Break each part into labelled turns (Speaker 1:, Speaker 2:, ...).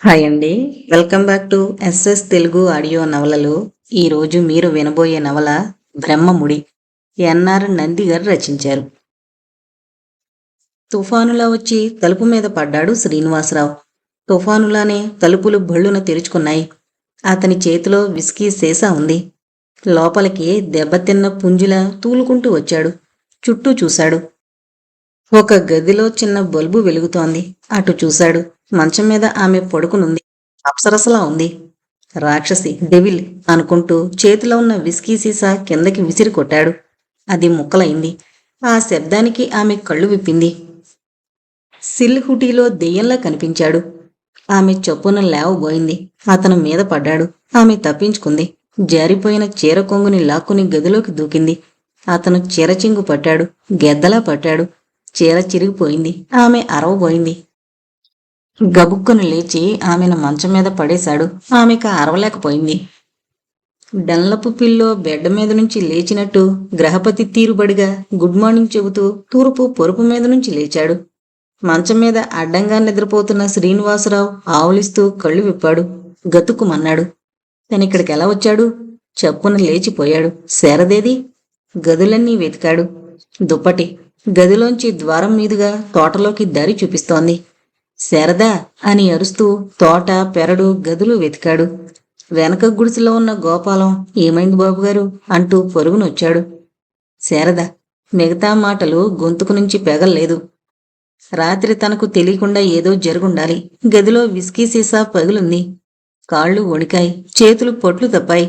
Speaker 1: Hi అండి. Welcome back to SS Telugu audio నవలలు. ఈరోజు మీరు వినబోయే నవల బ్రహ్మముడి. ఎన్ఆర్ నంది గారు రచించారు. తుఫానులా వచ్చి తలుపు మీద పడ్డాడు శ్రీనివాసరావు. తుఫానులానే తలుపులు భళ్ళున తెరుచుకున్నాయి. అతని చేతిలో విస్కీ సీసా ఉంది. లోపలికి దెబ్బతిన్న పుంజులా తూలుకుంటూ వచ్చాడు. చుట్టూ చూశాడు. ఒక గదిలో చిన్న బల్బు వెలుగుతోంది. అటు చూశాడు. మంచం మీద ఆమె పడుకునుంది. అప్సరసలా ఉంది. రాక్షసి, డెవిల్ అనుకుంటూ చేతిలో ఉన్న విస్కీ సీసా కిందకి విసిరి కొట్టాడు. అది ముక్కలైంది. ఆ శబ్దానికి ఆమె కళ్ళు విప్పింది. సిల్ హుటీలో దెయ్యంలా కనిపించాడు. ఆమె చొప్పున లేవబోయింది. అతను మీద పడ్డాడు. ఆమె తప్పించుకుంది. జారిపోయిన చీర కొంగుని లాక్కుని గదిలోకి దూకింది. అతను చీర చింగు పట్టాడు. గెద్దలా పట్టాడు. చీర చిరిగిపోయింది. ఆమె అరవబోయింది. గబుక్కును లేచి ఆమెను మంచం మీద పడేశాడు. ఆమెకు అరవలేకపోయింది. డన్లపు పిల్లో బెడ్ మీద నుంచి లేచినట్టు గ్రహపతి తీరుబడిగా గుడ్ మార్నింగ్ చెబుతూ తూర్పు పొరుపు మీద నుంచి లేచాడు. మంచం మీద అడ్డంగా నిద్రపోతున్న శ్రీనివాసరావు ఆవులిస్తూ కళ్ళు విప్పాడు. గతుక్కుమన్నాడు. తనిక్కడికి ఎలా వచ్చాడు? చప్పున లేచిపోయాడు. శారదేది? గదులన్నీ వెతికాడు. దుప్పటి గదిలోంచి ద్వారం మీదుగా తోటలోకి దారి చూపిస్తోంది. శారదా అని అరుస్తూ తోట, పెరడు, గదులు వెతికాడు. వెనక గుడిసెలో ఉన్న గోపాలం ఏమైంది బాబుగారు అంటూ పొరుగునొచ్చాడు. శారద మిగతా మాటలు గొంతుకు నుంచి పెగల్లేదు. రాత్రి తనకు తెలియకుండా ఏదో జరుగుండాలి. గదిలో విస్కీ సీసా పగులుంది. కాళ్ళు వణికాయి. చేతులు పొట్లు తప్పాయి.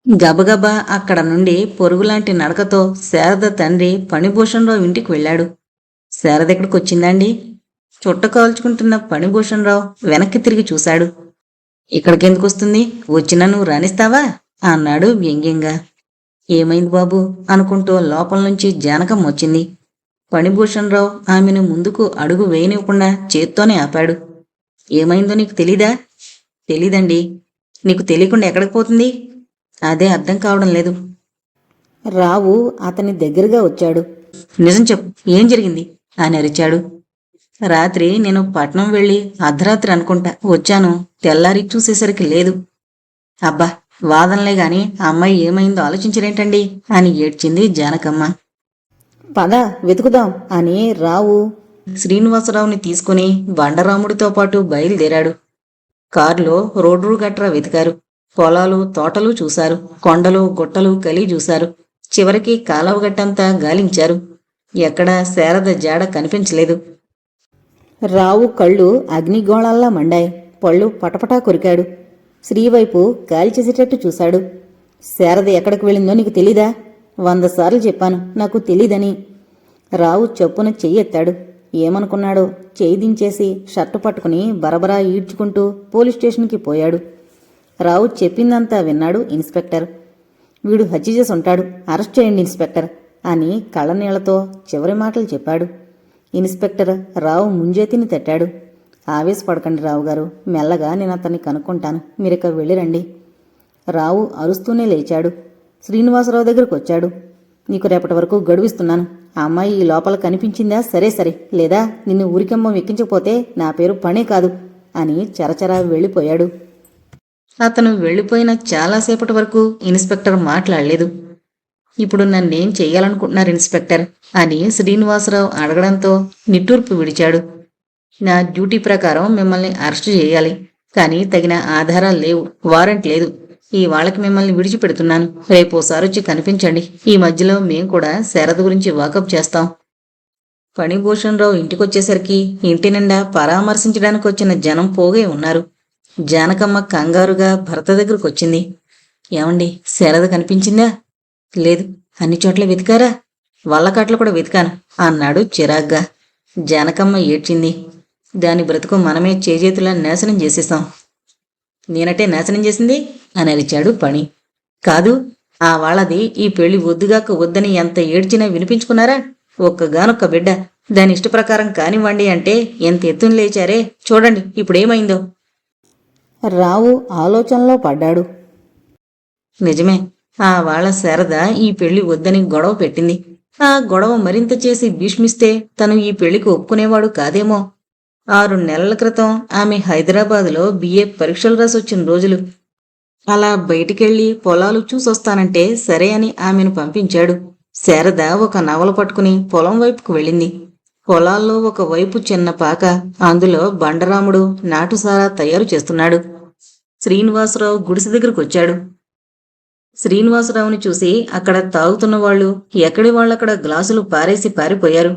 Speaker 1: గబగబా అక్కడ నుండి పొరుగులాంటి నడకతో శారద తండ్రి ఫణిభూషణరావు ఇంటికి వెళ్ళాడు. శారద ఎక్కడికొచ్చిందండి? చుట్ట కాల్చుకుంటున్న ఫణిభూషణరావు వెనక్కి తిరిగి చూశాడు. ఇక్కడికెందుకు వస్తుంది? వచ్చినా నువ్వు రాణిస్తావా అన్నాడు వ్యంగ్యంగా. ఏమైంది బాబు అనుకుంటూ లోపల నుంచి జానకం వచ్చింది. ఫణిభూషణరావు ఆమెను ముందుకు అడుగు వేయనివ్వకుండా చేత్తోనే ఆపాడు. ఏమైందో నీకు తెలీదా? తెలీదండి. నీకు తెలియకుండా ఎక్కడికి పోతుంది? అదే అర్థం కావడం లేదు. రావు అతని దగ్గరగా వచ్చాడు. నిజం చెప్పు, ఏం జరిగింది అని అరిచాడు. రాత్రి నేను పట్నం వెళ్ళి అర్ధరాత్రి అనుకుంటా వచ్చాను. తెల్లారి చూసేసరికి లేదు. అబ్బా వాదనలే గాని ఆ అమ్మాయి ఏమైందో ఆలోచించరేంటండి అని ఏడ్చింది జానకమ్మ. పద వెతుకుదాం అని రావు శ్రీనివాసరావుని తీసుకుని బండరాముడితో పాటు బయలుదేరాడు. కారులో రోడ్డు గట్రా వెతికారు. పొలాలు, తోటలు చూశారు. కొండలు, గుట్టలు కలి చూశారు. చివరికి కాలవగట్టంతా గాలించారు. ఎక్కడా శారద జాడ కనిపించలేదు. రావు కళ్ళు అగ్నిగోళాల్లా మండాయి. పళ్ళు పటపటా కొరికాడు. శ్రీవైపు గాలి చేసేటట్టు చూశాడు. శారద ఎక్కడికి వెళ్ళిందో నీకు తెలీదా? 100 సార్లు చెప్పాను నాకు తెలీదని. రావు చప్పున చెయ్యెత్తాడు. ఏమనుకున్నాడో చెయ్యి దించేసి షర్టు పట్టుకుని బరబరా ఈడ్చుకుంటూ పోలీస్ స్టేషన్కి పోయాడు. రావు చెప్పిందంతా విన్నాడు ఇన్స్పెక్టర్. వీడు హత్య చేసి ఉంటాడు, అరెస్ట్ చేయండి ఇన్స్పెక్టర్ అని కళ్ళనీళ్లతో చివరి మాటలు చెప్పాడు. ఇన్స్పెక్టర్ రావు ముంజేతిని తట్టాడు. ఆవేశపడకండి రావు గారు, మెల్లగా నేను అతన్ని కనుక్కుంటాను, మీరిక వెళ్ళిరండి. రావు అరుస్తూనే లేచాడు. శ్రీనివాసరావు దగ్గరకు వచ్చాడు. నీకు రేపటి వరకు గడువిస్తున్నాను. ఆ అమ్మాయి ఈ లోపల కనిపించిందా? సరే సరే, లేదా నిన్ను ఊరికమ్మ ఎక్కించకపోతే నా పేరు పనే కాదు అని చరచరా వెళ్ళిపోయాడు. అతను వెళ్ళిపోయిన చాలాసేపటి వరకు ఇన్స్పెక్టర్ మాట్లాడలేదు. ఇప్పుడు నన్నేం చెయ్యాలనుకుంటున్నారు ఇన్స్పెక్టర్ అని శ్రీనివాసరావు అడగడంతో నిట్టూర్పు విడిచాడు. నా డ్యూటీ ప్రకారం మిమ్మల్ని అరెస్టు చేయాలి. కానీ తగిన ఆధారాలు లేవు, వారెంట్ లేదు. ఈ వాళ్ళకి మిమ్మల్ని విడిచిపెడుతున్నాను. రేపోసారి వచ్చి కనిపించండి. ఈ మధ్యలో మేం కూడా శారద గురించి వాకప్ చేస్తాం. ఫణిభూషణరావు ఇంటికొచ్చేసరికి ఇంటి నిండా పరామర్శించడానికి వచ్చిన జనం పోగే ఉన్నారు. జానకమ్మ కంగారుగా భర్త దగ్గరకు వచ్చింది. ఏమండి, శారద కనిపించిందా? లేదు. అన్ని చోట్ల వెతికారా? వల్లకాట్లు కూడా వెతికాను అన్నాడు చిరాగ్గా. జానకమ్మ ఏడ్చింది. దాని బ్రతుకు మనమే చేజేతులా నాశనం చేసేస్తాం. నేనటే నాశనం చేసింది అని అరిచాడు పణి. కాదు, ఆ వాళ్ళది ఈ పెళ్లి వద్దుగాక వద్దని ఎంత ఏడ్చినా వినిపించుకున్నారా? ఒక్కగానొక్క బిడ్డ, దాని ఇష్టప్రకారం కానివ్వండి అంటే ఎంత ఎత్తున లేచారే. చూడండి ఇప్పుడేమైందో. రావు ఆలోచనలో పడ్డాడు. నిజమే, ఆ వాళ్ళ శారద ఈ పెళ్లి వద్దని గొడవ పెట్టింది. ఆ గొడవ మరింత చేసి భీష్మిస్తే తను ఈ పెళ్లికి ఒప్పుకునేవాడు కాదేమో. 6 నెలల క్రితం ఆమె హైదరాబాదులో బిఏ పరీక్షలు రాసొచ్చిన రోజులు. అలా బయటికెళ్ళి పొలాలు చూసొస్తానంటే సరే అని ఆమెను పంపించాడు. శారద ఒక నవల పట్టుకుని పొలం వైపుకు వెళ్ళింది. పొలాల్లో ఒక వైపు చిన్న పాక, అందులో బండరాముడు నాటుసారా తయారు చేస్తున్నాడు. శ్రీనివాసరావు గుడిసె దగ్గరకు వచ్చాడు. శ్రీనివాసరావుని చూసి అక్కడ తాగుతున్న వాళ్ళు ఎక్కడి వాళ్ళక్కడ గ్లాసులు పారేసి పారిపోయారు.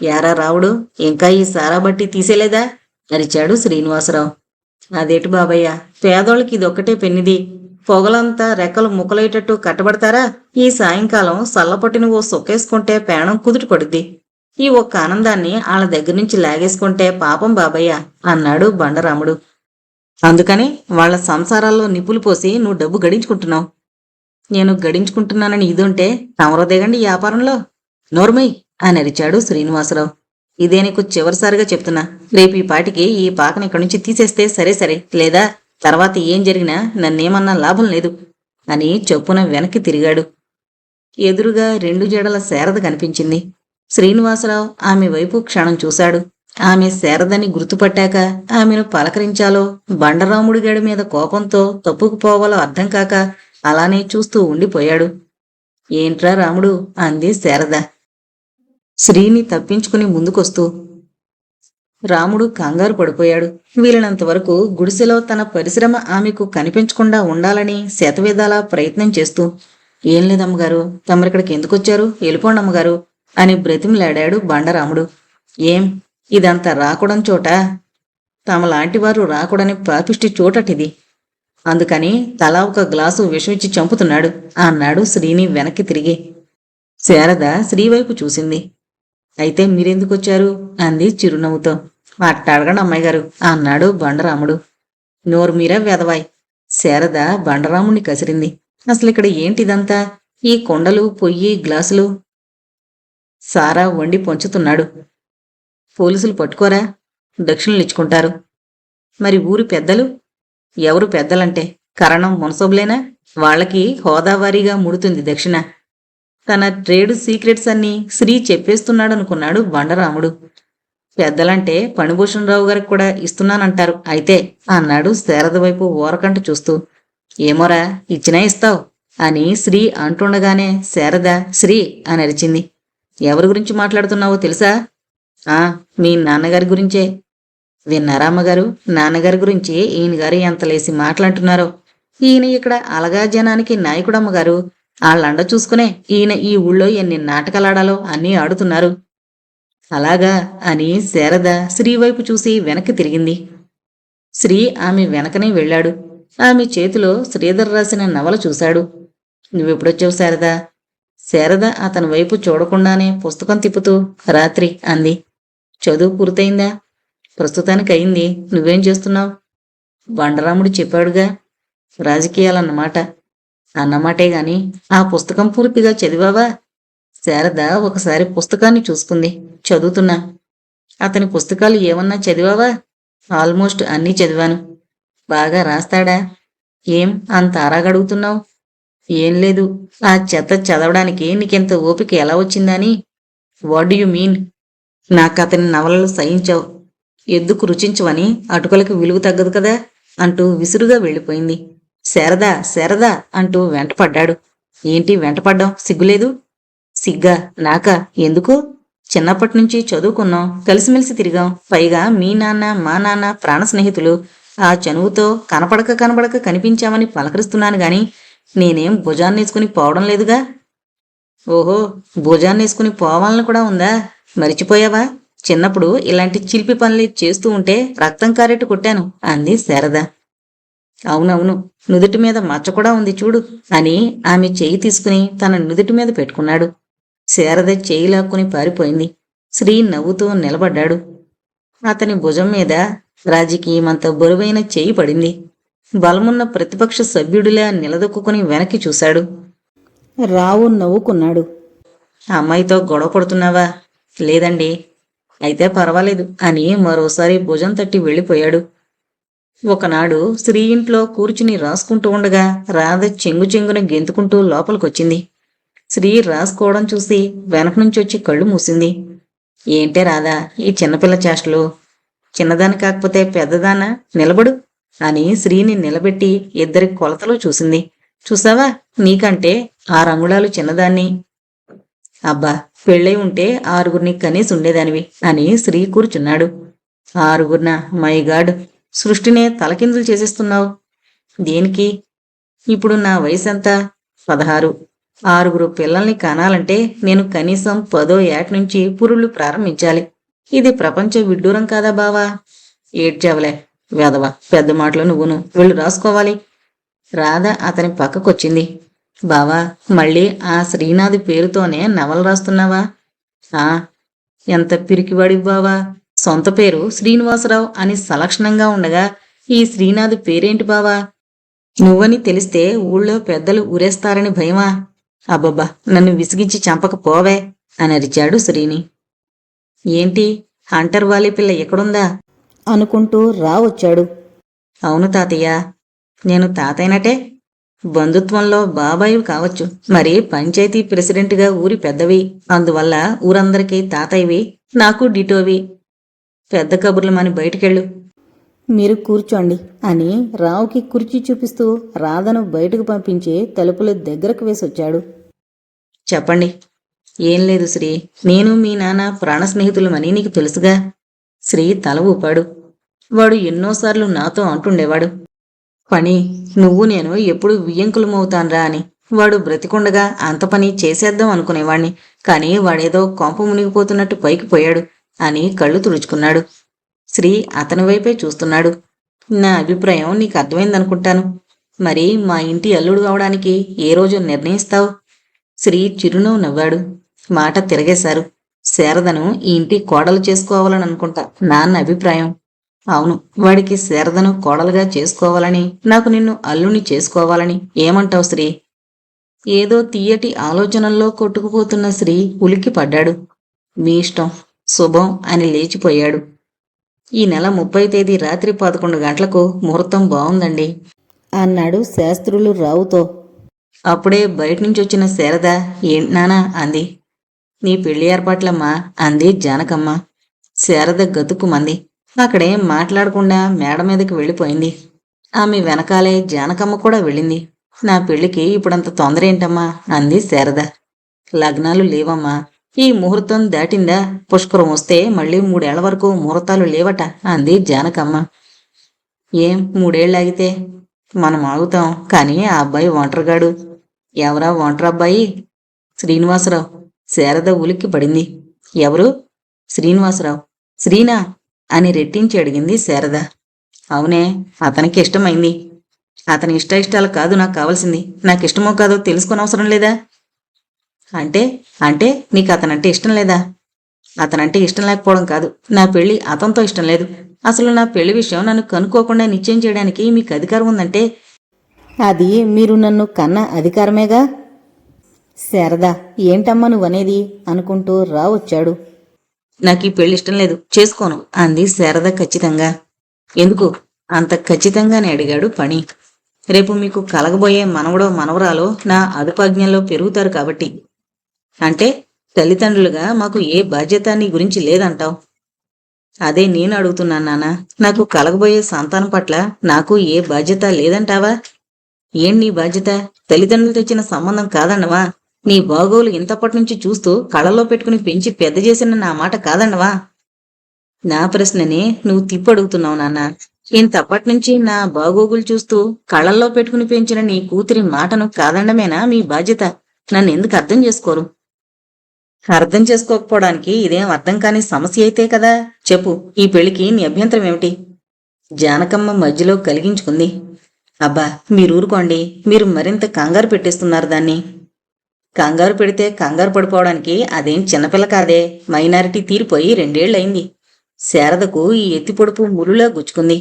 Speaker 1: యారా రావుడు, ఇంకా ఈ సారా బట్టి తీసేలేదా అరిచాడు శ్రీనివాసరావు. అదేటి బాబయ్య, పేదోళ్ళకి ఇదొక్కటే పెన్నిది. పొగలంతా రెక్కలు ముక్కలయ్యేటట్టు కట్టబడతారా? ఈ సాయంకాలం సల్లపట్టిన ఓ సొక్కేసుకుంటే పేణం కుదుట పడుద్ది. ఈ ఒక్క ఆనందాన్ని వాళ్ళ దగ్గర నుంచి లాగేసుకుంటే పాపం బాబయ్య అన్నాడు బండరాముడు. అందుకని వాళ్ళ సంసారాల్లో నిప్పులు పోసి నువ్వు డబ్బు గడించుకుంటున్నావు. నేను గడించుకుంటున్నానని ఇదుంటే తమరో దిగండి వ్యాపారంలో. నోర్మయ్ అని అరిచాడు శ్రీనివాసరావు. ఇదే నీకు చివరిసారిగా చెప్తున్నా. రేపు ఈ పాటికి ఈ పాకని ఇక్కడి నుంచి తీసేస్తే సరే సరే, లేదా తర్వాత ఏం జరిగినా నన్నేమన్నా లాభం లేదు అని చొప్పున వెనక్కి తిరిగాడు. ఎదురుగా 2 జడల శారద కనిపించింది. శ్రీనివాసరావు ఆమె వైపు క్షణం చూశాడు. ఆమె శారదని గుర్తుపట్టాక ఆమెను పలకరించాలో బండరాముడి గడి మీద కోపంతో తప్పుకుపోవాలో అర్థం కాక అలానే చూస్తూ ఉండిపోయాడు. ఏంట్రా రాముడు అంది శారద శ్రీని తప్పించుకుని ముందుకొస్తూ. రాముడు కంగారు పడిపోయాడు. వీలైనంతవరకు గుడిసెలో తన పరిశ్రమ ఆమెకు కనిపించకుండా ఉండాలని శతవిధాలా ప్రయత్నం చేస్తూ, ఏం లేదమ్మగారు, తమరిక్కడికి ఎందుకొచ్చారు, వెళ్ళిపోండి అమ్మగారు అని బ్రతిమిలాడాడు బండరాముడు. ఏం ఇదంతా రాకూడని చోట? తమలాంటి వారు రాకూడని పాపిష్టి చోటటిది. అందుకని తలా ఒక గ్లాసు విషమిచ్చి చంపుతున్నాడు అన్నాడు శ్రీని వెనక్కి తిరిగి. శారద శ్రీవైపు చూసింది. అయితే మీరెందుకొచ్చారు అంది చిరునవ్వుతో. అట్టడగండి అమ్మాయి గారు అన్నాడు బండరాముడు. నోరు మీరా వెదవాయ్. శారద బండరాముణ్ణి కసిరింది. అసలు ఇక్కడ ఏంటిదంతా? ఈ కొండలు, పొయ్యి, గ్లాసులు. సారా వండి పొంచుతున్నాడు. పోలీసులు పట్టుకోరా, దక్షిణలు ఇచ్చుకుంటారు. మరి ఊరి పెద్దలు? ఎవరు పెద్దలంటే కరణం మునసబులేనా? వాళ్ళకి హోదావారీగా ముడుతుంది దక్షిణ. తన ట్రేడ్ సీక్రెట్స్ అన్నీ శ్రీ చెప్పేస్తున్నాడనుకున్నాడు బండరాముడు. పెద్దలంటే ఫణిభూషణరావు గారికి కూడా ఇస్తున్నానంటారు అయితే అన్నాడు శారద వైపు ఓరకంట చూస్తూ. ఏమోరా, ఇచ్చినా ఇస్తావు అని శ్రీ అంటుండగానే శారద శ్రీ అని అరిచింది. ఎవరి గురించి మాట్లాడుతున్నావో తెలుసా? మీ నాన్నగారి గురించే. విన్నారా అమ్మగారు, నాన్నగారి గురించి ఈయన గారు ఎంత లేసి మాట్లాడుతున్నారో. ఈయన ఇక్కడ అలగా జనానికి నాయకుడమ్మగారు. వాళ్ళండ చూసుకునే ఈయన ఈ ఊళ్ళో ఎన్ని నాటకాలాడాలో అన్నీ ఆడుతున్నారు. అలాగా అని శారద శ్రీవైపు చూసి వెనక్కి తిరిగింది. శ్రీ ఆమె వెనకనే వెళ్ళాడు. ఆమె చేతిలో శ్రీధర్ రాసిన నవల చూశాడు. నువ్వెప్పుడొచ్చావు శారదా? శారద అతని వైపు చూడకుండానే పుస్తకం తిప్పుతూ రాత్రి అంది. చదువు పూర్తయిందా? ప్రస్తుతానికి అయింది. నువ్వేం చేస్తున్నావు? బండరాముడు చెప్పాడుగా, రాజకీయాలన్నమాట. అన్నమాటే గాని ఆ పుస్తకం పూర్తిగా చదివావా? శారద ఒకసారి పుస్తకాన్ని చూసుకుంది. చదువుతున్నా. అతని పుస్తకాలు ఏమన్నా చదివావా? ఆల్మోస్ట్ అన్నీ చదివాను. బాగా రాస్తాడా? ఏం అంత ఆరాగడుగుతున్నావు? ఏం లేదు, ఆ చెత్త చదవడానికి నీకెంత ఓపిక ఎలా వచ్చిందని. What you mean? నాకతని నవలలు సహించావు, ఎద్దుకు రుచించవని అటుకలకు విలువ తగ్గదు కదా అంటూ విసురుగా వెళ్ళిపోయింది. శారదా శారదా అంటూ వెంటపడ్డాడు. ఏంటి వెంటపడ్డాం? సిగ్గులేదు? సిగ్గా? నాకా? ఎందుకు? చిన్నప్పటి నుంచి చదువుకున్నాం, కలిసిమెలిసి తిరిగాం. పైగా మీ నాన్న మా నాన్న ప్రాణ స్నేహితులు. ఆ చనువుతో కనపడక కనిపించామని పలకరిస్తున్నాను గాని నేనేం భుజాన్నేసుకుని పోవడం లేదుగా. ఓహో, భుజాన్నేసుకుని పోవాలని కూడా ఉందా? మరిచిపోయావా? చిన్నప్పుడు ఇలాంటి చిలిపి పనులు చేస్తూ ఉంటే రక్తం కారేట్టు కొట్టాను అంది శారద. అవునవును, నుదుటి మీద మచ్చ కూడా ఉంది చూడు అని ఆమె చెయ్యి తీసుకుని తన నుదుటి మీద పెట్టుకున్నాడు. శారద చెయ్యి లాక్కుని పారిపోయింది. శ్రీ నవ్వుతూ నిలబడ్డాడు. అతని భుజం మీద రాజకీయమంత బరువైన చెయ్యి పడింది. బలమున్న ప్రతిపక్ష సభ్యుడిలా నిలదొక్కుని వెనక్కి చూశాడు. రావు నవ్వుకున్నాడు. అమ్మాయితో గొడవ పడుతున్నావా? లేదండి. అయితే పర్వాలేదు అని మరోసారి భుజం తట్టి వెళ్ళిపోయాడు. ఒకనాడు శ్రీ ఇంట్లో కూర్చుని రాసుకుంటూ ఉండగా రాధ చెంగున గెంతుకుంటూ లోపలికొచ్చింది. శ్రీ రాసుకోవడం చూసి వెనక నుంచి వచ్చి కళ్ళు మూసింది. ఏంటే రాధా ఈ చిన్నపిల్ల చేష్టలు? చిన్నదాని కాకపోతే పెద్దదానా, నిలబడు అని శ్రీని నిలబెట్టి ఇద్దరి కొలతలు చూసింది. చూసావా, నీకంటే 6 అంగుళాలు చిన్నదాన్ని. అబ్బా, పెళ్ళై ఉంటే 6గురిని కనీసి ఉండేదానివి అని శ్రీ కూర్చున్నాడు. 6గురినా? మైగాడ్, సృష్టినే తలకిందులు చేసేస్తున్నావు. దేనికి? ఇప్పుడు నా వయసెంత? 16. 6గురు పిల్లల్ని కనాలంటే నేను కనీసం 10వ ఏట నుంచి పురుళ్ళు ప్రారంభించాలి. ఇది ప్రపంచ విడ్డూరం కాదా బావా? ఏడ్చావులే వెధవ, పెద్ద మాటలు నువ్వును. వీళ్ళు రాసుకోవాలి. రాధ అతని పక్కకొచ్చింది. బావా, మళ్ళీ ఆ శ్రీనాథ్ పేరుతోనే నవలు రాస్తున్నావా? ఆ, ఎంత పిరికివాడివి బావా. సొంత పేరు శ్రీనివాసరావు అని సలక్షణంగా ఉండగా ఈ శ్రీనాథ్ పేరేంటి బావా? నువ్వని తెలిస్తే ఊళ్ళో పెద్దలు ఊరేస్తారని భయమా? అబ్బబ్బా, నన్ను విసిగించి చంపకపోవే అని అరిచాడు శ్రీని. ఏంటి, హంటర్ వాలి పిల్ల ఎక్కడుందా అనుకుంటూ రావచ్చాడు. అవును తాతయ్య. నేను తాతయ్యనటే. బంధుత్వంలో బాబాయివి కావచ్చు, మరి పంచాయతీ ప్రెసిడెంట్గా ఊరి పెద్దవి, అందువల్ల ఊరందరికీ తాతయ్యవి, నాకు డిటోవి. పెద్ద కబుర్లు మని బయటికెళ్ళు. మీరు కూర్చోండి అని రావుకి కుర్చీ చూపిస్తూ రాధను బయటకు పంపించి తలుపులు దగ్గరకు వేసొచ్చాడు. చెప్పండి. ఏం లేదు శ్రీ, నేను మీ నాన్న ప్రాణ స్నేహితులమని నీకు తెలుసుగా. శ్రీ తల ఊపాడు. వాడు ఎన్నోసార్లు నాతో అంటుండేవాడు, పని నువ్వు నేను ఎప్పుడు వియ్యంకులమవుతాన్రా అని. వాడు బ్రతికుండగా అంత పని చేసేద్దాం అనుకునేవాణ్ణి, కానీ వాడేదో కొంప మునిగిపోతున్నట్టు పైకి పోయాడు అని కళ్ళు తుడుచుకున్నాడు. శ్రీ అతని వైపే చూస్తున్నాడు. నా అభిప్రాయం నీకు అర్థమైందనుకుంటాను. మరి మా ఇంటి అల్లుడు అవడానికి ఏ రోజు నిర్ణయిస్తావు? శ్రీ చిరునవ్వు నవ్వాడు. మాట తిరగేశారు. శారదను ఈ ఇంటి కోడలు చేసుకోవాలని అనుకుంటా నాన్న అభిప్రాయం. అవును, వాడికి శారదను కోడలుగా చేసుకోవాలని, నాకు నిన్ను అల్లుని చేసుకోవాలని. ఏమంటావు శ్రీ? ఏదో తీయటి ఆలోచనల్లో కొట్టుకుపోతున్న శ్రీ ఉలిక్కి పడ్డాడు. మీ ఇష్టం, శుభం అని లేచిపోయాడు. ఈ నెల 30వ తేదీ రాత్రి 11 గంటలకు ముహూర్తం బావుందండి అన్నాడు శాస్త్రులు రావుతో. అప్పుడే బయటనుంచి వచ్చిన శారద ఏంటి నానా అంది. నీ పెళ్లి ఏర్పాట్లమ్మా అంది జానకమ్మ. శారద గతుక్కుమంది. అక్కడే మాట్లాడకుండా మేడ మీదకి వెళ్ళిపోయింది. ఆమె వెనకాలే జానకమ్మ కూడా వెళ్ళింది. నా పెళ్లికి ఇప్పుడంత తొందర ఏంటమ్మా అంది శారద. లగ్నాలు లేవమ్మా, ఈ ముహూర్తం దాటిందా? పుష్కరం వస్తే మళ్ళీ 3 ఏళ్ల వరకు ముహూర్తాలు లేవట అంది జానకమ్మ. ఏం 3 ఏళ్ళాగితే? మనం ఆగుతాం, కానీ ఆ అబ్బాయి ఒంటరిగాడు. ఎవరా ఒంటరబ్బాయి? శ్రీనివాసరావు. శారద ఉలిక్కి పడింది. ఎవరు? శ్రీనివాసరావు. శ్రీనా అని రెట్టించి అడిగింది శారద. అవునే, అతనికి ఇష్టమైంది. అతని ఇష్టాలు కాదు నాకు కావాల్సింది. నాకిష్టమో కాదో తెలుసుకోనవసరం లేదా? అంటే అంటే నీకు అతనంటే ఇష్టం లేదా? అతనంటే ఇష్టం లేకపోవడం కాదు, నా పెళ్లి అతనితో ఇష్టం లేదు. అసలు నా పెళ్లి విషయం నన్ను కనుక్కోకుండా నిశ్చయం చేయడానికి మీకు అధికారం ఉందంటే అది మీరు నన్ను కన్న అధికారమేగా. శారద, ఏంటమ్మా నువ్వనేది అనుకుంటూ రావచ్చాడు. నాకు ఈ పెళ్లి ఇష్టం లేదు, చేసుకోను అంది శారద ఖచ్చితంగా. ఎందుకు అంత ఖచ్చితంగానే అడిగాడు పని. రేపు మీకు కలగబోయే మనవడో మనవరాలో నా అదుపాజ్ఞంలో పెరుగుతారు కాబట్టి. అంటే తల్లిదండ్రులుగా మాకు ఏ బాధ్యత నీ గురించి లేదంటావు? అదే నేను అడుగుతున్నాను నాన్న. నాకు కలగబోయే సంతానం పట్ల నాకు ఏ బాధ్యత లేదంటావా? ఏం నీ బాధ్యత? తల్లిదండ్రులు తెచ్చిన సంబంధం కాదన్నవా? నీ బాగోలు ఇంతప్పటి నుంచి చూస్తూ కళ్ళలో పెట్టుకుని పెంచి పెద్ద చేసిన నా మాట కాదన్నవా? నా ప్రశ్నని నువ్వు తిప్పడుగుతున్నావు నాన్న. ఇంతప్పటి నుంచి నా బాగోగులు చూస్తూ కళ్ళల్లో పెట్టుకుని పెంచిన నీ కూతురి మాటను కాదండమేనా మీ బాధ్యత? నన్ను ఎందుకు అర్థం చేసుకోరు? అర్థం చేసుకోకపోవడానికి ఇదేం అర్థం కాని సమస్య అయితే కదా. చెప్పు, ఈ పెళ్లికి నీ అభ్యంతరం ఏమిటి? జానకమ్మ మధ్యలో కలిగించుకుంది. అబ్బా, మీరు ఊరుకోండి, మీరు మరింత కంగారు పెట్టేస్తున్నారు దాన్ని. కంగారు పెడితే కంగారు పడిపోవడానికి అదేం చిన్నపిల్ల కాదే. మైనారిటీ తీరిపోయి 2 ఏళ్లయింది. శారదకు ఈ ఎత్తి పొడుపు ములులా గుచ్చుకుంది.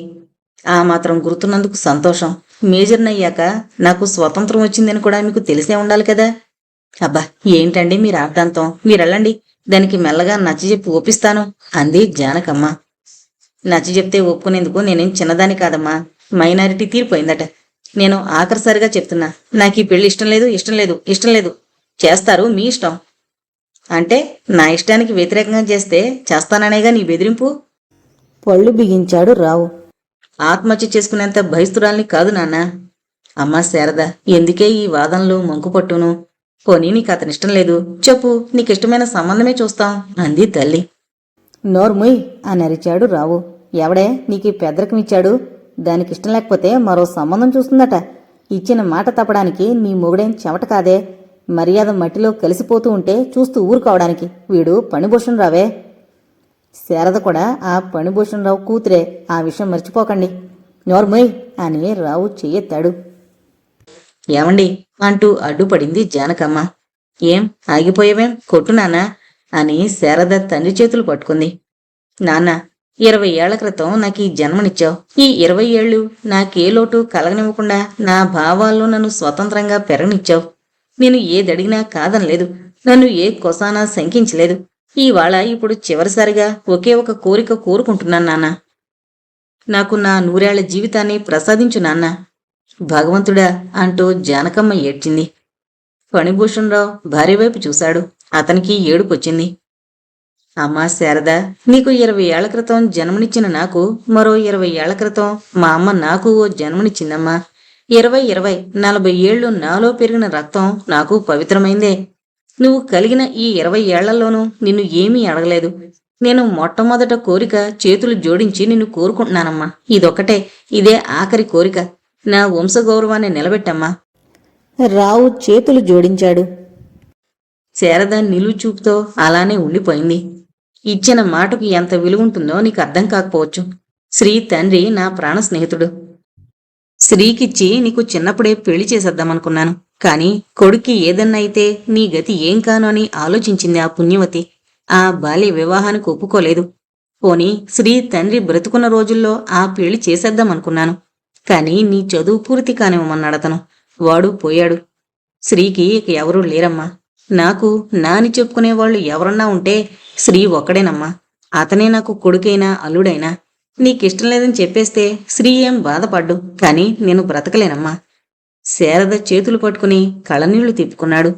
Speaker 1: ఆ మాత్రం గుర్తున్నందుకు సంతోషం. మేజర్నయ్యాక నాకు స్వతంత్రం వచ్చిందని కూడా మీకు తెలిసే ఉండాలి కదా. అబ్బా, ఏంటండి మీరు ఆప్తాంతం? మీరెళ్ళండి, దానికి మెల్లగా నచ్చజెప్పి ఒప్పిస్తాను అంది జానకమ్మ. నచ్చజెప్తే ఒప్పుకునేందుకు నేనేం చిన్నదాని కాదమ్మా. మైనారిటీ తీరిపోయిందట. నేను ఆఖరిసారిగా చెప్తున్నా, నాకు ఈ పెళ్లి ఇష్టం లేదు, ఇష్టం లేదు, ఇష్టం లేదు. చేస్తారు మీ ఇష్టం. అంటే నా ఇష్టానికి వ్యతిరేకంగా చేస్తే చేస్తాననేగా నీ బెదిరింపు? పళ్ళు బిగించాడు రావు. ఆత్మహత్య చేసుకునేంత భయస్తురాల్ని కాదు నాన్న. అమ్మా శారద, ఎందుకే ఈ వాదనలు మంకుపట్టును? పోనీ నీకు అతనిష్టం లేదు, చెప్పు, నీకిష్టమైన సంబంధమే చూస్తాం అంది తల్లి. నోర్ముయ్ అని అరిచాడు రావు. ఎవడే నీకు పెద్దరకమిచ్చాడు? దానికిష్టం లేకపోతే మరో సంబంధం చూస్తుందట. ఇచ్చిన మాట తప్పడానికి నీ మొగుడేం చెమట కాదే. మర్యాద మట్టిలో కలిసిపోతూ ఉంటే చూస్తూ ఊరుకోవడానికి వీడు పణిభూషణ్ రావే. శారద కూడా ఆ పణిభూషణ్ రావు కూతురే, ఆ విషయం మర్చిపోకండి. నోర్ముయ్ అని రావు చెయ్యెత్తాడు. ఏమండి అంటూ అడ్డుపడింది జానకమ్మ. ఏం ఆగిపోయావేం, కొట్టు నాన్నా అని శారద తండ్రి చేతులు పట్టుకుంది. నాన్న, 20 ఏళ్ల క్రితం నాకు ఈ జన్మనిచ్చావు. ఈ 20 ఏళ్ళు నాకే లోటు కలగనివ్వకుండా నా భావాల్లో నన్ను స్వతంత్రంగా పెరగనిచ్చావు. నేను ఏదడిగినా కాదనలేదు, నన్ను ఏ కొసానా శంకించలేదు. ఇప్పుడు చివరిసారిగా ఒకే ఒక కోరిక కోరుకుంటున్నాను నాన్న. నాకు నా 100 ఏళ్ల జీవితాన్ని ప్రసాదించు నాన్న. భగవంతుడా అంటూ జానకమ్మ ఏడ్చింది. ఫణిభూషణ్ రావు భార్య వైపు చూశాడు. అతనికి ఏడుపొచ్చింది. అమ్మా శారద, నీకు 20 ఏళ్ల క్రితం జన్మనిచ్చిన నాకు మరో 20 ఏళ్ల క్రితం మా అమ్మ నాకు ఓ జన్మనిచ్చిందమ్మా. 20 40 ఏళ్లు నాలో పెరిగిన రక్తం నాకు పవిత్రమైందే. నువ్వు కలిగిన ఈ 20 ఏళ్లలోనూ నిన్ను ఏమీ అడగలేదు. నేను మొట్టమొదట కోరిక చేతులు జోడించి నిన్ను కోరుకుంటున్నానమ్మా. ఇదొక్కటే, ఇదే ఆఖరి కోరిక. నా వంశగౌరవాన్ని నిలబెట్టమ్మా. రావు చేతులు జోడించాడు. శారద నిలువుచూపుతో అలానే ఉండిపోయింది. ఇచ్చిన మాటకు ఎంత విలువుంటుందో నీకు అర్థం కాకపోవచ్చు. శ్రీ తండ్రి నా ప్రాణ స్నేహితుడు. శ్రీకిచ్చి నీకు చిన్నప్పుడే పెళ్లి చేసేద్దామనుకున్నాను. కాని కొడుక్కి ఏదన్నా అయితే నీ గతి ఏం కాను అని ఆలోచించింది ఆ పుణ్యవతి. ఆ బాల్య వివాహానికి ఒప్పుకోలేదు. పోనీ శ్రీ తండ్రి బ్రతుకున్న రోజుల్లో ఆ పెళ్లి చేసేద్దామనుకున్నాను. కాని నీ చదువు పూర్తి కానివ్వమన్నాడతను. వాడు పోయాడు. శ్రీకి ఇక ఎవరూ లేరమ్మా. నాకు నాని చెప్పుకునేవాళ్లు ఎవరన్నా ఉంటే శ్రీ ఒక్కడేనమ్మా. అతనే నాకు కొడుకైనా అల్లుడైనా. నీకిష్టం లేదని చెప్పేస్తే శ్రీ ఏం బాధపడ్డు, కాని నేను బ్రతకలేనమ్మా. శారద చేతులు పట్టుకుని కళ్ళనీళ్లు తిప్పుకున్నాడు.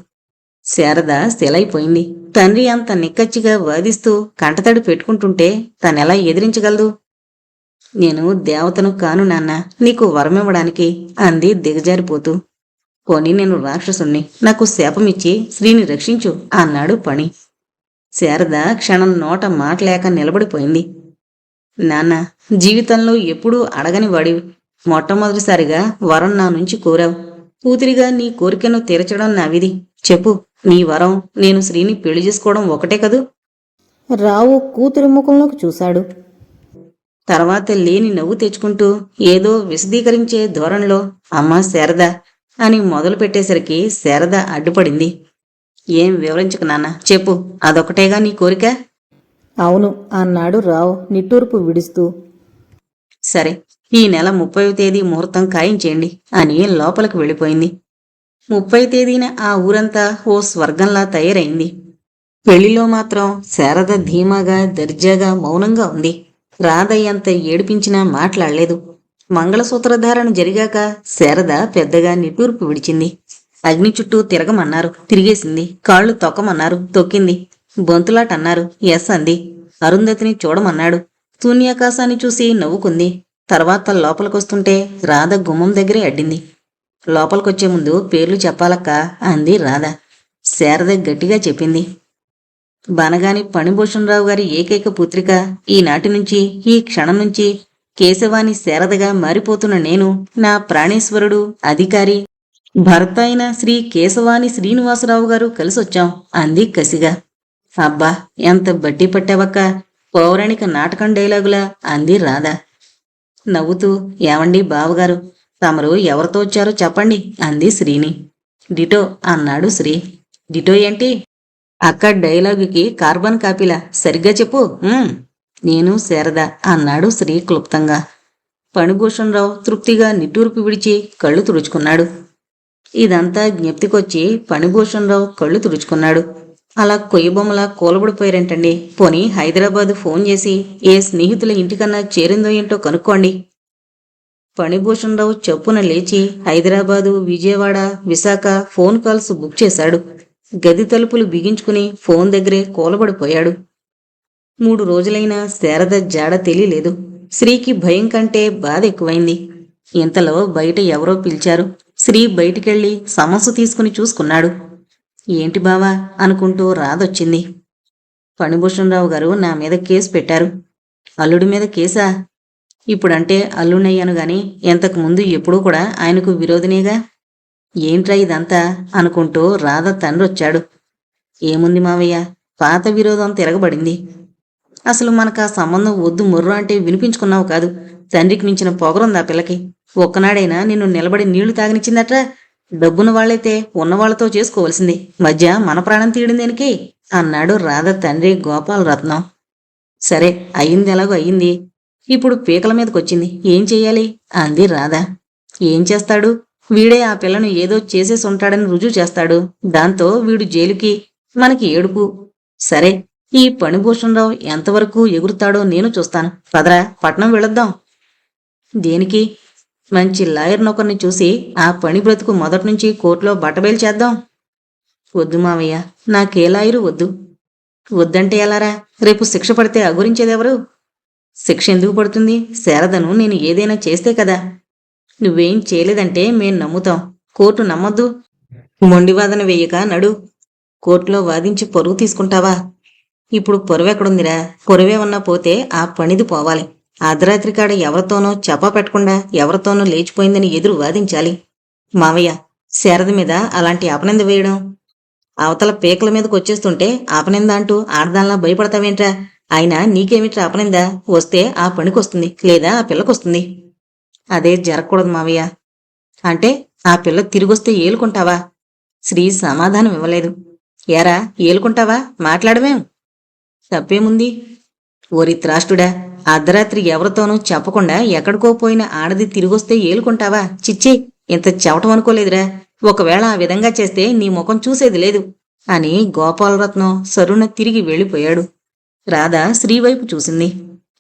Speaker 1: శారద శిలైపోయింది. తండ్రి అంత నిక్కచ్చిగా వాదిస్తూ కంటతడి పెట్టుకుంటుంటే తనెలా ఎదిరించగలదు? నేను దేవతను కాను నాన్న, నీకు వరమివ్వడానికి అంది దిగజారిపోతూ. పోనీ నేను రాక్షసుణ్ణి, నాకు శాపమిచ్చి శ్రీని రక్షించు అన్నాడు పణి. శారద క్షణం నోట మాటలేక నిలబడిపోయింది. నాన్న, జీవితంలో ఎప్పుడూ అడగని వాడివి. మొట్టమొదటిసారిగా వరం నా నుంచి కోరావు. కూతురిగా నీ కోరికను తీర్చడం నా విధి. చెప్పు, నీ వరం నేను శ్రీని పెళ్లి చేసుకోవడం ఒకటే కదూ? రావు కూతురి ముఖంలోకి చూశాడు. తర్వాత లేని నవ్వు తెచ్చుకుంటూ ఏదో విశదీకరించే ధోరణిలో అమ్మా శారద అని మొదలు పెట్టేసరికి శారద అడ్డుపడింది. ఏం వివరించకు నాన్న, చెప్పు, అదొకటేగా నీ కోరిక? అవును అన్నాడు రావు నిట్టూర్పు విడుస్తూ. సరే, ఈ నెల 30వ తేదీ ముహూర్తం ఖాయించేయండి అని లోపలికి వెళ్ళిపోయింది. 30వ తేదీన ఆ ఊరంతా ఓ స్వర్గంలా తయారైంది. పెళ్లిలో మాత్రం శారద ధీమాగా దర్జాగా మౌనంగా ఉంది. రాధయ్య ఎంత ఏడిపించినా మాట్లాడలేదు. మంగళసూత్రధారణ జరిగాక శారద పెద్దగా నిట్టూర్పు విడిచింది. అగ్ని చుట్టూ తిరగమన్నారు, తిరిగేసింది. కాళ్ళు తొక్కమన్నారు, తొక్కింది. బొంతులాటన్నారు, ఎస్ అంది. అరుంధతిని చూడమన్నాడు. శూన్యాకాశాన్ని చూసి నవ్వుకుంది. తర్వాత లోపలికొస్తుంటే రాధ గుమ్మం దగ్గరే అడ్డింది. లోపలికొచ్చే ముందు పేర్లు చెప్పాలక్క అంది రాధ. శారద గట్టిగా చెప్పింది. బనగాని ఫణిభూషణరావు గారి ఏకైక పుత్రిక, ఈనాటి నుంచి, ఈ క్షణం నుంచి కేశవాని శారదగా మారిపోతున్న నేను, నా ప్రాణేశ్వరుడు, అధికారి, భర్త అయిన శ్రీ కేశవాని శ్రీనివాసరావు గారు కలిసొచ్చాం అంది కసిగా. అబ్బా, ఎంత బట్టి పట్టావక్క, పౌరాణిక నాటకం డైలాగులా అంది రాధ. నవ్వుతూ, ఏమండి బావగారు, తమరు ఎవరితో వచ్చారో చెప్పండి అంది శ్రీని. డిటో అన్నాడు శ్రీ. డిటో ఏంటి? అక్క డైలాగుకి కార్బన్ కాపీలా, సరిగ్గా చెప్పు. నేను శారద అన్నాడు శ్రీ క్లుప్తంగా. ఫణిభూషణరావు తృప్తిగా నిట్టూర్పు విడిచి కళ్ళు తుడుచుకున్నాడు. ఇదంతా జ్ఞప్తికొచ్చి ఫణిభూషణరావు కళ్ళు తుడుచుకున్నాడు. అలా కొయ్యబొమ్మలా కూలబడిపోయారేంటండి? పోనీ హైదరాబాదు ఫోన్ చేసి ఏ స్నేహితుల ఇంటికన్నా చేరిందో ఏంటో కనుక్కోండి. ఫణిభూషణరావు చప్పున లేచి Hyderabad, Vijayawada, Visakha phone calls book చేశాడు. గది తలుపులు బిగించుకుని ఫోన్ దగ్గరే కూలబడిపోయాడు. 3 రోజులైనా శారద జాడ తెలియలేదు. శ్రీకి భయం కంటే బాధ ఎక్కువైంది. ఇంతలో బయట ఎవరో పిలిచారు. శ్రీ బయటికెళ్ళి సమస్సు తీసుకుని చూసుకున్నాడు. ఏంటి బావా అనుకుంటూ రాధొచ్చింది. ఫణిభూషణరావు గారు నా మీద కేసు పెట్టారు. అల్లుడి మీద కేసా? ఇప్పుడంటే అల్లుడయ్యాను గాని ఇంతకుముందు ఎప్పుడూ కూడా ఆయనకు విరోధినేగా. ఏంట్రా ఇదంతా అనుకుంటూ రాధ తండ్రొచ్చాడు. ఏముంది మావయ్య, పాత విరోధం తిరగబడింది. అసలు మనకు ఆ సంబంధం వద్దు మొర్రు అంటే వినిపించుకున్నావు కాదు. తండ్రికి మించిన పొగరుంది ఆ పిల్లకి. ఒక్కనాడైనా నిన్ను నిలబడి నీళ్లు తాగనిచ్చిందట్రా. డబ్బున్న వాళ్ళైతే ఉన్నవాళ్లతో చేసుకోవలసింది. మధ్య మన ప్రాణం తీయడం దేనికి అన్నాడు రాధ తండ్రి గోపాలరత్నం. సరే, అయింది ఎలాగో అయ్యింది. ఇప్పుడు పీకల మీదకొచ్చింది. ఏం చెయ్యాలి అంది రాధ. ఏం చేస్తాడు? వీడే ఆ పిల్లను ఏదో చేసేసి ఉంటాడని రుజువు చేస్తాడు. దాంతో వీడు జైలుకి, మనకి ఏడుపు. సరే, ఈ ఫణిభూషణరావు ఎంతవరకు ఎగురుతాడో నేను చూస్తాను. పదరా, పట్నం వెళ్ళొద్దాం. దేనికి? మంచి లాయర్ నొకరిని చూసి ఆ పని బ్రతుకు మొదటి కోర్టులో బట్టబయలు చేద్దాం. వద్దు మావయ్య, నాకే లాయరు వద్దు. వద్దంటే ఎలారా? రేపు శిక్ష పడితే అగురించేదెవరు? శిక్ష ఎందుకు పడుతుంది? శారదను నేను ఏదైనా చేస్తే కదా. నువ్వేం చేయలేదంటే మేం నమ్ముతాం. కోర్టు నమ్మొద్దు. మొండివాదన వేయక నడు. కోర్టులో వాదించి పరువు తీసుకుంటావా? ఇప్పుడు పొరువెక్కడుందిరా? పొరువే ఉన్నా పోతే ఆ పనిది పోవాలి. అర్ధరాత్రి కాడ ఎవరితోనో చెప్పా పెట్టకుండా ఎవరితోనో లేచిపోయిందని ఎదురు వాదించాలి. మావయ్య, శారద మీద అలాంటి అపనింద వేయడం. అవతల పీకల మీదకి వచ్చేస్తుంటే అపనింద అంటూ ఆడదాల్లా భయపడతావేంట్రా? అయినా నీకేమిట్రా అపనింద? వస్తే ఆ పనికొస్తుంది, లేదా ఆ పిల్లకొస్తుంది. అదే జరగకూడదు మావయ్య. అంటే ఆ పిల్ల తిరిగొస్తే ఏలుకుంటావా? శ్రీ సమాధానం ఇవ్వలేదు. ఏరా, ఏలుకుంటావా? మాట్లాడవేం? తప్పేముంది? ఓరి త్రాష్టుడా, అర్ధరాత్రి ఎవరితోనూ చెప్పకుండా ఎక్కడికో పోయిన ఆడది తిరిగొస్తే ఏలుకుంటావా? చిచ్చి, ఇంత చెవటం అనుకోలేదురా. ఒకవేళ ఆ విధంగా చేస్తే నీ ముఖం చూసేది లేదు అని గోపాలరత్నం సరుణ తిరిగి వెళ్ళిపోయాడు. రాధ శ్రీవైపు చూసింది.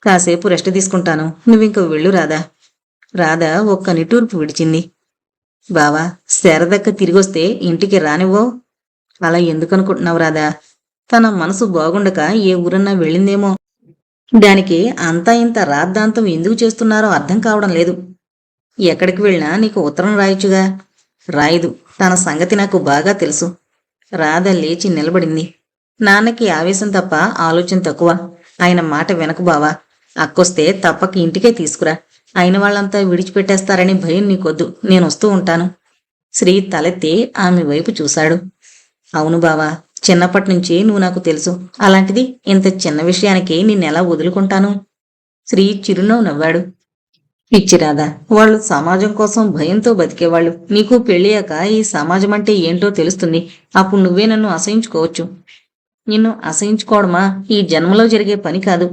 Speaker 1: కాసేపు రెస్ట్ తీసుకుంటాను, నువ్వింక వెళ్ళు రాధా. రాధ ఒక్క నిట్టూర్పు విడిచింది. బావా, శారదక్క తిరిగొస్తే ఇంటికి రానివ్వో? అలా ఎందుకనుకుంటున్నావు రాధా? తన మనసు బాగుండక ఏ ఊరన్నా వెళ్ళిందేమో. దానికి అంతా ఇంత రాద్ధాంతం ఎందుకు చేస్తున్నారో అర్థం కావడం లేదు. ఎక్కడికి వెళ్ళినా నీకు ఉత్తరం రాయొచ్చుగా. రాయదు. తన సంగతి నాకు బాగా తెలుసు. రాధ లేచి నిలబడింది. నాన్నకి ఆవేశం తప్ప ఆలోచన తక్కువ. ఆయన మాట వెనక బావా. అక్కొస్తే తప్పక ఇంటికే తీసుకురా. అయిన వాళ్ళంతా విడిచిపెట్టేస్తారని భయం నీకొద్దు. నేనొస్తూ ఉంటాను. శ్రీ తలెత్తి ఆమె వైపు చూశాడు. అవును బావా, చిన్నప్పటినుంచి నువ్వు నాకు తెలుసు. అలాంటిది ఇంత చిన్న విషయానికి నిన్నెలా వదులుకుంటాను? శ్రీ చిరునవ్వు నవ్వాడు. పిచ్చిరాదా, వాళ్ళు సమాజం కోసం భయంతో బతికేవాళ్ళు. నీకు పెళ్ళయ్యాక ఈ సమాజం అంటే ఏంటో తెలుస్తుంది. అప్పుడు నువ్వే నన్ను అసహించుకోవచ్చు. నిన్ను అసహించుకోవడమా ఈ జన్మలో జరిగే పని కాదు.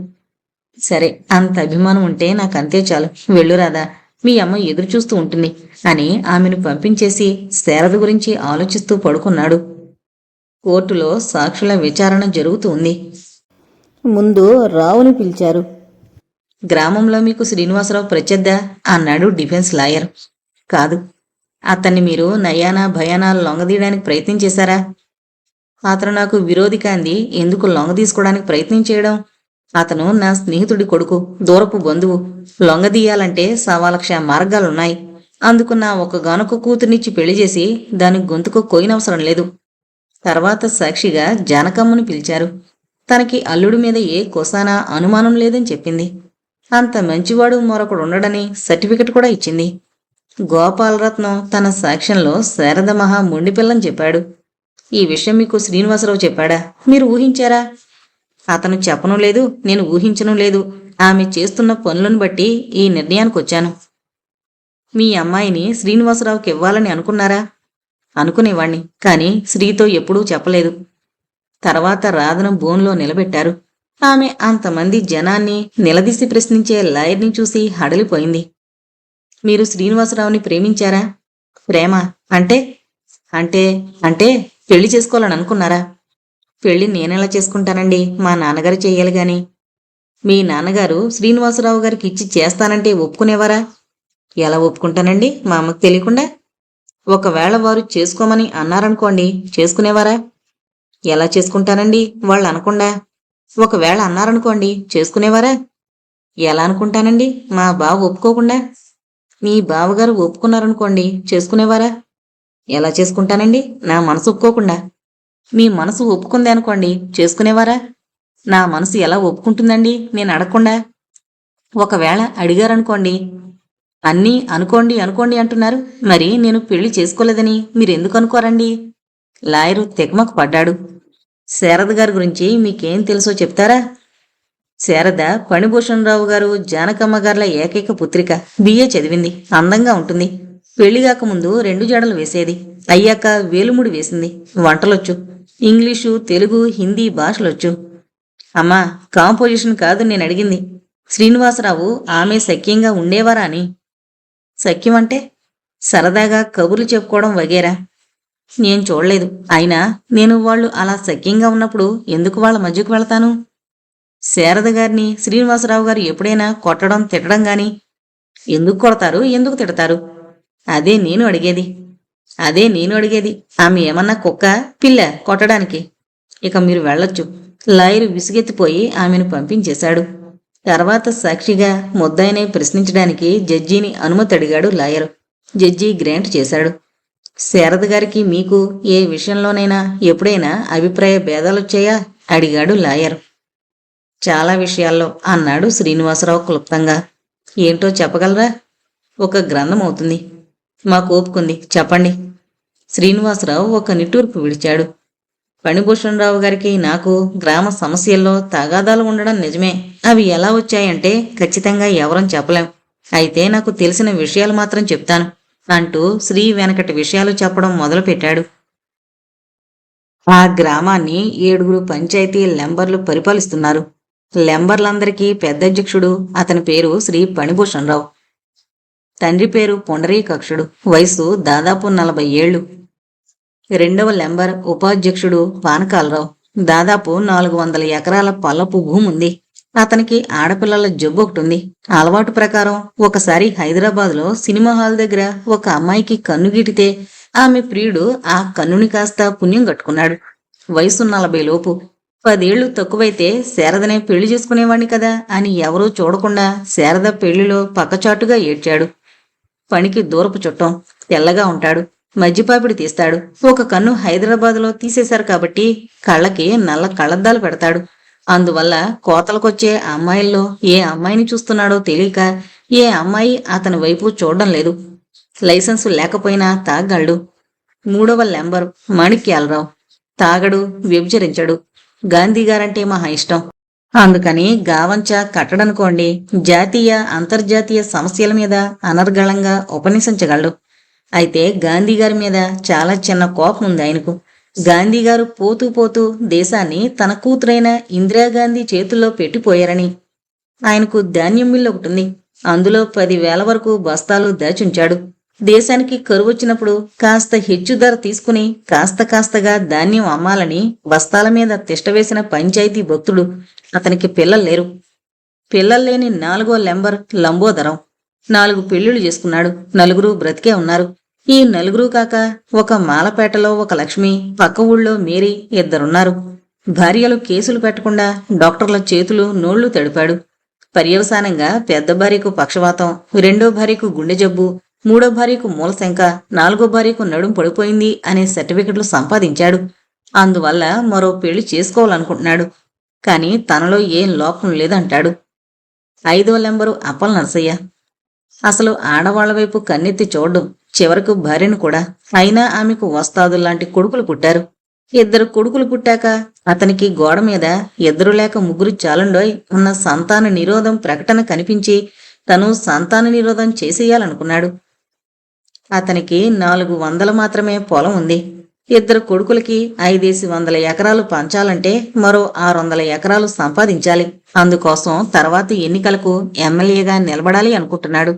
Speaker 1: సరే, అంత అభిమానం ఉంటే నాకంతే చాలు. వెళ్ళురాదా, మీ అమ్మ ఎదురు చూస్తూ ఉంటుంది అని ఆమెను పంపించేసి శారద గురించి ఆలోచిస్తూ పడుకున్నాడు. కోర్టులో సాక్షుల విచారణ జరుగుతూ ఉంది. ముందు రావుని పిలిచారు. గ్రామంలో మీకు శ్రీనివాసరావు ప్రత్యర్థ అన్నాడు డిఫెన్స్ లాయర్. కాదు. అతన్ని మీరు నయానా భయానా లొంగదీయడానికి ప్రయత్నం చేశారా? అతను నాకు విరోధి కాంది ఎందుకు లొంగ తీసుకోవడానికి ప్రయత్నం చేయడం? అతను నా స్నేహితుడి కొడుకు, దూరపు బంధువు. లొంగదీయాలంటే 1,00,000 మార్గాలున్నాయి. అందుకు నా ఒకగానొక కూతుర్నిచ్చి పెళ్లి చేసి దాని గొంతుకు కోయినవసరం లేదు. తర్వాత సాక్షిగా జానకమ్మను పిలిచారు. తనకి అల్లుడి మీద ఏ కొసానా అనుమానం లేదని చెప్పింది. అంత మంచివాడు మరొకడు ఉండడని సర్టిఫికెట్ కూడా ఇచ్చింది. గోపాలరత్నం తన సాక్ష్యంలో శారద మహా మొండిపిల్లని చెప్పాడు. ఈ విషయం మీకు శ్రీనివాసరావు చెప్పాడా? మీరు ఊహించారా? అతను చెప్పను లేదు, నేను ఊహించను లేదు. ఆమె చేస్తున్న పనులను బట్టి ఈ నిర్ణయానికి వచ్చాను. మీ అమ్మాయిని శ్రీనివాసరావుకి ఇవ్వాలని అనుకున్నారా? అనుకునేవాణ్ణి, కానీ శ్రీతో ఎప్పుడూ చెప్పలేదు. తర్వాత రాధను బోన్లో నిలబెట్టారు. ఆమె అంతమంది జనాన్ని నిలదీసి ప్రశ్నించే లాయర్ని చూసి హడలిపోయింది. మీరు శ్రీనివాసరావుని ప్రేమించారా? ప్రేమ అంటే అంటే అంటే పెళ్లి చేసుకోవాలని అనుకున్నారా? పెళ్లి నేనెలా చేసుకుంటానండి? మా నాన్నగారు చెయ్యాలి గాని. మీ నాన్నగారు శ్రీనివాసరావు గారికి ఇచ్చి చేస్తానంటే ఒప్పుకునేవారా? ఎలా ఒప్పుకుంటానండి, మా అమ్మకు తెలియకుండా? ఒకవేళ వారు చేసుకోమని అన్నారనుకోండి, చేసుకునేవారా? ఎలా చేసుకుంటానండి వాళ్ళు అనకుండా? ఒకవేళ అన్నారనుకోండి, చేసుకునేవారా? ఎలా అనుకుంటానండి, మా బావ ఒప్పుకోకుండా? మీ బావగారు ఒప్పుకున్నారనుకోండి, చేసుకునేవారా? ఎలా చేసుకుంటానండి, నా మనసు ఒప్పుకోకుండా? మీ మనసు ఒప్పుకుంది అనుకోండి, చేసుకునేవారా? నా మనసు ఎలా ఒప్పుకుంటుందండి నేను అడగకుండా? ఒకవేళ అడిగారనుకోండి, అన్నీ అనుకోండి అనుకోండి అంటున్నారు, మరి నేను పెళ్లి చేసుకోలేదని మీరెందుకు అనుకోరండి? లాయరు తెగమకు పడ్డాడు. శారద గారి గురించి మీకేం తెలుసో చెప్తారా? శారద ఫణిభూషణరావు గారు జానకమ్మ గార్ల ఏకైక పుత్రిక. బిఏ చదివింది, అందంగా ఉంటుంది. పెళ్లిగాక ముందు 2 జడలు వేసేది, అయ్యాక వేలుముడి వేసింది. వంటలొచ్చు, ఇంగ్లీషు, తెలుగు, హిందీ భాషలొచ్చు. అమ్మా, కాంపోజిషన్ కాదు నేను అడిగింది. శ్రీనివాసరావు ఆమె సఖ్యంగా ఉండేవారా అని. సఖ్యం అంటే? సరదాగా కబుర్లు చెప్పుకోవడం వగేరా. నేను చూడలేదు. అయినా నేను వాళ్ళు అలా సఖ్యంగా ఉన్నప్పుడు ఎందుకు వాళ్ళ మధ్యకు వెళతాను? శారద గారిని శ్రీనివాసరావు గారు ఎప్పుడైనా కొట్టడం తిట్టడం గాని? ఎందుకు కొడతారు, ఎందుకు తిడతారు? అదే నేను అడిగేది. ఆమె ఏమన్నా కుక్క, పిల్ల కొట్టడానికి? ఇక మీరు వెళ్ళొచ్చు. లాయరు విసుగెత్తిపోయి ఆమెను పంపించేశాడు. తర్వాత సాక్షిగా ముద్దాయిని ప్రశ్నించడానికి జడ్జిని అనుమతి అడిగాడు లాయరు. జడ్జి గ్రాంట్ చేశాడు. శారద గారికి మీకు ఏ విషయంలోనైనా ఎప్పుడైనా అభిప్రాయ భేదాలొచ్చాయా? అడిగాడు లాయర్. చాలా విషయాల్లో అన్నాడు శ్రీనివాసరావు క్లుప్తంగా. ఏంటో చెప్పగలరా? ఒక గ్రంథం అవుతుంది. మాకు ఓపుకుంది, చెప్పండి. శ్రీనివాసరావు ఒక నిట్టూర్పు విడిచాడు. ఫణిభూషణరావు గారికి నాకు గ్రామ సమస్యల్లో తగాదాలు ఉండడం నిజమే. అవి ఎలా వచ్చాయంటే ఖచ్చితంగా ఎవరం చెప్పలేం. అయితే నాకు తెలిసిన విషయాలు మాత్రం చెప్తాను అంటూ శ్రీ వెనకటి విషయాలు చెప్పడం మొదలుపెట్టాడు. ఆ గ్రామాన్ని 7 పంచాయతీ లెంబర్లు పరిపాలిస్తున్నారు. లెంబర్లందరికీ పెద్ద అధ్యక్షుడు. అతని పేరు శ్రీ ఫణిభూషణరావు. తండ్రి పేరు పుండరీకాక్షుడు. వయసు దాదాపు 40 ఏళ్లు. రెండవ లెంబర్ ఉపాధ్యక్షుడు పానకాలరావు. దాదాపు 400 ఎకరాల పల్లపు భూమి ఉంది. అతనికి ఆడపిల్లల జబ్బు ఒకటి ఉంది. అలవాటు ప్రకారం ఒకసారి హైదరాబాద్లో సినిమా హాల్ దగ్గర ఒక అమ్మాయికి కన్ను గీటితే ఆమె ప్రియుడు ఆ కన్నుని కాస్త పుణ్యం కట్టుకున్నాడు. వయసు 40 లోపు. 10 ఏళ్లు తక్కువైతే శారదనే పెళ్లి చేసుకునేవాణ్ణి కదా అని ఎవరూ చూడకుండా శారద పెళ్లిలో పక్కచాటుగా ఏడ్చాడు. పనికి దూరపు చుట్టం, తెల్లగా ఉంటాడు. మజ్జిపాపిడి తీస్తాడు. ఒక కన్ను హైదరాబాదులో తీసేశారు కాబట్టి కళ్ళకి నల్ల కళ్ళద్దాలు పెడతాడు. అందువల్ల కోతలకొచ్చే అమ్మాయిల్లో ఏ అమ్మాయిని చూస్తున్నాడో తెలియక ఏ అమ్మాయి అతని వైపు చూడడం లేదు. లైసెన్సు లేకపోయినా తాగలడు. మూడవ లెంబరు మాణిక్యాలరావు. తాగడు, వ్యభిచరించడు. గాంధీగారంటే మహా ఇష్టం. అందుకని గావంచ కట్టడనుకోండి, జాతీయ అంతర్జాతీయ సమస్యల మీద అనర్గళంగా ఉపన్యసించగలడు. అయితే గాంధీగారి మీద చాలా చిన్న కోపం ఉంది ఆయనకు. గాంధీగారు పోతూ పోతూ దేశాన్ని తన కూతురైన ఇందిరాగాంధీ చేతుల్లో పెట్టిపోయారని. ఆయనకు ధాన్యం మిల్లు ఒకటి ఉంది. అందులో 10,000 వరకు బస్తాలు దాచుంచాడు. దేశానికి కరువొచ్చినప్పుడు కాస్త హెచ్చు ధర తీసుకుని కాస్త కాస్తగా ధాన్యం అమ్మాలని బస్తాల మీద తిష్టవేసిన పంచాయతీ భక్తుడు. అతనికి పిల్లలు లేరు. పిల్లల్లేని 4వ లెంబర్ లంబోదరం. 4 పెళ్లిళ్లు చేసుకున్నాడు. 4 బ్రతికే ఉన్నారు. ఈ 4 కాక ఒక మాలపేటలో ఒక లక్ష్మి, పక్క ఊళ్ళో మేరీ, 2 భార్యలు కేసులు పెట్టకుండా డాక్టర్ల చేతులు నోళ్లు తడిపాడు. పర్యవసానంగా పెద్ద భార్యకు పక్షవాతం, 2వ భార్యకు గుండె జబ్బు, 3వ భార్యకు మూలశంక, 4వ భార్యకు నడుం పడిపోయింది అనే సర్టిఫికెట్లు సంపాదించాడు. అందువల్ల మరో పెళ్లి చేసుకోవాలనుకుంటున్నాడు. కాని తనలో ఏం లోపం లేదంటాడు. 5వ లెంబరు అప్పల నరసయ్య. అసలు ఆడవాళ్ల వైపు కన్నెత్తి చూడ్డం, చివరకు భార్యను కూడా. అయినా ఆమెకు వస్తాదుల్లాంటి కొడుకులు పుట్టారు. 2 కొడుకులు పుట్టాక అతనికి గోడ మీద 2 లేక 3 చాలుండోయ్ ఉన్న సంతాన నిరోధం ప్రకటన కనిపించి తను సంతాన నిరోధం చేసేయాలనుకున్నాడు. అతనికి 400 మాత్రమే పొలం ఉంది. 2 కొడుకులకి 500 ఎకరాలు పంచాలంటే మరో 600 ఎకరాలు సంపాదించాలి. అందుకోసం తర్వాత ఎన్నికలకు ఎమ్మెల్యేగా నిలబడాలి అనుకుంటున్నాడు.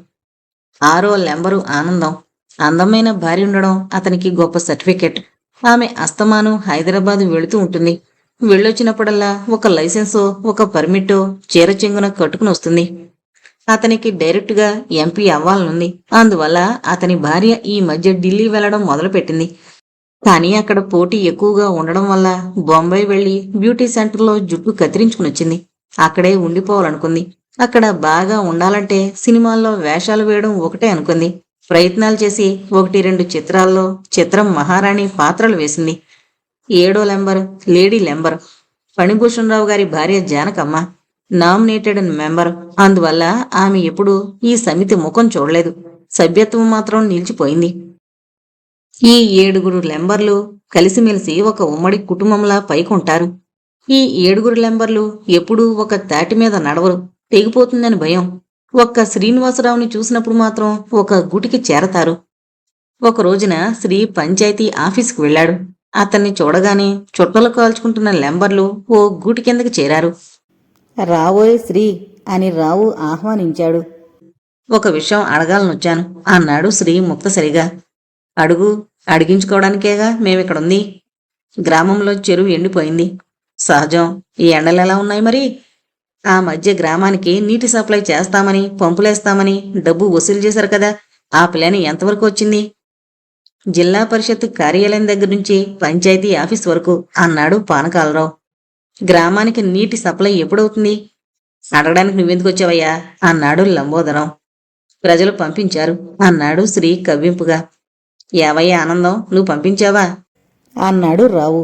Speaker 1: 6వ లెంబరు ఆనందం. అందమైన భార్య ఉండడం అతనికి గొప్ప సర్టిఫికెట్. ఆమె అస్తమానం హైదరాబాదు వెళుతూ ఉంటుంది. వెళ్ళొచ్చినప్పుడల్లా ఒక లైసెన్సో ఒక పర్మిటో చీర చెంగున కట్టుకుని వస్తుంది. అతనికి డైరెక్టుగా ఎంపీ అవ్వాలనుంది. అందువల్ల అతని భార్య ఈ మధ్య ఢిల్లీ వెళ్లడం మొదలుపెట్టింది. కానీ అక్కడ పోటీ ఎక్కువగా ఉండడం వల్ల బొంబాయి వెళ్లి బ్యూటీ సెంటర్లో జుట్టు కత్తిరించుకుని వచ్చింది. అక్కడే ఉండిపోవాలనుకుంది. అక్కడ బాగా ఉండాలంటే సినిమాల్లో వేషాలు వేయడం ఒకటే అనుకుంది. ప్రయత్నాలు చేసి 1-2 చిత్రాల్లో చిత్రం మహారాణి పాత్రలు వేసింది. 7వ నెంబర్ లేడీ లెంబర్. ఫణిభూషణరావు గారి భార్య జానకమ్మ నామినేటెడ్ మెంబర్. అందువల్ల ఆమె ఎప్పుడూ ఈ సమితి ముఖం చూడలేదు. సభ్యత్వం మాత్రం నిలిచిపోయింది. ఈ 7 లెంబర్లు కలిసిమెలిసి ఒక ఉమ్మడి కుటుంబంలా పైకుంటారు. ఈ 7 లెంబర్లు ఎప్పుడూ ఒక తాటి మీద నడవరు. తెగిపోతుందని భయం. ఒక్క శ్రీనివాసరావుని చూసినప్పుడు మాత్రం ఒక గుటికి చేరతారు. ఒక రోజున శ్రీ పంచాయతీ ఆఫీసుకు వెళ్ళాడు. అతన్ని చూడగానే చుట్టలు కాల్చుకుంటున్న లెంబర్లు ఓ గూటి కిందకి చేరారు.
Speaker 2: రావోయ్ శ్రీ అని రావు ఆహ్వానించాడు.
Speaker 1: ఒక విషయం అడగాలనొచ్చాను అన్నాడు శ్రీ ముక్తసరిగా. అడుగు. అడిగించుకోవడానికేగా మేమిక్కడుంది. గ్రామంలో చెరువు ఎండిపోయింది. సహజం. ఈ ఎండలెలా ఉన్నాయి మరి? ఆ మధ్య గ్రామానికి నీటి సప్లై చేస్తామని, పంపులేస్తామని డబ్బు వసూలు చేశారు కదా, ఆ ప్లాన్ ఎంతవరకు వచ్చింది? జిల్లా పరిషత్ కార్యాలయం దగ్గర నుంచి పంచాయతీ ఆఫీస్ వరకు అన్నాడు పానకాలరావు. గ్రామానికి నీటి సప్లై ఎప్పుడవుతుంది? అడగడానికి నువ్వెందుకు వచ్చావయ్యా అన్నాడు లంబోదరం. ప్రజలు పంపించారు అన్నాడు శ్రీ కవ్వింపుగా. ఏవయ్యా ఆనందం, నువ్వు పంపించావా
Speaker 2: అన్నాడు రావు.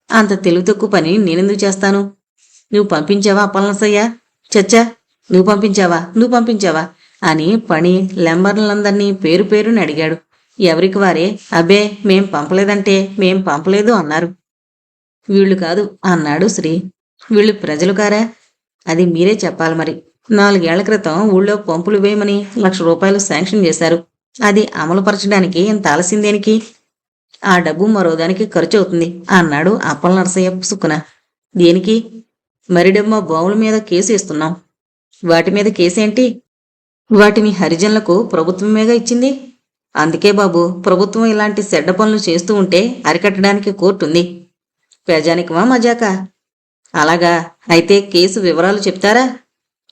Speaker 1: అంత తెలివి తక్కువ పని నేనెందుకు చేస్తాను? నువ్వు పంపించావా అప్పలనసయ్యా? చచ్చా, నువ్వు పంపించావా అని పని లెంబర్లందర్నీ పేరు పేరుని అడిగాడు. ఎవరికి వారే అబ్బే మేం పంపలేదంటే మేం పంపలేదు అన్నారు. వీళ్ళు కాదు అన్నాడు శ్రీ. వీళ్ళు ప్రజలు కారా? అది మీరే చెప్పాలి మరి. 4 ఏళ్ల క్రితం ఊళ్ళో పంపులు వేయమని ₹1,00,000 శాంక్షన్ చేశారు. అది అమలుపరచడానికి ఇంత ఆలస్యం దేనికి? ఆ డబ్బు మరోదానికి ఖర్చు అవుతుంది అన్నాడు అప్పలనరసయ్య పుసుకున. దేనికి? మరిడమ్మ బావుల మీద కేసు ఇస్తున్నాం. వాటి మీద కేసేంటి? వాటిని హరిజనులకు ప్రభుత్వమేగా ఇచ్చింది. అందుకే బాబు, ప్రభుత్వం ఇలాంటి చెడ్డ పనులు చేస్తూ ఉంటే అరికట్టడానికి కోర్టుంది. ప్రజానికమా మజాకా? అలాగా, అయితే కేసు వివరాలు చెప్తారా?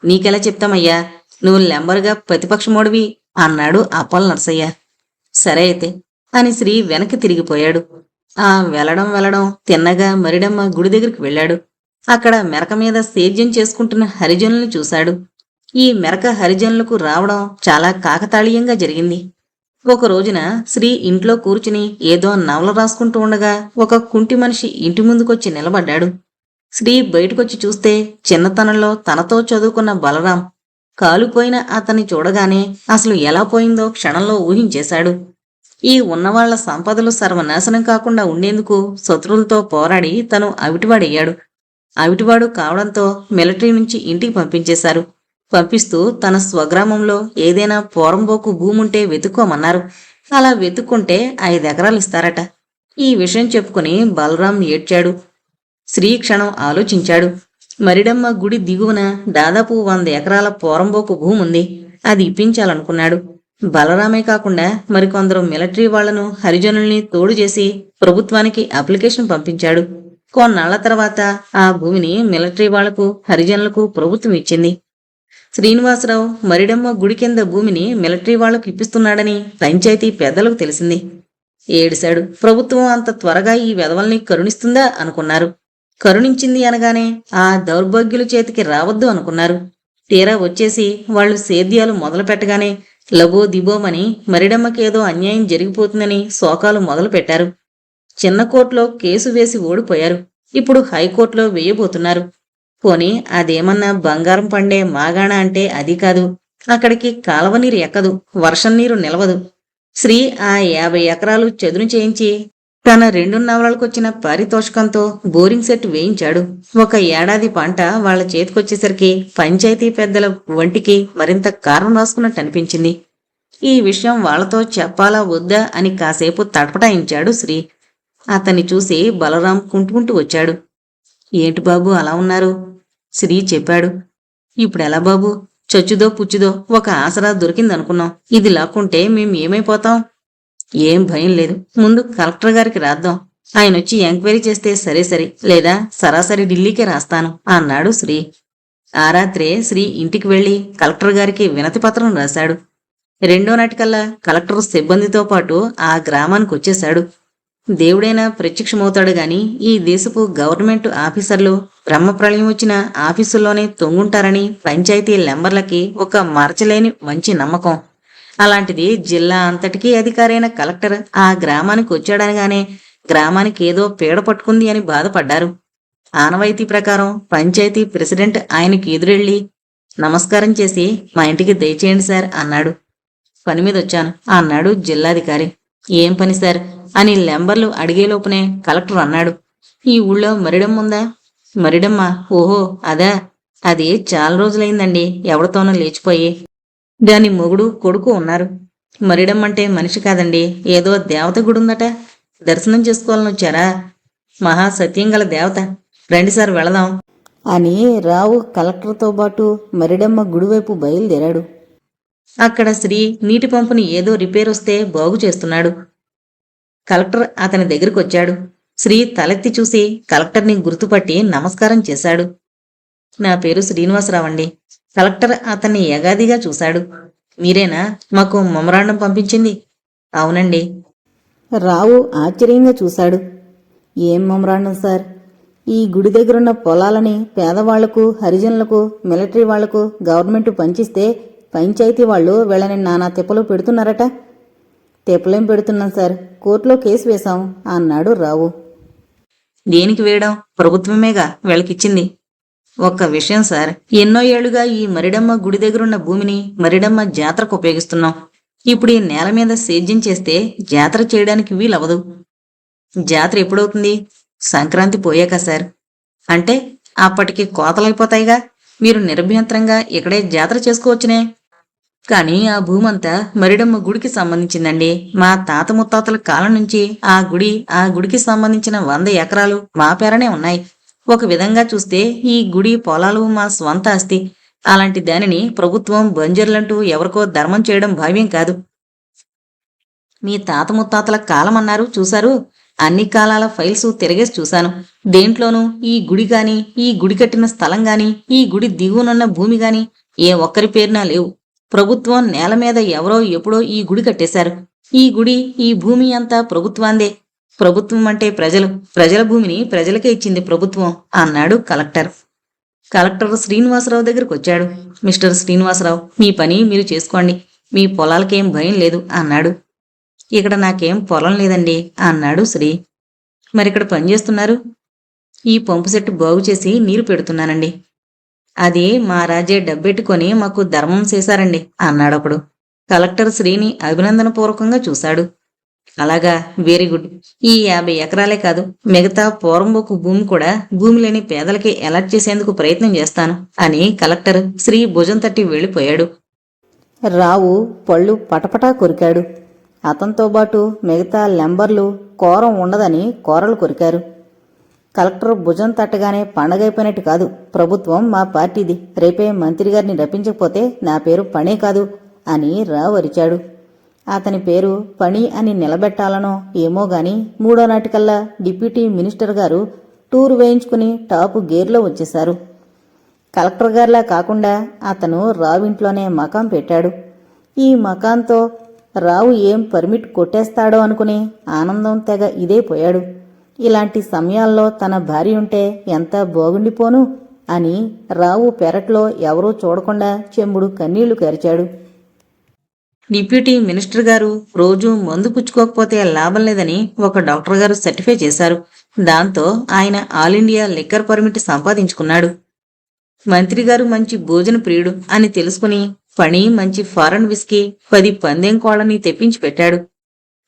Speaker 1: నీకెలా చెప్తామయ్యా, నువ్వు లెంబర్గా ప్రతిపక్షమోడివి అన్నాడు అప్పలనరసయ్య. సరే అయితే అని శ్రీ వెనక్కి తిరిగిపోయాడు. ఆ వెళ్ళడం తిన్నగా మరిడమ్మ గుడి దగ్గరికి వెళ్ళాడు. అక్కడ మెరక మీద సేద్యం చేసుకుంటున్న హరిజనుల్ని చూశాడు. ఈ మెరక హరిజనులకు రావడం చాలా కాకతాళీయంగా జరిగింది. ఒక రోజున శ్రీ ఇంట్లో కూర్చుని ఏదో నవల రాసుకుంటూ ఉండగా ఒక కుంటి మనిషి ఇంటి ముందుకొచ్చి నిలబడ్డాడు. శ్రీ బయటకొచ్చి చూస్తే చిన్నతనంలో తనతో చదువుకున్న బలరాం. కాలుపోయిన అతన్ని చూడగానే అసలు ఎలా పోయిందో క్షణంలో ఊహించేశాడు. ఈ ఉన్నవాళ్ల సంపదలు సర్వనాశనం కాకుండా ఉండేందుకు శత్రువులతో పోరాడి తను అవిటివాడయ్యాడు. అవిటివాడు కావడంతో మిలిటరీ నుంచి ఇంటికి పంపించేశారు. పంపిస్తూ తన స్వగ్రామంలో ఏదైనా పోరంబోకు భూముంటే వెతుక్కోమన్నారు. అలా వెతుక్కుంటే 5 ఎకరాలు ఇస్తారట. ఈ విషయం చెప్పుకుని బలరాం ఏడ్చాడు. శ్రీ క్షణం ఆలోచించాడు. మరిడమ్మ గుడి దిగువన దాదాపు 100 ఎకరాల పోరంబోకు భూముంది. అది ఇప్పించాలనుకున్నాడు. బలరామే కాకుండా మరికొందరు మిలిటరీ వాళ్లను హరిజనుల్ని తోడు చేసి ప్రభుత్వానికి అప్లికేషన్ పంపించాడు. కొన్నాళ్ల తర్వాత ఆ భూమిని మిలిటరీ వాళ్లకు హరిజనులకు ప్రభుత్వం ఇచ్చింది. శ్రీనివాసరావు మరిడమ్మ గుడి కింద భూమిని మిలిటరీ వాళ్లకు ఇప్పిస్తున్నాడని పంచాయతీ పెద్దలకు తెలిసింది. ఏడిశాడు. ప్రభుత్వం అంత త్వరగా ఈ వెధవల్ని కరుణిస్తుందా అనుకున్నారు. కరుణించింది అనగానే ఆ దౌర్భాగ్యుల చేతికి రావద్దు అనుకున్నారు. తీరా వచ్చేసి వాళ్లు సేద్యాలు మొదలు పెట్టగానే లబో దిబోమని మరిడమ్మకేదో అన్యాయం జరిగిపోతుందని శోకాలు మొదలు పెట్టారు. చిన్న కోర్టులో కేసు వేసి ఓడిపోయారు. ఇప్పుడు హైకోర్టులో వేయబోతున్నారు. పోనీ అదేమన్నా బంగారం పండే మాగాణ అంటే అది కాదు. అక్కడికి కాలవ నీరు ఎక్కదు, వర్షం నీరు నిలవదు. శ్రీ ఆ 50 ఎకరాలు చదును చేయించి తన 2 నవలలకొచ్చిన పారితోషికంతో బోరింగ్ సెట్ వేయించాడు. 1 ఏడాది పంట వాళ్ల చేతికొచ్చేసరికి పంచాయతీ పెద్దల వంటికి మరింత కారణం రాసుకున్నట్టు అనిపించింది. ఈ విషయం వాళ్లతో చెప్పాలా వద్దా అని కాసేపు తటపటాయించాడు శ్రీ. అతన్ని చూసి బలరాం కుంటుకుంటూ వచ్చాడు. ఏంటి బాబు అలా ఉన్నారు? శ్రీ చెప్పాడు. ఇప్పుడెలా బాబు? చచ్చుదో పుచ్చుదో ఒక ఆసరా దొరికిందనుకున్నాం. ఇది లాక్కుంటే మేం ఏమైపోతాం? ఏం భయం లేదు. ముందు కలెక్టర్ గారికి రాద్దాం. ఆయన వచ్చి ఎంక్వైరీ చేస్తే సరే, లేదా సరాసరి ఢిల్లీకే రాస్తాను అన్నాడు శ్రీ. ఆ రాత్రే శ్రీ ఇంటికి వెళ్లి కలెక్టర్ గారికి వినతి పత్రం రాశాడు. 2వ నాటికల్లా కలెక్టర్ సిబ్బందితో పాటు ఆ గ్రామానికి వచ్చేశాడు. దేవుడైనా ప్రత్యక్షమవుతాడు గాని ఈ దేశపు గవర్నమెంట్ ఆఫీసర్లు బ్రహ్మప్రళయం వచ్చిన ఆఫీసుల్లోనే తొంగుంటారని పంచాయతీ లెంబర్లకి ఒక మరచలేని మంచి నమ్మకం. అలాంటిది జిల్లా అంతటికీ అధికారైన కలెక్టర్ ఆ గ్రామానికి వచ్చాడనగానే గ్రామానికి ఏదో పీడ పట్టుకుంది అని బాధపడ్డారు. ఆనవాయితీ ప్రకారం పంచాయతీ ప్రెసిడెంట్ ఆయనకి ఎదురెళ్ళి నమస్కారం చేసి మా ఇంటికి దయచేయండి సార్ అన్నాడు. పని మీద వచ్చాను అన్నాడు జిల్లాధికారి. ఏం పని సార్ అని లెంబర్లు అడిగేలోపునే కలెక్టర్ అన్నాడు. ఈ ఊళ్ళో మరిడమ్మ ఉందా? మరిడమ్మ? ఓహో అదా, అది చాలా రోజులైందండి ఎవరితోనో లేచిపోయి. దాని మొగుడు కొడుకు ఉన్నారు. మరిడమ్మంటే మనిషి కాదండి, ఏదో దేవత గుడి ఉందట, దర్శనం చేసుకోవాలని వచ్చారా? మహా సత్యం గల దేవత, రండి సార్ వెళదాం
Speaker 2: అని రావు కలెక్టర్తో పాటు మరిడమ్మ గుడివైపు బయలుదేరాడు.
Speaker 1: అక్కడ శ్రీ నీటి పంపుని ఏదో రిపేర్ వస్తే బాగు చేస్తున్నాడు. కలెక్టర్ అతని దగ్గరికి వచ్చాడు. శ్రీ తలెత్తి చూసి కలెక్టర్ని గుర్తుపట్టి నమస్కారం చేశాడు. నా పేరు శ్రీనివాసరావండి. కలెక్టర్ అతన్ని యగాదిగా చూశాడు. మీరేనా మాకు మెమరాండం పంపించింది? అవునండి.
Speaker 2: రావు ఆశ్చర్యంగా చూశాడు. ఏం మెమరాండం సార్? ఈ గుడి దగ్గరున్న పొలాలని పేదవాళ్లకు, హరిజనులకు, మిలిటరీ వాళ్లకు గవర్నమెంట్ పంచిస్తే పంచాయతీ వాళ్ళు వీళ్ళని నానా తిప్పలు పెడుతున్నారట. తిప్పలేం పెడుతున్నాం సార్, కోర్టులో కేసు వేశాం అన్నాడు రావు.
Speaker 1: దేనికి వేయడం? ప్రభుత్వమేగా వీళ్ళకిచ్చింది. ఒక్క విషయం సార్, ఎన్నో ఏళ్లుగా ఈ మరిడమ్మ గుడి దగ్గరున్న భూమిని మరిడమ్మ జాతరకు ఉపయోగిస్తున్నాం. ఇప్పుడు ఈ నేల మీద సేద్యం చేస్తే జాతర చేయడానికి వీలవదు. జాతర ఎప్పుడవుతుంది? సంక్రాంతి పోయాక సార్. అంటే అప్పటికి కోతలైపోతాయిగా, మీరు నిర్భ్యంతరంగా ఇక్కడే జాతర చేసుకోవచ్చునే. కానీ ఆ భూమంతా మరిడమ్మ గుడికి సంబంధించిందండి. మా తాత ముత్తాతల కాలం నుంచి ఆ గుడికి సంబంధించిన 100 ఎకరాలు మా పేరనే ఉన్నాయి. ఒక విధంగా చూస్తే ఈ గుడి పొలాలు మా స్వంత ఆస్తి. అలాంటి దానిని ప్రభుత్వం బంజర్లంటూ ఎవరికో ధర్మం చేయడం భావ్యం కాదు. మీ తాత ముత్తాతల కాలం అన్నారు, చూశారు. అన్ని కాలాల ఫైల్స్ తిరగేసి చూశాను. దేంట్లోనూ ఈ గుడి గాని, ఈ గుడి కట్టిన స్థలం గాని, ఈ గుడి దిగువనున్న భూమి గాని ఏ ఒక్కరి పేరునా లేవు. ప్రభుత్వం నేల మీద ఎవరో ఎప్పుడో ఈ గుడి కట్టేశారు. ఈ గుడి, ఈ భూమి అంతా ప్రభుత్వాందే. ప్రభుత్వం అంటే ప్రజలు, ప్రజల భూమిని ప్రజలకే ఇచ్చింది ప్రభుత్వం అన్నాడు కలెక్టర్. కలెక్టర్ శ్రీనివాసరావు దగ్గరకు వచ్చాడు. మిస్టర్ శ్రీనివాసరావు, మీ పని మీరు చేసుకోండి, మీ పొలాలకేం భయం లేదు అన్నాడు. ఇక్కడ నాకేం పొలం లేదండి అన్నాడు శ్రీ. మరిక్కడ పని చేస్తున్నారు? ఈ పంపు సెట్టు బాగు చేసి నీరు పెడుతున్నానండి. అది మా రాజే డబ్బెట్టుకొని మాకు ధర్మం చేశారండి అన్నాడొకడు. కలెక్టర్ శ్రీని అభినందనపూర్వకంగా చూశాడు. అలాగా, వెరీ గుడ్. ఈ 50 ఎకరాలే కాదు, మిగతా పూర్వంబోకు భూమి కూడా భూమి లేని పేదలకి అలాట్ చేసేందుకు ప్రయత్నం చేస్తాను అని కలెక్టర్ శ్రీ భుజం తట్టి వెళ్లిపోయాడు.
Speaker 2: రావు పళ్ళు పటపటా కొరికాడు. అతనితో పాటు మిగతా లెంబర్లు కోరం ఉండదని కోరలు కొరికారు. కలెక్టర్ భుజం తట్టగానే పండగైపోయినట్టు కాదు, ప్రభుత్వం మా పార్టీది, రేపే మంత్రి గారిని రప్పించకపోతే నా పేరు పనే కాదు అని రావు అరిచాడు. అతని పేరు పని అని నిలబెట్టాలనో ఏమో గాని 3వ నాటికల్లా డిప్యూటీ మినిస్టర్ గారు టూర్ వేయించుకుని టాపు గేర్లో వచ్చేశారు. కలెక్టర్ గారిలా కాకుండా అతను రావింట్లోనే మకాం పెట్టాడు. ఈ మకాంతో రావు ఏం పర్మిట్ కొట్టేస్తాడో అనుకుని ఆనందం తెగ ఇదే పోయాడు. ఇలాంటి సమయాల్లో తన భార్య ఉంటే ఎంత బాగుండిపోను అని రావు పెరట్లో ఎవరూ చూడకుండా చెంబుడు కన్నీళ్లు కరిచాడు.
Speaker 1: డిప్యూటీ మినిస్టర్ గారు రోజు మందు పుచ్చుకోకపోతే లాభం లేదని ఒక డాక్టర్ గారు సర్టిఫై చేశారు. దాంతో ఆయన ఆల్ ఇండియా లిక్కర్ పర్మిట్ సంపాదించుకున్నాడు. మంత్రి గారు మంచి భోజన ప్రియుడు అని తెలుసుకుని పని మంచి ఫారెన్ విస్కీ 10 పందెం కోళ్ళని తెప్పించి పెట్టాడు.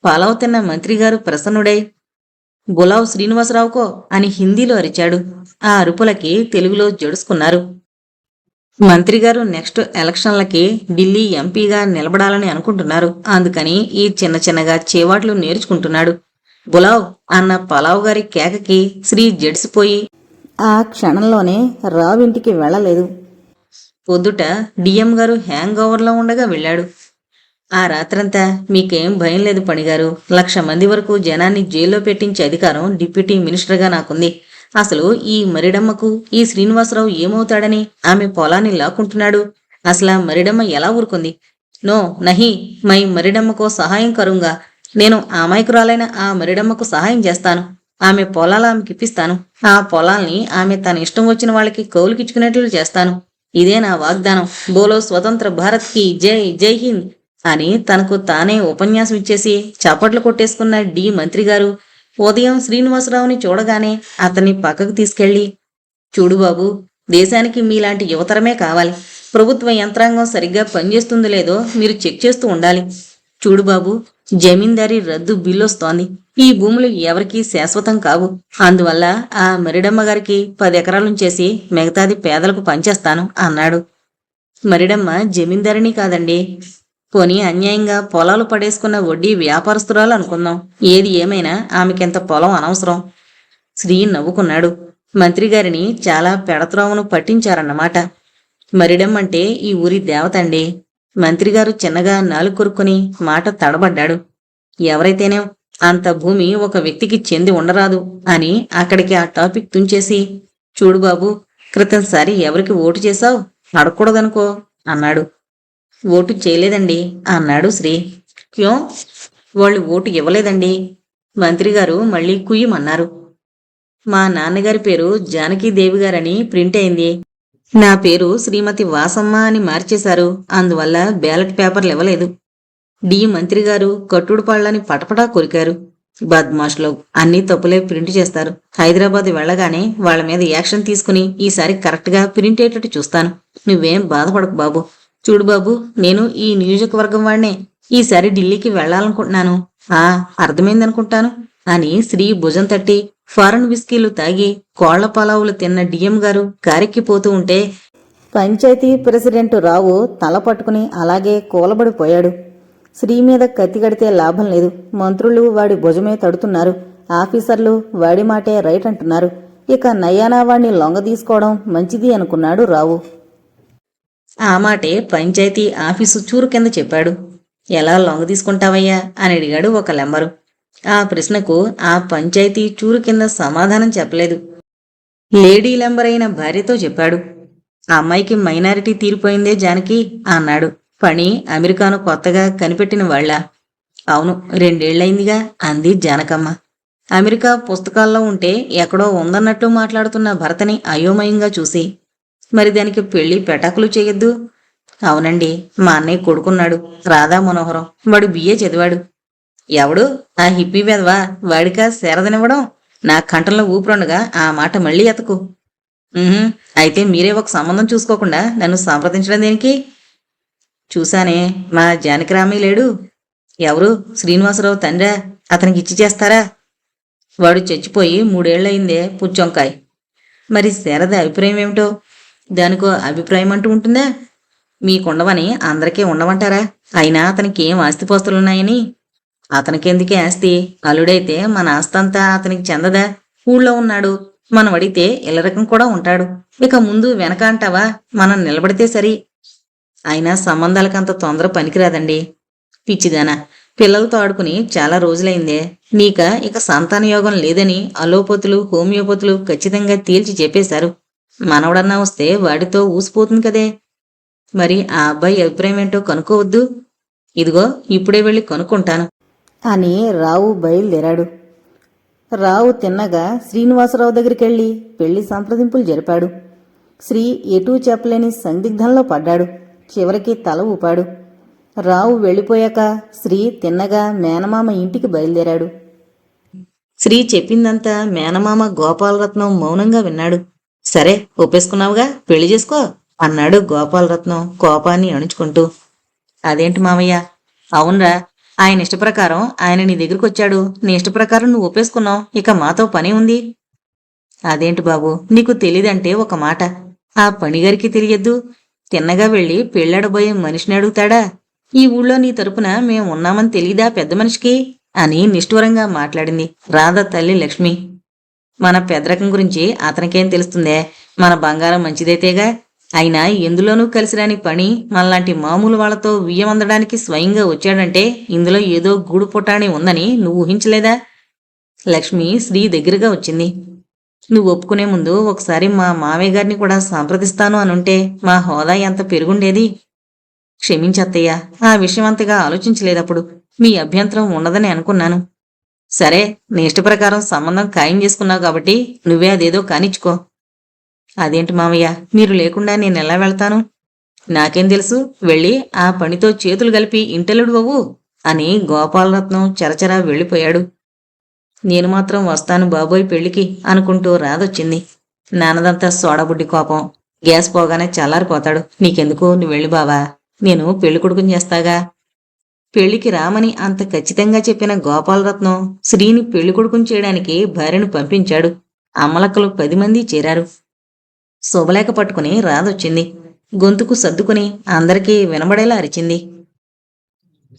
Speaker 1: పాలవ తిన్న మంత్రి గారు ప్రసన్నుడై బులావ్ శ్రీనివాసరావుకో అని హిందీలో అరిచాడు. ఆ అరుపులకి తెలుగులో జడుసుకున్నారు. మంత్రిగారు నెక్స్ట్ ఎలక్షన్లకి ఢిల్లీ ఎంపీగా నిలబడాలని అనుకుంటున్నారు. అందుకని ఈ చిన్నగా చేవాట్లు నేర్చుకుంటున్నాడు. బులావ్ అన్న పలావ్ గారి కేకకి శ్రీ జడిసిపోయి
Speaker 2: ఆ క్షణంలోనే రావింటికి వెళ్లలేదు.
Speaker 1: పొద్దుట డిఎం గారు హ్యాంగ్ ఓవర్లో ఉండగా వెళ్ళాడు. ఆ రాత్రంతా మీకేం భయం లేదు పనిగారు, 1,00,000 మంది వరకు జనాన్ని జైల్లో పెట్టించే అధికారం డిప్యూటీ మినిస్టర్గా నాకుంది. అసలు ఈ మరిడమ్మకు ఈ శ్రీనివాసరావు ఏమవుతాడని ఆమె పొలాన్ని లాక్కుంటున్నాడు. అసలు ఆ మరిడమ్మ ఎలా ఊరుకుంది? నో నహి, మై మరిడమ్మకో సహాయం కరుంగా నేను అమాయకురాలైన ఆ మరిడమ్మకు సహాయం చేస్తాను. ఆమె పొలాలు ఆమెకి ఇప్పిస్తాను. ఆ పొలాల్ని ఆమె తన ఇష్టం వచ్చిన వాళ్ళకి కౌలుకిచ్చుకునేట్లు చేస్తాను. ఇదే నా వాగ్దానం. బోలో స్వతంత్ర భారత్ కి జై జై హింద్ అని తనకు తానే ఉపన్యాసం ఇచ్చేసి చప్పట్లు కొట్టేసుకున్న మంత్రి గారు ఉదయం శ్రీనివాసరావుని చూడగానే అతన్ని పక్కకు తీసుకెళ్లి, చూడు బాబు, దేశానికి మీలాంటి యువతరమే కావాలి. ప్రభుత్వ యంత్రాంగం సరిగ్గా పనిచేస్తుందో లేదో మీరు చెక్ చేస్తూ ఉండాలి. చూడు బాబు, జమీందారీ రద్దు బిల్లొస్తోంది. ఈ భూములు ఎవరికీ శాశ్వతం కావు. అందువల్ల ఆ మరిడమ్మ గారికి 10 ఎకరాలుంచేసి మిగతాది పేదలకు పంచేస్తాను అన్నాడు. మరిడమ్మ జమీందారిని కాదండి. పోనీ అన్యాయంగా పొలాలు పడేసుకున్న వడ్డీ వ్యాపారస్తురాలు అనుకుందాం. ఏది ఏమైనా ఆమెకింత పొలం అనవసరం. శ్రీ నవ్వుకున్నాడు. మంత్రిగారిని చాలా పెడత్రోవను పట్టించారన్నమాట. మరిడమ్మంటే ఈ ఊరి దేవతండి. మంత్రిగారు చిన్నగా నాలుగు కొరుక్కుని మాట తడబడ్డాడు. ఎవరైతేనే అంత భూమి ఒక వ్యక్తికి చెంది ఉండరాదు అని అక్కడికి ఆ టాపిక్ తుంచేసి, చూడు బాబు, క్రితంసారి ఎవరికి ఓటు చేశావు అడగకూడదనుకో అన్నాడు. ఓటు చేయలేదండి అన్నాడు శ్రీ. క్యో? వాళ్ళు ఓటు ఇవ్వలేదండి. మంత్రిగారు మళ్ళీ కుయ్యమన్నారు. మా నాన్నగారి పేరు జానకీదేవి గారని ప్రింట్ అయింది. నా పేరు శ్రీమతి వాసమ్మ అని మార్చేశారు. అందువల్ల బ్యాలెట్ పేపర్లు ఇవ్వలేదు. మంత్రిగారు కట్టుడు పళ్ళని పటపటా కొరికారు. బద్మాష్లో అన్ని తప్పులే ప్రింట్ చేస్తారు. హైదరాబాద్ వెళ్ళగానే వాళ్ళ మీద యాక్షన్ తీసుకుని ఈసారి కరెక్ట్గా ప్రింట్ అయ్యేటట్టు చూస్తాను. నువ్వేం బాధపడకు బాబు. చూడు బాబు, నేను ఈ నియోజకవర్గం వాడినే. ఈసారి ఢిల్లీకి వెళ్ళాలనుకుంటున్నాను. అర్థమైందనుకుంటాను అని శ్రీ భుజం తట్టి ఫారెన్ విస్కీలు తాగి కోళ్ల పలావులు తిన్న గారు కారెక్కిపోతూ ఉంటే
Speaker 2: పంచాయతీ ప్రెసిడెంట్ రావు తల పట్టుకుని అలాగే కూలబడిపోయాడు. శ్రీ మీద కత్తి కడితే లాభం లేదు. మంత్రులు వాడి భుజమే తడుతున్నారు. ఆఫీసర్లు వాడి మాటే రైట్ అంటున్నారు. ఇక నయ్యానా వాణ్ణి లొంగ తీసుకోవడం మంచిది అనుకున్నాడు రావు.
Speaker 1: ఆ మాటే పంచాయతీ ఆఫీసు చూరు కింద చెప్పాడు. ఎలా లొంగ తీసుకుంటావయ్యా అని అడిగాడు ఒక లెంబరు. ఆ ప్రశ్నకు ఆ పంచాయతీ చూరు కింద సమాధానం చెప్పలేదు. లేడీ లెంబరైన భార్యతో చెప్పాడు. ఆ అమ్మాయికి మైనారిటీ తీరిపోయిందే జానకి అన్నాడు. పని అమెరికాను కొత్తగా కనిపెట్టిన వాళ్ళ? అవును, 2 ఏళ్లయిందిగా అంది జానకమ్మ. అమెరికా పుస్తకాల్లో ఉంటే ఎక్కడో ఉందన్నట్లు మాట్లాడుతున్న భర్తని అయోమయంగా చూసి, మరి దానికి పెళ్లి పెటాకులు చేయొద్దు? అవునండి, మా అన్నయ్య కొడుకున్నాడు, రాధా మనోహరం. వాడు బిఏ చదివాడు. ఎవడు? ఆ హిప్పీ వెధవా? వాడికా శారదనివ్వడం? నా కంఠంలో ఊపిరుండగా ఆ మాట మళ్ళీ ఎతకు. అయితే మీరే ఒక సంబంధం చూసుకోకుండా నన్ను సంప్రదించడం దేనికి? చూశానే, మా జానకిరామయ్య లేడు. ఎవరు? శ్రీనివాసరావు తండ్రా? అతనికి ఇచ్చి చేస్తారా? వాడు చచ్చిపోయి 3 ఏళ్లయిందే పుచ్చొంకాయ్. మరి శారద అభిప్రాయం ఏమిటో? దానికో అభిప్రాయం అంటూ ఉంటుందా? మీకుండవని అందరికీ ఉండమంటారా? అయినా అతనికి ఏం ఆస్తిపోస్తులున్నాయని? అతనికెందుకే ఆస్తి? అల్లుడైతే మన ఆస్తంతా అతనికి చెందదా? ఊళ్ళో ఉన్నాడు. మనం అడిగితే ఇల్లరకం కూడా ఉంటాడు. ఇక ముందు వెనక అంటావా? మనం నిలబడితే సరి. అయినా సంబంధాలకంత తొందర పనికిరాదండి. పిచ్చిదానా, పిల్లలతో ఆడుకుని చాలా రోజులైందే. ఇక సంతాన యోగం లేదని అలోపతులు హోమియోపతులు ఖచ్చితంగా తేల్చి చెప్పేశారు. మనవడన్నా వస్తే వాడితో ఊసిపోతుంది కదే. మరి ఆ అబ్బాయి అభిప్రాయం ఏంటో కనుక్కోవద్దు? ఇదిగో ఇప్పుడే వెళ్ళి కనుక్కుంటాను
Speaker 2: అని రావు బయలుదేరాడు. రావు తిన్నగా శ్రీనివాసరావు దగ్గరికెళ్ళి పెళ్లి సంప్రదింపులు జరిపాడు. శ్రీ ఎటూ చెప్పలేని సందిగ్ధంలో పడ్డాడు. చివరికి తల ఊపాడు. రావు వెళ్ళిపోయాక శ్రీ తిన్నగా మేనమామ ఇంటికి బయలుదేరాడు.
Speaker 1: శ్రీ చెప్పిందంతా మేనమామ గోపాలరత్నం మౌనంగా విన్నాడు. సరే, ఒప్పేసుకున్నావుగా, పెళ్లి చేసుకో అన్నాడు గోపాలరత్నం కోపాన్ని అణుచుకుంటూ. అదేంటి మావయ్య? అవునరా, ఆయన ఇష్టప్రకారం ఆయన నీ దగ్గరకు వచ్చాడు. నీ ఇష్టప్రకారం నువ్వు ఒప్పేసుకున్నావు. ఇక మాతో పని ఉంది. అదేంటి బాబు, నీకు తెలీదంటే ఒక మాట. ఆ పనిగారికి తెలియద్దు? తిన్నగా వెళ్ళి పెళ్ళాడబోయే మనిషిని అడుగుతాడా? ఈ ఊళ్ళో నీ తరపున మేం ఉన్నామని తెలీదా పెద్ద మనిషికి అని నిష్ఠూరంగా మాట్లాడింది రాధ తల్లి లక్ష్మి. మన పెద్దరకం గురించి అతనికేం తెలుస్తుందే? మన బంగారం మంచిదైతేగా. అయినా ఎందులోనూ కలిసిరాని పని మనలాంటి మామూలు వాళ్లతో వియ్యమందడానికి స్వయంగా వచ్చాడంటే ఇందులో ఏదో గూడు పుటాణి ఉందని నువ్వు ఊహించలేదా? లక్ష్మి శ్రీ దగ్గరగా వచ్చింది. నువ్వు ఒప్పుకునే ముందు ఒకసారి మా మావయ్య గారిని కూడా సంప్రదిస్తాను అనుంటే మా హోదా ఎంత పెరుగుండేది. క్షమించత్తయ్య, ఆ విషయం అంతగా ఆలోచించలేదప్పుడు. మీ అభ్యంతరం ఉండదని అనుకున్నాను. సరే, నీ ఇష్ట ప్రకారం సంబంధం ఖాయం చేసుకున్నావు కాబట్టి నువ్వే అదేదో కానిచ్చుకో. అదేంటి మామయ్య, మీరు లేకుండా నేనెలా వెళ్తాను? నాకేం తెలుసు, వెళ్ళి ఆ పనితో చేతులు కలిపి ఇంటెలుడు అవ్వు అని గోపాలరత్నం చరచరా వెళ్ళిపోయాడు. నేను మాత్రం వస్తాను బాబోయ్ పెళ్లికి అనుకుంటూ రాదొచ్చింది. నాన్నదంతా సోడబుడ్డి కోపం. గ్యాస్ పోగానే చల్లారిపోతాడు. నీకెందుకు, నువ్వు వెళ్ళి బావా, నేను పెళ్లి కొడుకుని చేస్తాగా. పెళ్లికి రామని అంత ఖచ్చితంగా చెప్పిన గోపాలరత్నం శ్రీని పెళ్లి కొడుకుని చేయడానికి భార్యను పంపించాడు. అమ్మలక్కలు 10 మంది చేరారు. శుభలేఖ పట్టుకుని రాదొచ్చింది. గొంతుకు సర్దుకుని అందరికీ వినబడేలా అరిచింది.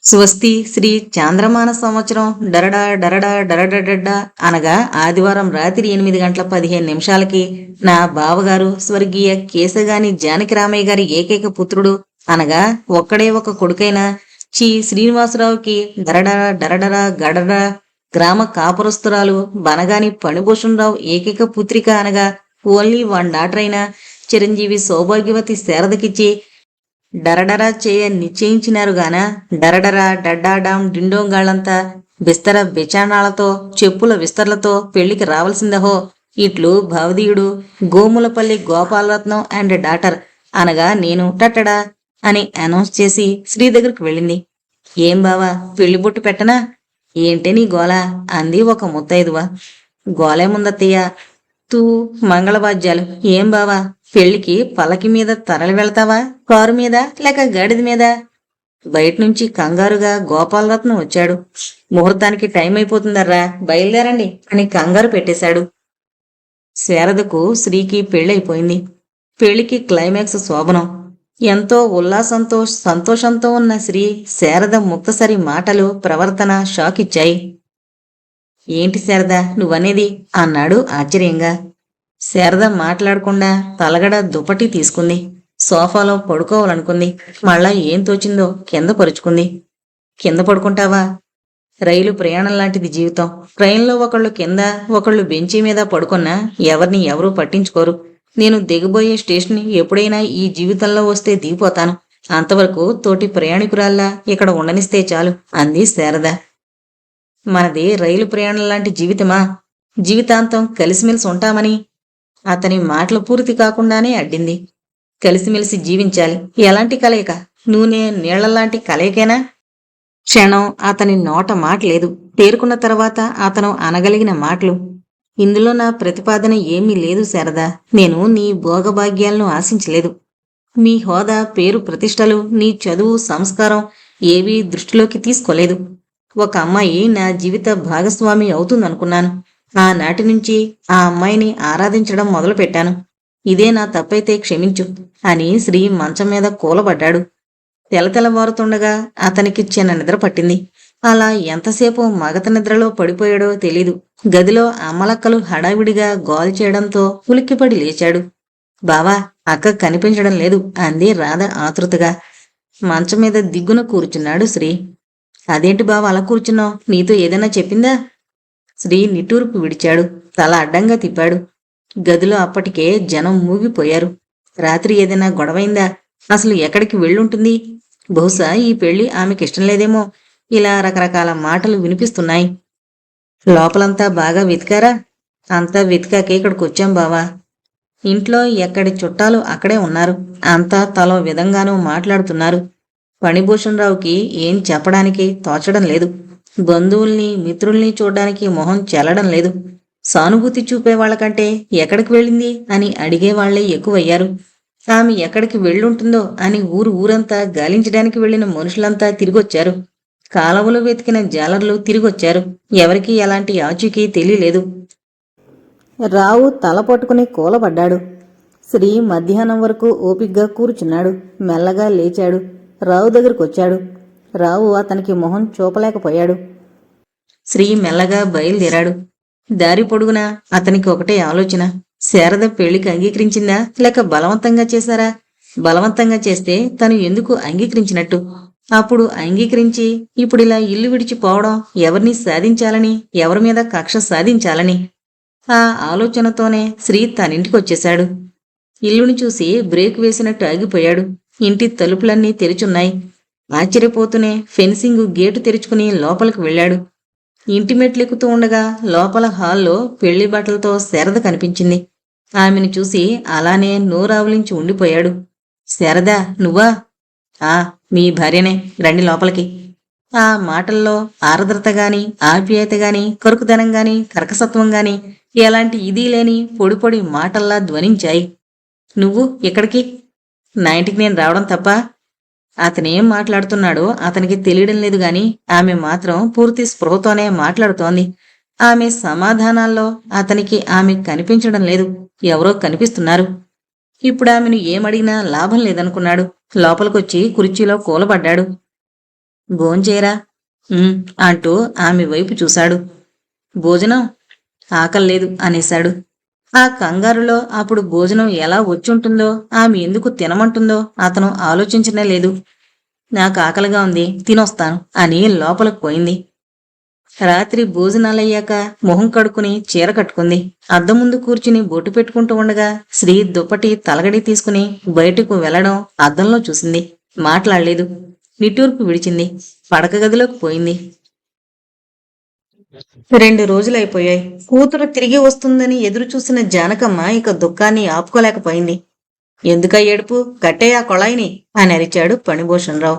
Speaker 1: స్వస్తి శ్రీ చాంద్రమాన సంవత్సరం డరడా డరడా డరడడడ్డా అనగా ఆదివారం రాత్రి 8:15 నా బావగారు స్వర్గీయ కేశగాని జానకిరామయ్య గారి ఏకైక పుత్రుడు అనగా ఒక్కడే ఒక కొడుకైన శ్రీనివాసరావుకి డరడా డరడరా గడరా గ్రామ కాపురస్తురాలు బనగాని పణిభూషణరావు ఏకైక పుత్రిక అనగా ఓన్లీ వన్ డాటర్ అయిన చిరంజీవి సౌభాగ్యవతి శారదకిచ్చి డరడరా చేయ నిశ్చయించినారుగాన డరడరా డడ్డాడాం డిండోంగాళ్లంతా బిస్తర బిచాణాలతో చెప్పుల విస్తర్లతో పెళ్లికి రావాల్సిందహో ఇట్లు భవదీయుడు గోములపల్లి గోపాలరత్నం అండ్ డాటర్ అనగా నేను టట్టడా అని అనౌన్స్ చేసి శ్రీ దగ్గరికి వెళ్ళింది. ఏం బావా, పెళ్లి బొట్టు పెట్టనా? ఏంటే నీ గోల అంది ఒక ముత్తైదువ. గోలేముందత్తయ్య, తూ మంగళవాద్యాలు. ఏం బావా, పెళ్లికి పల్లకి మీద తరలి వెళ్తావా, కారు మీద లేక గాడిద మీద? బయటనుంచి కంగారుగా గోపాలరత్నం వచ్చాడు. ముహూర్తానికి టైం అయిపోతుందర్రా, బయలుదేరండి అని కంగారు పెట్టేశాడు. శారదకు శ్రీకి పెళ్ళైపోయింది. పెళ్లికి క్లైమాక్స్ శోభనం. ఎంతో ఉల్లాసంతో సంతోషంతో ఉన్న శ్రీ శారద ముక్తసరి మాటలు ప్రవర్తన షాక్ ఇచ్చాయి. ఏంటి శారద నువ్వనేది అన్నాడు ఆశ్చర్యంగా. శారద మాట్లాడకుండా తలగడ దుప్పటి తీసుకుంది. సోఫాలో పడుకోవాలనుకుంది. మళ్ళా ఏం తోచిందో కింద పరుచుకుంది. కింద పడుకుంటావా? రైలు ప్రయాణం లాంటిది జీవితం. ట్రైన్లో ఒకళ్ళు కింద ఒకళ్ళు బెంచీ మీద పడుకున్నా ఎవరిని ఎవరూ పట్టించుకోరు. నేను దిగబోయే స్టేషన్ ఎప్పుడైనా ఈ జీవితంలో వస్తే దిగిపోతాను. అంతవరకు తోటి ప్రయాణికురాల్లా ఇక్కడ ఉండనిస్తే చాలు అంది శారద. మనది రైలు ప్రయాణం లాంటి జీవితమా? జీవితాంతం కలిసిమెలిసి ఉంటామని అతని మాటలు పూర్తి కాకుండానే అడ్డింది. కలిసిమెలిసి జీవించాలి. ఎలాంటి కలయిక? నూనె నీళ్లలాంటి కలయికేనా? క్షణం అతని నోట మాట లేదు. తేరుకున్న తర్వాత అతను అనగలిగిన మాటలు. ఇందులో నా ప్రతిపాదన ఏమీ లేదు శారదా. నేను నీ భోగభాగ్యాలను ఆశించలేదు. మీ హోదా, పేరు, ప్రతిష్టలు, నీ చదువు, సంస్కారం ఏవీ దృష్టిలోకి తీసుకోలేదు. ఒక అమ్మాయి నా జీవిత భాగస్వామి అవుతుందనుకున్నాను. ఆనాటి నుంచి ఆ అమ్మాయిని ఆరాధించడం మొదలుపెట్టాను. ఇదే నా తప్పైతే క్షమించు అని శ్రీ మంచం మీద కూలబడ్డాడు. తెలతెలవారుతుండగా అతనికి చిన్న నిద్ర పట్టింది. అలా ఎంతసేపు మగత నిద్రలో పడిపోయాడో తెలీదు. గదిలో అమ్మలక్కలు హడావిడిగా గోల్ చేయడంతో ఉలిక్కిపడి లేచాడు. బావా, అక్క కనిపించడం లేదు అంది రాధ ఆతృతగా. మంచం మీద దిగ్గున కూర్చున్నాడు శ్రీ. అదేంటి బావ అలా కూర్చున్నావు? నీతో ఏదైనా చెప్పిందా? శ్రీ నిట్టూర్పు విడిచాడు. తల అడ్డంగా తిప్పాడు. గదిలో అప్పటికే జనం మూగిపోయారు. రాత్రి ఏదైనా గొడవైందా? అసలు ఎక్కడికి వెళ్ళుంటుంది? బహుశా ఈ పెళ్లి ఆమెకిష్టం లేదేమో. ఇలా రకరకాల మాటలు వినిపిస్తున్నాయి. లోపలంతా బాగా వెతికారా? అంతా వెతికాకే ఇక్కడికి వచ్చాం బావా. ఇంట్లో ఎక్కడి చుట్టాలు అక్కడే ఉన్నారు. అంతా తలో విధంగానూ మాట్లాడుతున్నారు. ఫణిభూషణరావుకి ఏం చెప్పడానికి తోచడం లేదు. బంధువుల్ని మిత్రుల్ని చూడ్డానికి మొహం చెల్లడం లేదు. సానుభూతి చూపేవాళ్లకంటే ఎక్కడికి వెళ్ళింది అని అడిగేవాళ్లే ఎక్కువయ్యారు. ఆమె ఎక్కడికి వెళ్ళుంటుందో అని ఊరంతా గాలించడానికి వెళ్లిన మనుషులంతా తిరిగొచ్చారు. కాలవలు వెతికిన జాలర్లు తిరిగొచ్చారు. ఎవరికీ ఎలాంటి ఆచూకీ తెలియలేదు.
Speaker 2: రావు తల పట్టుకుని కూలబడ్డాడు. శ్రీ మధ్యాహ్నం వరకు ఓపిగ్గా కూర్చున్నాడు. మెల్లగా లేచాడు. రావు దగ్గరకొచ్చాడు. రావు అతనికి మొహం చూపలేకపోయాడు.
Speaker 1: శ్రీ మెల్లగా బయలుదేరాడు. దారి పొడుగునా అతనికి ఒకటే ఆలోచన. శారద పెళ్లికి అంగీకరించిందా లేక బలవంతంగా చేశారా? బలవంతంగా చేస్తే తను ఎందుకు అంగీకరించినట్టు? అప్పుడు అంగీకరించి ఇప్పుడిలా ఇల్లు విడిచిపోవడం ఎవరిని సాధించాలని, ఎవరి మీద కక్ష సాధించాలని? ఆ ఆలోచనతోనే శ్రీ తనింటికొచ్చేశాడు. ఇల్లుని చూసి బ్రేక్ వేసినట్టు ఆగిపోయాడు. ఇంటి తలుపులన్నీ తెరిచున్నాయి. ఆశ్చర్యపోతూనే ఫెన్సింగు గేటు తెరుచుకుని లోపలికి వెళ్ళాడు. ఇంటి మెట్లెక్కుతూ ఉండగా లోపల హాల్లో పెళ్లి బట్టలతో శారద కనిపించింది. ఆమెను చూసి అలానే నోరావులించి ఉండిపోయాడు. శారదా, నువ్వా? ఆ, మీ భార్యనే, రండి లోపలికి. ఆ మాటల్లో ఆర్ద్రత గాని, ఆప్యాయత గాని, కరుకుదనం గాని, కర్కసత్వం గాని ఎలాంటి ఇదీ లేని పొడి పొడి మాటల్లా ధ్వనించాయి. నువ్వు ఇక్కడికి? నా ఇంటికి నేను రావడం తప్ప? అతనేం మాట్లాడుతున్నాడో అతనికి తెలియడం లేదు గాని ఆమె మాత్రం పూర్తి స్పృహతోనే మాట్లాడుతోంది. ఆమె సమాధానాల్లో అతనికి ఆమె కనిపించడం లేదు, ఎవరో కనిపిస్తున్నారు. ఇప్పుడు ఆమెను ఏమడిగినా లాభం లేదనుకున్నాడు. లోపలికొచ్చి కుర్చీలో కూలబడ్డాడు. భోంచేరా అంటూ ఆమె వైపు చూశాడు. భోజనం? ఆకల్లేదు అనేశాడు. ఆ కంగారులో అప్పుడు భోజనం ఎలా వచ్చుంటుందో, ఆమె ఎందుకు తినమంటుందో అతను ఆలోచించనే లేదు. నాకు ఆకలిగా ఉంది, తినొస్తాను అని లోపలికి పోయింది. రాత్రి భోజనాలయ్యాక మొహం కడుక్కుని చీర కట్టుకుంది. అద్దం ముందు కూర్చుని బొట్టు పెట్టుకుంటూ ఉండగా శ్రీ దుప్పటి తలగడి తీసుకుని బయటకు వెళ్లడం అద్దంలో చూసింది. మాట్లాడలేదు. నిట్టూర్పు విడిచింది. పడక గదిలోకి పోయింది. 2 రోజులైపోయాయి. కూతురు తిరిగి వస్తుందని ఎదురుచూసిన జానకమ్మ ఇక దుఃఖాన్ని ఆపుకోలేకపోయింది. ఎందుకా ఏడుపు? కట్టే ఆ కొళాయిని అని అరిచాడు ఫణిభూషణరావు.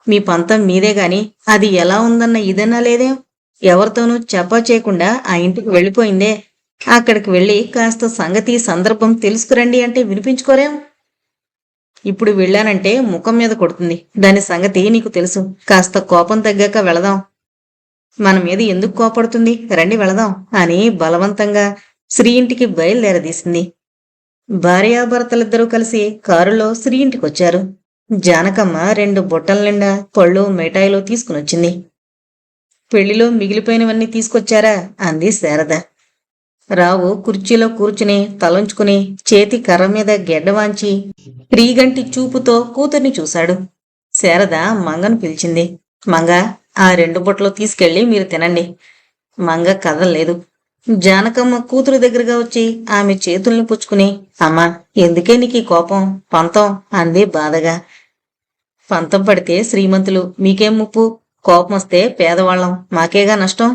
Speaker 1: మీ పంతం మీదే గాని అది ఎలా ఉందన్న ఇదన్నా లేదేం? ఎవరితోనూ చెప్పా చేయకుండా ఆ ఇంటికి వెళ్ళిపోయిందే. అక్కడికి వెళ్ళి కాస్త సంగతి సందర్భం తెలుసుకురండి అంటే వినిపించుకోరేం? ఇప్పుడు వెళ్ళానంటే ముఖం మీద కొడుతుంది. దాని సంగతి నీకు తెలుసు. కాస్త కోపం తగ్గాక వెళదాం. మన మీద ఎందుకు కోపడుతుంది? రండి వెళదాం అని బలవంతంగా శ్రీ ఇంటికి బయలుదేరదీసింది. భార్యాభర్తలిద్దరూ కలిసి కారులో శ్రీ ఇంటికొచ్చారు. జానకమ్మ 2 బుట్టల నిండా పళ్ళు మిఠాయిలు తీసుకునొచ్చింది. పెళ్లిలో మిగిలిపోయినవన్నీ తీసుకొచ్చారా అంది శారద. రావు కుర్చీలో కూర్చుని తలంచుకుని చేతి కర్ర మీద గెడ్డవాంచి క్రీగంటి చూపుతో కూతుర్ని చూశాడు. శారద మంగను పిలిచింది. మంగ, ఆ 2 బుట్టలు తీసుకెళ్లి మీరు తినండి. మంగ కదలలేదు. జానకమ్మ కూతురు దగ్గరగా వచ్చి ఆమె చేతుల్ని పుచ్చుకుని, అమ్మా, ఎందుకే నీకీ కోపం, పంతం అంది బాధగా. పంతం పడితే శ్రీమంతులు, మీకేం ముప్పు? కోపం వస్తే పేదవాళ్ళం, మాకేగా నష్టం.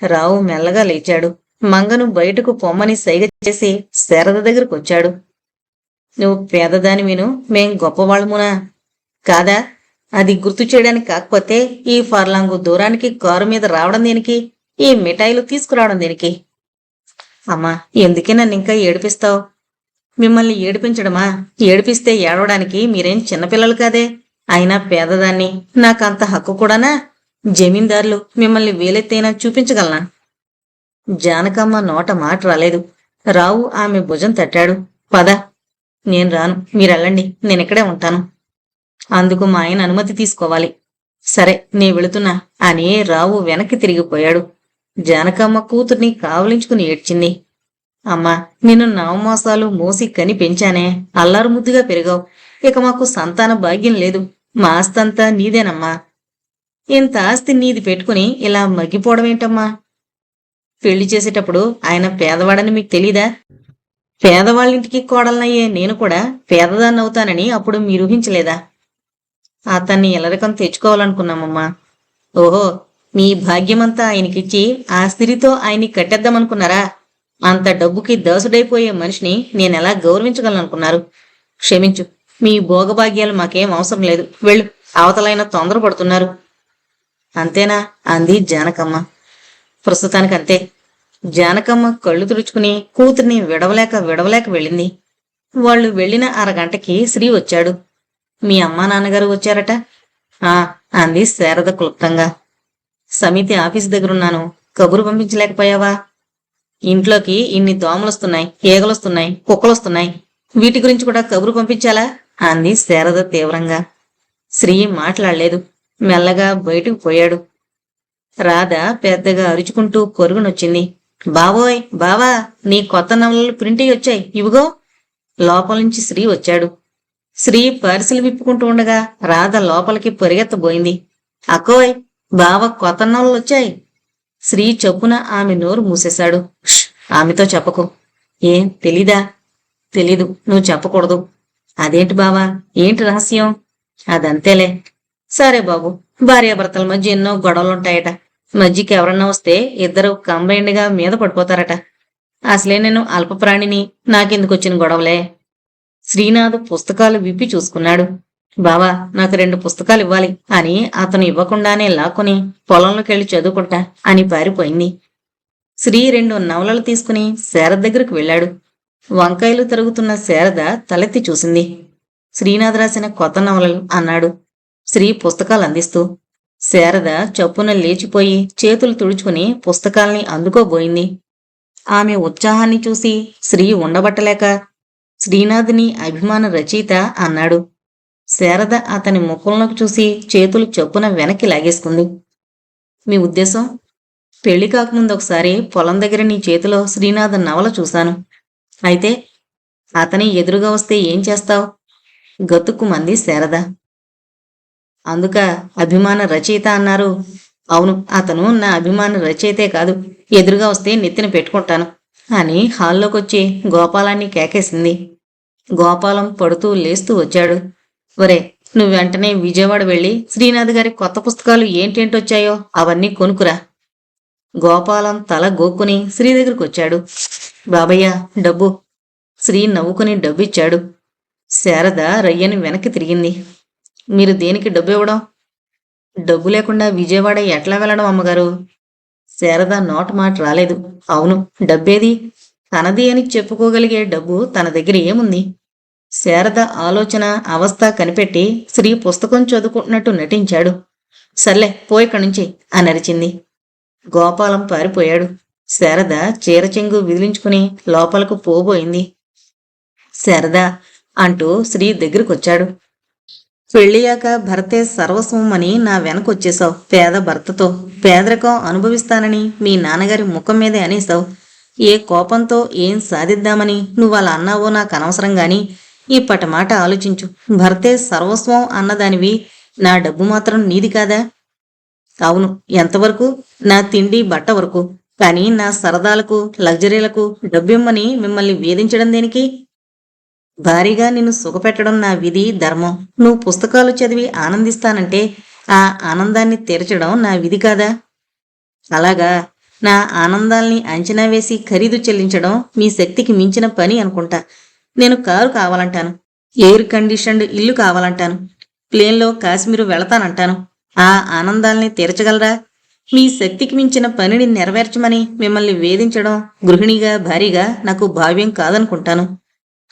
Speaker 1: రావు మెల్లగా లేచాడు. మంగను బయటకు పొమ్మని సైగ చేసి శారద దగ్గరకొచ్చాడు. నువ్వు పేదదానివిను, మేం గొప్పవాళ్ళమునా? కాదా? అది గుర్తు చేయడానికి కాకపోతే ఈ ఫర్లాంగు దూరానికి కారు మీద రావడం దేనికి? ఈ మిఠాయిలు తీసుకురావడం దేనికి? అమ్మా, ఎందుకే నన్ను ఇంకా ఏడిపిస్తావు? మిమ్మల్ని ఏడిపించడమా? ఏడిపిస్తే ఏడవడానికి మీరేం చిన్నపిల్లలు కాదే. అయినా పేదదాన్ని, నాకంత హక్కు కూడానా? జమీందారులు మిమ్మల్ని వేలెత్తైనా చూపించగలనా? జానకమ్మ నోట మాట రాలేదు. రావు ఆమె భుజం తట్టాడు. పద. నేను రాను, మీరెళ్ళండి, నేనిక్కడే ఉంటాను. అందుకు మా ఆయన అనుమతి తీసుకోవాలి. సరే, నే వెళుతున్నా అని రావు వెనక్కి తిరిగిపోయాడు. జానకమ్మ కూతుర్ని కావలించుకుని ఏడ్చింది. అమ్మా, నిన్ను నవమాసాలు మోసి కని పెంచానే, అల్లారు ముద్దుగా పెరిగావు. ఇక మాకు సంతాన భాగ్యం లేదు. మా ఆస్తంతా నీదేనమ్మా. ఇంత ఆస్తి నీది పెట్టుకుని ఇలా మగ్గిపోవడమేంటమ్మా? పెళ్లి చేసేటప్పుడు ఆయన పేదవాడని మీకు తెలీదా? పేదవాళ్ళింటికి కోడలనయ్యే నేను కూడా పేదదాన్నవుతానని అప్పుడు మీరు ఊహించలేదా? అతన్ని ఎలరకం తెచ్చుకోవాలనుకున్నామమ్మా. ఓహో, మీ భాగ్యమంతా ఆయనకిచ్చి ఆ స్త్రీతో ఆయన్ని కట్టేద్దామనుకున్నారా? అంత డబ్బుకి దాసుడైపోయే మనిషిని నేనెలా గౌరవించగలననుకున్నారు? క్షమించు, మీ భోగభాగ్యాలు మాకేం అవసరం లేదు. వెళ్ళు, అవతలైన తొందరపడుతున్నారు. అంతేనా అంది జానకమ్మ. ప్రస్తుతానికంతే. జానకమ్మ కళ్ళు తుడుచుకుని కూతుర్ని విడవలేక వెళ్ళింది. వాళ్ళు వెళ్లిన అరగంటకి శ్రీ వచ్చాడు. మీ అమ్మా నాన్నగారు వచ్చారట? ఆ అంది శారద క్లుప్తంగా. సమితి ఆఫీస్ దగ్గరున్నాను, కబురు పంపించలేకపోయావా? ఇంట్లోకి ఇన్ని దోమలొస్తున్నాయి, ఈగలొస్తున్నాయి, కుక్కలొస్తున్నాయి, వీటి గురించి కూడా కబురు పంపించాలా అంది శారద తీవ్రంగా. శ్రీ మాట్లాడలేదు. మెల్లగా బయటకు పోయాడు. రాధ పెద్దగా అరుచుకుంటూ పొరుగునొచ్చింది. బావోయ్, బావా, నీ కొత్త నవలలు ప్రింట్ వచ్చాయి, ఇవిగో. లోపల నుంచి శ్రీ వచ్చాడు. శ్రీ పార్సిల్ విప్పుకుంటూ ఉండగా రాధ లోపలికి పరిగెత్తబోయింది. అక్కోయ్, బావ కొత్త నవలలు వచ్చాయి. శ్రీ చొప్పున ఆమె నోరు మూసేశాడు. ఆమెతో చెప్పకు. ఏం తెలీదా? తెలీదు, నువ్వు చెప్పకూడదు. అదేంటి బావా, ఏంటి రహస్యం? అదంతేలే. సరే బాబు, భార్యాభర్తల మధ్య ఎన్నో గొడవలుంటాయట. మధ్యకి ఎవరన్నా వస్తే ఇద్దరు కంబైన్డ్గా మీద పడిపోతారట. అసలే నేను అల్పప్రాణిని, నాకెందుకొచ్చిన గొడవలే? శ్రీనాథ్ పుస్తకాలు విప్పి చూసుకున్నాడు. బావా, నాకు 2 పుస్తకాలు ఇవ్వాలి అని అతను ఇవ్వకుండానే లాక్కుని పొలంలోకెళ్ళి చదువుకుంటా అని పారిపోయింది. శ్రీ 2 నవలలు తీసుకుని శారద దగ్గరకు వెళ్ళాడు. వంకాయలు తరుగుతున్న శారద తలెత్తి చూసింది. శ్రీనాథ్ రాసిన కొత్త నవలలు అన్నాడు శ్రీ పుస్తకాలు అందిస్తూ. శారద చప్పున లేచిపోయి చేతులు తుడుచుకుని పుస్తకాల్ని అందుకోబోయింది. ఆమె ఉత్సాహాన్ని చూసి శ్రీ ఉండబట్టలేక, శ్రీనాథ్ని అభిమాన రచయిత అన్నాడు. శారద అతని ముఖంలోకి చూసి చేతులు చప్పున వెనక్కి లాగేసుకుంది. మీ ఉద్దేశం? పెళ్లి కాకముందు ఒకసారి పొలం దగ్గర నీ చేతిలో శ్రీనాథ్ నవల చూశాను. అయితే అతని ఎదురుగా వస్తే ఏం చేస్తావు? గతుక్కుమంది శారద. అందుక అభిమాన రచయిత అన్నారు? అవును, అతను నా అభిమాన రచయితే కాదు, ఎదురుగా వస్తే నెత్తిన పెట్టుకుంటాను అని హాల్లోకొచ్చి గోపాలాన్ని కేకేసింది. గోపాలం పడుతూ లేస్తూ వచ్చాడు. ఒరే, నువ్వు వెంటనే విజయవాడ వెళ్ళి శ్రీనాథ్ గారి కొత్త పుస్తకాలు ఏంటేంటొచ్చాయో అవన్నీ కొనుక్కురా. గోపాలం తల గోక్కుని శ్రీ దగ్గరకు వచ్చాడు. బాబయ్య, డబ్బు. శ్రీ నవ్వుకుని డబ్బిచ్చాడు. శారద రయ్యని వెనక్కి తిరిగింది. మీరు దేనికి డబ్బు ఇవ్వడం? డబ్బు లేకుండా విజయవాడ ఎట్లా వెళ్ళడం అమ్మగారు? శారద నోట మాట రాలేదు. అవును, డబ్బేది? తనది అని చెప్పుకోగలిగే డబ్బు తన దగ్గర ఏముంది? శారద ఆలోచన అవస్థ కనిపెట్టి శ్రీ పుస్తకం చదువుకుంటున్నట్టు నటించాడు. సర్లే, పోయిక్కడి నుంచి అని అరిచింది. గోపాలం పారిపోయాడు. శారద చీరచెంగు విదిలించుకుని లోపలకు పోబోయింది. శారద అంటూ శ్రీ దగ్గరకొచ్చాడు. పెళ్ళియాక భర్తే సర్వస్వం అని నా వెనకొచ్చేశావు పేద భర్తతో. పేదరికం అనుభవిస్తానని మీ నాన్నగారి ముఖం మీదే అనేశావు. ఏ కోపంతో ఏం సాధిద్దామని నువ్వు అలా అన్నావో నాకు అనవసరం గాని ఇప్పటి మాట ఆలోచించు. భర్తే సర్వస్వం అన్నదానివి, నా డబ్బు మాత్రం నీది కాదా? అవును, ఎంతవరకు? నా తిండి బట్ట వరకు. కానీ నా సరదాలకు లగ్జరీలకు డబ్బిమ్మని మిమ్మల్ని వేధించడం దేనికి? భారీగా నిన్ను సుఖపెట్టడం నా విధి ధర్మం. నువ్వు పుస్తకాలు చదివి ఆనందిస్తానంటే ఆ ఆనందాన్ని తీర్చడం నా విధి కాదా? అలాగా, నా ఆనందాల్ని అంచనా వేసి ఖరీదు చెల్లించడం మీ శక్తికి మించిన పని అనుకుంటా. నేను కారు కావాలంటాను, ఎయిర్ కండిషన్డ్ ఇల్లు కావాలంటాను, ప్లేన్లో కాశ్మీరు వెళతానంటాను. ఆ ఆనందాల్ని తీర్చగలరా? మీ శక్తికి మించిన పనిని నెరవేర్చమని మిమ్మల్ని వేధించడం గృహిణిగా భారీగా నాకు భావ్యం కాదనుకుంటాను.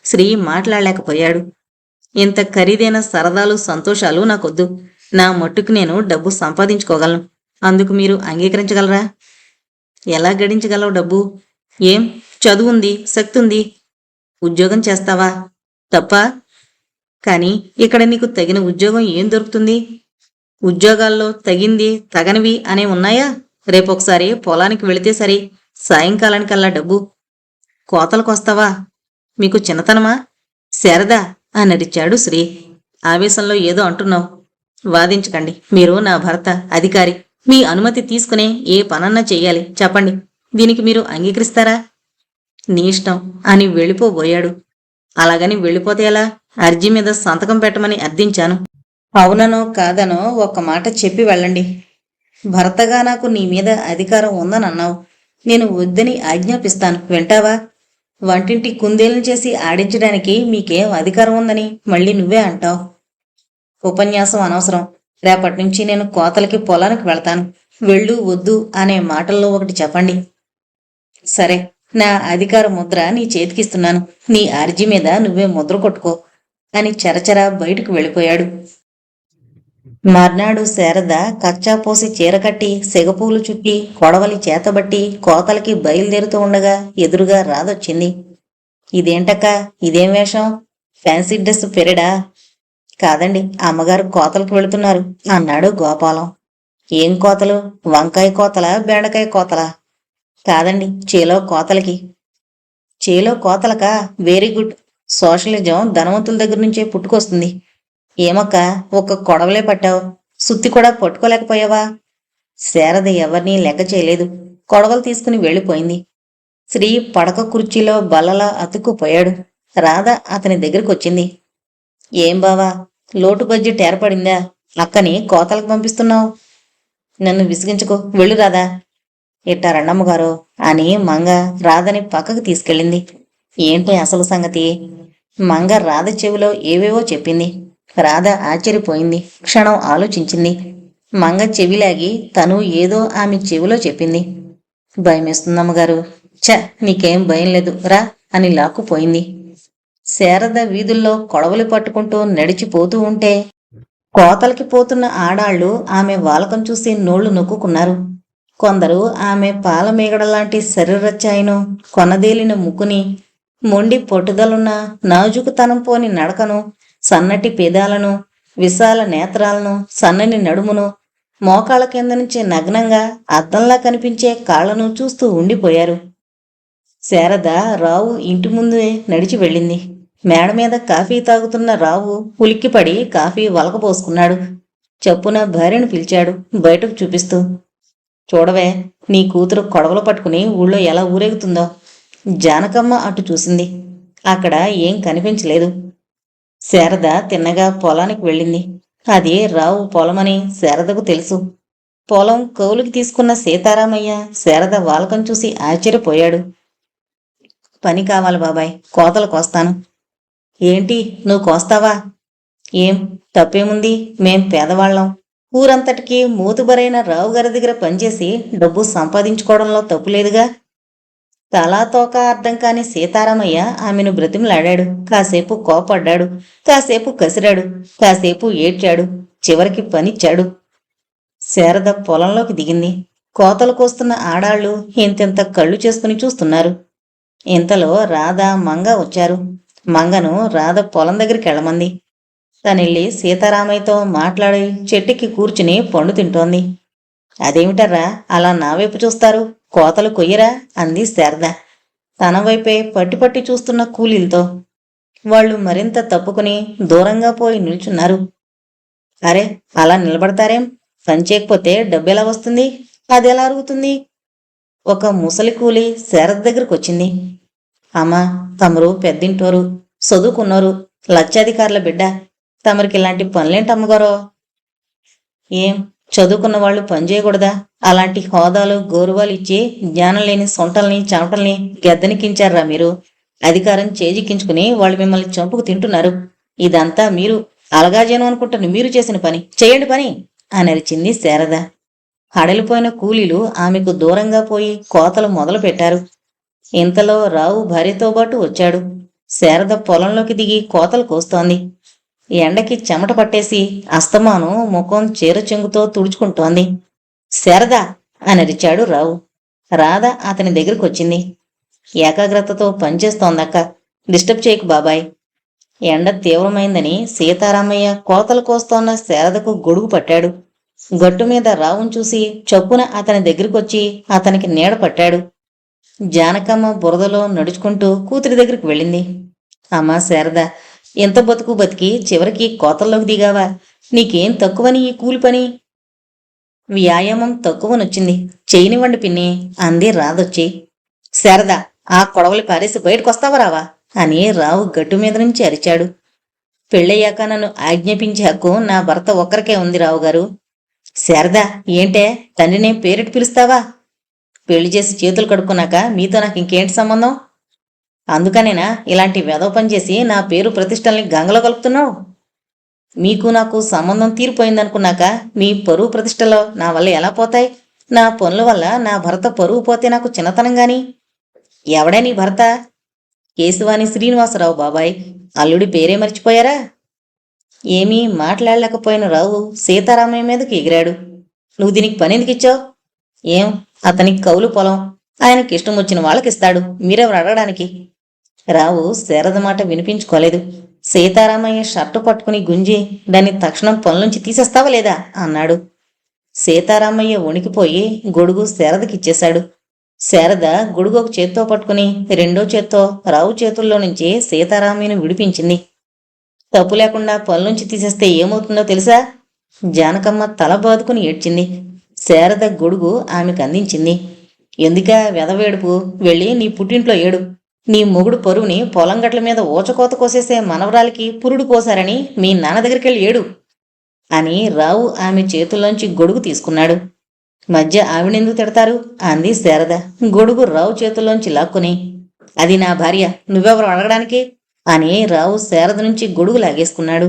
Speaker 1: శ్రీ మాట్లాడలేకపోయాడు. ఇంత ఖరీదైన సరదాలు సంతోషాలు నాకొద్దు. నా మట్టుకు నేను డబ్బు సంపాదించుకోగలను. అందుకు మీరు అంగీకరించగలరా? ఎలా గడించగలవు డబ్బు? ఏం చదువుంది, శక్తి ఉంది, ఉద్యోగం చేస్తావా? తప్ప? కానీ ఇక్కడ నీకు తగిన ఉద్యోగం ఏం దొరుకుతుంది? ఉద్యోగాల్లో తగింది తగనివి అనే ఉన్నాయా? రేపొకసారి పొలానికి వెళితే సరి, సాయంకాలానికల్లా డబ్బు. కోతలకొస్తావా? మీకు చిన్నతనమా? శారదా అని అరిచాడు శ్రీ. ఆవేశంలో ఏదో అంటున్నావు. వాదించకండి. మీరు నా భర్త, అధికారి. మీ అనుమతి తీసుకునే ఏ పనన్నా చెయ్యాలి. చెప్పండి, దీనికి మీరు అంగీకరిస్తారా? నీ ఇష్టం అని వెళ్ళిపోబోయాడు. అలాగని వెళ్ళిపోతే ఎలా? అర్జీ మీద సంతకం పెట్టమని అర్థించాను. అవుననో కాదనో ఒక్క మాట చెప్పి వెళ్ళండి. భర్తగా నాకు నీ మీద అధికారం ఉందనన్నావు. నేను వద్దని ఆజ్ఞాపిస్తాను, వింటావా? వంటింటి కుందేలను చేసి ఆడించడానికి మీకేం అధికారం ఉందని మళ్ళీ నువ్వే అంటావు. ఉపన్యాసం అనవసరం. రేపటి నుంచి నేను కోతలకి పొలానికి వెళ్తాను. వెళ్ళు వద్దు అనే మాటల్లో ఒకటి చెప్పండి. సరే, నా అధికార ముద్ర నీ చేతికిస్తున్నాను. నీ అర్జీ మీద నువ్వే ముద్ర కొట్టుకో అని చరచరా బయటకు వెళ్ళిపోయాడు. మర్నాడు శారద కచ్చాపోసి చీరకట్టి సెగపూలు చుట్టి కొడవలి చేతబట్టి కోతలకి బయలుదేరుతూ ఉండగా ఎదురుగా రాదొచ్చింది. ఇదేంటక్క, ఇదేం వేషం? ఫ్యాన్సీ డ్రెస్ పెరడా? కాదండి, అమ్మగారు కోతలకు వెళుతున్నారు అన్నాడు గోపాలం. ఏం కోతలు? వంకాయ కోతలా, బెండకాయ కోతలా? కాదండి, చేలో కోతలకి. చేలో కోతలకా? Very good. సోషలిజం ధనవంతుల దగ్గర నుంచే పుట్టుకొస్తుంది. ఏమక్క, ఒక్క కొడవలే పట్టావు, సుత్తి కూడా పట్టుకోలేకపోయావా? శారద ఎవరినీ లెక్క చేయలేదు. కొడవలు తీసుకుని వెళ్ళిపోయింది. శ్రీ పడక కుర్చీలో బల్లలా అతుక్కుపోయాడు. రాధ అతని దగ్గరకొచ్చింది. ఏం బావా, లోటు బడ్జెట్ ఏర్పడిందా? అక్కని కోతలకు పంపిస్తున్నావు? నన్ను విసిగించుకో, వెళ్ళు రాదా. ఇట్టా రండమ్మగారు అని మంగ రాధని పక్కకు తీసుకెళ్ళింది. ఏంటి అసలు సంగతి? మంగ రాధ చెవిలో ఏవేవో చెప్పింది. రాధ ఆశ్చర్యపోయింది. క్షణం ఆలోచించింది. మంగ చెవిలాగి తను ఏదో ఆమె చెవిలో చెప్పింది. భయమేస్తుందమ్మగారు. ఛ, నీకేం భయం లేదు రా అని లాక్కుపోయింది. శారద వీధుల్లో కొడవలి పట్టుకుంటూ నడిచిపోతూ ఉంటే కోతలకి పోతున్న ఆడాళ్లు ఆమె వాలకం చూసి నోళ్లు నొక్కుకున్నారు. కొందరు ఆమె పాలమీగడలాంటి శరీరచ్చాయను, కొనదేలిన ముక్కుని, మొండి పట్టుదలున్న నాజుకుతనం పోని నడకను, సన్నటి పెదాలను, విశాల నేత్రాలను, సన్నని నడుమును, మోకాళ్ళ కింద నుంచి నగ్నంగా అద్దంలా కనిపించే కాళ్లను చూస్తూ ఉండిపోయారు. శారద రావు ఇంటి ముందే నడిచి వెళ్ళింది. మేడ మీద కాఫీ తాగుతున్న రావు ఉలిక్కిపడి కాఫీ వలకపోసుకున్నాడు. చప్పున భార్యను పిలిచాడు బయటకు చూపిస్తూ. చూడవే, నీ కూతురు కొడవలు పట్టుకుని ఊళ్ళో ఎలా ఊరేగుతుందో. జానకమ్మ అటు చూసింది. అక్కడ ఏం కనిపించలేదు. శారద తిన్నగా పొలానికి వెళ్ళింది. అది రావు పొలమని శారదకు తెలుసు. పొలం కౌలుకి తీసుకున్న సీతారామయ్య శారద వాలకం చూసి ఆశ్చర్యపోయాడు. పని కావాలి బాబాయ్, కోతలు కోస్తాను. ఏంటి, నువ్వు కోస్తావా? ఏం తప్పేముంది, మేం పేదవాళ్ళం. ఊరంతటికీ మూతుబరైన రావుగారి దగ్గర పనిచేసి డబ్బు సంపాదించుకోవడంలో తప్పులేదుగా. తలాతోక అర్థం కాని సీతారామయ్య ఆమెను బ్రతిమలాడాడు. కాసేపు కోపడ్డాడు, కాసేపు కసిరాడు, కాసేపు ఏడ్చాడు, చివరికి పనిచ్చాడు. శారద పొలంలోకి దిగింది. కోతలు కోస్తున్న ఆడాళ్లు ఇంతెంత కళ్ళు చేసుకుని చూస్తున్నారు. ఇంతలో రాధ మంగ వచ్చారు. మంగను రాధ పొలం దగ్గరికి వెళ్ళమంది. తనెళ్ళి సీతారామయ్యతో మాట్లాడి చెట్టుకి కూర్చుని పండు తింటోంది. అదేమిటర్రా అలా నా వైపు చూస్తారు, కోతలు కొయ్యరా అంది శారద తన వైపే పట్టి పట్టి చూస్తున్న కూలీలతో. వాళ్ళు మరింత తప్పుకుని దూరంగా పోయి నిల్చున్నారు. అరే, అలా నిలబడతారేం? పని చేయకపోతే డబ్బెలా వస్తుంది? అదెలా అరుగుతుంది? ఒక ముసలి కూలి శారద దగ్గరకు వచ్చింది. అమ్మా, తమరు పెద్దింటోరు, చదువుకున్నారు, లక్షాధికారుల బిడ్డ. తమరికి ఇలాంటి పనులేంటమ్మగారో? ఏం చదువుకున్న వాళ్ళు పనిచేయకూడదా? అలాంటి హోదాలు గౌరవాలు ఇచ్చి జ్ఞానం లేని సొంటల్ని చెమటల్ని గెద్దనికించారా మీరు? అధికారం చేజిక్కించుకుని వాళ్ళు మిమ్మల్ని చంపుకు తింటున్నారు. ఇదంతా మీరు అలగాజేను అనుకుంటున్న మీరు చేసిన పని. చేయండి పని అని అరిచింది శారద. హడలిపోయిన కూలీలు ఆమెకు దూరంగా పోయి కోతలు మొదలు పెట్టారు. ఇంతలో రావు భార్యతో పాటు వచ్చాడు. శారద పొలంలోకి దిగి కోతలు కోస్తోంది. ఎండకి చెమట పట్టేసి అస్తమాను ముఖం చీర చెంగుతో తుడుచుకుంటోంది. శారద అని అరిచాడు రావు. రాధ అతని దగ్గరకు వచ్చింది. ఏకాగ్రతతో పనిచేస్తోందక్క, డిస్టర్బ్ చేయకు బాబాయ్. ఎండ తీవ్రమైందని సీతారామయ్య కోతలు కోస్తోన్న శారదకు గొడుగు పట్టాడు. గట్టు మీద రావును చూసి చప్పున అతని దగ్గరికొచ్చి అతనికి నీడ పట్టాడు. జానకమ్మ బురదలో నడుచుకుంటూ కూతురి దగ్గరికి వెళ్ళింది. అమ్మా శారద, ఎంత బతుకు బతికి చివరికి కోతల్లోకి దిగావా? నీకేం తక్కువని ఈ కూలి పని? వ్యాయామం తక్కువనొచ్చింది, చేయనివ్వండి పిన్ని అంది రాదొచ్చి. శారద, ఆ కొడవలి పారేసి బయటకొస్తావా రావా అని రావు గట్టు మీద నుంచి అరిచాడు. పెళ్ళయ్యాక నన్ను ఆజ్ఞాపించే హక్కు నా భర్త ఒక్కరికే ఉంది రావుగారు. శారద, ఏంటే తండ్రినే పేరెట్టి పిలుస్తావా? పెళ్లి చేసి చేతులు కడుక్కున్నాక మీతో నాకు ఇంకేంటి సంబంధం? అందుకనేనా ఇలాంటి వెధవ పని చేసి నా పేరు ప్రతిష్టల్ని గంగలో కలుపుతున్నావు? మీకు నాకు సంబంధం తీరిపోయిందనుకున్నాక మీ పరువు ప్రతిష్టలో నా వల్ల ఎలా పోతాయి? నా పనుల వల్ల నా భర్త పరువు పోతే నాకు చిన్నతనం గాని. ఎవడే నీ భర్త? కేశవాని శ్రీనివాసరావు బాబాయ్. అల్లుడి పేరే మర్చిపోయారా? ఏమీ మాట్లాడలేకపోయిన రావు సీతారామయ్య మీదకి ఎగిరాడు. నువ్వు దీనికి పనెందుకిచ్చావు? ఏం, అతనికి కౌలు పొలం, ఆయనకి ఇష్టం వచ్చిన వాళ్ళకిస్తాడు, మీరెవరు అడగడానికి? రావు శారద మాట వినిపించుకోలేదు. సీతారామయ్య షర్టు పట్టుకుని గుంజి దాన్ని తక్షణం పనులుంచి తీసేస్తావా లేదా అన్నాడు. సీతారామయ్య వణికిపోయి గొడుగు శారదకిచ్చేశాడు. శారద గొడుగు ఒక చేత్తో పట్టుకుని రెండో చేత్తో రావు చేతుల్లో నుంచి సీతారామయ్యను విడిపించింది. తప్పు లేకుండా పనులుంచి తీసేస్తే ఏమవుతుందో తెలుసా? జానకమ్మ తల బాదుకుని ఏడ్చింది. శారద గొడుగు ఆమెకు అందించింది. ఎందుక వెధవేడుపు, వెళ్ళి నీ పుట్టింట్లో ఏడు. నీ మొగుడు పరువుని పొలం గట్ల మీద ఊచకోత కోసేసే మనవరాలికి పురుడు పోసారని మీ నాన్న దగ్గరికెళ్ళి ఏడు అని రావు ఆమె చేతుల్లోంచి గొడుగు తీసుకున్నాడు. మధ్య ఆవిడెందుకు తిడతారు అంది శారద గొడుగు రావు చేతుల్లోంచి లాక్కుని. అది నా భార్య, నువ్వెవరు అడగడానికి అని రావు శారద నుంచి గొడుగు లాగేసుకున్నాడు.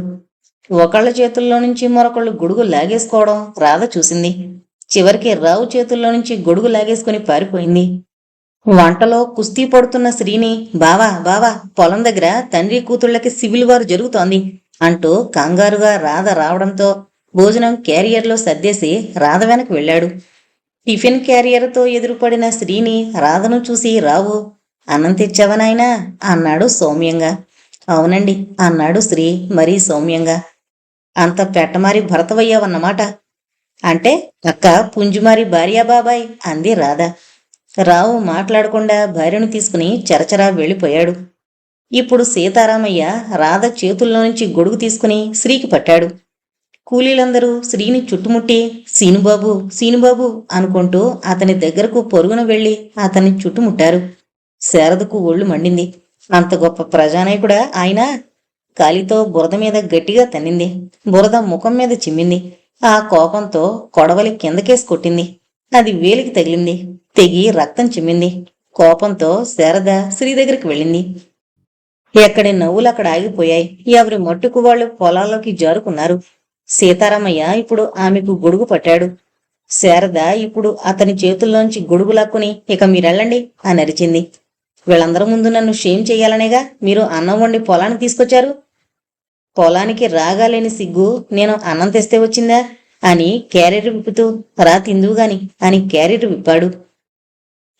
Speaker 1: ఒకళ్ళ చేతుల్లో నుంచి మరొకళ్ళు గొడుగు లాగేసుకోవడం రాధ చూసింది. చివరికి రావు చేతుల్లో నుంచి గొడుగు లాగేసుకుని పారిపోయింది. వంటలో కుస్తీ పడుతున్న శ్రీని బావా బావా పొలం దగ్గర తండ్రి కూతుళ్ళకి సివిల్ వారు జరుగుతోంది అంటూ కంగారుగా రాధ రావడంతో భోజనం క్యారియర్లో సర్దేసి రాధ వెనక్కి వెళ్ళాడు. టిఫిన్ క్యారియర్తో ఎదురుపడిన శ్రీని రాధను చూసి రావు అన్నం తెచ్చావా నాయనా అన్నాడు సౌమ్యంగా. అవునండి అన్నాడు శ్రీ మరీ సౌమ్యంగా. అంత పెట్టమారి భరతవయ్యావన్నమాట. అంటే అక్క పుంజుమారి భార్యా బాబాయ్ అంది రాధ. రావు మాట్లాడకుండా భార్యను తీసుకుని చరచరా వెళ్ళిపోయాడు. ఇప్పుడు సీతారామయ్య రాధ చేతుల్లో నుంచి గొడుగు తీసుకుని శ్రీకి పట్టాడు. కూలీలందరూ శ్రీని చుట్టుముట్టి సీనుబాబు సీనుబాబు అనుకుంటూ అతని దగ్గరకు పొరుగున వెళ్లి అతన్ని చుట్టుముట్టారు. శారదకు ఒళ్ళు మండింది. అంత గొప్ప ప్రజానాయకుడా ఆయన? కాలితో బురద మీద గట్టిగా తన్నింది. బురద ముఖం మీద చిమ్మింది. ఆ కోపంతో కొడవలి కిందకేసి కొట్టింది. అది వేలికి తగిలింది. తెగి రక్తం చిమ్మింది. కోపంతో శారద శ్రీ దగ్గరికి వెళ్ళింది. ఎక్కడి నవ్వులు అక్కడ ఆగిపోయాయి. ఎవరి మట్టుకు వాళ్ళు పొలాల్లోకి జారుకున్నారు. సీతారామయ్య ఇప్పుడు ఆమెకు గొడుగు పట్టాడు. శారద ఇప్పుడు అతని చేతుల్లోంచి గొడుగు లాక్కుని ఇక మీరెళ్ళండి అని అరిచింది. వీళ్ళందరి ముందు నన్ను షేమ్ చెయ్యాలనేగా మీరు అన్నం వండి పొలానికి తీసుకొచ్చారు. పొలానికి రాగాలేని సిగ్గు నేను అన్నం తెస్తే వచ్చిందా అని క్యారియర్ విప్పుతూ రా తిందువుగాని అని క్యారియర్ విప్పాడు.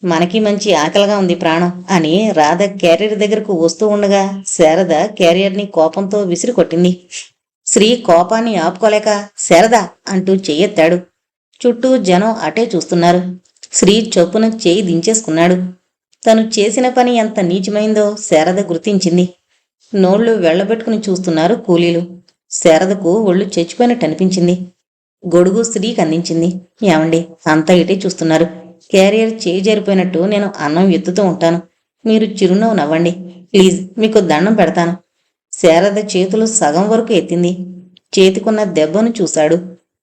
Speaker 1: మనకి మంచి ఆకలిగా ఉంది ప్రాణం అని రాధ క్యారియర్ దగ్గరకు వస్తూ ఉండగా శారద క్యారియర్ని కోపంతో విసిరి కొట్టింది. శ్రీ కోపాన్ని ఆపుకోలేక శారద అంటూ చెయ్యెత్తాడు. చుట్టూ జనం అటే చూస్తున్నారు. శ్రీ చొప్పున చేయి దించేసుకున్నాడు. తను చేసిన పని ఎంత నీచమైందో శారద గుర్తించింది. నోళ్లు వెళ్లబెట్టుకుని చూస్తున్నారు కూలీలు. శారదకు ఒళ్ళు చచ్చిపోయినట్టు అనిపించింది. గొడుగు శ్రీకి అందించింది. ఏమండి అంతా ఇటే చూస్తున్నారు. క్యారియర్ చేయి జారిపోయినట్టు నేను అన్నం ఎత్తుతూ ఉంటాను. మీరు చిరునవ్వు నవ్వండి ప్లీజ్, మీకు దండం పెడతాను. శారద చేతులు సగం వరకు ఎత్తింది. చేతికున్న దెబ్బను చూశాడు.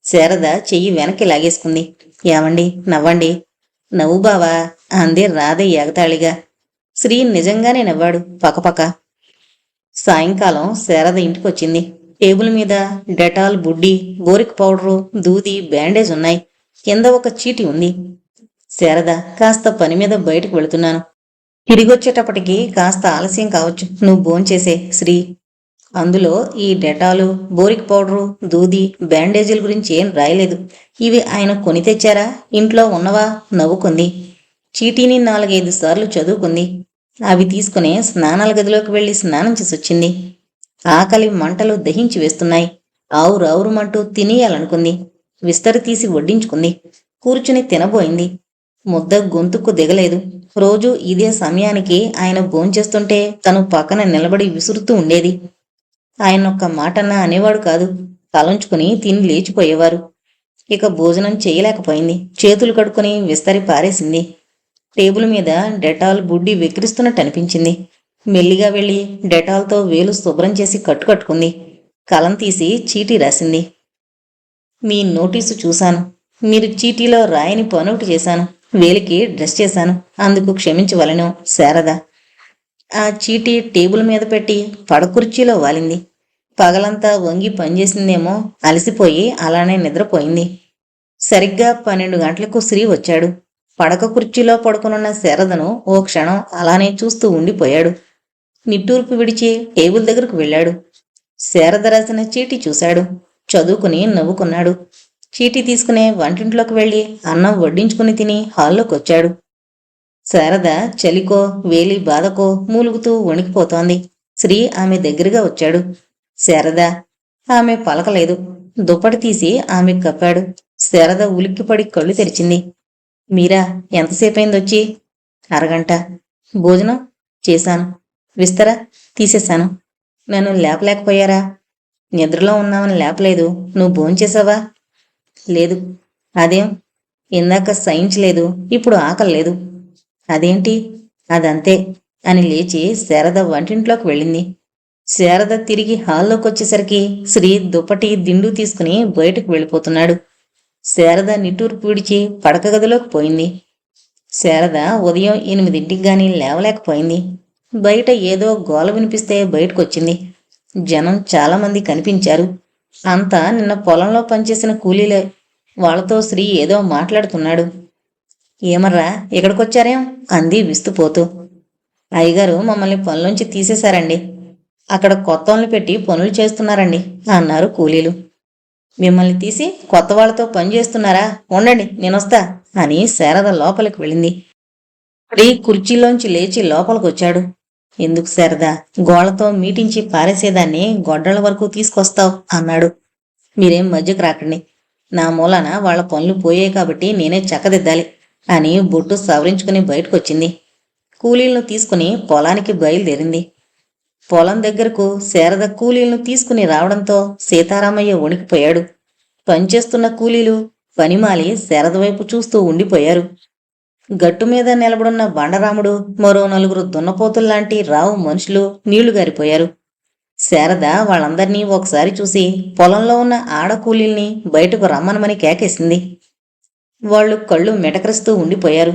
Speaker 1: శారద చెయ్యి వెనక్కి లాగేసుకుంది. ఏమండి నవ్వండి. నవ్వు బావా అంది రాధ ఎగతాళిగా. శ్రీ నిజంగానే నవ్వాడు పకపక. సాయంకాలం శారద ఇంటికొచ్చింది. టేబుల్ మీద డెటాల్ బుడ్డి, బోరిక్ పౌడరు, దూది, బ్యాండేజ్ ఉన్నాయి. కింద ఒక చీటి ఉంది. శారద కాస్త పని మీద బయటకు వెళుతున్నాను. తిరిగొచ్చేటప్పటికి కాస్త ఆలస్యం కావచ్చు. నువ్వు భోంచేసే శ్రీ. అందులో ఈ డెటాలు, బోరిక్ పౌడరు, దూది, బ్యాండేజీల గురించి ఏం రాయలేదు. ఇవి ఆయన కొని తెచ్చారా ఇంట్లో ఉన్నవా నవ్వుకుంది. చీటీని 4-5 సార్లు చదువుకుంది. అవి తీసుకుని స్నానాల గదిలోకి వెళ్లి స్నానం చేసొచ్చింది. ఆకలి మంటలు దహించి వేస్తున్నాయి. ఆవురావురుమంటూ తినేయాలనుకుంది. విస్తరి తీసి వడ్డించుకుంది. కూర్చుని తినబోయింది. ముద్ద గొంతుకు దిగలేదు. రోజు ఇదే సమయానికి ఆయన భోంచేస్తుంటే తను పక్కన నిలబడి విసురుతూ ఉండేది. ఆయనొక్క మాటన్నా అనేవాడు కాదు. తలంచుకుని తిని లేచిపోయేవారు. ఇక భోజనం చేయలేకపోయింది. చేతులు కడుక్కుని విస్తరి పారేసింది. టేబుల్ మీద డెటాల్ బుడ్డి వెక్కిరిస్తున్నట్టు అనిపించింది. మెల్లిగా వెళ్లి డెటాల్తో వేలు శుభ్రం చేసి కట్టుకుంది. కలం తీసి చీటీ రాసింది. మీ నోటీసు చూశాను. మీరు చీటీలో రాయని పనొకటి చేశాను. వేలికి డ్రెస్ చేశాను. అందుకు క్షమించవలెను శారద. ఆ చీటీ టేబుల్ మీద పెట్టి పడకుర్చీలో వాలింది. పగలంతా వంగి పనిచేసిందేమో అలసిపోయి అలానే నిద్రపోయింది. సరిగ్గా 12 గంటలకు శ్రీ వచ్చాడు. పడక కుర్చీలో పడుకునున్న శారదను ఓ క్షణం అలానే చూస్తూ ఉండిపోయాడు. నిట్టూర్పు విడిచి టేబుల్ దగ్గరకు వెళ్ళాడు. శారద రాసిన చీటీ చూశాడు. చదువుకుని నవ్వుకున్నాడు. చీటీ తీసుకునే వంటింట్లోకి వెళ్లి అన్నం వడ్డించుకుని తిని హాల్లోకొచ్చాడు. శారద చలికో వేలి బాధకో మూలుగుతూ వణికిపోతోంది. శ్రీ ఆమె దగ్గరగా వచ్చాడు. శారద. ఆమె పలకలేదు. దుప్పటి తీసి ఆమె కప్పాడు. శారద ఉలిక్కిపడి కళ్ళు తెరిచింది. మీరా ఎంతసేపైందొచ్చి? అరగంట. భోజనం చేశాను. విస్తర తీసేశాను. నన్ను లేపలేకపోయారా? నిద్రలో ఉన్నామని లేపలేదు. నువ్వు భోంచేశావా? లేదు. అదేం? ఇందాక సహించలేదు, ఇప్పుడు ఆకలి లేదు. అదేంటి? అదంతే. అని లేచి శారద వంటింట్లోకి వెళ్ళింది. శారద తిరిగి హాల్లోకి వచ్చేసరికి శ్రీ దుప్పటి దిండు తీసుకుని బయటకు వెళ్ళిపోతున్నాడు. శారద నిట్టూర్పు విడిచి పడక గదిలోకి పోయింది. శారద ఉదయం 8ంటికి గాని లేవలేకపోయింది. బయట ఏదో గోల వినిపిస్తే బయటకొచ్చింది. జనం చాలామంది కనిపించారు. అంతా నిన్న పొలంలో పనిచేసిన కూలీలే. వాళ్ళతో శ్రీ ఏదో మాట్లాడుతున్నాడు. ఏమర్రా ఇక్కడికొచ్చారేం అంది విస్తుపోతూ. అయ్యగారు మమ్మల్ని పనిలోంచి తీసేశారండి. అక్కడ కొత్తోళ్ళని పెట్టి పనులు చేస్తున్నారండి అన్నారు కూలీలు. మిమ్మల్ని తీసి కొత్త వాళ్ళతో పని చేస్తున్నారా? ఉండండి నేనొస్తా అని శారద లోపలికి వెళ్ళింది. శ్రీ కుర్చీలోంచి లేచి లోపలికొచ్చాడు. ఎందుకు శారద, గోళ్లతో మీటించి పారేసేదాన్ని గొడ్డల వరకు తీసుకొస్తావు అన్నాడు. మీరేం మధ్యకు రాకండి. నా మూలాన వాళ్ల పనులు పోయాయి కాబట్టి నేనే చక్కదిద్దాలి అని బొట్టు సవరించుకుని బయటకొచ్చింది. కూలీలను తీసుకుని పొలానికి బయలుదేరింది. పొలం దగ్గరకు శారద కూలీలను తీసుకుని రావడంతో సీతారామయ్య వణికిపోయాడు. పనిచేస్తున్న కూలీలు పనిమాలి శారద వైపు చూస్తూ ఉండిపోయారు. గట్టు మీద నిలబడున్న బండరాముడు, మరో 4 దున్నపోతుల్లాంటి రావు మనుషులు నీళ్లు గారిపోయారు. శారద వాళ్ళందర్నీ ఒకసారి చూసి పొలంలో ఉన్న ఆడ కూలీల్ని బయటకు రమ్మనమని కేకేసింది. వాళ్ళు కళ్ళు మెటకరిస్తూ ఉండిపోయారు.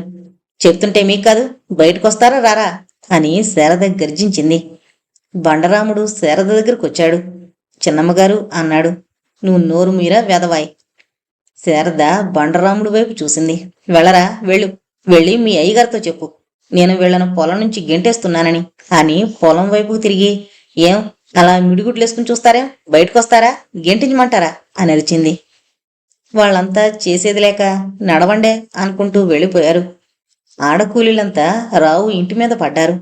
Speaker 1: చెప్తుంటే మీకు కాదు, బయటకొస్తారా రారా అని శారద గర్జించింది. బండరాముడు శారద దగ్గరకొచ్చాడు. చిన్నమ్మగారు అన్నాడు. నువ్వు నోరు మీరా వెదవాయ్. శారద బండరాముడు వైపు చూసింది. వెళ్ళరా, వెళ్ళి మీ అయ్యగారితో చెప్పు నేను వీళ్లను పొలం నుంచి గెంటేస్తున్నానని అని పొలం వైపుకు తిరిగి, ఏం అలా మిడిగుడ్లేసుకుని చూస్తారేం, బయటకొస్తారా, గెంటించమంటారా అని అరిచింది. వాళ్ళంతా చేసేది లేక నడవండే అనుకుంటూ వెళ్ళిపోయారు. ఆడకూలీలంతా రావు ఇంటి మీద పడ్డారు.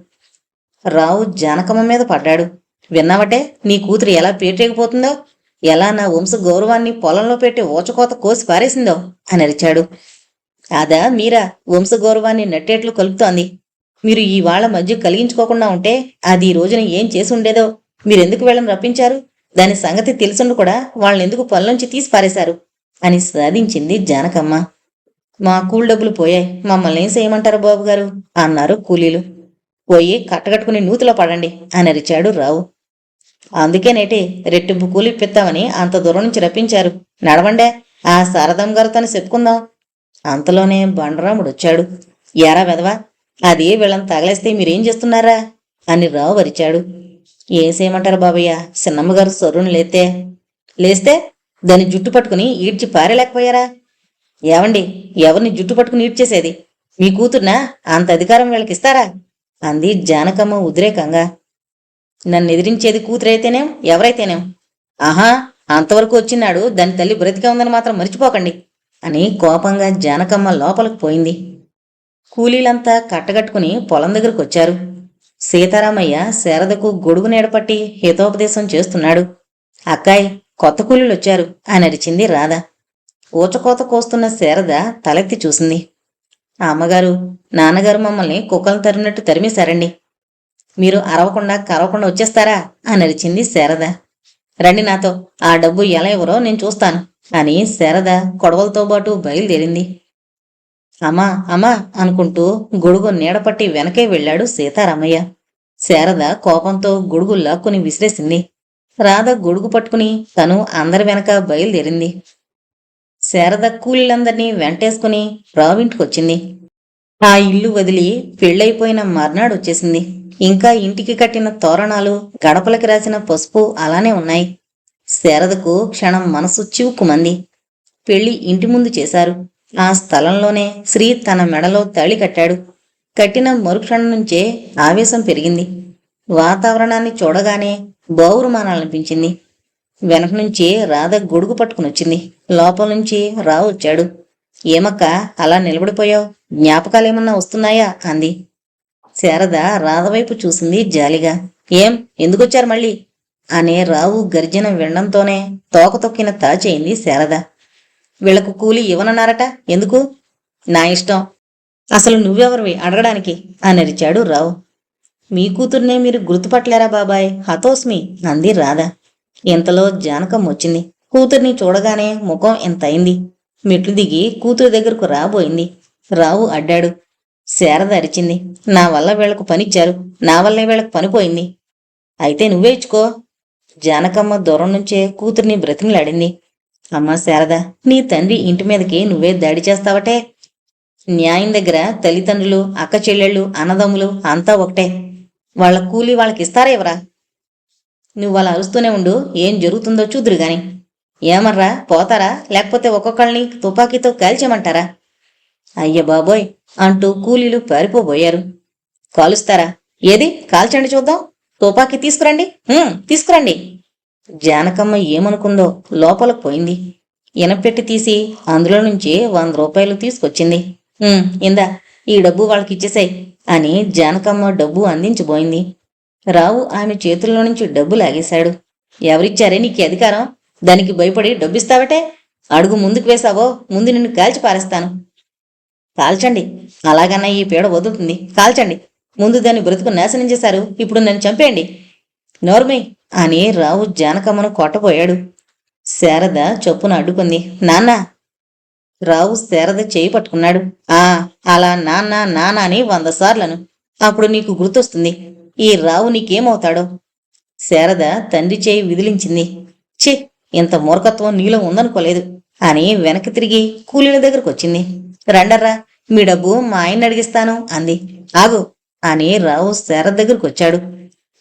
Speaker 1: రావు జానకమ్మ మీద పడ్డాడు. విన్నావటే నీ కూతురు ఎలా పేటరేగిపోతుందో, ఎలా నా వంశ గౌరవాన్ని పొలంలో పెట్టి ఊచకోత కోసి పారేసిందో అని అరిచాడు. అదా మీరా వంశ గౌరవాన్ని నట్టేట్లు కలుపుతోంది. మీరు ఈ వాళ్ళ మధ్య కలిగించుకోకుండా ఉంటే అది ఈ రోజున ఏం చేసి ఉండేదో. మీరెందుకు వీళ్ళని రప్పించారు? దాని సంగతి తెలుసుండు కూడా వాళ్ళని ఎందుకు పొలంలోంచి తీసి పారేశారు అని సాధించింది జానకమ్మ. మా కూలి డబ్బులు పోయాయి, మమ్మల్ని ఏం చేయమంటారు బాబుగారు అన్నారు కూలీలు. పోయి కట్టగట్టుకుని నూతిలో పడండి అని అరిచాడు రావు. అందుకేనేటి రెట్టింపు కూలి ఇప్పిస్తామని అంత దూరం నుంచి రప్పించారు. నడవండే, ఆ శారదం గారితో చెప్పుకుందాం. అంతలోనే బండరాముడు వచ్చాడు. యారా వెదవా, అది వీళ్ళని తగలేస్తే మీరేం చేస్తున్నారా అని రావు వరిచాడు. ఏం చేయమంటారు బాబయ్య, చిన్నమ్మగారు సొర్రును లేస్తే దాన్ని జుట్టు పట్టుకుని ఈడ్చి పారేలేకపోయారా? ఏవండి, ఎవరిని జుట్టు పట్టుకుని ఈడ్చేసేది? మీ కూతుర్నా? అంత అధికారం వీళ్ళకిస్తారా అంది జానకమ్మ ఉద్రేకంగా. నన్ను ఎదిరించేది కూతురైతేనేం ఎవరైతేనేం? ఆహా, అంతవరకు వచ్చినాడు దాని తల్లి బ్రతిగా ఉందని మాత్రం మర్చిపోకండి అని కోపంగా జానకమ్మ లోపలికి పోయింది. కూలీలంతా కట్టగట్టుకుని పొలం దగ్గరకు వచ్చారు. సీతారామయ్య శారదకు గొడుగు నీడపట్టి హితోపదేశం చేస్తున్నాడు. అక్కాయ్, కొత్త కూలీలు వచ్చారు అని అరిచింది రాధ. ఊచకోత కోస్తున్న శారద తలెత్తి చూసింది. అమ్మగారు, నాన్నగారు మమ్మల్ని కుక్కలు తరిమినట్టు తరిమేశారండి. మీరు అరవకుండా కరవకుండా వచ్చేస్తారా అని అరిచింది శారద. రండి నాతో, ఆ డబ్బు ఎలా ఎవరో నేను చూస్తాను అని శారద కొడవలతో పాటు బయలుదేరింది. అమ్మా అనుకుంటూ గొడుగు నీడపట్టి వెనకే వెళ్ళాడు సీతారామయ్య. శారద కోపంతో గొడుగు లాక్కుని విసిరేసింది. రాధ గొడుగు పట్టుకుని తను అందరి వెనక బయలుదేరింది. శారద కూలీలందర్నీ వెంటేసుకుని రావింటికొచ్చింది. ఆ ఇల్లు వదిలి పెళ్ళైపోయిన మర్నాడు వచ్చేసింది. ఇంకా ఇంటికి కట్టిన తోరణాలు, గడపలకి రాసిన పసుపు అలానే ఉన్నాయి. శారదకు క్షణం మనసు చివుక్కుమంది. పెళ్లి ఇంటి ముందు చేశారు. ఆ స్థలంలోనే శ్రీ తన మెడలో తాళి కట్టాడు. కట్టిన మరుక్షణం నుంచే ఆవేశం పెరిగింది. వాతావరణాన్ని చూడగానే బావురుమానాలనిపించింది. వెనక నుంచి రాధ గొడుగు పట్టుకునొచ్చింది. లోపల నుంచి రావు వచ్చాడు. ఏమక్క అలా నిలబడిపోయావు, జ్ఞాపకాలేమన్నా వస్తున్నాయా అంది. శారద రాధవైపు చూసింది జాలిగా. ఏం, ఎందుకొచ్చారు మళ్ళీ అనే రావు గర్జన వినడంతోనే తోక తొక్కిన తాచేయింది శారద. వీళ్లకు కూలి ఇవ్వనన్నారట, ఎందుకు? నా ఇష్టం. అసలు నువ్వెవరివి అడగడానికి అని అరిచాడు రావు. మీ కూతుర్నే మీరు గుర్తుపట్టలేరా బాబాయ్, హతోస్మి అంది రాధ. ఇంతలో జానకం వచ్చింది. కూతుర్ని చూడగానే ముఖం ఎంత అయింది. మెట్లు దిగి కూతురు దగ్గరకు రాబోయింది. రావు అడ్డాడు. శారద అరిచింది. నా వల్ల వీళ్లకు పనిచ్చారు, నా వల్లే వీళ్ళకు పనిపోయింది. అయితే నువ్వే ఇచ్చుకో. జానకమ్మ దూరం నుంచే కూతుర్ని బ్రతిమలాడింది. అమ్మా శారద, నీ తండ్రి ఇంటి మీదకి నువ్వే దాడి చేస్తావటే? న్యాయం దగ్గర తల్లిదండ్రులు, అక్క చెల్లెళ్ళు, అన్నదమ్ములు అంతా ఒకటే. వాళ్ళ కూలి వాళ్ళకిస్తారా ఎవరా? నువ్వు అలా అరుస్తూనే ఉండు, ఏం జరుగుతుందో చూదురు గాని. ఏమర్రా, పోతారా లేకపోతే ఒక్కొక్కళ్ళని తుపాకీతో కాల్చేయమంటారా? అయ్య బాబోయ్ అంటూ కూలీలు పారిపోబోయారు. కాలుస్తారా? ఏది కాల్చండి చూద్దాం. తుపాకీ తీసుకురండి, తీసుకురండి. జానకమ్మ ఏమనుకుందో లోపలకు పోయింది. ఇనపెట్టి తీసి అందులో నుంచి 100 రూపాయలు తీసుకొచ్చింది. ఇందా, ఈ డబ్బు వాళ్ళకిచ్చేసాయి అని జానకమ్మ డబ్బు అందించబోయింది. రావు ఆమె చేతుల్లో నుంచి డబ్బు లాగేశాడు. ఎవరిచ్చారే నీకు అధికారం? దానికి భయపడి డబ్బిస్తావటే? అడుగు ముందుకు వేశావో ముందు నిన్ను కాల్చి పారేస్తాను. కాల్చండి, అలాగన్నా ఈ పీడ వదులుతుంది. కాల్చండి. ముందు దాన్ని బ్రతుకు నాశనం చేశారు, ఇప్పుడు నన్ను చంపేయండి. నోర్మై అని రావు జానకమ్మను కొట్టబోయాడు. శారద చొప్పున అడ్డుకుంది. నాన్న. రావు శారద చేయి పట్టుకున్నాడు. అలా నాన్న నాన్న అని 100 సార్లను. అప్పుడు నీకు గుర్తొస్తుంది ఈ రావు నీకేమవుతాడో. శారద తండ్రి చేయి విదిలించింది. ఛీ, ఇంత మూర్ఖత్వం నీలో ఉందనుకోలేదు అని వెనక్కి తిరిగి కూలీల దగ్గరకు వచ్చింది. రండర్రా, మీ డబ్బు మా ఆయన్ని అడిగిస్తాను అంది. ఆగు అని రావు శారద దగ్గరకు వచ్చాడు.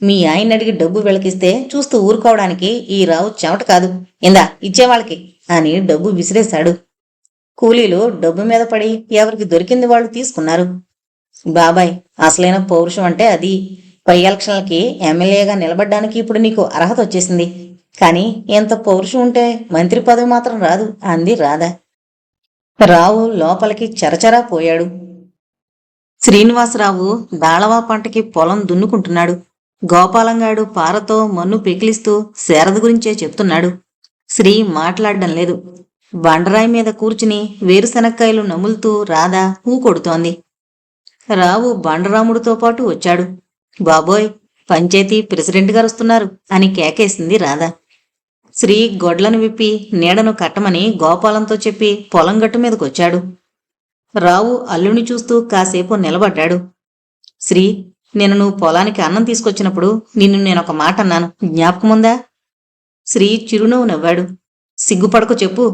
Speaker 1: మీ ఆయన్ని అడిగి డబ్బు వెళకిస్తే చూస్తూ ఊరుకోవడానికి ఈ రావు చెమట కాదు. ఇందా ఇచ్చేవాళ్ళకి అని డబ్బు విసిరేశాడు. కూలీలు డబ్బు మీద పడి ఎవరికి దొరికింది వాళ్ళు తీసుకున్నారు. బాబాయ్, అసలైన పౌరుషం అంటే అది. పై ఎలక్షన్లకి ఎమ్మెల్యేగా నిలబడ్డానికి ఇప్పుడు నీకు అర్హత వచ్చేసింది. కానీ ఎంత పౌరుషం ఉంటే మంత్రి పదవి మాత్రం రాదు అంది రాధ. రావు లోపలికి చరచరా పోయాడు. శ్రీనివాసరావు దాళవా పంటకి పొలం దున్నుకుంటున్నాడు. గోపాలంగాడు పారతో మన్ను పెకిలిస్తూ శారద గురించే చెప్తున్నాడు. శ్రీ మాట్లాడడం లేదు. బండరాయి మీద కూర్చుని వేరుశనక్కాయలు నములుతూ రాధ కొడుతోంది. రావు బండరాముడితో పాటు వచ్చాడు. బాబోయ్, పంచాయతీ ప్రెసిడెంట్ గారు వస్తున్నారు అని కేకేసింది రాధ. శ్రీ గొడ్లను విప్పి నీడను కట్టమని గోపాలంతో చెప్పి పొలం గట్టు మీదకొచ్చాడు. రావు అల్లుని చూస్తూ కాసేపు నిలబడ్డాడు. శ్రీ, నేను నువ్వు పొలానికి అన్నం తీసుకొచ్చినప్పుడు నిన్ను నేనొక మాట అన్నాను, జ్ఞాపకముందా? శ్రీ చిరునవ్వు నవ్వాడు. సిగ్గుపడకు చెప్పు.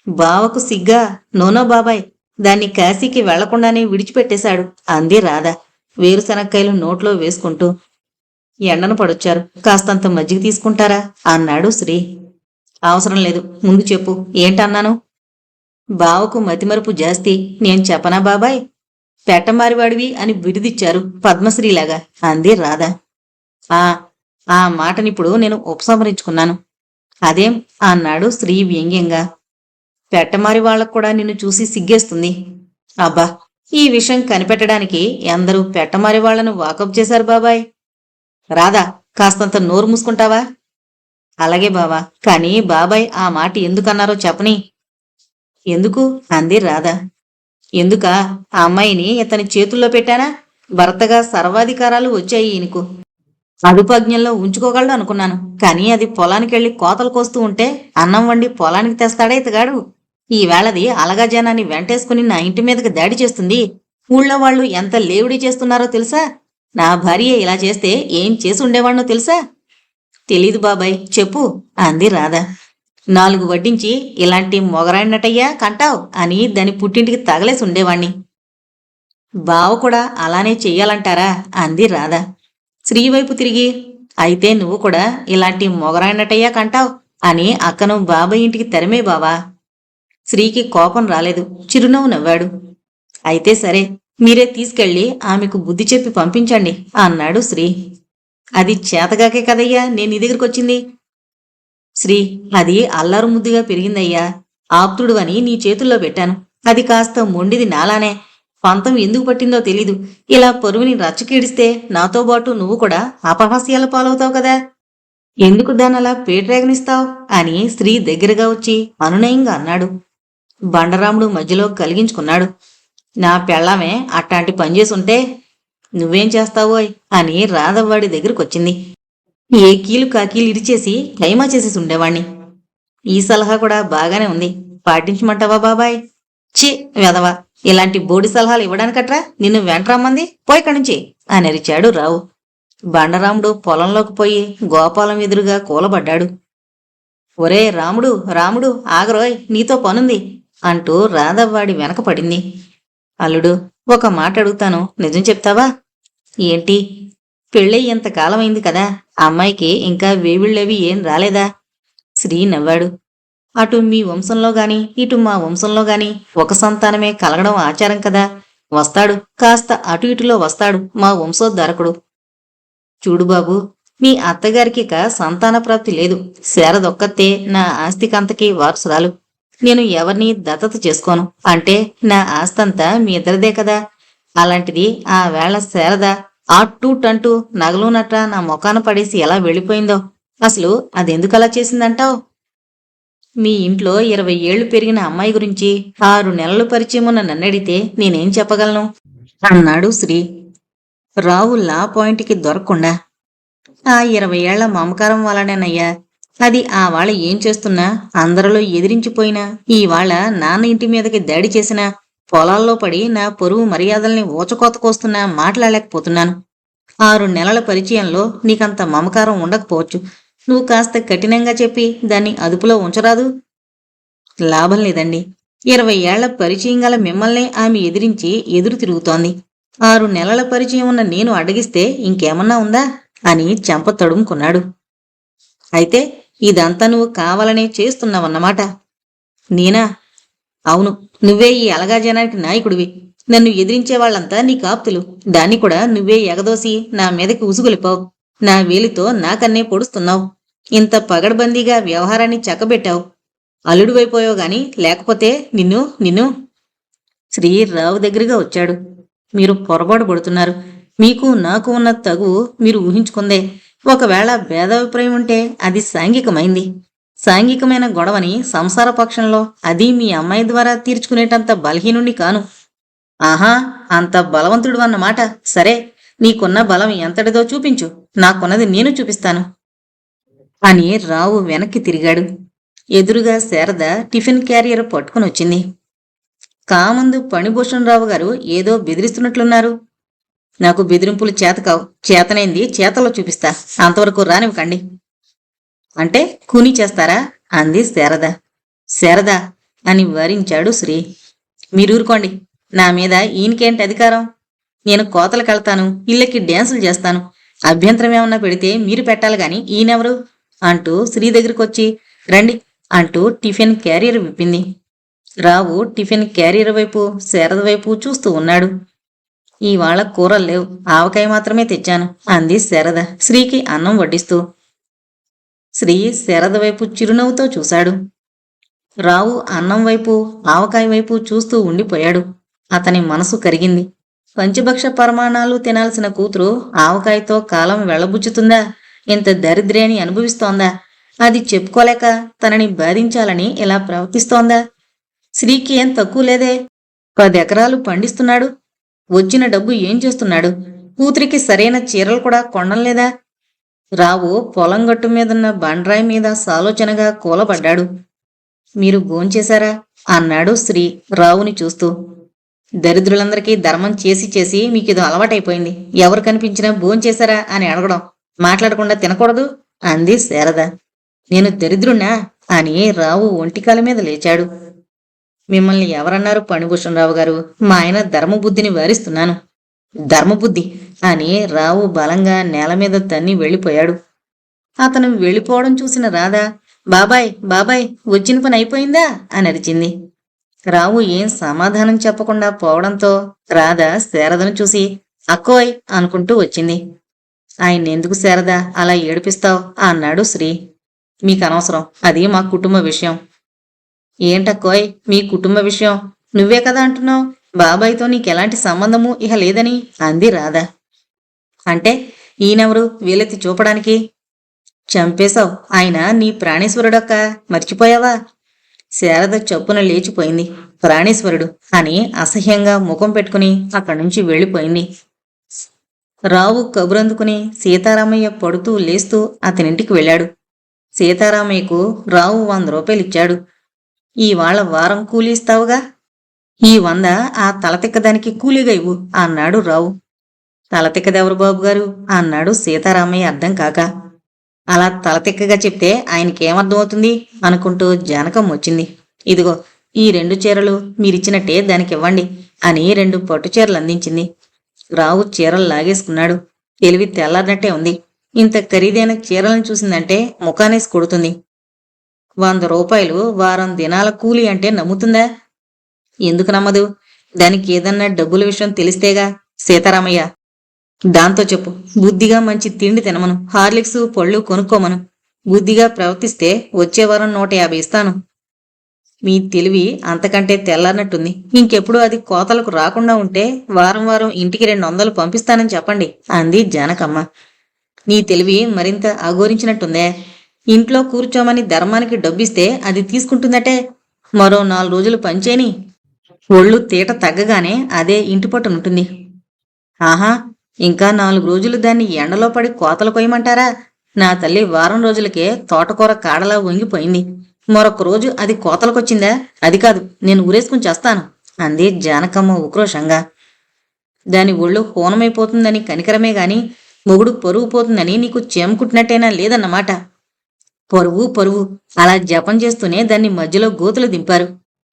Speaker 1: బావకు సిగ్గా? నోనో బాబాయ్, దాన్ని కాశీకి వెళ్లకుండానే విడిచిపెట్టేశాడు అంది రాధ వేరుశనక్కాయలు నోట్లో వేసుకుంటూ. ఎండను పడొచ్చారు, కాస్తంత మజ్జిగ తీసుకుంటారా అన్నాడు శ్రీ. అవసరం లేదు, ముందు చెప్పు, ఏంటన్నాను? బావకు మతిమరుపు జాస్తి, నేను చెప్పనా బాబాయ్? పెట్టమారివాడివి అని బిరుదిచ్చారు పద్మశ్రీలాగా అంది రాధ. ఆ మాటనిప్పుడు నేను ఉపసంహరించుకున్నాను. అదేం అన్నాడు శ్రీ వ్యంగ్యంగా. పెట్టమారి వాళ్లకు కూడా నిన్ను చూసి సిగ్గేస్తుంది. అబ్బా, ఈ విషయం కనిపెట్టడానికి ఎందరూ పెట్టమారి వాళ్లను వాకప్ చేశారు బాబాయ్. రాధా, కాస్తంత నోరు మూసుకుంటావా? అలాగే బావా, కానీ బాబాయ్ ఆ మాట ఎందుకన్నారో చెప్పని. ఎందుకు అంది రాధ. ఎందుకా? ఆ అమ్మాయిని ఇతని చేతుల్లో పెట్టానా? భర్తగా సర్వాధికారాలు వచ్చాయి ఈయనకు. అదుపాజ్ఞంలో ఉంచుకోగలడు అనుకున్నాను, కానీ అది పొలానికెళ్లి కోతలు కోస్తూ ఉంటే అన్నం వండి పొలానికి తెస్తాడా ఇతగాడు? ఈవేళది అలగా జనాన్ని వెంటేసుకుని నా ఇంటి మీదకి దాడి చేస్తుంది. ఊళ్ళో వాళ్ళు ఎంత లేవుడి చేస్తున్నారో తెలుసా? నా భార్య ఇలా చేస్తే ఏం చేసి ఉండేవాణ్ణో తెలుసా? తెలీదు బాబాయ్, చెప్పు అంది రాధ. 4 వడ్డించి ఇలాంటి మొగరాడినటయ్యా కంటావు అని దాని పుట్టింటికి తగలేసి ఉండేవాణ్ణి. బావ కూడా అలానే చెయ్యాలంటారా అంది రాధ. శ్రీవైపు తిరిగి, అయితే నువ్వు కూడా ఇలాంటి మొగరాడినటయ్యా కంటావు అని అక్కను బాబాయ్ ఇంటికి తరిమే బావా. శ్రీకి కోపం రాలేదు, చిరునవ్వు నవ్వాడు. అయితే సరే, మీరే తీసుకెళ్లి ఆమెకు బుద్ధి చెప్పి పంపించండి అన్నాడు శ్రీ. అది చేతగాకే కదయ్యా నేను నీ దగ్గరకొచ్చింది. శ్రీ, అది అల్లారు ముద్దుగా పెరిగిందయ్యా. ఆప్తుడు అని నీ చేతుల్లో పెట్టాను. అది కాస్త మొండిది నాలానే. పంతం ఎందుకు పట్టిందో తెలీదు. ఇలా పరువుని రచ్చకీడిస్తే నాతో పాటు నువ్వు కూడా అపహాస్యాల పాలవుతావు కదా. ఎందుకు దానలా పేట్రేగనిస్తావు అని శ్రీ దగ్గరగా వచ్చి అనునయంగా అన్నాడు. బండరాముడు మధ్యలో కలిగించుకున్నాడు. నా పెళ్ళామే అట్టాంటి పనిచేసుంటే నువ్వేం చేస్తావోయ్ అని రాధవ్వాడి దగ్గరకొచ్చింది. ఏ కీలు కాకీలు ఇరిచేసి ఖైమా చేసేసి ఉండేవాణ్ణి. ఈ సలహా కూడా బాగానే ఉంది, పాటించమంటావా బాబాయ్? ఛీ వెదవా ఇలాంటి బోడి సలహాలు ఇవ్వడానికట్రా నిన్ను వెంటరమ్మంది పోయి ఇక్కడి నుంచి అని అరిచాడు రావు. బండరాముడు పొలంలోకి పోయి గోపాలం ఎదురుగా కూలబడ్డాడు. ఒరే రాముడు రాముడు ఆగరోయ్, నీతో పనుంది అంటూ రాధవ్వాడి వెనక పడింది. అల్లుడు, ఒక మాట అడుగుతాను, నిజం చెప్తావా? ఏంటి? పెళ్ళయి ఎంతకాలమైంది కదా, అమ్మాయికి ఇంకా వేవిళ్ళవి ఏం రాలేదా? శ్రీ నవ్వాడు. అటు మీ వంశంలో గాని ఇటు మా వంశంలో గాని ఒక సంతానమే కలగడం ఆచారం కదా. వస్తాడు, కాస్త అటు ఇటులో వస్తాడు మా వంశోద్ధారకుడు. చూడు బాబు, మీ అత్తగారికి ఇక సంతాన ప్రాప్తి లేదు. శారదొక్కతే నా ఆస్తికంతకి వారసురాలు. నేను ఎవరిని దత్తత చేసుకోను. అంటే నా ఆస్తంతా మీ ఇద్దరిదే కదా. అలాంటిది ఆ వేళ శారద ఆట్టూటంటూ నగలునట్రా నా మొఖాన పడేసి ఎలా వెళ్ళిపోయిందో. అసలు అదెందుకలా చేసిందంటావు? మీ ఇంట్లో 20 ఏళ్లు పెరిగిన అమ్మాయి గురించి 6 నెలలు పరిచయం ఉన్న నన్నడితే నేనేం చెప్పగలను అన్నాడు శ్రీ. రావు లా పాయింట్కి దొరకకుండా, ఆ 20 ఏళ్ల మమకారం వల్లనేనయ్యా. అది ఆ వాళ్ళ ఏం చేస్తున్నా, అందరిలో ఎదిరించిపోయినా, ఈవాళ నాన్న ఇంటి మీదకి దాడి చేసినా, పొలాల్లో పడి నా పొరుగు మర్యాదల్ని ఊచకోతకొస్తున్నా మాట్లాడలేకపోతున్నాను. 6 నెలల పరిచయంలో నీకంత మమకారం ఉండకపోవచ్చు. నువ్వు కాస్త కఠినంగా చెప్పి దాన్ని అదుపులో ఉంచరాదు? లాభం లేదండి. 20 ఏళ్ల పరిచయం గల మిమ్మల్నే ఆమె ఎదిరించి ఎదురు తిరుగుతోంది. 6 నెలల పరిచయం ఉన్న నేను అడ్డగిస్తే ఇంకేమన్నా ఉందా అని చెంప తడుముకున్నాడు. అయితే ఇదంతా నువ్వు కావాలనే చేస్తున్నావన్నమాట. నేనా? అవును, నువ్వే ఈ అలగా జనానికి నాయకుడివి. నన్ను ఎదిరించే వాళ్ళంతా నీ కాప్తులు. దాన్ని కూడా నువ్వే ఎగదోసి నా మీదకి ఉసుగొలిపావు. నా వేలితో నాకన్నే పొడుస్తున్నావు. ఇంత పగడ్బందీగా వ్యవహారాన్ని చక్కబెట్టావు. అల్లుడివైపోయావు గాని లేకపోతే నిన్ను శ్రీ రావు దగ్గరగా వచ్చాడు. మీరు పొరపాటు పడుతున్నారు. మీకు నాకు ఉన్న తగువు మీరు ఊహించుకుందే. ఒకవేళ భేదాభిప్రాయం ఉంటే అది సాంఘికమైంది. సాంఘికమైన గొడవని సంసార పక్షంలో అది మీ అమ్మాయి ద్వారా తీర్చుకునేటంత బలహీనుణ్ణి కాను. ఆహా, అంత బలవంతుడు అన్నమాట. సరే, నీకున్న బలం ఎంతటిదో చూపించు. నాకున్నది నేను చూపిస్తాను అని రావు వెనక్కి తిరిగాడు. ఎదురుగా శారద టిఫిన్ క్యారియర్ పట్టుకుని వచ్చింది. కామందు ఫణిభూషణ్ రావు గారు ఏదో బెదిరిస్తున్నట్లున్నారు. నాకు బెదిరింపులు చేతకావు. చేతనైంది చేతలో చూపిస్తా. అంతవరకు రానివ్వకండి. అంటే కూని చేస్తారా అంది శారద. శారద అని వారించాడు శ్రీ. మీరూరుకోండి. నా మీద ఈయనకేంటి అధికారం? నేను కోతలకెళ్తాను, ఇళ్ళకి డ్యాన్సులు చేస్తాను. అభ్యంతరం ఏమన్నా పెడితే మీరు పెట్టాలి గాని ఈయనెవరు అంటూ శ్రీ దగ్గరకొచ్చి రండి అంటూ టిఫిన్ క్యారియర్ విప్పింది. రావు టిఫిన్ క్యారియర్ వైపు శారద వైపు చూస్తూ ఉన్నాడు. ఇవాళ కూరలు లేవు, ఆవకాయ మాత్రమే తెచ్చాను అంది శారద శ్రీకి అన్నం వడ్డిస్తూ. శ్రీ శారద వైపు చిరునవ్వుతో చూశాడు. రావు అన్నం వైపు ఆవకాయ వైపు చూస్తూ ఉండిపోయాడు. అతని మనసు కరిగింది. పంచభక్ష పరమాణాలు తినాల్సిన కూతురు ఆవకాయతో కాలం వెళ్ళబుచ్చుతుందా? ఇంత దరిద్ర్యాన్ని అనుభవిస్తోందా? అది చెప్పుకోలేక తనని బాధించాలని ఇలా ప్రవర్తిస్తోందా? శ్రీకి ఏం తక్కువ లేదే. 10 ఎకరాలు పండిస్తున్నాడు. వచ్చిన డబ్బు ఏం చేస్తున్నాడు? కూతురికి సరైన చీరలు కూడా కొనలేదా? రావు పొలం గట్టు మీదున్న బండ్రాయి మీద సాలోచనగా కూలబడ్డాడు. మీరు భోంచేశారా అన్నాడు శ్రీ రావుని చూస్తూ. దరిద్రులందరికీ ధర్మం చేసి చేసి మీకిదో అలవాటైపోయింది. ఎవరు కనిపించినా భోంచేశారా అని అడగడం, మాట్లాడకుండా తినకూడదు అంది శారద. నేను దరిద్రుణ్ణా అని రావు ఒంటికాల మీద లేచాడు. మిమ్మల్ని ఎవరన్నారు ఫణిభూషణ్ రావు గారు? మా ఆయన ధర్మబుద్ధిని వారిస్తున్నాను. ధర్మబుద్ధి అని రావు బలంగా నేల మీద తన్ని వెళ్ళిపోయాడు. అతను వెళ్ళిపోవడం చూసిన రాధ, బాబాయ్ బాబాయ్, వచ్చిన పని అయిపోయిందా అని అరిచింది. రావు ఏం సమాధానం చెప్పకుండా పోవడంతో రాధ శారదను చూసి అక్కోయ్ అనుకుంటూ వచ్చింది. ఆయన్నెందుకు శారద అలా ఏడిపిస్తావు అన్నాడు శ్రీ. మీకనవసరం, అది మా కుటుంబ విషయం. ఏంటక్కోయ్ మీ కుటుంబ విషయం? నువ్వే కదా అంటున్నావు బాబాయ్తో నీకెలాంటి సంబంధము ఇహ లేదని అంది రాధ. అంటే ఈయనెవరు వీలెత్తి చూపడానికి? చంపేశావు. ఆయన నీ ప్రాణేశ్వరుడొక్క, మర్చిపోయావా? శారద చప్పున లేచిపోయింది. ప్రాణేశ్వరుడు అని అసహ్యంగా ముఖం పెట్టుకుని అక్కడి నుంచి వెళ్ళిపోయింది. రావు కబురందుకుని సీతారామయ్య పడుతూ లేస్తూ అతనింటికి వెళ్ళాడు. సీతారామయ్యకు రావు 100 రూపాయలు ఇచ్చాడు. ఇవాళ వారం కూలి ఇస్తావుగా? ఈ 100 ఆ తలతిక్కదానికి కూలీగా ఇవ్వు అన్నాడు రావు. తలతిక్కదెవరు బాబుగారు అన్నాడు సీతారామయ్య అర్థం కాక. అలా తలతిక్కగా చెప్తే ఆయనకేమర్థమవుతుంది అనుకుంటూ జానకం వచ్చింది. ఇదిగో ఈ 2 చీరలు మీరిచ్చినట్టే దానికివ్వండి అని 2 పట్టు చీరలు అందించింది. రావు చీరలు లాగేసుకున్నాడు. తెలివి తెల్లారినట్టే ఉంది. ఇంత ఖరీదైన చీరలను చూసిందంటే ముఖానేసి కొడుతుంది. 100 రూపాయలు వారం దినాల కూలి అంటే నమ్ముతుందా? ఎందుకు నమ్మదు? దానికి ఏదన్నా డబ్బుల విషయం తెలిస్తేగా. సీతారామయ్య, దాంతో చెప్పు, బుద్ధిగా మంచి తిండి తినమను, హార్లిక్స్ పళ్ళు కొనుక్కోమను. బుద్ధిగా ప్రవర్తిస్తే వచ్చే వారం 150 ఇస్తాను. మీ తెలివి అంతకంటే తెల్లారినట్టుంది. ఇంకెప్పుడు అది కోతలకు రాకుండా ఉంటే వారం వారం ఇంటికి 200 పంపిస్తానని చెప్పండి అంది జానకమ్మ. నీ తెలివి మరింత అఘోరించినట్టుందే. ఇంట్లో కూర్చోమని ధర్మానికి డబ్బిస్తే అది తీసుకుంటుందటే. మరో 4 రోజులు పనిచేయని ఒళ్ళు తీట తగ్గగానే అదే ఇంటి పట్టునుంటుంది. ఆహా, ఇంకా 4 రోజులు దాన్ని ఎండలో పడి కోతలు కొయ్యమంటారా? నా తల్లి వారం రోజులకే తోటకూర కాడలా వంగిపోయింది. మరొక రోజు అది కోతలకొచ్చిందా? అది కాదు, నేను ఊరేసుకుని చేస్తాను అంది జానకమ్మ ఉక్రోషంగా. దాని ఒళ్ళు హోనమైపోతుందని కనికరమే గాని మొగుడు పరువు పోతుందని నీకు చేమకుట్టినట్టేనా లేదన్నమాట. పరువు అలా జపం చేస్తూనే దాన్ని మధ్యలో గోతులు దింపారు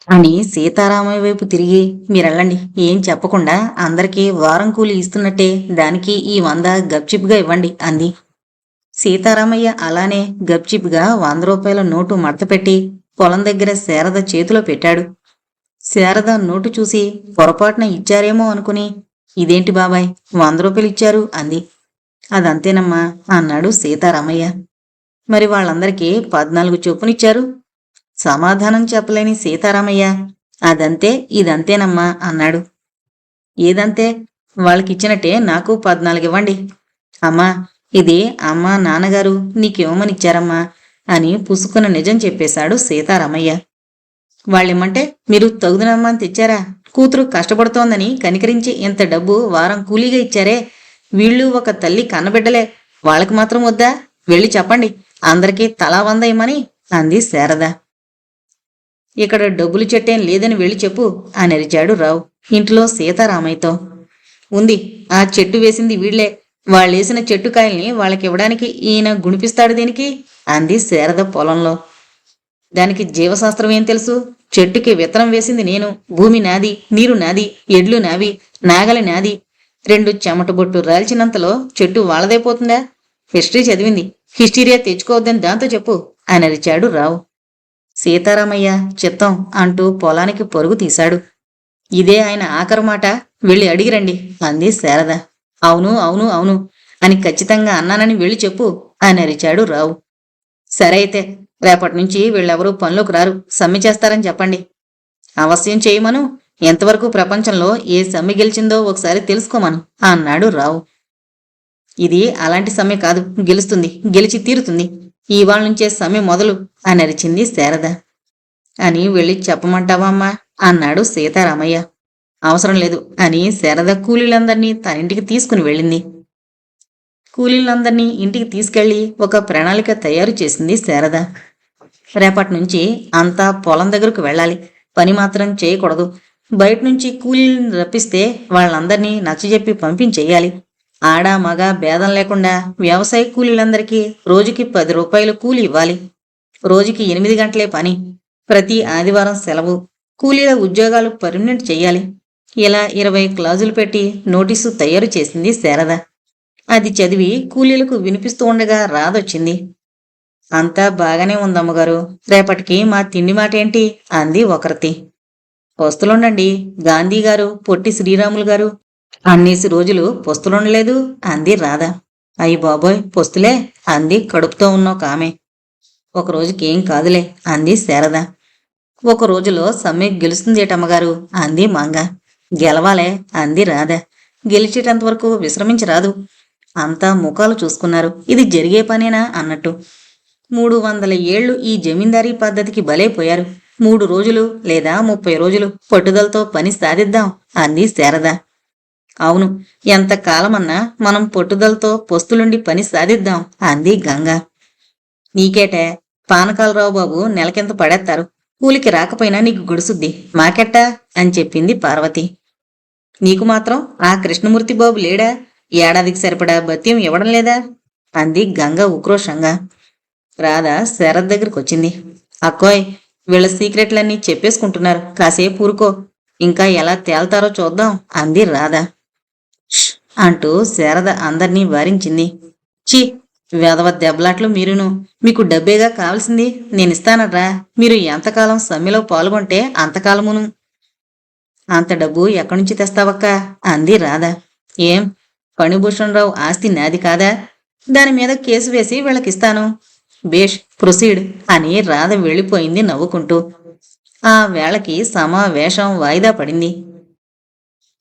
Speaker 1: అని సీతారామయ్య వైపు తిరిగి, మీరెళ్ళండి, ఏం చెప్పకుండా అందరికీ వారం కూలి ఇస్తున్నట్టే దానికి ఈ 100 గప్చిప్గా ఇవ్వండి అంది. సీతారామయ్య అలానే గప్చిప్గా 100 రూపాయల నోటు మడతపెట్టి పొలం దగ్గర శారద చేతిలో పెట్టాడు. శారద నోటు చూసి పొరపాటున ఇచ్చారేమో అనుకుని, ఇదేంటి బాబాయ్ 100 రూపాయలు ఇచ్చారు అంది. అదంతేనమ్మా అన్నాడు సీతారామయ్య. మరి వాళ్ళందరికీ 14 చొప్పునిచ్చారు. సమాధానం చెప్పలేని సీతారామయ్య, అదంతే ఇదంతేనమ్మా అన్నాడు. ఏదంతే? వాళ్ళకిచ్చినట్టే నాకు 14 ఇవ్వండి. అమ్మా, ఇది అమ్మా నాన్నగారు నీకివ్వమనిచ్చారమ్మా అని పుసుకున్న నిజం చెప్పేశాడు సీతారామయ్య. వాళ్ళేమంటే మీరు తగుదనమ్మా అని తెచ్చారా? కూతురు కష్టపడుతోందని కనికరించి ఇంత డబ్బు వారం కూలీగా ఇచ్చారే. వీళ్ళు ఒక తల్లి కన్నబిడ్డలే, వాళ్ళకి మాత్రం వద్దా? వెళ్ళి చెప్పండి, అందరికీ తలా 100 ఇమ్మని అంది శారద. ఇక్కడ డబ్బులు చెట్టేం లేదని వెళ్ళి చెప్పు అని అరిచాడు రావు ఇంట్లో సీతారామయ్యతో. ఉంది, ఆ చెట్టు వేసింది వీళ్లే. వాళ్ళేసిన చెట్టు కాయల్ని వాళ్ళకివ్వడానికి ఈయన గుణిపిస్తాడు దేనికి అంది శారద పొలంలో. దానికి జీవశాస్త్రం ఏం తెలుసు? చెట్టుకి విత్తనం వేసింది నేను, భూమి నాది, నీరు నాది, ఎడ్లు నావి, నాగలి నాది. 2 చెమట బొట్టు రాల్చినంతలో చెట్టు వాళ్ళదైపోతుందా? హిస్టరీ చదివింది, హిస్టీరియా తెచ్చుకోవద్దని దాంతో చెప్పు అని అరిచాడు రావు. సీతారామయ్య చిత్తం అంటూ పొలానికి పరుగు తీశాడు. ఇదే ఆయన ఆఖరు మాట, వెళ్ళి అడిగిరండి అంది శారద. అవును అవును అవును అని ఖచ్చితంగా అన్నానని వెళ్ళి చెప్పు అని అరిచాడు రావు. సరే అయితే, రేపటి నుంచి వీళ్ళెవరూ పనిలోకి రారు, సమ్మె చేస్తారని చెప్పండి. అవశ్యం చేయమను. ఎంతవరకు ప్రపంచంలో ఏ సమ్మె గెలిచిందో ఒకసారి తెలుసుకోమను అన్నాడు రావు. ఇది అలాంటి సమ్మె కాదు, గెలుస్తుంది, గెలిచి తీరుతుంది. ఇవాళ నుంచే సమ్మె మొదలు అని అరిచింది శారద. అని వెళ్ళి చెప్పమంటావా అమ్మా అన్నాడు సీతారామయ్య. అవసరం లేదు అని శారద కూలీలందర్నీ తన ఇంటికి తీసుకుని వెళ్ళింది. కూలీలందర్నీ ఇంటికి తీసుకెళ్లి ఒక ప్రణాళిక తయారు చేసింది శారద. రేపటి నుంచి అంతా పొలం దగ్గరకు వెళ్ళాలి, పని మాత్రం చేయకూడదు. బయట నుంచి కూలీలను రప్పిస్తే వాళ్ళందరినీ నచ్చజెప్పి పంపించేయాలి. ఆడ మగ భేదం లేకుండా వ్యవసాయ కూలీలందరికీ రోజుకి 10 రూపాయలు కూలి ఇవ్వాలి. రోజుకి 8 గంటలే పని, ప్రతి ఆదివారం సెలవు. కూలీల ఉద్యోగాలు పర్మనెంట్ చెయ్యాలి. ఇలా 20 క్లాజులు పెట్టి నోటీసు తయారు చేసింది శారద. అది చదివి కూలీలకు వినిపిస్తూ ఉండగా రాదొచ్చింది. అంతా బాగానే ఉందమ్మగారు, రేపటికి మా తిండి మాట ఏంటి అంది ఒకరితి. పొస్తులుండండి, గాంధీగారు, పొట్టి శ్రీరాములు గారు అన్నేసి రోజులు పొస్తులుండలేదు అంది రాధ. అయ్యి బాబోయ్, పొస్తులే అంది కడుపుతో ఉన్న ఒక ఆమె. ఒక రోజుకి ఏం కాదులే అంది శారద. ఒక రోజులో సమ్మె గెలుస్తుందేటమ్మగారు అంది మంగ. గెలవాలే అంది రాధ. గెలిచేటంతవరకు విశ్రమించరాదు. అంతా ముఖాలు చూసుకున్నారు, ఇది జరిగే పనేనా అన్నట్టు. 300 ఏళ్లు ఈ జమీందారీ పద్ధతికి బలైపోయారు. 3 రోజులు లేదా 30 రోజులు పట్టుదలతో పని సాధిద్దాం అంది శారద. అవును, ఎంతకాలమన్నా మనం పట్టుదలతో పొస్తులుండి పని సాధిద్దాం అంది గంగ. నీకేటే, పానకాలరావు బాబు నెలకింత పడేస్తారు. కూలికి రాకపోయినా నీకు గుడుసుద్ది, మాకెట్టా అని చెప్పింది పార్వతి. నీకు మాత్రం ఆ కృష్ణమూర్తి బాబు లేడా? ఏడాదికి సరిపడా భత్యం ఇవ్వడం లేదా? అంది గంగ ఉక్రోషంగా. రాధ శరత్ దగ్గరికి వచ్చింది. అక్కోయ్, వీళ్ళ సీక్రెట్లన్నీ చెప్పేసుకుంటున్నారు, కాసేపు ఊరుకో, ఇంకా ఎలా తేల్తారో చూద్దాం అంది రాధ. ష్ అంటూ శారద అందర్నీ వారించింది. ఛీ, వెధవ దెబ్బలాట్లు మీరును, మీకు డబ్బేగా కావాల్సింది, నేనిస్తానట్రా, మీరు ఎంతకాలం సమ్మెలో పాల్గొంటే అంతకాలమును. అంత డబ్బు ఎక్కడ్నుంచి తెస్తావక్క అంది రాధ. ఏం, ఫణిభూషణరావు ఆస్తి నాది కాదా? దాని మీద కేసు వేసి వీళ్ళకిస్తాను. బేష్, ప్రొసీడ్ అని రాధ వెళ్ళిపోయింది నవ్వుకుంటూ. ఆ వేళకి సమావేశం వాయిదా పడింది.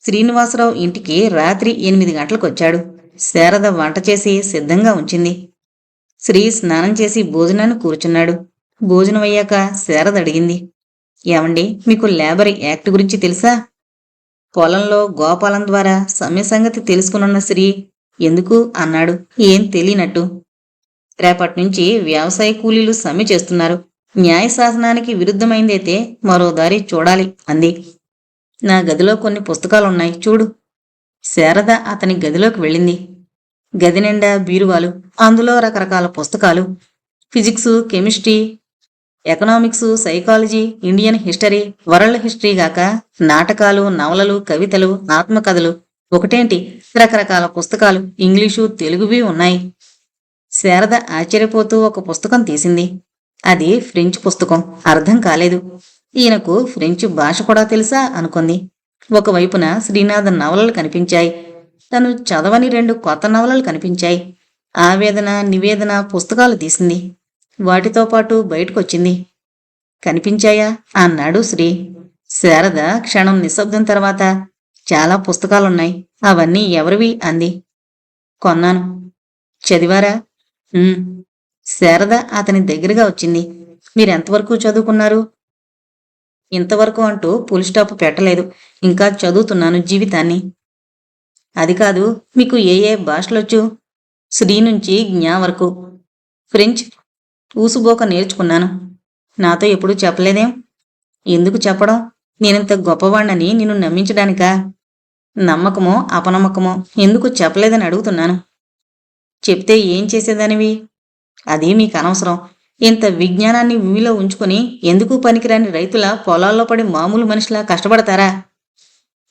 Speaker 1: శ్రీనివాసరావు ఇంటికి రాత్రి 8 గంటలకొచ్చాడు. శారద వంట చేసి సిద్ధంగా ఉంచింది. శ్రీ స్నానం చేసి భోజనాన్ని కూర్చున్నాడు. భోజనం అయ్యాక శారద అడిగింది. ఏమండి, మీకు లేబర్ యాక్ట్ గురించి తెలుసా? పొలంలో గోపాలం ద్వారా సమ్మె సంగతి తెలుసుకునున్న శ్రీ ఎందుకు అన్నాడు ఏం తెలియనట్టు. రేపట్నుంచి వ్యవసాయ కూలీలు సమ్మె చేస్తున్నారు. న్యాయ శాసనానికి విరుద్ధమైందైతే మరో దారి చూడాలి అంది. నా గదిలో కొన్ని పుస్తకాలున్నాయి, చూడు. శారద అతని గదిలోకి వెళ్ళింది. గది నిండా బీరువాలు, అందులో రకరకాల పుస్తకాలు. Physics, chemistry, economics, psychology, Indian history, world history గాక నాటకాలు, నవలలు, కవితలు, ఆత్మకథలు, ఒకటేంటి రకరకాల పుస్తకాలు, ఇంగ్లీషు, తెలుగువి ఉన్నాయి. శారద ఆశ్చర్యపోతూ ఒక పుస్తకం తీసింది. అది ఫ్రెంచ్ పుస్తకం. అర్థం కాలేదు. ఈయనకు ఫ్రెంచ్ భాష కూడా తెలుసా అనుకుంది. ఒకవైపున శ్రీనాథన్ నవలలు కనిపించాయి. తను చదవని 2 కొత్త నవలలు కనిపించాయి. ఆవేదన, నివేదన పుస్తకాలు తీసింది. వాటితో పాటు బయటకొచ్చింది. కనిపించాయా అన్నాడు శ్రీ. శారద క్షణం నిశ్శబ్దం తర్వాత చాలా పుస్తకాలున్నాయి, అవన్నీ ఎవరివి అంది. కొన్నాను. చదివారా? శారద అతని దగ్గరగా వచ్చింది. మీరెంతవరకు చదువుకున్నారు? ఇంతవరకు అంటూ ఫుల్ స్టాప్ పెట్టలేదు. ఇంకా చదువుతున్నాను జీవితాన్ని. అది కాదు, మీకు ఏ ఏ భాషలొచ్చు? శ్రీ నుంచి జ్ఞా వరకు. ఫ్రెంచ్ ఊసుబోక నేర్చుకున్నాను. నాతో ఎప్పుడూ చెప్పలేదేం? ఎందుకు చెప్పడం? నేనింత గొప్పవాణ్ణని నిన్ను నమ్మించడానికా? నమ్మకమో అపనమ్మకమో ఎందుకు చెప్పలేదని అడుగుతున్నాను. చెప్తే ఏం చేసేదానివి? అది మీకు అనవసరం. ఇంత విజ్ఞానాన్ని మీలో ఉంచుకొని ఎందుకు పనికిరాని రైతుల పొలాల్లో పడి మామూలు మనిషిలా కష్టపడతారా?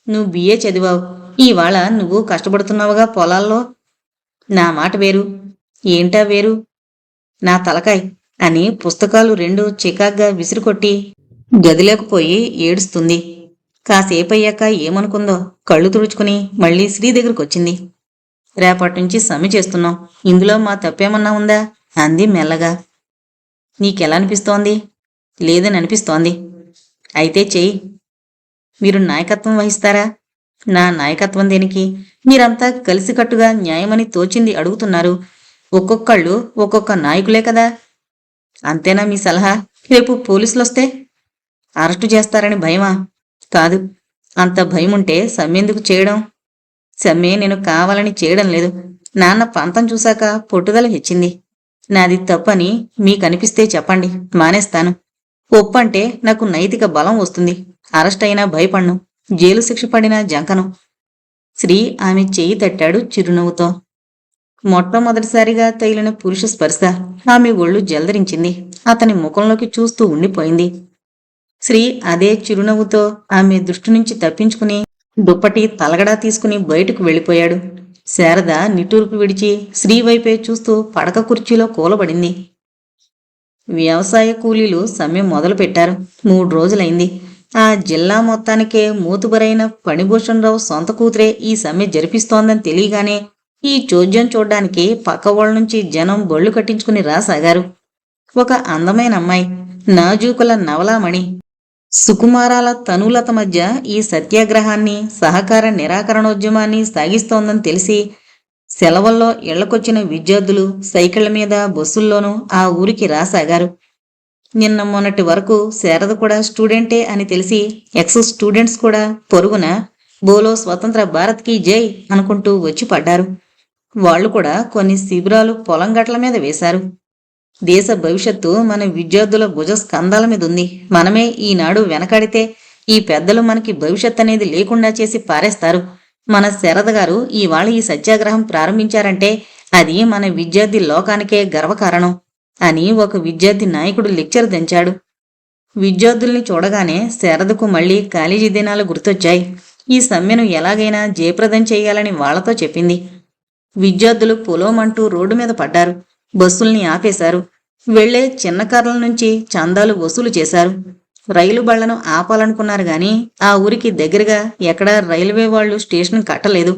Speaker 1: నువ్వు బిఏ చదివావు, ఇవాళ నువ్వు కష్టపడుతున్నావుగా పొలాల్లో. నా మాట వేరు. ఏంటా వేరు? నా తలకాయ్ అని పుస్తకాలు 2 చికాగ్గా విసిరికొట్టి గదిలేకపోయి ఏడుస్తుంది. కాసేపయ్యాక ఏమనుకుందో కళ్ళు తుడుచుకుని మళ్ళీ శ్రీ దగ్గరకొచ్చింది. రేపట్నుంచి సమ్మె చేస్తున్నాం, ఇందులో మా తప్పేమన్నా ఉందా అంది మెల్లగా. నీకెలా అనిపిస్తోంది? లేదని అనిపిస్తోంది. అయితే చెయ్యి. మీరు నాయకత్వం వహిస్తారా? నా నాయకత్వం దేనికి? మీరంతా కలిసికట్టుగా న్యాయమని తోచింది అడుగుతున్నారు. ఒక్కొక్కళ్ళు ఒక్కొక్క నాయకులే కదా. అంతేనా మీ సలహా? రేపు పోలీసులొస్తే అరెస్టు చేస్తారని భయమా? కాదు. అంత భయముంటే సమ్మెందుకు చేయడం? సమ్మె నేను కావాలని చేయడం లేదు. నాన్న పంతం చూశాక పట్టుదల హెచ్చింది. నాది తప్పని మీకనిపిస్తే చెప్పండి, మానేస్తాను. ఒప్పంటే నాకు నైతిక బలం వస్తుంది. అరెస్ట్ అయినా భయపడ్ను, జైలు శిక్ష పడినా జంకను. శ్రీ ఆమె చెయ్యి తట్టాడు చిరునవ్వుతో. మొట్టమొదటిసారిగా తగిలిన పురుష స్పర్శ ఆమె ఒళ్ళు జలదరించింది. అతని ముఖంలోకి చూస్తూ ఉండిపోయింది. శ్రీ అదే చిరునవ్వుతో ఆమె దృష్టి నుంచి తప్పించుకుని దుప్పటి తలగడా తీసుకుని బయటకు వెళ్ళిపోయాడు. శారద నిట్టూర్పు విడిచి శ్రీ వైపే చూస్తూ పడక కుర్చీలో కూలబడింది. వ్యవసాయ కూలీలు సమ్మె మొదలుపెట్టారు. 3 రోజులైంది. ఆ జిల్లా మొత్తానికే మూతుబరైన ఫణిభూషణరావు సొంత కూతురే ఈ సమ్మె జరిపిస్తోందని తెలియగానే ఈ చోద్యం చూడ్డానికి పక్క వాళ్ళ నుంచి జనం బొళ్ళు కట్టించుకుని రాసాగారు. ఒక అందమైన అమ్మాయి, నాజూకుల నవలామణి, సుకుమారాల తనులత మధ్య ఈ సత్యాగ్రహాన్ని, సహకార నిరాకరణోద్యమాన్ని సాగిస్తోందని తెలిసి సెలవుల్లో ఇళ్లకొచ్చిన విద్యార్థులు సైకిళ్ల మీద, బస్సుల్లోనూ ఆ ఊరికి రాసాగారు. నిన్న మొన్నటి వరకు శారద కూడా స్టూడెంటే అని తెలిసి ఎక్స్ స్టూడెంట్స్ కూడా పొరుగున బోలో స్వతంత్ర భారత్కి జై అనుకుంటూ వచ్చి పడ్డారు. వాళ్లు కూడా కొన్ని శిబిరాలు పొలం గట్ల మీద వేశారు. దేశ భవిష్యత్తు మన విద్యార్థుల భుజ స్కంధాల మీద ఉంది. మనమే ఈనాడు వెనకాడితే ఈ పెద్దలు మనకి భవిష్యత్ అనేది లేకుండా చేసి పారేస్తారు. మన శరద గారు ఇవాళ ఈ సత్యాగ్రహం ప్రారంభించారంటే అది మన విద్యార్థి లోకానికే గర్వకారణం అని ఒక విద్యార్థి నాయకుడు లెక్చర్ దంచాడు. విద్యార్థుల్ని చూడగానే శరదకు మళ్లీ కాలేజీ దినాలు గుర్తొచ్చాయి. ఈ సమ్మెను ఎలాగైనా జయప్రదం చేయాలని వాళ్లతో చెప్పింది. విద్యార్థులు పొలోమంటూ రోడ్డు మీద పడ్డారు. బస్సుల్ని ఆపేశారు. వెళ్లే చిన్న కార్ల నుంచి చందాలు వసూలు చేశారు. రైలు బళ్లను ఆపాలనుకున్నారు గాని ఆ ఊరికి దగ్గరగా ఎక్కడా రైల్వే వాళ్లు స్టేషన్ కట్టలేదు.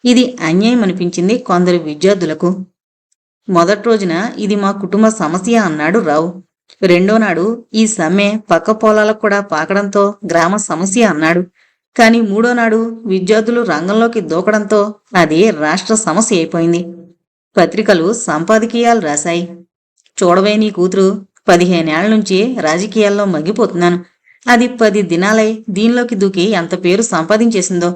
Speaker 1: ఇది అన్యాయం అనిపించింది కొందరు విద్యార్థులకు. మొదటి రోజున ఇది మా కుటుంబ సమస్య అన్నాడు రావు. రెండో నాడు ఈ సమ్మె పక్క పొలాలకు కూడా పాకడంతో గ్రామ సమస్య అన్నాడు. కాని మూడో నాడు విద్యార్థులు రంగంలోకి దూకడంతో అది రాష్ట్ర సమస్య అయిపోయింది. పత్రికలు సంపాదకీయాలు రాశాయి. చూడవే నీ కూతురు 15 ఏళ్ల నుంచి రాజకీయాల్లో మగ్గిపోతున్నాను. అది 10 దినాలై దీనిలోకి దూకి ఎంత పేరు సంపాదించేసిందో.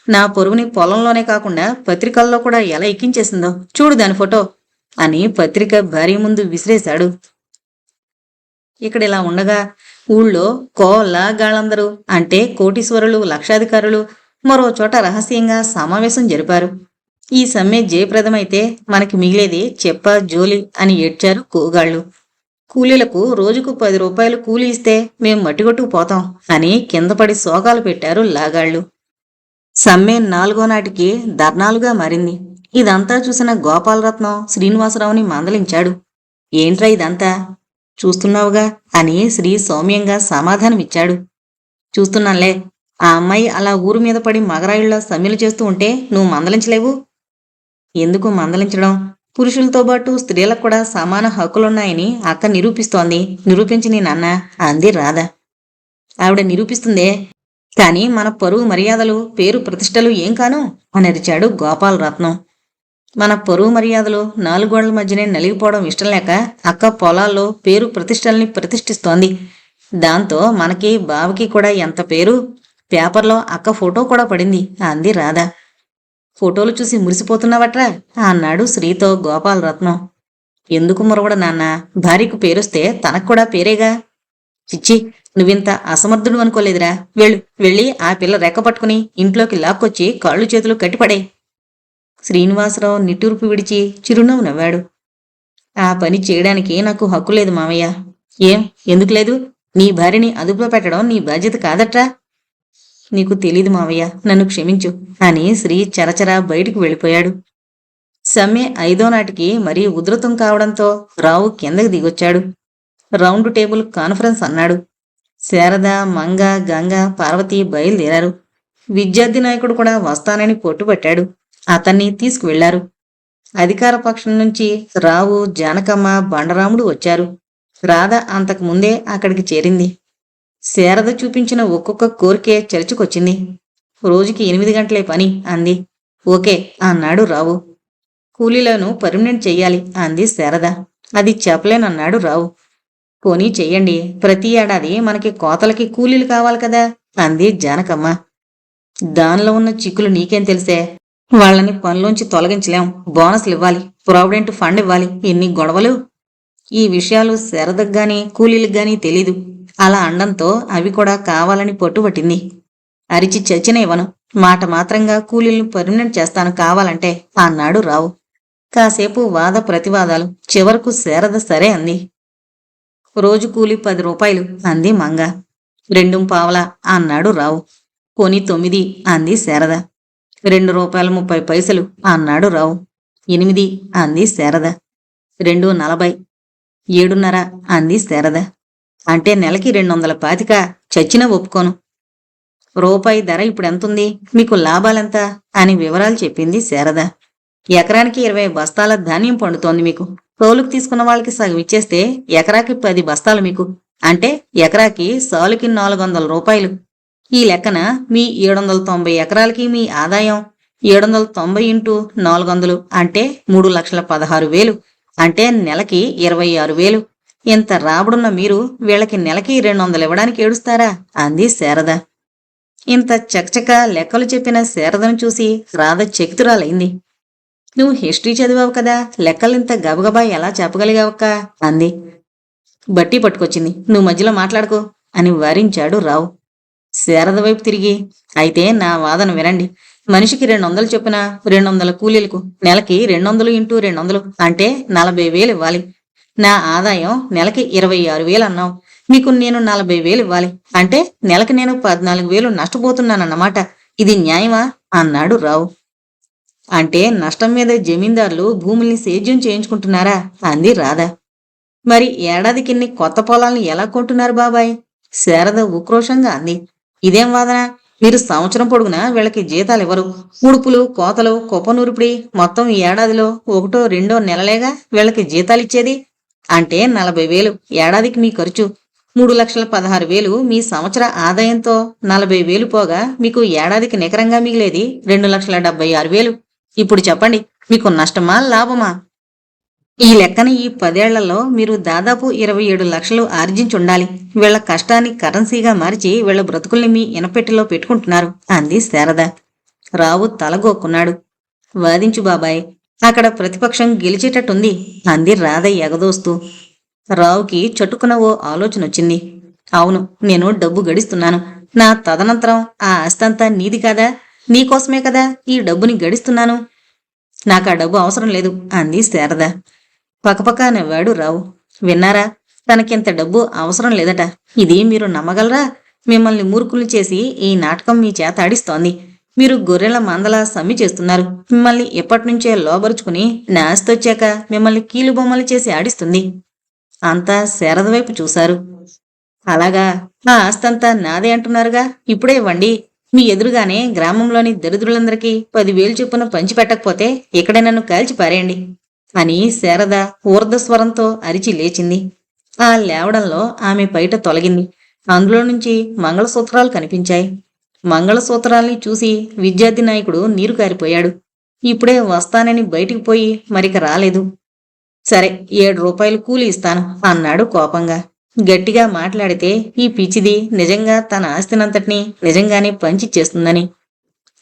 Speaker 1: నా పొరుగుని పొలంలోనే కాకుండా పత్రికల్లో కూడా ఎలా ఎక్కించేసిందో చూడు దాని ఫోటో అని పత్రిక భార్య ముందు విసిరేశాడు. ఇక్కడిలా ఉండగా ఊళ్ళో కోలాగాళ్ళందరూ అంటే కోటీశ్వరులు, లక్షాధికారులు మరో చోట రహస్యంగా సమావేశం జరిపారు. ఈ సమ్మె జయప్రదమైతే మనకి మిగిలేది చెప్ప జోలి అని ఏడ్చారు కూగాళ్లు. కూలీలకు రోజుకు 10 రూపాయలు కూలీ ఇస్తే మేం మట్టిగొట్టుకు పోతాం అని కిందపడి శోకాలు పెట్టారు లాగాళ్లు. సమ్మె 4వ నాటికి ధర్నాలుగా మారింది. ఇదంతా చూసిన గోపాలరత్నం శ్రీనివాసరావుని మందలించాడు. ఏంట్రా ఇదంతా? చూస్తున్నావుగా అని శ్రీ సౌమ్యంగా సమాధానమిచ్చాడు. చూస్తున్నానులే. ఆ అమ్మాయి అలా ఊరు మీద పడి మగరాయిళ్ల సమ్మెలు చేస్తూ ఉంటే నువ్వు మందలించలేవు? ఎందుకు మందలించడం? పురుషులతో పాటు స్త్రీలకు కూడా సమాన హక్కులున్నాయని అక్క నిరూపిస్తోంది. నిరూపించి నీ నాన్న అంది రాధ. ఆవిడ నిరూపిస్తుందే, కాని మన పరువు మర్యాదలు, పేరు ప్రతిష్టలు ఏం కాను అని అరిచాడు గోపాలరత్నం. మన పరువు మర్యాదలు 4 గోడల మధ్యనే నలిగిపోవడం ఇష్టం లేక అక్క పొలాల్లో పేరు ప్రతిష్టల్ని ప్రతిష్ఠిస్తోంది. దాంతో మనకి బావకి కూడా ఎంత పేరు. పేపర్లో అక్క ఫోటో కూడా పడింది అంది రాధ. ఫోటోలు చూసి మురిసిపోతున్నావట్రా అన్నాడు శ్రీతో గోపాలరత్నం. ఎందుకు మురవడ నాన్న? భార్యకు పేరొస్తే తనకు కూడా పేరేగా. చిచ్చి, నువ్వింత అసమర్థుడు అనుకోలేదురా. వెళ్ళి ఆ పిల్ల రెక్క పట్టుకుని ఇంట్లోకి లాక్కొచ్చి కాళ్ళు చేతులు కట్టిపడే. శ్రీనివాసరావు నిట్టూర్పు విడిచి చిరునవ్వు నవ్వాడు. ఆ పని చేయడానికి నాకు హక్కు లేదు మామయ్య. ఏం, ఎందుకు లేదు? నీ భార్యని అదుపులో పెట్టడం నీ బాధ్యత కాదట్రా. నీకు తెలీదు మావయ్య, నన్ను క్షమించు అని శ్రీ చరచరా బయటికి వెళ్ళిపోయాడు. సమ్మె 5వ నాటికి మరీ ఉధృతం కావడంతో రావు కిందకి దిగొచ్చాడు. రౌండ్ టేబుల్ కాన్ఫరెన్స్ అన్నాడు. శారద, మంగ, గంగ, పార్వతి బయలుదేరారు. విద్యార్థి నాయకుడు కూడా వస్తానని పట్టుబట్టాడు. అతన్ని తీసుకువెళ్లారు. అధికార పక్షం నుంచి రావు, జానకమ్మ, బండరాముడు వచ్చారు. రాధ అంతకుముందే అక్కడికి చేరింది. శారద చూపించిన ఒక్కొక్క కోరికే చర్చకొచ్చింది. రోజుకి 8 గంటలే పని అంది. ఓకే అన్నాడు రావు. కూలీలను పర్మనెంట్ చెయ్యాలి అంది శారద. అది చెప్పలేనన్నాడు రావు. పోనీ చెయ్యండి, ప్రతి ఏడాది మనకి కోతలకి కూలీలు కావాలి కదా అంది జానకమ్మ. దానిలో ఉన్న చిక్కులు నీకేం తెలిసే? వాళ్ళని పనిలోంచి తొలగించలేం. బోనస్లు ఇవ్వాలి, ప్రావిడెంట్ ఫండ్ ఇవ్వాలి. ఎన్ని గొడవలు! ఈ విషయాలు శారదకు గాని కూలీలకు గాని తెలీదు. అలా అండంతో అవి కూడా కావాలని పట్టుబట్టింది. అరిచి చచ్చిన ఇవ్వను, మాట మాత్రంగా కూలీలను పర్మనెంట్ చేస్తాను కావాలంటే అన్నాడు రావు. కాసేపు వాద ప్రతివాదాలు. చివరకు శారద సరే అంది. రోజు కూలి 10 రూపాయలు అంది మంగ. 2 పావలా అన్నాడు రావు. పోనీ 9 అంది శారద. 2 రూపాయలు 30 పైసలు అన్నాడు రావు. 8 అంది శారద. 2.40. 7.5 అంది శారద. అంటే నెలకి 225. చచ్చినా ఒప్పుకోను. రూపాయి ధర ఇప్పుడు ఎంతుంది, మీకు లాభాలెంత అని వివరాలు చెప్పింది శారద. ఎకరానికి 20 బస్తాల ధాన్యం పండుతోంది మీకు. కౌలుకు తీసుకున్న వాళ్ళకి సగం ఇచ్చేస్తే ఎకరాకి 10 బస్తాలు మీకు. అంటే ఎకరాకి సాలుకి 400 రూపాయలు. ఈ లెక్కన మీ 790 ఎకరాలకి మీ ఆదాయం 790 ఇంటూ 400 అంటే 3,16,000. అంటే నెలకి 26,000. ఇంత రాబడున్న మీరు వీళ్ళకి నెలకి 200 ఇవ్వడానికి ఏడుస్తారా అంది శారద. ఇంత చకచక లెక్కలు చెప్పిన శారదను చూసి రాధ చకితురాలైంది. నువ్వు హిస్టరీ చదివావు కదా, లెక్కలింత గబగబా ఎలా చెప్పగలిగావక్క అంది. బట్టి పట్టుకొచ్చింది, నువ్వు మధ్యలో మాట్లాడుకో అని వారించాడు రావు. శారద వైపు తిరిగి, అయితే నా వాదన వినండి. మనిషికి 200 చొప్పున 200 కూలీలకు నెలకి 200 ఇంటూ 200 అంటే 40,000 ఇవ్వాలి. నా ఆదాయం నెలకి 26,000 అన్నావు. మీకు నేను 40,000 ఇవ్వాలి అంటే నెలకి నేను 14,000 నష్టపోతున్నానన్నమాట. ఇది న్యాయమా అన్నాడు రావు. అంటే నష్టం మీద జమీందారులు భూముల్ని సేద్యం చేయించుకుంటున్నారా అంది రాధ. మరి ఏడాదికిన్ని కొత్త పొలాల్ని ఎలా కొంటున్నారు బాబాయ్? శారద ఉక్రోషంగా అంది. ఇదేం వాదన? మీరు సంవత్సరం పొడుగునా వీళ్ళకి జీతాలు ఇవ్వరు. ఉడుపులు, కోతలు, కుప్పనూర్పిడి మొత్తం ఈ ఏడాదిలో 1, 2 నెలలేగా వీళ్ళకి జీతాలిచ్చేది. అంటే 40,000 ఏడాదికి మీ ఖర్చు. 3,16,000 మీ సంవత్సర ఆదాయంతో 40,000 పోగా మీకు ఏడాదికి నికరంగా మిగిలేది 2,76,000. ఇప్పుడు చెప్పండి, మీకు నష్టమా లాభమా? ఈ లెక్కన ఈ 10 ఏళ్లలో మీరు దాదాపు 27 లక్షలు ఆర్జించుండాలి. వీళ్ల కష్టాన్ని కరెన్సీగా మార్చి వీళ్ల బ్రతుకుల్ని మీ ఇనపెట్టిలో పెట్టుకుంటున్నారు అంది శారద. రావు తలగోక్కున్నాడు. వాదించు బాబాయ్, అక్కడ ప్రతిపక్షం గెలిచేటట్టుంది అంది రాధ ఎగదోస్తూ. రావుకి చటుకున ఓ ఆలోచనొచ్చింది. అవును, నేను డబ్బు గడిస్తున్నాను. నా తదనంతరం ఆ ఆస్తంతా నీది కాదా? నీకోసమే కదా ఈ డబ్బుని గడిస్తున్నాను. నాకు ఆ డబ్బు అవసరం లేదు అంది శారద. పకపక నవ్వాడు రావు. విన్నారా, తనకింత డబ్బు అవసరం లేదట. ఇది మీరు నమ్మగలరా? మిమ్మల్ని మూర్ఖులు చేసి ఈ నాటకం మీ చేత ఆడిస్తోంది. మీరు గొర్రెల మందలా సమ్మి చేస్తున్నారు. మిమ్మల్ని ఎప్పటినుంచే లోబరుచుకుని నాస్తొచ్చాక మిమ్మల్ని కీలుబొమ్మలు చేసి ఆడిస్తుంది. అంతా శారద వైపు చూశారు. అలాగా, ఆ ఆస్తంతా నాదే అంటున్నారుగా, ఇప్పుడే ఇవ్వండి. మీ ఎదురుగానే గ్రామంలోని దరిద్రులందరికీ 10,000 చొప్పున పంచిపెట్టకపోతే ఇక్కడే నన్ను కాల్చి పారేయండి అని శారద ఊర్ధస్వరంతో అరిచి లేచింది. ఆ లేవడంలో ఆమె పైట తొలగింది. అందులో నుంచి మంగళసూత్రాలు కనిపించాయి. మంగళసూత్రాల్ని చూసి విద్యార్థి నాయకుడు నీరు కారిపోయాడు. ఇప్పుడే వస్తానని బయటికి పోయి మరిక రాలేదు. సరే, 7 రూపాయలు కూలి ఇస్తాను అన్నాడు కోపంగా. గట్టిగా మాట్లాడితే ఈ పిచ్చిది నిజంగా తన ఆస్తినంతటినీ నిజంగానే పంచిచ్చేస్తుందని.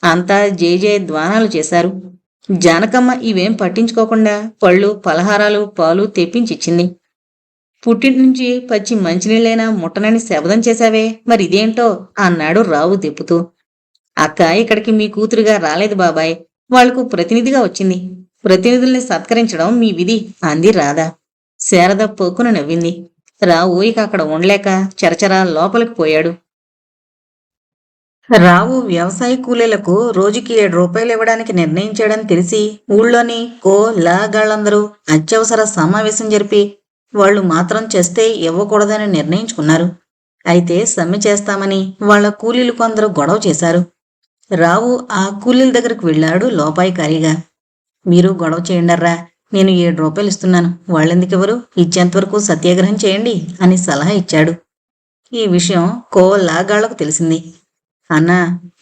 Speaker 1: అంతా జేజే ధ్వానాలు చేశారు. జానకమ్మ ఇవేం పట్టించుకోకుండా పళ్ళు, పలహారాలు, పాలు తెప్పించిచ్చింది. పుట్టింటి నుంచి పచ్చి మంచినీళ్ళైనా ముట్టనని శపథం చేశావే, మరి ఇదేంటో అన్నాడు రావు దెప్పుతూ. అక్క ఇక్కడికి మీ కూతురుగా రాలేదు బాబాయ్, వాళ్లకు ప్రతినిధిగా వచ్చింది. ప్రతినిధుల్ని సత్కరించడం మీ విధి అంది రాధ. శారద పొక్కున నవ్వింది. రావు ఇక అక్కడ ఉండలేక చరచరా లోపలికి పోయాడు. రావు వ్యవసాయ కూలీలకు రోజుకి 7 రూపాయలు ఇవ్వడానికి నిర్ణయించాడని తెలిసి ఊళ్ళోని లాగాళ్లందరూ అత్యవసర సమావేశం జరిపి వాళ్లు మాత్రం చేస్తే ఇవ్వకూడదని నిర్ణయించుకున్నారు. అయితే సమ్మె చేస్తామని వాళ్ల కూలీలు కొందరు గొడవ చేశారు. రావు ఆ కూలీల దగ్గరకు వెళ్లాడు లోపాయికారిగా. మీరు గొడవ చేయండర్రా, నేను 7 రూపాయలు ఇస్తున్నాను, వాళ్ళెందుకెవరు, ఇచ్చేంతవరకు సత్యాగ్రహం చేయండి అని సలహా ఇచ్చాడు. ఈ విషయం లాగాళ్లకు తెలిసింది. అన్నా,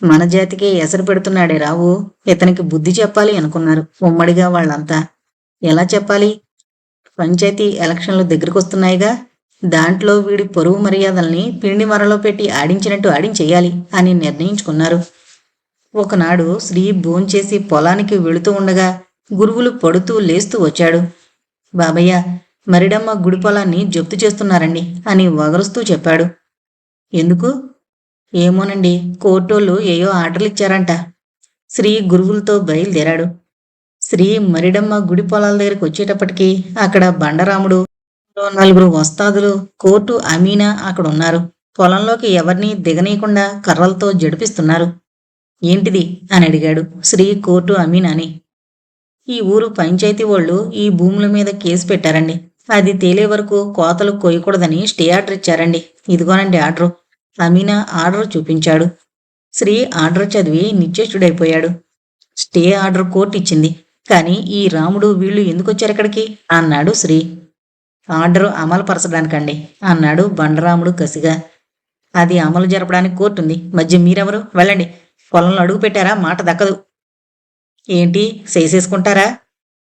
Speaker 1: మన జాతికే ఎసరు పెడుతున్నాడే రావు, ఇతనికి బుద్ధి చెప్పాలి అనుకున్నారు ఉమ్మడిగా వాళ్ళంతా. ఎలా చెప్పాలి? పంచాయతీ ఎలక్షన్లు దగ్గరకొస్తున్నాయిగా, దాంట్లో వీడి పరువు మర్యాదల్ని పిండి మరలో పెట్టి ఆడించినట్టు ఆడించెయ్యాలి అని నిర్ణయించుకున్నారు. ఒకనాడు శ్రీ భోంచేసి పొలానికి వెళుతూ ఉండగా గురువులు పడుతూ లేస్తూ వచ్చాడు. బాబయ్య, మరిడమ్మ గుడి పొలాన్ని జప్తు చేస్తున్నారండి అని వగరుస్తూ చెప్పాడు. ఎందుకు? ఏమోనండి, కోర్టోళ్ళు ఏయో ఆర్డర్లు ఇచ్చారంట. శ్రీ గురువులతో బయలుదేరాడు. శ్రీ మరిడమ్మ గుడి పొలాల దగ్గరికి వచ్చేటప్పటికి అక్కడ బండరాముడు, 4 వస్తాదులు, కోర్టు అమీనా అక్కడున్నారు. పొలంలోకి ఎవరినీ దిగనీయకుండా కర్రలతో జడిపిస్తున్నారు. ఏంటిది అని అడిగాడు శ్రీ కోర్టు అమీనాని. ఈ ఊరు పంచాయతీ వాళ్ళు ఈ భూముల మీద కేసు పెట్టారండి. అది తేలే వరకు కోతలు కొయ్యకూడదని స్టే ఆర్డర్ ఇచ్చారండి. ఇదిగోనండి ఆర్డరు. అమీనా ఆర్డర్ చూపించాడు. శ్రీ ఆర్డర్ చదివి నిశ్చేష్టుడైపోయాడు. స్టే ఆర్డర్ కోర్టు ఇచ్చింది, కానీ ఈ రాముడు వీళ్ళు ఎందుకొచ్చారు ఇక్కడికి అన్నాడు శ్రీ. ఆర్డరు అమలు పరచడానికండి అన్నాడు బండరాముడు కసిగా. అది అమలు జరపడానికి కోర్టుంది, మధ్య మీరెవరు? వెళ్ళండి. పొలంలో అడుగు పెట్టారా మాట దక్కదు. ఏంటి చేసేసుకుంటారా?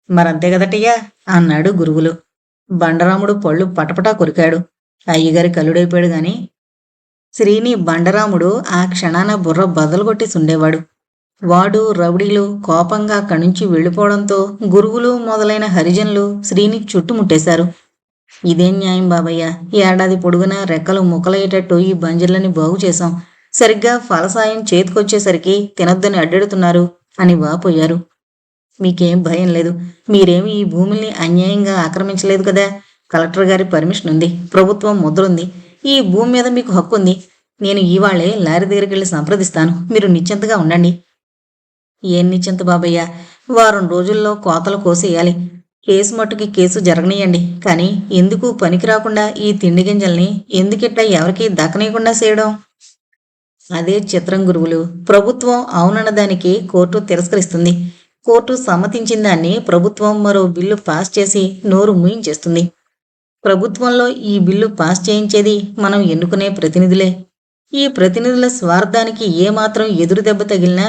Speaker 1: మరంతే కదటయ్యా అన్నాడు గురువులు. బండరాముడు పళ్ళు పటపటా కొరికాడు. అయ్యగారి కల్లుడైపోయాడు గాని శ్రీని బండరాముడు ఆ క్షణాన బుర్ర బదలుగొట్టేసి ఉండేవాడు. వాడు రౌడీలు కోపంగా అక్కడి నుంచి వెళ్ళిపోవడంతో గురువులు మొదలైన హరిజనులు శ్రీని చుట్టుముట్టేశారు. ఇదేం న్యాయం బాబయ్య, ఏడాది పొడుగునా రెక్కలు ముక్కలయ్యేటట్టు ఈ బంజర్లని బాగు చేశాం, సరిగ్గా ఫలసాయం చేతికొచ్చేసరికి తినొద్దని అడ్డెడుతున్నారు అని వాపోయారు. మీకేం భయం లేదు, మీరేమి ఈ భూముల్ని అన్యాయంగా ఆక్రమించలేదు కదా. కలెక్టర్ గారి పర్మిషన్ ఉంది, ప్రభుత్వం ముద్ర ఉంది, ఈ భూమి మీద మీకు హక్కు ఉంది. నేను ఇవాళే లారీ దగ్గరికి వెళ్ళి సంప్రదిస్తాను, మీరు నిశ్చింతగా ఉండండి. ఏం నిశ్చింత బాబయ్య, వారం రోజుల్లో కోతలు కోసేయాలి. కేసు మట్టుకి కేసు జరగనీయండి, కానీ ఎందుకు పనికి రాకుండా ఈ తిండి గింజల్ని ఎందుకిట్లా ఎవరికీ దక్కనీయకుండా చేయడం? అదే చిత్రం గురువులు. ప్రభుత్వం అవునన్నదానికి కోర్టు తిరస్కరిస్తుంది, కోర్టు సమ్మతించిన దాన్ని ప్రభుత్వం మరో బిల్లు పాస్ చేసి నోరు మూయించేస్తుంది. ప్రభుత్వంలో ఈ బిల్లు పాస్ చేయించేది మనం ఎన్నుకునే ప్రతినిధులే. ఈ ప్రతినిధుల స్వార్థానికి ఏమాత్రం ఎదురు దెబ్బ తగిలినా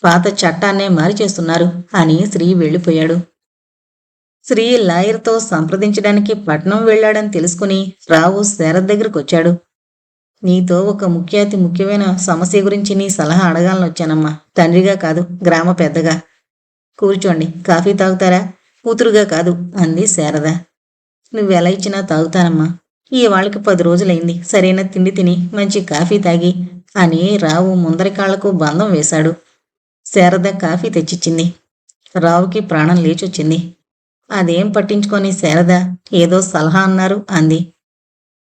Speaker 1: పాత చట్టాన్నే మారిచేస్తున్నారు అని శ్రీ వెళ్ళిపోయాడు. శ్రీ లాయర్తో సంప్రదించడానికి పట్నం వెళ్ళాడని తెలుసుకుని రావు శరత్ దగ్గరకు వచ్చాడు. నీతో ఒక ముఖ్యమైన సమస్య గురించి నీ సలహా అడగాలని వచ్చానమ్మా, తండ్రిగా కాదు, గ్రామ పెద్దగా. కూర్చోండి, కాఫీ తాగుతారా? కూతురుగా కాదు అంది శారద. నువ్వెలా ఇచ్చినా తాగుతానమ్మా, ఈ వాళ్ళకి 10 రోజులైంది సరైన తిండి తిని మంచి కాఫీ తాగి అని రావు ముందరి కాళ్లకు బంధం వేశాడు. శారద కాఫీ తెచ్చిచ్చింది. రావుకి ప్రాణం లేచొచ్చింది. అదేం పట్టించుకొని శారద ఏదో సలహా అన్నారు అంది.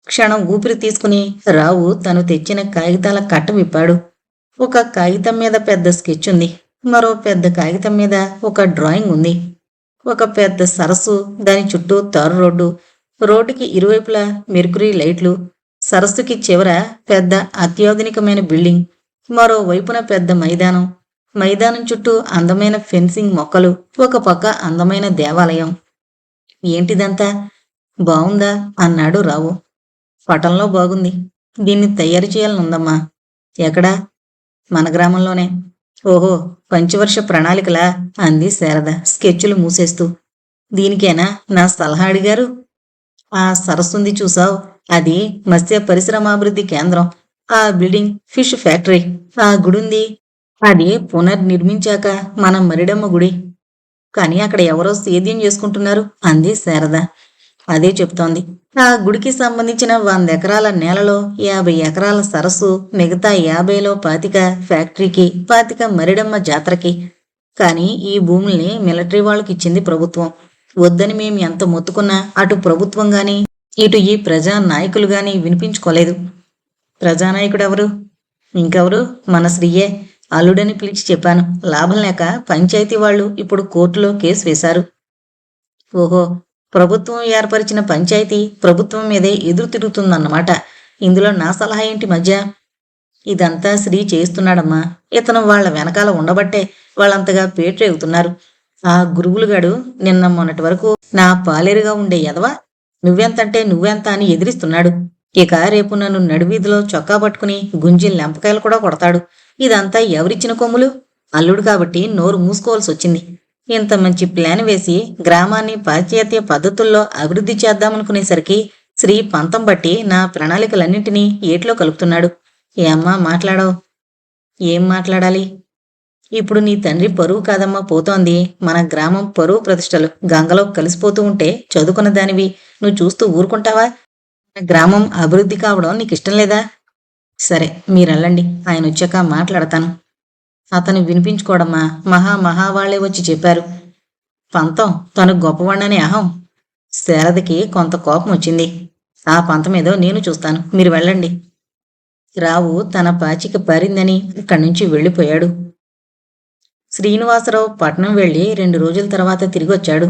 Speaker 1: క్షణం ఊపిరి తీసుకుని రావు తను తెచ్చిన కాగితాల కట్ట విప్పాడు. ఒక కాగితం మీద పెద్ద స్కెచ్ ఉంది, మరో పెద్ద కాగితం మీద ఒక డ్రాయింగ్ ఉంది. ఒక పెద్ద సరస్సు, దాని చుట్టూ తారు రోడ్డు, రోడ్డుకి ఇరువైపులా మెర్క్యూరీ లైట్లు, సరస్సుకి చివర పెద్ద అత్యాధునికమైన బిల్డింగ్, మరో వైపున పెద్ద మైదానం, మైదానం చుట్టూ అందమైన ఫెన్సింగ్ మొక్కలు, ఒక పక్క అందమైన దేవాలయం. ఏంటిదంతా? బావుందా అన్నాడు రావు. పటంలో బాగుంది, దీన్ని తయారు చేయాలనుందమ్మా. ఎక్కడా? మన గ్రామంలోనే. ఓహో, పంచవర్ష ప్రణాళికలా అంది శారద స్కెచ్లు మూసేస్తూ. దీనికేనా నా సలహా అడిగారు? ఆ సరస్సుంది చూసావు, అది మత్స్య పరిశ్రమాభివృద్ధి కేంద్రం. ఆ బిల్డింగ్ ఫిష్ ఫ్యాక్టరీ. ఆ గుడుంది, అది పునర్నిర్మించాక మన మరిడమ్మ గుడి. కానీ అక్కడ ఎవరో సేద్యం చేసుకుంటున్నారు అంది శారద. అదే చెప్తోంది. ఆ గుడికి సంబంధించిన 100 ఎకరాల నేలలో 50 ఎకరాల సరస్సు, మిగతా 50లో 25 ఫ్యాక్టరీకి, 25 మరిడమ్మ జాతరకి. కానీ ఈ భూముల్ని మిలిటరీ వాళ్ళకి ఇచ్చింది ప్రభుత్వం. వద్దని మేము ఎంత మొత్తుకున్నా అటు ప్రభుత్వం గాని ఇటు ఈ ప్రజా నాయకులు గాని వినిపించుకోలేదు. ప్రజానాయకుడెవరు? ఇంకెవరు, మన శ్రీయే. అల్లుడని పిలిచి చెప్పాను, లాభం లేక పంచాయతీ వాళ్ళు ఇప్పుడు కోర్టులో కేసు వేశారు. ఓహో, ప్రభుత్వం ఏర్పరిచిన పంచాయతీ ప్రభుత్వం మీదే ఎదురు తిరుగుతుందన్నమాట. ఇందులో నా సలహా ఏంటి మధ్య? ఇదంతా శ్రీ చేస్తున్నాడమ్మా. ఇతను వాళ్ల వెనకాల ఉండబట్టే వాళ్ళంతగా పేట్రేగుతున్నారు. ఆ గురువులుగాడు నిన్న మొన్నటి వరకు నా పాలేరుగా ఉండే ఎదవా, నువ్వెంతంటే నువ్వెంత అని ఎదిరిస్తున్నాడు. ఇక రేపు నన్ను నడివీధిలో చొక్కా పట్టుకుని గుంజి లెంపకాయలు కూడా కొడతాడు. ఇదంతా ఎవరిచ్చిన కొమ్ములు? అల్లుడు కాబట్టి నోరు మూసుకోవాల్సి వచ్చింది. ఇంత మంచి ప్లాన్ వేసి గ్రామాన్ని పాశ్చాత్య పద్ధతుల్లో అభివృద్ధి చేద్దామనుకునేసరికి శ్రీ పంతం బట్టి నా ప్రణాళికలన్నింటినీ ఏట్లో కలుపుతున్నాడు. ఏమ్మా మాట్లాడవు? ఏం మాట్లాడాలి? ఇప్పుడు నీ తండ్రి పరువు కాదమ్మా పోతోంది, మన గ్రామం పరువు ప్రతిష్టలు గంగలో కలిసిపోతూ ఉంటే చదువుకున్న దానివి నువ్వు చూస్తూ ఊరుకుంటావా? గ్రామం అభివృద్ధి కావడం నీకు ఇష్టం లేదా? సరే, మీరెళ్ళండి, ఆయన వచ్చాక మాట్లాడతాను. అతను వినిపించుకోవడమ్మా, మహావాళ్లే వచ్చి చెప్పారు. పంతం తను గొప్పవాణ్ణని అహం. శారదకి కొంత కోపం వచ్చింది. ఆ పంతమేదో నేను చూస్తాను, మీరు వెళ్ళండి. రావు తన పాచిక పారిందని అక్కడి నుంచి వెళ్ళిపోయాడు. శ్రీనివాసరావు పట్నం వెళ్లి 2 రోజుల తర్వాత తిరిగొచ్చాడు.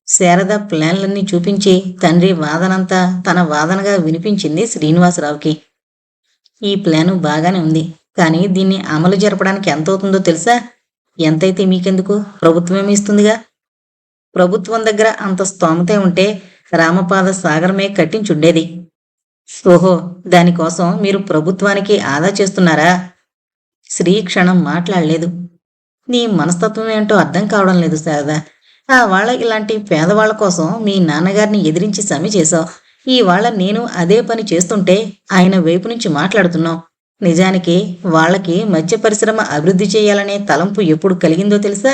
Speaker 1: శారద ప్లాన్లన్నీ చూపించి తండ్రి వాదనంతా తన వాదనగా వినిపించింది శ్రీనివాసరావుకి. ఈ ప్లాను బాగానే ఉంది, కానీ దీన్ని అమలు జరపడానికి ఎంత అవుతుందో తెలుసా? ఎంతైతే మీకెందుకు, ప్రభుత్వమే ఇస్తుందిగా. ప్రభుత్వం దగ్గర అంత స్తోమతే ఉంటే రామపాద సాగరమే కట్టించుండేది. ఓహో, దానికోసం మీరు ప్రభుత్వానికి ఆదా చేస్తున్నారా? శ్రీ క్షణం మాట్లాడలేదు. నీ మనస్తత్వం ఏంటో అర్థం కావడం లేదు శారద. ఆ వాళ్ళ ఇలాంటి పేదవాళ్ల కోసం మీ నాన్నగారిని ఎదిరించి సమ్మె చేశావు. ఈ వాళ్ళ నేను అదే పని చేస్తుంటే ఆయన వైపు నుంచి మాట్లాడుతున్నావు. నిజానికి వాళ్ళకి మత్స్య పరిశ్రమ అభివృద్ధి చేయాలనే తలంపు ఎప్పుడు కలిగిందో తెలుసా?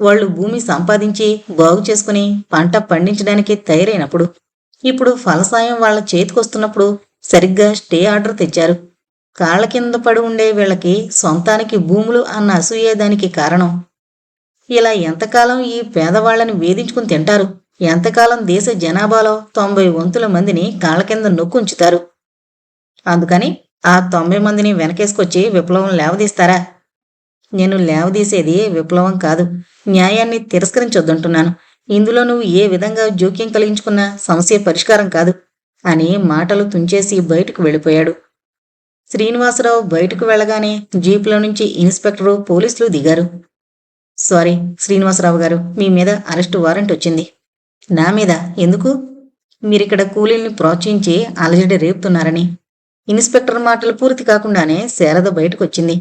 Speaker 1: వాళ్ళు భూమి సంపాదించి బాగు చేసుకుని పంట పండించడానికి తయారైనప్పుడు. ఇప్పుడు ఫలసాయం వాళ్ళ చేతికొస్తున్నప్పుడు సరిగ్గా స్టే ఆర్డర్ తెచ్చారు. కాళ్ళ కింద పడి ఉండే వీళ్ళకి సొంతానికి భూములు అన్న అసూయే దానికి కారణం. ఇలా ఎంతకాలం ఈ పేదవాళ్లని వేధించుకుని తింటారు? ఎంతకాలం దేశ జనాభాలో 90 వంతుల మందిని కాళ్ళ కింద నొక్కుంచుతారు? అందుకని ఆ 90 మందిని వెనకేసుకొచ్చి విప్లవం లేవదీస్తారా? నేను లేవదీసేది విప్లవం కాదు, న్యాయాన్ని తిరస్కరించొద్దంటున్నాను. ఇందులో నువ్వు ఏ విధంగా జోక్యం కలిగించుకున్న సమస్య పరిష్కారం కాదు అని మాటలు తుంచేసి బయటకు వెళ్ళిపోయాడు. శ్రీనివాసరావు బయటకు వెళ్ళగానే జీపులో నుంచి ఇన్స్పెక్టరు, పోలీసులు దిగారు. సారీ శ్రీనివాసరావు గారు, మీ మీద అరెస్టు వారెంట్ వచ్చింది. నా మీద ఎందుకు? మీరిక్కడ కూలీల్ని ప్రోత్సహించి అలజడి రేపుతున్నారని. ఇన్స్పెక్టర్ మాటలు పూర్తి కాకుండానే శారద బయటకొచ్చింది.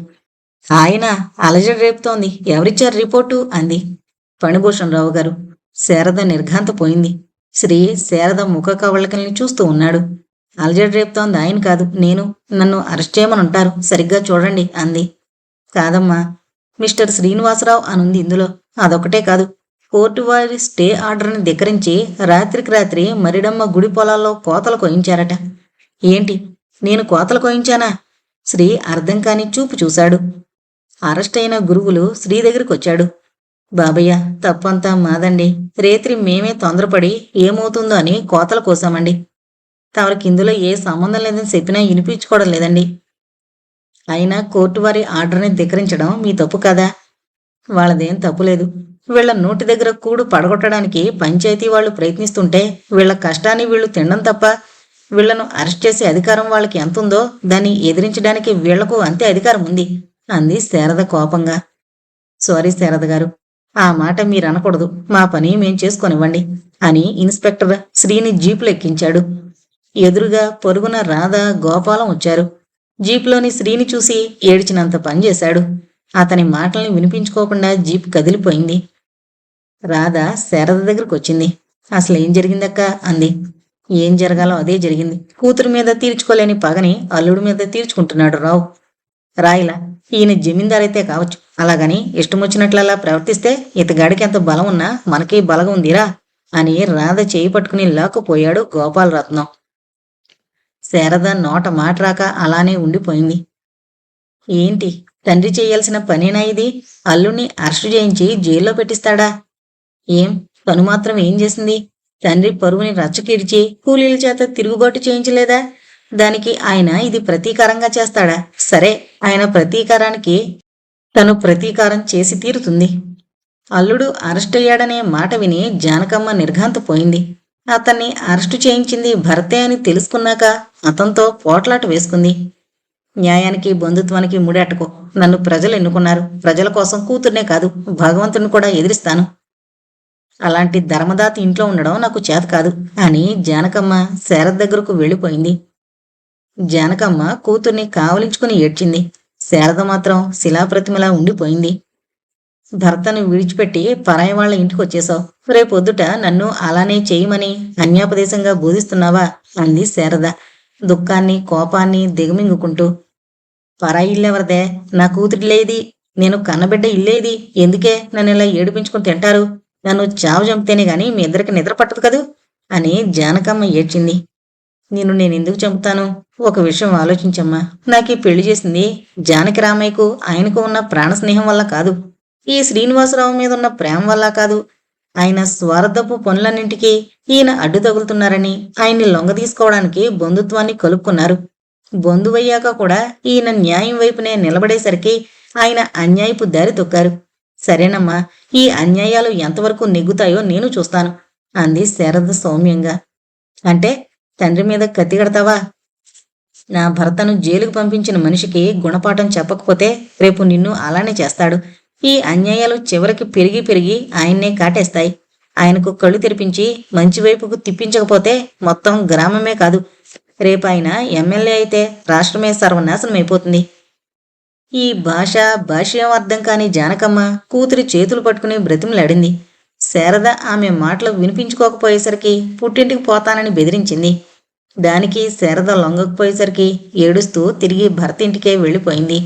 Speaker 1: ఆయన అలజడి రేపుతోంది, ఎవరిచ్చారు రిపోర్టు అంది. ఫణిభూషణ్ రావు గారు. శారద నిర్ఘాంతపోయింది. శ్రీ శారద ముఖ కవళికల్ని చూస్తూ ఉన్నాడు. అలజడి రేపుతోంది ఆయన కాదు, నేను. నన్ను అరెస్ట్ చేయమనుంటారు, సరిగ్గా చూడండి అంది. కాదమ్మా, మిస్టర్ శ్రీనివాసరావు అనుంది ఇందులో. అదొకటే కాదు, కోర్టు వారి స్టే ఆర్డర్ని ధిక్కరించి రాత్రికి రాత్రి మరిడమ్మ గుడి పొలాల్లో కోతలు కోయించారట. ఏంటి, నేను కోతలు కోయించానా? శ్రీ అర్థం కాని చూపు చూశాడు. అరెస్ట్ అయిన గురువులు శ్రీ దగ్గరికొచ్చాడు. బాబయ్య, తప్పంతా మాదండి. రేత్రి మేమే తొందరపడి ఏమవుతుందో అని కోతలు కోసామండి. తమరికి ఇందులో ఏ సంబంధం లేదని చెప్పినా వినిపించుకోవడం లేదండి. అయినా కోర్టు వారి ఆర్డర్ని ధిక్కరించడం మీ తప్పు కదా? వాళ్ళదేం తప్పులేదు. వీళ్ల నోటి దగ్గర కూడు పడగొట్టడానికి పంచాయతీ వాళ్ళు ప్రయత్నిస్తుంటే వీళ్ల కష్టాన్ని వీళ్లు తినడం తప్ప వీళ్లను అరెస్ట్ చేసే అధికారం వాళ్ళకి ఎంతుందో దాన్ని ఎదిరించడానికి వీళ్లకు అంతే అధికారం ఉంది అంది శారద కోపంగా. సారీ శారద గారు, ఆ మాట మీరు అనకూడదు. మా పని మేం చేసుకొనివ్వండి అని ఇన్స్పెక్టర్ శ్రీని జీపులు ఎక్కించాడు. ఎదురుగా పొరుగున రాధ, గోపాలం వచ్చారు. జీపులోని శ్రీని చూసి ఏడ్చినంత పనిచేశాడు. అతని మాటల్ని వినిపించుకోకుండా జీప్ కదిలిపోయింది. రాధ శారద దగ్గరకు వచ్చింది. అసలేం జరిగిందక్క అంది. ఏం జరగాలో అదే జరిగింది. కూతురు మీద తీర్చుకోలేని పగని అల్లుడి మీద తీర్చుకుంటున్నాడు రావు. రాయిలా, ఈయన జమీందారైతే కావచ్చు, అలాగని ఇష్టమొచ్చినట్లలా ప్రవర్తిస్తే ఇతగాడికి ఎంత బలం ఉన్నా మనకి బలగం ఉందిరా అని రాధ చేయి పట్టుకుని లాక్కుపోయాడు గోపాలరత్నం. శారద నోట మాట రాక అలానే ఉండిపోయింది. ఏంటి, తండ్రి చేయాల్సిన పనేనా ఇది? అల్లుణ్ణి అరెస్టు చేయించి జైల్లో పెట్టిస్తాడా? ఏం, తను మాత్రం ఏం చేసింది? తండ్రి పరువుని రచ్చకిడిచి కూలీల చేత తిరుగుబాటు చేయించలేదా? దానికి ఆయన ఇది ప్రతీకారంగా చేస్తాడా? సరే, ఆయన ప్రతీకారానికి తను ప్రతీకారం చేసి తీరుతుంది. అల్లుడు అరెస్ట్ అయ్యాడనే మాట విని జానకమ్మ నిర్ఘాంతపోయింది. అతన్ని అరెస్టు చేయించింది భర్తే అని తెలుసుకున్నాక అతనితో పోట్లాట వేసుకుంది. న్యాయానికి బంధుత్వానికి ముడెట్టుకో. నన్ను ప్రజలు ఎన్నుకున్నారు. ప్రజల కోసం కూతుర్నే కాదు, భగవంతుని కూడా ఎదిరిస్తాను. అలాంటి ధర్మదాత ఇంట్లో ఉండడం నాకు చేత కాదు అని జానకమ్మ శారద దగ్గరకు వెళ్ళిపోయింది. జానకమ్మ కూతుర్ని కావలించుకుని ఏడ్చింది. శారద మాత్రం శిలాప్రతిమలా ఉండిపోయింది. భర్తను విడిచిపెట్టి పరాయి వాళ్ళ ఇంటికి వచ్చేశావు. రేపొద్దుట నన్ను అలానే చేయమని అన్యాపదేశంగా బోధిస్తున్నావా అంది శారద దుఃఖాన్ని, కోపాన్ని దిగమింగుకుంటూ. పరాయి ఇల్లెవరదే? నా కూతురిలేది? నేను కన్నబిడ్డ ఇల్లేది? ఎందుకే నన్ను ఇలా ఏడిపించుకుని తింటారు? నన్ను చావు చంపితేనే గాని మీ ఇద్దరికి నిద్ర పట్టదు కదూ అని జానకమ్మ ఏడ్చింది. నేనెందుకు చంపుతాను? ఒక విషయం ఆలోచించమ్మా. నాకు ఈ పెళ్లి చేసింది జానకి రామయ్యకు ఆయనకు ఉన్న ప్రాణ స్నేహం వల్ల కాదు, ఈ శ్రీనివాసరావు మీద ఉన్న ప్రేమ వల్ల కాదు. ఆయన స్వార్థపు పనులన్నింటికీ ఈయన అడ్డు తగులుతున్నారని ఆయన్ని లొంగ తీసుకోవడానికి బంధుత్వాన్ని కలుపుకున్నారు. బంధువయ్యాక కూడా ఈయన న్యాయం వైపునే నిలబడేసరికి ఆయన అన్యాయపు దారి తొక్కారు. సరేనమ్మా, ఈ అన్యాయాలు ఎంతవరకు నెగ్గుతాయో నేను చూస్తాను అంది శారద సౌమ్యంగా. అంటే తండ్రి మీద కత్తిగడతావా? నా భర్తను జైలుకు పంపించిన మనిషికి గుణపాఠం చెప్పకపోతే రేపు నిన్ను అలానే చేస్తాడు. ఈ అన్యాయాలు చివరికి పెరిగి పెరిగి ఆయన్నే కాటేస్తాయి. ఆయనకు కళ్ళు తెరిపించి మంచి వైపుకు తిప్పించకపోతే మొత్తం గ్రామమే కాదు, రేపు ఆయన ఎమ్మెల్యే అయితే రాష్ట్రమే సర్వనాశనం అయిపోతుంది. ఈ భాష్యం అర్థం కాని జానకమ్మ కూతురి చేతులు పట్టుకుని బ్రతిమలాడింది. శారద ఆమె మాటలు వినిపించుకోకపోయేసరికి పుట్టింటికి పోతానని బెదిరించింది. దానికి శారద లొంగకపోయేసరికి ఏడుస్తూ తిరిగి భర్త ఇంటికే వెళ్ళిపోయింది.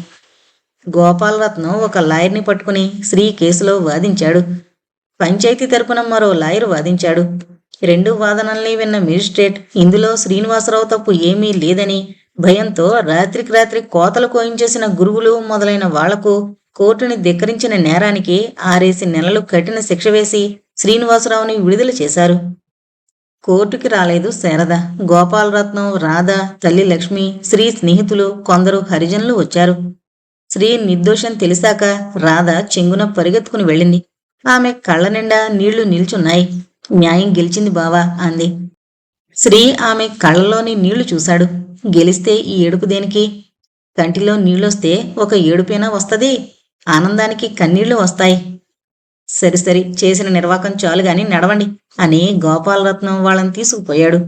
Speaker 1: గోపాలరత్నం ఒక లాయర్ని పట్టుకుని శ్రీ కేసులో వాదించాడు. పంచాయతీ తరపున మరో లాయరు వాదించాడు. రెండు వాదనల్ని విన్న మేజిస్ట్రేట్ ఇందులో శ్రీనివాసరావు తప్పు ఏమీ లేదని, భయంతో రాత్రికి రాత్రి కోతలు కోయించేసిన గురువులు మొదలైన వాళ్లకు కోర్టుని ధిక్కరించిన నేరానికి 6 నెలలు కఠిన శిక్ష వేసి శ్రీనివాసరావుని విడుదల చేశారు. కోర్టుకి రాలేదు శారద. గోపాలరత్నం, రాధ, తల్లి లక్ష్మి, శ్రీ స్నేహితులు, కొందరు హరిజనులు వచ్చారు. శ్రీ నిర్దోషం తెలిసాక రాధ చెంగున పరిగెత్తుకుని వెళ్ళింది. ఆమె కళ్ళ నిండా నీళ్లు నిల్చున్నాయి. న్యాయం గెలిచింది బావా అంది. శ్రీ ఆమె కళ్ళలోని నీళ్లు చూశాడు. గెలిస్తే ఈ ఏడుపు దేనికి? కంటిలో నీళ్ళొస్తే ఒక ఏడుపైనా వస్తది, ఆనందానికి కన్నీళ్లు వస్తాయి. సరి చేసిన నిర్వాకం చాలుగాని నడవండి అని గోపాలరత్నం వాళ్ళని తీసుకుపోయాడు.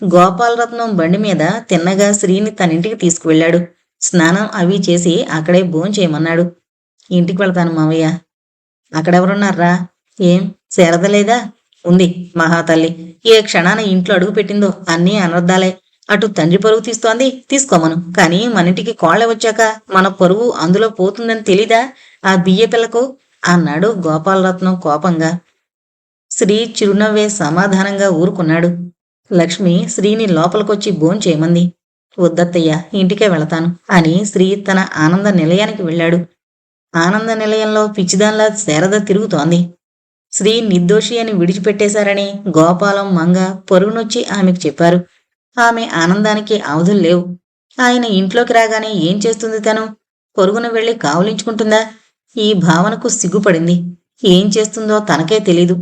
Speaker 1: గోపాలరత్నం బండి మీద తిన్నగా శ్రీని తనింటికి తీసుకువెళ్ళాడు. స్నానం అవి చేసి అక్కడే భోంచేయమన్నాడు. ఇంటికి వెళతాను మావయ్య. అక్కడెవరున్నారా? ఏం శారదలేదా? ఉంది మహాతల్లి. ఏ క్షణాన ఇంట్లో అడుగు పెట్టిందో అన్నీ అనర్థాలే. అటు తండ్రి పరువు తీస్తోంది, తీసుకోమను. కానీ మనింటికి కోళ్ళ వచ్చాక మన పరువు అందులో పోతుందని తెలీదా ఆ బియ్య పిల్లకు అన్నాడు గోపాలరత్నం కోపంగా. శ్రీ చిరునవ్వే సమాధానంగా ఊరుకున్నాడు. లక్ష్మి శ్రీని లోపలికొచ్చి భోంచేయమంది. వద్దత్తయ్య, ఇంటికే వెళతాను అని శ్రీ తన ఆనంద నిలయానికి వెళ్ళాడు. ఆనంద నిలయంలో పిచ్చిదాన్లా శారద తిరుగుతోంది. శ్రీ నిర్దోషి అని విడిచిపెట్టేశారని గోపాలం, మంగ పరుగునొచ్చి ఆమెకు చెప్పారు. ఆమె ఆనందానికి అవధులు లేవు. ఆయన ఇంట్లోకి రాగానే ఏం చేస్తుంది తను? పొరుగున వెళ్లి కావులించుకుంటుందా? ఈ భావనకు సిగ్గుపడింది. ఏం చేస్తుందో తనకే తెలీదు.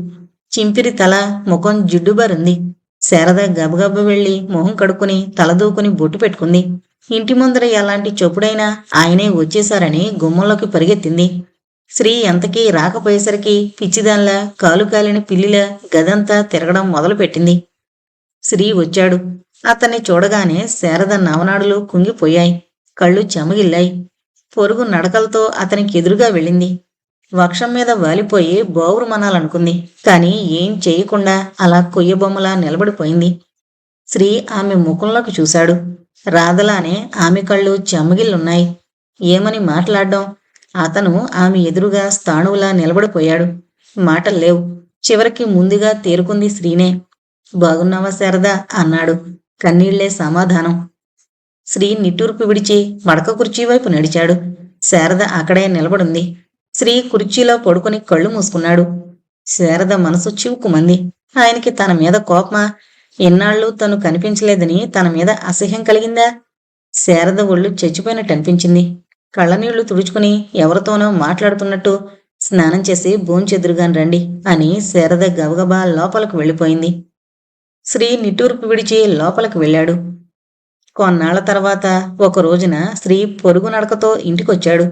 Speaker 1: చింపిరి తల, ముఖం జిడ్డుబారుంది. శారద గబగబ వెళ్లి మొహం కడుక్కుని తలదూకుని బొట్టు పెట్టుకుంది. ఇంటి ముందర ఎలాంటి చొప్పుడైనా ఆయనే వచ్చేశారని గుమ్మంలోకి పరిగెత్తింది. శ్రీ ఎంతకీ రాకపోయేసరికి పిచ్చిదాన్లా కాలు కాలిన పిల్లిలా గదంతా తిరగడం మొదలుపెట్టింది. శ్రీ వచ్చాడు. అతన్ని చూడగానే శారద నవనాడులు కుంగిపోయాయి. కళ్ళు చెమగిల్లాయి. పొరుగు నడకలతో అతనికి ఎదురుగా వెళ్ళింది. వక్షం మీద వాలిపోయి బోవురుమనాలనుకుంది. కాని ఏం చేయకుండా అలా కొయ్యబొమ్మలా నిలబడిపోయింది. శ్రీ ఆమె ముఖంలోకి చూశాడు. రాధలానే ఆమె కళ్ళు చెమ్మగిల్లున్నాయి. ఏమని మాట్లాడ్డం? అతను ఆమె ఎదురుగా స్థాణువులా నిలబడిపోయాడు. మాటల్లేవు. చివరికి ముందుగా తేరుకుంది శ్రీనే. బాగున్నావా శారదా అన్నాడు. కన్నీళ్లే సమాధానం. శ్రీ నిట్టూర్పు విడిచి మడక కుర్చీ వైపు నడిచాడు. శారద అక్కడే నిలబడింది. శ్రీ కుర్చీలో పడుకుని కళ్ళు మూసుకున్నాడు. శారద మనసు చివుకుమంది. ఆయనకి తన మీద కోపమా? ఎన్నాళ్ళు తను కనిపించలేదని తన మీద అసహ్యం కలిగిందా? శారద ఒళ్ళు చచ్చిపోయినట్టనిపించింది. కళ్ళనీళ్లు తుడుచుకుని ఎవరితోనో మాట్లాడుతున్నట్టు స్నానం చేసి భోంచెదురుగాని రండి అని శారద గబగబా లోపలకు వెళ్ళిపోయింది. శ్రీ నిట్టూర్పు విడిచి లోపలికి వెళ్ళాడు. కొన్నాళ్ల తర్వాత ఒక రోజున శ్రీ పొరుగు నడకతో ఇంటికొచ్చాడు.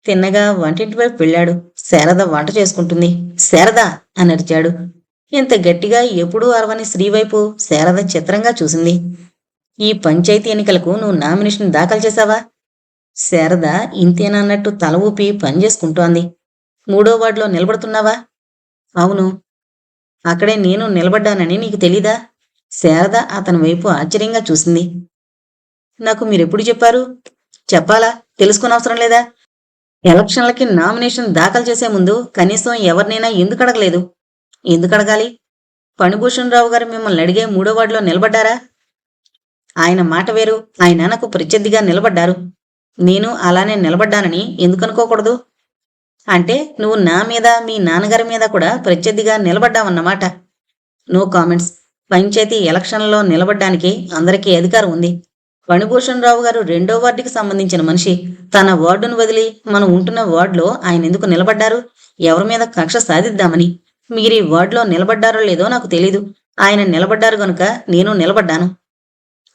Speaker 1: తిన్నగా వంటింటి వైపు వెళ్ళాడు. శారద వంట చేసుకుంటుంది. శారదా అని అరిచాడు. ఇంత గట్టిగా ఎప్పుడూ అరవని శ్రీవైపు శారద చిత్రంగా చూసింది. ఈ పంచాయతీ ఎన్నికలకు నువ్వు నామినేషన్ దాఖలు చేశావా? శారద ఇంతేనన్నట్టు తల ఊపి పనిచేసుకుంటోంది. 3వ వార్డులో నిలబడుతున్నావా? అవును. అక్కడే నేను నిలబడ్డానని నీకు తెలీదా? శారద అతని వైపు ఆశ్చర్యంగా చూసింది. నాకు మీరెప్పుడు చెప్పారు? చెప్పాలా? తెలుసుకునవసరం లేదా? ఎలక్షన్లకి నామినేషన్ దాఖలు చేసే ముందు కనీసం ఎవరినైనా ఎందుకు అడగలేదు? ఎందుకు అడగాలి? ఫణిభూషణ్ రావు గారు మిమ్మల్ని అడిగే 3వ వార్డులో నిలబడ్డారా? ఆయన మాట వేరు. ఆయన నాకు ప్రత్యర్థిగా నిలబడ్డారు. నేను అలానే నిలబడ్డానని ఎందుకనుకోకూడదు? అంటే నువ్వు నా మీద మీ నాన్నగారి మీద కూడా ప్రత్యర్థిగా నిలబడ్డావన్నమాట. No comments. పంచాయతీ ఎలక్షన్లలో నిలబడ్డానికి అందరికీ అధికారం ఉంది. ఫణిభూషణ్ రావు గారు 2వ వార్డుకి సంబంధించిన మనిషి. తన వార్డును వదిలి మనం ఉంటున్న వార్డులో ఆయన ఎందుకు నిలబడ్డారు? ఎవరి మీద కక్ష సాధిద్దామని. మీరీ వార్డులో నిలబడ్డారో లేదో నాకు తెలీదు. ఆయన నిలబడ్డారు గనుక నేను నిలబడ్డాను.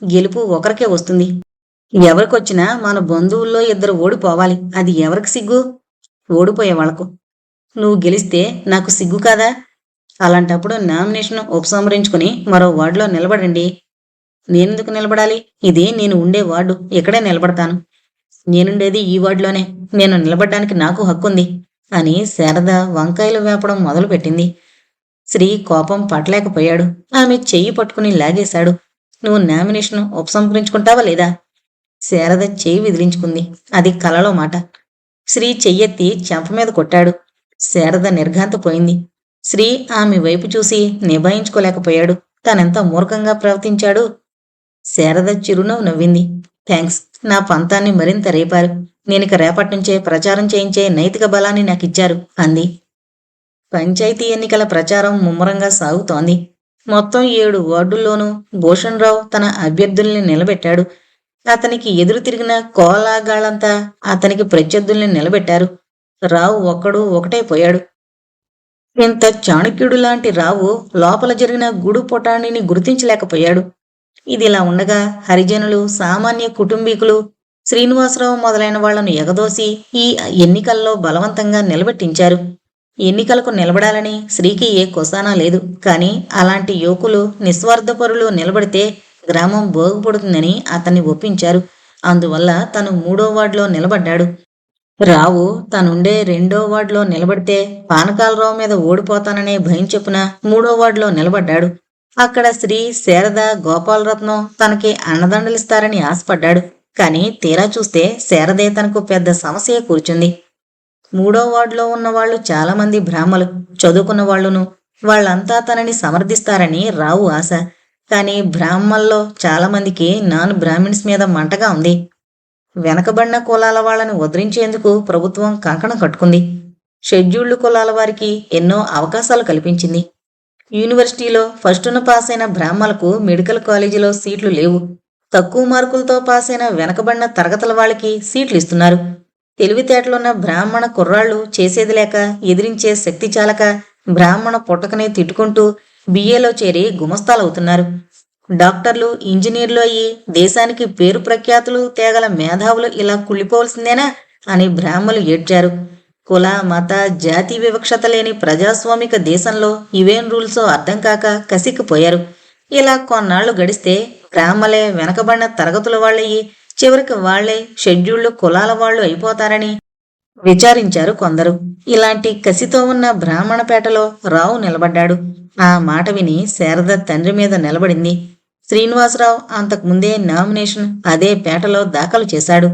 Speaker 1: గెలుపు ఒకరికే వస్తుంది. ఎవరికొచ్చినా మన బంధువుల్లో 2 ఓడిపోవాలి. అది ఎవరికి సిగ్గు? ఓడిపోయే వాళ్లకు. నువ్వు గెలిస్తే నాకు సిగ్గు కాదా? అలాంటప్పుడు నామినేషన్ ఉపసంహరించుకుని మరో వార్డులో నిలబడండి. నేనెందుకు నిలబడాలి? ఇది నేను ఉండే వార్డు. ఇక్కడే నిలబడతాను. నేనుండేది ఈ వార్డులోనే. నేను నిలబడ్డానికి నాకు హక్కుంది అని శారద వంకాయలు వేపడం మొదలుపెట్టింది. శ్రీ కోపం పట్టలేకపోయాడు. ఆమె చెయ్యి పట్టుకుని లాగేశాడు. నువ్వు నామినేషన్ ఉపసంహరించుకుంటావా లేదా? శారద చేయి విదిలించుకుంది. అది కలలో మాట. శ్రీ చెయ్యెత్తి చెంప మీద కొట్టాడు. శారద నిర్ఘాంతపోయింది. శ్రీ ఆమె వైపు చూసి నిభాయించుకోలేకపోయాడు. తనెంత మూర్ఖంగా ప్రవర్తించాడు. శారద చిరునవ్వు నవ్వింది. థ్యాంక్స్, నా పంతాన్ని మరింత రేపారు. నేనిక రేపటి నుంచే ప్రచారం చేయించే నైతిక బలాన్ని నాకిచ్చారు అంది. పంచాయతీ ఎన్నికల ప్రచారం ముమ్మరంగా సాగుతోంది. మొత్తం 7 వార్డుల్లోనూ భూషణ్ రావు తన అభ్యర్థుల్ని నిలబెట్టాడు. అతనికి ఎదురు తిరిగిన కోలాగాళ్లంతా అతనికి ప్రత్యర్థుల్ని నిలబెట్టారు. రావు ఒక్కడు ఒకటైపోయాడు. ఇంత చాణక్యుడు లాంటి రావు లోపల జరిగిన గూడు పొటాణిని గుర్తించలేకపోయాడు. ఇదిలా ఉండగా హరిజనులు, సామాన్య కుటుంబీకులు శ్రీనివాసరావు మొదలైన వాళ్లను ఎగదోసి ఈ ఎన్నికల్లో బలవంతంగా నిలబెట్టించారు. ఎన్నికలకు నిలబడాలని శ్రీకి ఏ కొసానా లేదు. కానీ అలాంటి యువకులు, నిస్వార్థపరులు నిలబడితే గ్రామం బాగుపడుతుందని అతన్ని ఒప్పించారు. అందువల్ల తను 3వ వార్డులో నిలబడ్డాడు. రావు తనుండే 2వ వార్డులో నిలబడితే పానకాలరావు మీద ఓడిపోతాననే భయం చెప్పున 3వ వార్డులో నిలబడ్డాడు. అక్కడ శ్రీ, శారద, గోపాలరత్నం తనకి అన్నదండలిస్తారని ఆశపడ్డాడు. కానీ తీరా చూస్తే శారదే తనకు పెద్ద సమస్య కూర్చుంది. 3వ వార్డులో ఉన్నవాళ్లు చాలామంది బ్రాహ్మలు, చదువుకున్న వాళ్లును. వాళ్లంతా తనని సమర్థిస్తారని రావు ఆశ. కానీ బ్రాహ్మల్లో చాలామందికి నాన్ బ్రాహ్మిన్స్ మీద మంటగా ఉంది. వెనకబడిన కులాల వాళ్ళని ఉద్ధరించేందుకు ప్రభుత్వం కంకణం కట్టుకుంది. షెడ్యూల్డ్ కులాల వారికి ఎన్నో అవకాశాలు కల్పించింది. యూనివర్సిటీలో ఫస్టున పాస్ అయిన బ్రాహ్మలకు మెడికల్ కాలేజీలో సీట్లు లేవు. తక్కువ మార్కులతో పాస్ అయిన వెనకబడిన తరగతుల వాళ్ళకి సీట్లు ఇస్తున్నారు. తెలివితేటలున్న బ్రాహ్మణ కుర్రాళ్లు చేసేది లేక, ఎదిరించే శక్తి చాలక బ్రాహ్మణ పుట్టకనే తిట్టుకుంటూ బిఏలో చేరి గుమస్తాలవుతున్నారు. డాక్టర్లు, ఇంజనీర్లు అయ్యి దేశానికి పేరు ప్రఖ్యాతులు తేగల మేధావులు ఇలా కుళ్ళిపోవలసిందేనా అని బ్రాహ్మలు ఏడ్చారు. కుల, మత, జాతి వివక్షత లేని ప్రజాస్వామిక దేశంలో ఇవేం రూల్సో అర్థం కాక కసిక్కిపోయారు. ఇలా కొన్నాళ్లు గడిస్తే బ్రాహ్మలే వెనకబడిన తరగతుల వాళ్ళయ్యి చివరికి వాళ్లే షెడ్యూల్డ్ కులాల వాళ్ళు అయిపోతారని విచారించారు కొందరు. ఇలాంటి కసితో ఉన్న బ్రాహ్మణపేటలో రావు నిలబడ్డాడు. ఆ మాట విని శారద తండ్రి మీద నిలబడింది. శ్రీనివాసరావు అంతకుముందే నామినేషన్ అదే పేటలో దాఖలు చేశాడు.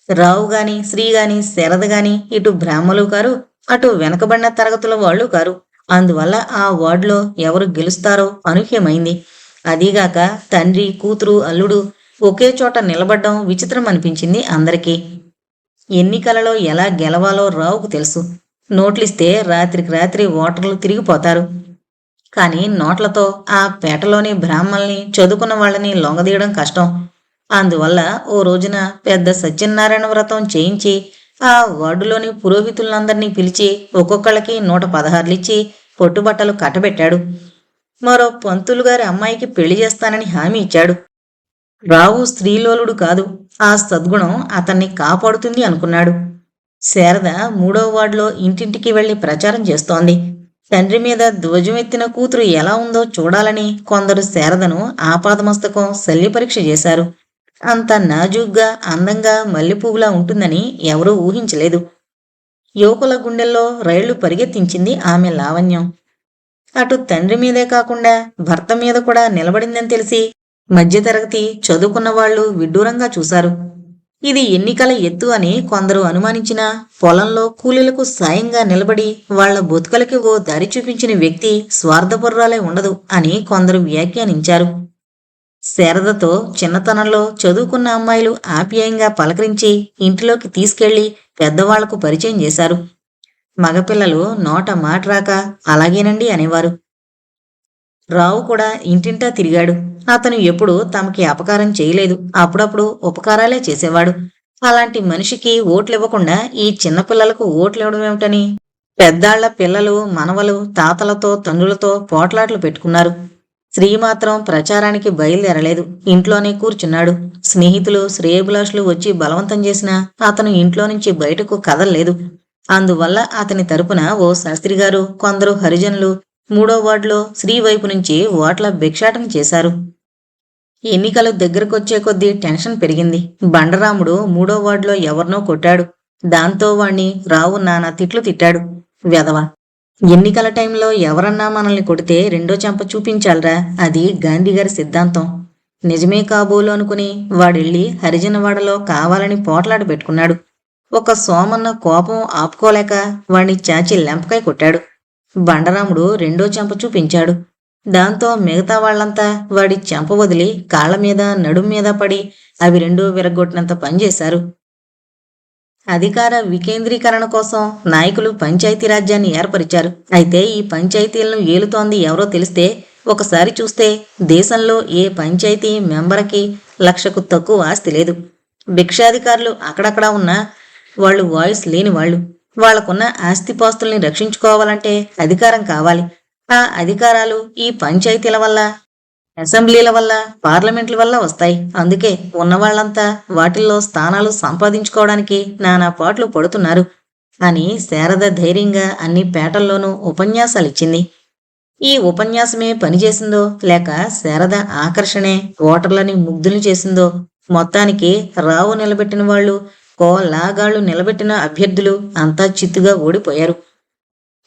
Speaker 1: రావు గాని, శ్రీ గాని, శారద గాని ఇటు బ్రాహ్మలు కారు, అటు వెనకబడిన తరగతుల వాళ్ళు కారు. అందువల్ల ఆ వార్డులో ఎవరు గెలుస్తారో అనూహ్యమైంది. అదీగాక తండ్రి, కూతురు, అల్లుడు ఒకే చోట నిలబడ్డం విచిత్రం అనిపించింది అందరికీ. ఎన్నికలలో ఎలా గెలవాలో రావుకు తెలుసు. నోట్లిస్తే రాత్రికి రాత్రి ఓటర్లు తిరిగిపోతారు. కానీ నోట్లతో ఆ పేటలోని బ్రాహ్మల్ని, చదువుకున్న వాళ్ళని లొంగదీయడం కష్టం. అందువల్ల ఓ రోజున పెద్ద సత్యనారాయణ వ్రతం చేయించి ఆ వార్డులోని పురోహితులందరినీ పిలిచి ఒక్కొక్కళ్ళకి 116 ఇచ్చి పొట్టుబట్టలు కట్టబెట్టాడు. మరో పంతులు గారి అమ్మాయికి పెళ్లి చేస్తానని హామీ ఇచ్చాడు. రావు స్త్రీలోలుడు కాదు, ఆ సద్గుణం అతన్ని కాపాడుతుంది అనుకున్నాడు. శారద 3వ వార్డులో ఇంటింటికి వెళ్లి ప్రచారం చేస్తోంది. తండ్రి మీద ధ్వజమెత్తిన కూతురు ఎలా ఉందో చూడాలని కొందరు శారదను ఆపాదమస్తకం శల్యపరీక్ష చేశారు. అంత నాజూగ్గా, అందంగా, మల్లెపువ్వులా ఉంటుందని ఎవరూ ఊహించలేదు. యువకుల గుండెల్లో రైళ్లు పరిగెత్తించింది ఆమె లావణ్యం. అటు తండ్రి మీదే కాకుండా భర్త మీద కూడా నిలబడిందని తెలిసి మధ్యతరగతి, చదువుకున్న వాళ్లు విడ్డూరంగా చూశారు. ఇది ఎన్నికల ఎత్తు అని కొందరు అనుమానించినా పొలంలో కూలీలకు సాయంగా నిలబడి వాళ్ల బతుకలకి ఓ దారి చూపించిన వ్యక్తి స్వార్థపరురాలే ఉండదు అని కొందరు వ్యాఖ్యానించారు. శారదతో చిన్నతనంలో చదువుకున్న అమ్మాయిలు ఆప్యాయంగా పలకరించి ఇంటిలోకి తీసుకెళ్లి పెద్దవాళ్లకు పరిచయం చేశారు. మగపిల్లలు నోట మాట రాక అలాగేనండి అనేవారు. రావు కూడా ఇంటింటా తిరిగాడు. అతను ఎప్పుడూ తమకి అపకారం చేయలేదు, అప్పుడప్పుడు ఉపకారాలే చేసేవాడు. అలాంటి మనిషికి ఓట్లివ్వకుండా ఈ చిన్నపిల్లలకు ఓట్లివ్వడమేమిటని పెద్దాళ్ల పిల్లలు, మనవలు, తాతలతో, తండ్రులతో పోట్లాట్లు పెట్టుకున్నారు. శ్రీ మాత్రం ప్రచారానికి బయలుదేరలేదు, ఇంట్లోనే కూర్చున్నాడు. స్నేహితులు, శ్రేయభిలాషులు వచ్చి బలవంతం చేసినా అతను ఇంట్లో నుంచి బయటకు కదల్లేదు. అందువల్ల అతని తరపున ఓ శాస్త్రిగారు, కొందరు హరిజనులు 3వ వార్డులో శ్రీ వైపు నుంచి ఓట్ల భిక్షాటన చేశారు. ఎన్నికలు దగ్గరకొచ్చే కొద్దీ టెన్షన్ పెరిగింది. బండరాముడు 3వ వార్డులో ఎవరినో కొట్టాడు. దాంతో వాణ్ణి రావు నానా తిట్లు తిట్టాడు. వెధవ, ఎన్నికల టైంలో ఎవరన్నా మనల్ని కొడితే రెండో చెంప చూపించాలరా, అది గాంధీగారి సిద్ధాంతం. నిజమే కాబోలు అనుకుని వాడెళ్ళి హరిజనవాడలో కావాలని పోట్లాట పెట్టుకున్నాడు. ఒక సోమన్న కోపం ఆపుకోలేక వాణ్ణి చాచి లెంపకాయ కొట్టాడు. బండరాముడు రెండో చెంప చూపించాడు. దాంతో మిగతా వాళ్లంతా వాడి చెంప వదిలి కాళ్ల మీద నడుం మీద పడి అవి రెండూ విరగొట్టినంత పనిచేశారు. అధికార వికేంద్రీకరణ కోసం నాయకులు పంచాయతీ రాజ్యాన్ని ఏర్పరిచారు. అయితే ఈ పంచాయతీలను ఏలుతోంది ఎవరో తెలిస్తే ఒకసారి చూస్తే దేశంలో ఏ పంచాయతీ మెంబర్కి 1,00,000కు తక్కువ ఆస్తి లేదు. భిక్షాధికారులు అక్కడక్కడా ఉన్నా వాళ్ళు వాయిస్ లేని వాళ్ళు. వాళ్లకున్న ఆస్తిపాస్తుల్ని రక్షించుకోవాలంటే అధికారం కావాలి. ఆ అధికారాలు ఈ పంచాయతీల వల్ల, అసెంబ్లీల వల్ల, పార్లమెంట్ల వల్ల వస్తాయి. అందుకే ఉన్నవాళ్లంతా వాటిల్లో స్థానాలు సంపాదించుకోవడానికి నానా పాట్లు పడుతున్నారు అని శారద ధైర్యంగా అన్ని పేటల్లోనూ ఉపన్యాసాలిచ్చింది. ఈ ఉపన్యాసమే పనిచేసిందో లేక శారద ఆకర్షణే ఓటర్లని ముగ్ధులు చేసిందో మొత్తానికి రావు నిలబెట్టిన వాళ్ళు, కోలాగాళ్లు నిలబెట్టిన అభ్యర్థులు అంతా చిత్తుగా ఓడిపోయారు.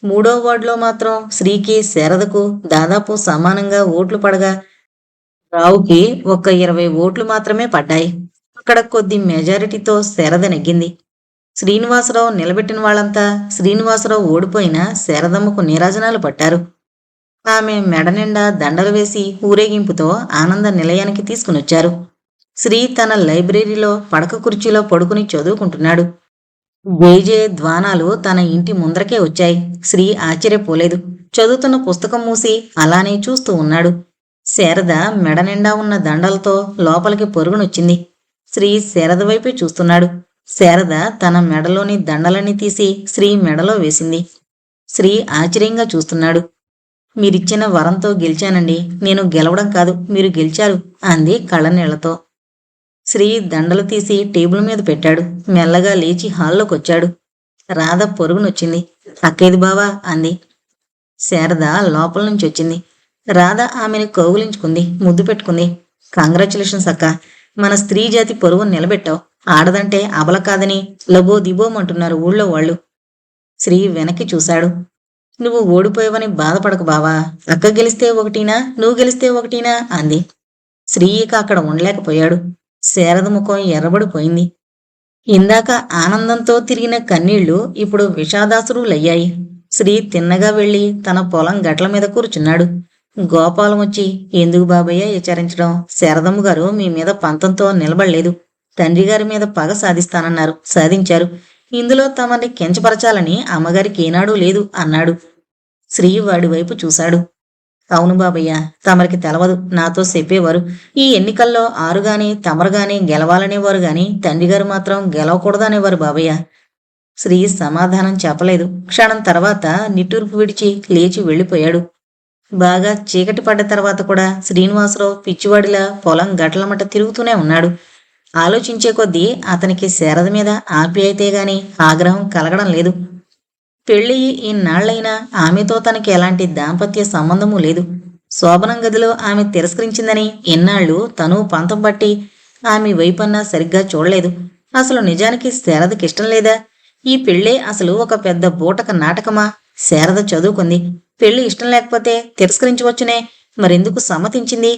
Speaker 1: 3వ వార్డులో మాత్రం శ్రీకి శారదకు దాదాపు సమానంగా ఓట్లు పడగా రావుకి ఒక్క 20 ఓట్లు మాత్రమే పడ్డాయి. అక్కడ కొద్ది మెజారిటీతో శారద నెగ్గింది. శ్రీనివాసరావు నిలబెట్టిన వాళ్ళంతా శ్రీనివాసరావు ఓడిపోయినా శారదమ్మకు నీరాజనాలు పట్టారు. ఆమె మెడ నిండా దండలు వేసి ఊరేగింపుతో ఆనంద నిలయానికి తీసుకునొచ్చారు. శ్రీ తన లైబ్రరీలో పడక కుర్చీలో పడుకుని చదువుకుంటున్నాడు. వేజే ధ్వానాలు తన ఇంటి ముందరకే వచ్చాయి. శ్రీ ఆశ్చర్యపోలేదు. చదువుతున్న పుస్తకం మూసి అలానే చూస్తూ ఉన్నాడు. శారద మెడ నిండా ఉన్న దండలతో లోపలికి పొరుగునొచ్చింది. శ్రీ శారద వైపే చూస్తున్నాడు. శారద తన మెడలోని దండలని తీసి శ్రీ మెడలో వేసింది. శ్రీ ఆశ్చర్యంగా చూస్తున్నాడు. మీరిచ్చిన వరంతో గెలిచానండి. నేను గెలవడం కాదు, మీరు గెలిచారు అంది కళ్ళనీళ్లతో. శ్రీ దండలు తీసి టేబుల్ మీద పెట్టాడు. మెల్లగా లేచి హాల్లోకొచ్చాడు. రాధ పొరుగునొచ్చింది. అక్కేది బావా అంది. శారద లోపల నుంచి వచ్చింది. రాధ ఆమెను కౌగులించుకుంది, ముద్దు పెట్టుకుంది. కంగ్రాచులేషన్స్ అక్క, మన స్త్రీ జాతి పొరుగును నిలబెట్టావు. ఆడదంటే అబల కాదని లబో దిబోమంటున్నారు ఊళ్ళో వాళ్ళు. శ్రీ వెనక్కి చూశాడు. నువ్వు ఓడిపోయావని బాధపడకు బావా, అక్క గెలిస్తే ఒకటినా, నువ్వు గెలిస్తే ఒకటినా అంది. శ్రీ ఇక అక్కడ ఉండలేకపోయాడు. శారద ముఖం ఎర్రబడిపోయింది. ఇందాక ఆనందంతో తిరిగిన కన్నీళ్లు ఇప్పుడు విషాదాసురులయ్యాయి. శ్రీ తిన్నగా వెళ్లి తన పొలం గట్ల మీద కూర్చున్నాడు. గోపాలం వచ్చి, ఎందుకు బాబయ్య హెచ్చరించడం? శారదమ్మ గారు మీ మీద పంతంతో నిలబడలేదు. తండ్రి గారి మీద పగ సాధిస్తానన్నారు, సాధించారు. ఇందులో తమని కించపరచాలని అమ్మగారికి ఏనాడూ లేదు అన్నాడు. శ్రీ వాడి వైపు చూశాడు. అవును బాబయ్య, తమరికి తెలవదు, నాతో చెప్పేవారు. ఈ ఎన్నికల్లో ఆరుగాని తమరుగాని గెలవాలనేవారు గాని తండ్రిగారు మాత్రం గెలవకూడదనేవారు బాబయ్య. శ్రీ సమాధానం చెప్పలేదు. క్షణం తర్వాత నిట్టూర్పు విడిచి లేచి వెళ్ళిపోయాడు. బాగా చీకటి పడ్డ తర్వాత కూడా శ్రీనివాసరావు పిచ్చివాడిలా పొలం గట్లమట తిరుగుతూనే ఉన్నాడు. ఆలోచించే కొద్దీ అతనికి శారద మీద ఆప్యాయతే గాని ఆగ్రహం కలగడం లేదు. పెళ్ళి ఇన్నాళ్లైనా ఆమెతో తనకి ఎలాంటి దాంపత్య సంబంధమూ లేదు. శోభనం గదిలో ఆమె తిరస్కరించిందని ఎన్నాళ్ళు తను పంతం పట్టి ఆమె వైపన్నా సరిగ్గా చూడలేదు. అసలు నిజానికి శారదకిష్టం లేదా? ఈ పెళ్ళే అసలు ఒక పెద్ద బూటక నాటకమా? శారద చదువుకుంది. పెళ్లి ఇష్టం లేకపోతే తిరస్కరించవచ్చునే, మరెందుకు సమ్మతించింది?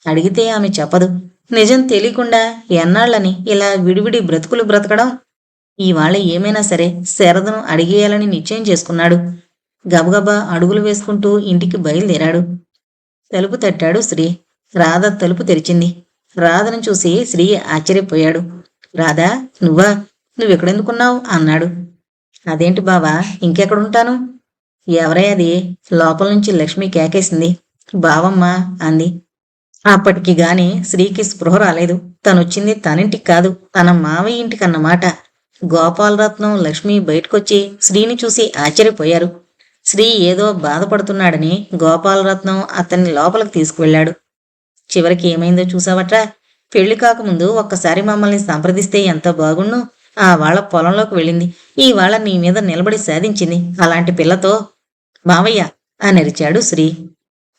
Speaker 1: అడిగితే ఆమె చెప్పదు. నిజం తెలియకుండా ఎన్నాళ్ళని ఇలా విడివిడి బ్రతుకులు బ్రతకడం? ఇవాళ ఏమైనా సరే శారదను అడిగేయాలని నిశ్చయం చేసుకున్నాడు. గబగబా అడుగులు వేసుకుంటూ ఇంటికి బయలుదేరాడు. తలుపు తట్టాడు శ్రీ. రాధ తలుపు తెరిచింది. రాధను చూసి శ్రీ ఆశ్చర్యపోయాడు. రాధా, నువ్వా? నువ్వెక్కడెందుకున్నావు అన్నాడు. అదేంటి బావా, ఇంకెక్కడుంటాను? ఎవరే అది? లోపల నుంచి లక్ష్మి కేకేసింది. బావమ్మ అంది. అప్పటికి గాని శ్రీకి స్పృహ రాలేదు. తనొచ్చింది తనింటికి కాదు, తన మావయ్య ఇంటికన్నమాట. గోపాలరత్నం, లక్ష్మి బయటకొచ్చి శ్రీని చూసి ఆశ్చర్యపోయారు. శ్రీ ఏదో బాధపడుతున్నాడని గోపాలరత్నం అతన్ని లోపలికి తీసుకువెళ్లాడు. చివరికి ఏమైందో చూసావట్రా? పెళ్లి కాకముందు ఒక్కసారి మమ్మల్ని సంప్రదిస్తే ఎంత బాగుండు. ఆ వాళ్ళ పొలంలోకి వెళ్ళింది. ఈ వాళ్ళ నీ మీద నిలబడి సాధించింది. అలాంటి పిల్లతో మావయ్య అని అరిచాడు శ్రీ.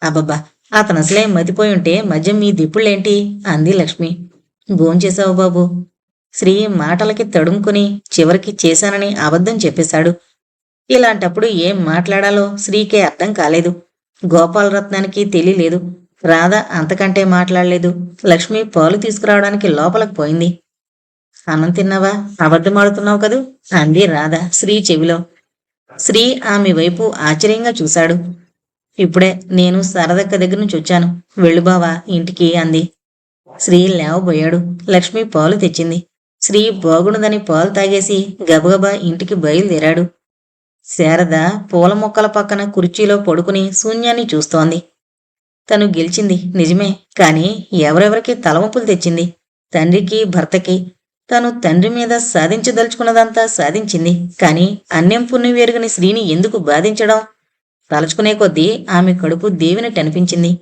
Speaker 1: అబ్బబ్బా, అతను అసలే మతిపోయి ఉంటే మధ్య మీ దిప్పుళ్ళేంటి అంది లక్ష్మి. భోంచేశావు బాబు. శ్రీ మాటలకి తడుముకుని చివరికి చేశానని అబద్ధం చెప్పేశాడు. ఇలాంటప్పుడు ఏం మాట్లాడాలో శ్రీకే అర్థం కాలేదు. గోపాలరత్నానికి తెలియలేదు. రాధ అంతకంటే మాట్లాడలేదు. లక్ష్మి పాలు తీసుకురావడానికి లోపలికి పోయింది. అన్నం తిన్నావా? అబద్ధమాడుతున్నావు కదూ అంది రాధ శ్రీ చెవిలో. శ్రీ ఆమె వైపు ఆశ్చర్యంగా చూశాడు. ఇప్పుడే నేను సరదక్క దగ్గర నుంచి వచ్చాను. వెళ్ళు బావా ఇంటికి అంది. శ్రీ లేవబోయాడు. లక్ష్మి పాలు తెచ్చింది. శ్రీ బాగుండదని పాలు తాగేసి గబగబా ఇంటికి బయలుదేరాడు. శారద పూల మొక్కల పక్కన కుర్చీలో పడుకుని శూన్యాన్ని చూస్తోంది. తను గెలిచింది నిజమే, కాని ఎవరెవరికి తలవంపులు తెచ్చింది? తండ్రికి, భర్తకి. తను తండ్రి మీద సాధించదలుచుకున్నదంతా సాధించింది. కాని అన్యం పుణ్యం వెరుగని శ్రీని ఎందుకు బాధించడం? తలుచుకునే కొద్దీ ఆమె కడుపు దేవినట్టనిపించింది.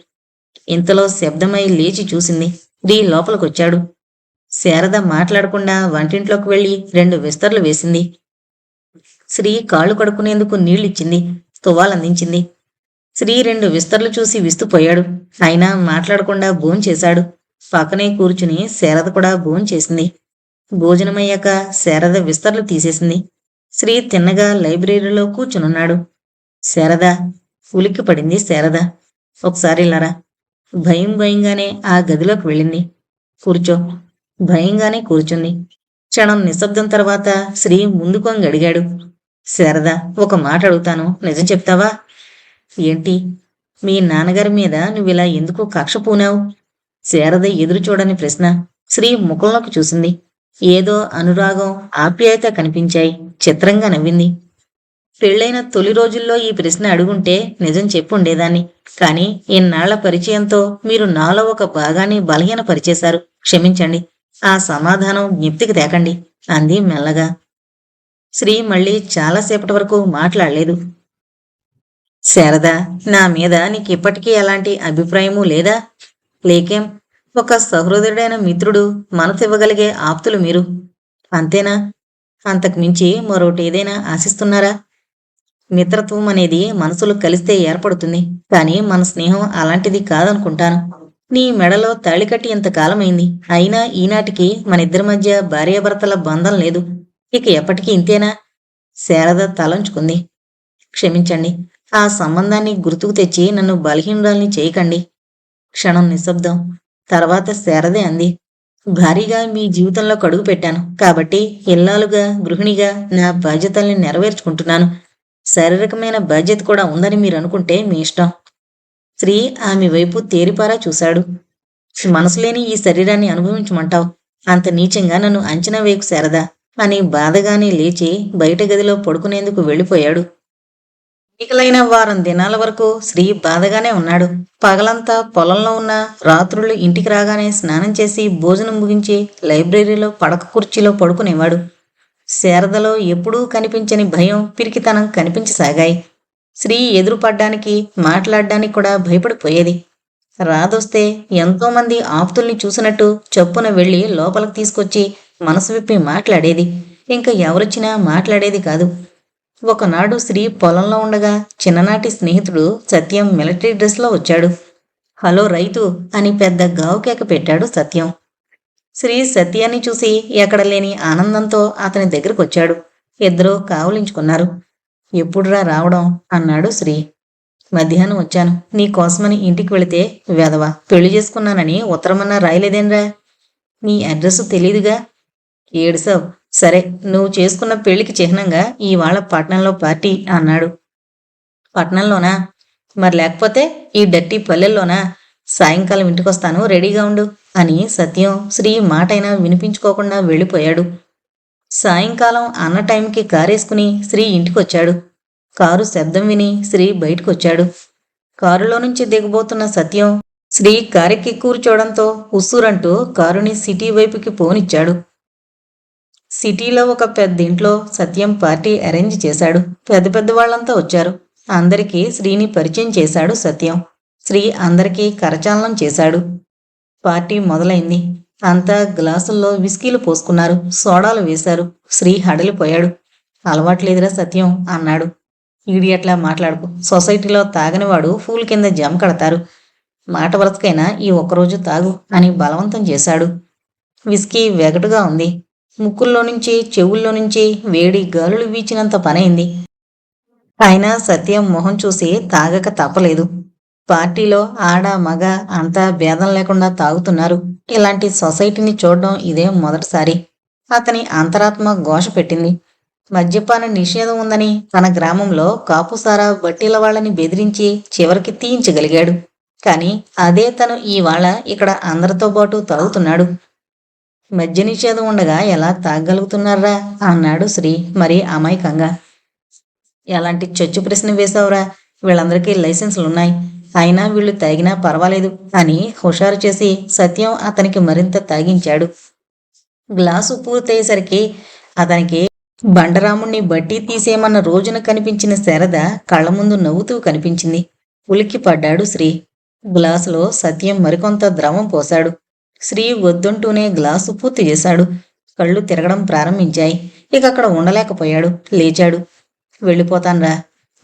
Speaker 1: ఇంతలో శబ్దమై లేచి చూసింది. శ్రీ లోపలికొచ్చాడు. శారద మాట్లాడకుండా వంటింట్లోకి వెళ్లి 2 విస్తర్లు వేసింది. శ్రీ కాళ్ళు కడుక్కునేందుకు నీళ్ళిచ్చింది. తువ్వాలందించింది. శ్రీ 2 విస్తర్లు చూసి విస్తుపోయాడు. అయినా మాట్లాడకుండా భోంచేశాడు. పక్కనే కూర్చుని శారద కూడా భోంచేసింది. భోజనమయ్యాక శారద విస్తర్లు తీసేసింది. శ్రీ తిన్నగా లైబ్రరీలో కూర్చునున్నాడు. శారద ఉలిక్కి పడింది శారద. ఒకసారి ఇల్లారా. భయంగానే ఆ గదిలోకి వెళ్ళింది. కూర్చో. భయంగానే కూర్చుంది. క్షణం నిశ్శబ్దం తర్వాత శ్రీ ముందుకొంగి అడిగాడు. శారద, ఒక మాట అడుగుతాను, నిజం చెప్తావా? ఏంటి? మీ నాన్నగారి మీద నువ్విలా ఎందుకు కక్ష పూనావు? శారద ఎదురు చూడని ప్రశ్న. శ్రీ ముఖంలోకి చూసింది. ఏదో అనురాగం, ఆప్యాయత కనిపించాయి. చిత్రంగా నవ్వింది. పెళ్ళైన తొలి రోజుల్లో ఈ ప్రశ్న అడుగుంటే నిజం చెప్పుండేదాన్ని. కాని ఇన్నాళ్ల పరిచయంతో మీరు నాలో ఒక భాగాన్ని బలహీనపరిచేశారు. క్షమించండి. ఆ సమాధానం జ్ఞప్తికి తేకండి అంది మెల్లగా. శ్రీ మళ్ళీ చాలాసేపటి వరకు మాట్లాడలేదు. శారద, నా మీద నీకిప్పటికీ ఎలాంటి అభిప్రాయమూ లేదా? లేకేం? ఒక సహృదయుడైన మిత్రుడు, మనసివ్వగలిగే ఆప్తులు మీరు. అంతేనా? అంతకుమించి మరొకటి ఏదైనా ఆశిస్తున్నారా? మిత్రత్వం అనేది మనసులు కలిస్తే ఏర్పడుతుంది. కానీ మన స్నేహం అలాంటిది కాదనుకుంటాను. నీ మెడలో తాళికట్టి ఇంతకాలమైంది. అయినా ఈనాటికి మనిద్దరి మధ్య భార్యాభర్తల బంధం లేదు. ఇక ఎప్పటికీ ఇంతేనా? శారద తలంచుకుంది. క్షమించండి. ఆ సంబంధాన్ని గుర్తుకు తెచ్చి నన్ను బలహీనురాల్ని చేయకండి. క్షణం నిశ్శబ్దం. తర్వాత శారదే అంది. భారీగా మీ జీవితంలో కడుగు పెట్టాను కాబట్టి ఇల్లాలుగా, గృహిణిగా నా బాధ్యతల్ని నెరవేర్చుకుంటున్నాను. శారీరకమైన బాధ్యత కూడా ఉందని మీరు అనుకుంటే మీ ఇష్టం. శ్రీ ఆమె వైపు తేరిపారా చూశాడు. మనసులేని ఈ శరీరాన్ని అనుభవించమంటావు? అంత నీచంగా నన్ను అంచనా వేయకు శారదా అని బాధగానే లేచి బయట గదిలో పడుకునేందుకు వెళ్ళిపోయాడు. ఎన్నికలైన వారం దినాల వరకు శ్రీ బాధగానే ఉన్నాడు. పగలంతా పొలంలో ఉన్న, రాత్రుళ్ళు ఇంటికి రాగానే స్నానం చేసి భోజనం ముగించి లైబ్రరీలో పడక కుర్చీలో పడుకునేవాడు. శారదలో ఎప్పుడూ కనిపించని భయం, పిరికితనం కనిపించసాగాయి. శ్రీ ఎదురుపడ్డానికి, మాట్లాడడానికి కూడా భయపడిపోయేది. రాదొస్తే ఎంతోమంది ఆప్తుల్ని చూసినట్టు చప్పున వెళ్లి లోపలికి తీసుకొచ్చి మనసు విప్పి మాట్లాడేది. ఇంకా ఎవరొచ్చినా మాట్లాడేది కాదు. ఒకనాడు శ్రీ పొలంలో ఉండగా చిన్ననాటి స్నేహితుడు సత్యం మిలిటరీ డ్రెస్లో వచ్చాడు. హలో రైతు అని పెద్ద గావుకేక పెట్టాడు సత్యం. శ్రీ సత్యాన్ని చూసి ఎక్కడ లేని ఆనందంతో అతని దగ్గరకు వచ్చాడు. ఇద్దరూ కావులించుకున్నారు. ఎప్పుడురా రావడం అన్నాడు శ్రీ. మధ్యాహ్నం వచ్చాను. నీకోసమని ఇంటికి వెళితే వెధవ పెళ్లి చేసుకున్నానని ఉత్తరమన్నా రాయలేదేన్రా? నీ అడ్రస్ తెలీదుగా. ఏడుసావ్. సరే, నువ్వు చేసుకున్న పెళ్లికి చిహ్నంగా ఇవాళ పట్నంలో పార్టీ అన్నాడు. పట్నంలోనా? మరి లేకపోతే ఈ డట్టి పల్లెల్లోనా? సాయంకాలం ఇంటికొస్తాను, రెడీగా ఉండు అని సత్యం శ్రీ మాటైనా వినిపించుకోకుండా వెళ్ళిపోయాడు. సాయంకాలం అన్న టైంకి కారేసుకుని శ్రీ ఇంటికొచ్చాడు. కారు శబ్దం విని శ్రీ బయటకొచ్చాడు. కారులో నుంచి దిగబోతున్న సత్యం శ్రీ కారెక్కి కూర్చోవడంతో ఉస్సురంటూ కారుని సిటీ వైపుకి పోనిచ్చాడు. సిటీలో ఒక పెద్ద ఇంట్లో సత్యం పార్టీ అరేంజ్ చేశాడు. పెద్ద పెద్ద వాళ్ళంతా వచ్చారు. అందరికీ శ్రీని పరిచయం చేశాడు సత్యం. శ్రీ అందరికీ కరచాలనం చేశాడు. పార్టీ మొదలైంది. అంతా గ్లాసుల్లో విస్కీలు పోసుకున్నారు, సోడాలు వేశారు. శ్రీ హడలిపోయాడు. అలవాట్లేదురా సత్యం అన్నాడు. ఈడియట్లా మాట్లాడుకు. సొసైటీలో తాగనివాడు ఫూల్ కింద జమ కడతారు. మాట వరసకైనా ఈ ఒక్కరోజు తాగు అని బలవంతం చేశాడు. విస్కీ వెగటుగా ఉంది. ముక్కుల్లో నుంచి, చెవుల్లో నుంచి వేడి గాలులు వీచినంత పనైంది. అయినా సత్యం మొహం చూసి తాగక తప్పలేదు. పార్టీలో ఆడ మగ అంతా భేదం లేకుండా తాగుతున్నారు. ఇలాంటి సొసైటీని చూడడం ఇదే మొదటిసారి. అతని అంతరాత్మ ఘోష పెట్టింది. మద్యపాన నిషేధం ఉందని తన గ్రామంలో కాపుసారా బట్టీల వాళ్ళని బెదిరించి చివరికి తీయించగలిగాడు. కాని అదే తను ఇవాళ ఇక్కడ అందరితో పాటు తాగుతున్నాడు. మద్య నిషేధం ఉండగా ఎలా తాగలుగుతున్నారా అన్నాడు శ్రీ మరి అమాయకంగా. ఎలాంటి చొచ్చు ప్రశ్న వేశావురా? వీళ్ళందరికీ లైసెన్సులున్నాయి. అయినా వీళ్ళు తాగినా పర్వాలేదు అని హుషారు చేసి సత్యం అతనికి మరింత తాగించాడు. గ్లాసు పూర్తయ్యేసరికి అతనికి బండరాముణ్ణి బట్టి తీసేయమన్న రోజున కనిపించిన శారద కళ్ళ ముందు నవ్వుతూ కనిపించింది. ఉలిక్కి పడ్డాడు శ్రీ. గ్లాసులో సత్యం మరికొంత ద్రవం పోశాడు. శ్రీ వద్దంటూనే గ్లాసు పూర్తి చేశాడు. కళ్ళు తిరగడం ప్రారంభించాయి. ఇక అక్కడ ఉండలేకపోయాడు. లేచాడు. వెళ్ళిపోతాన్రా.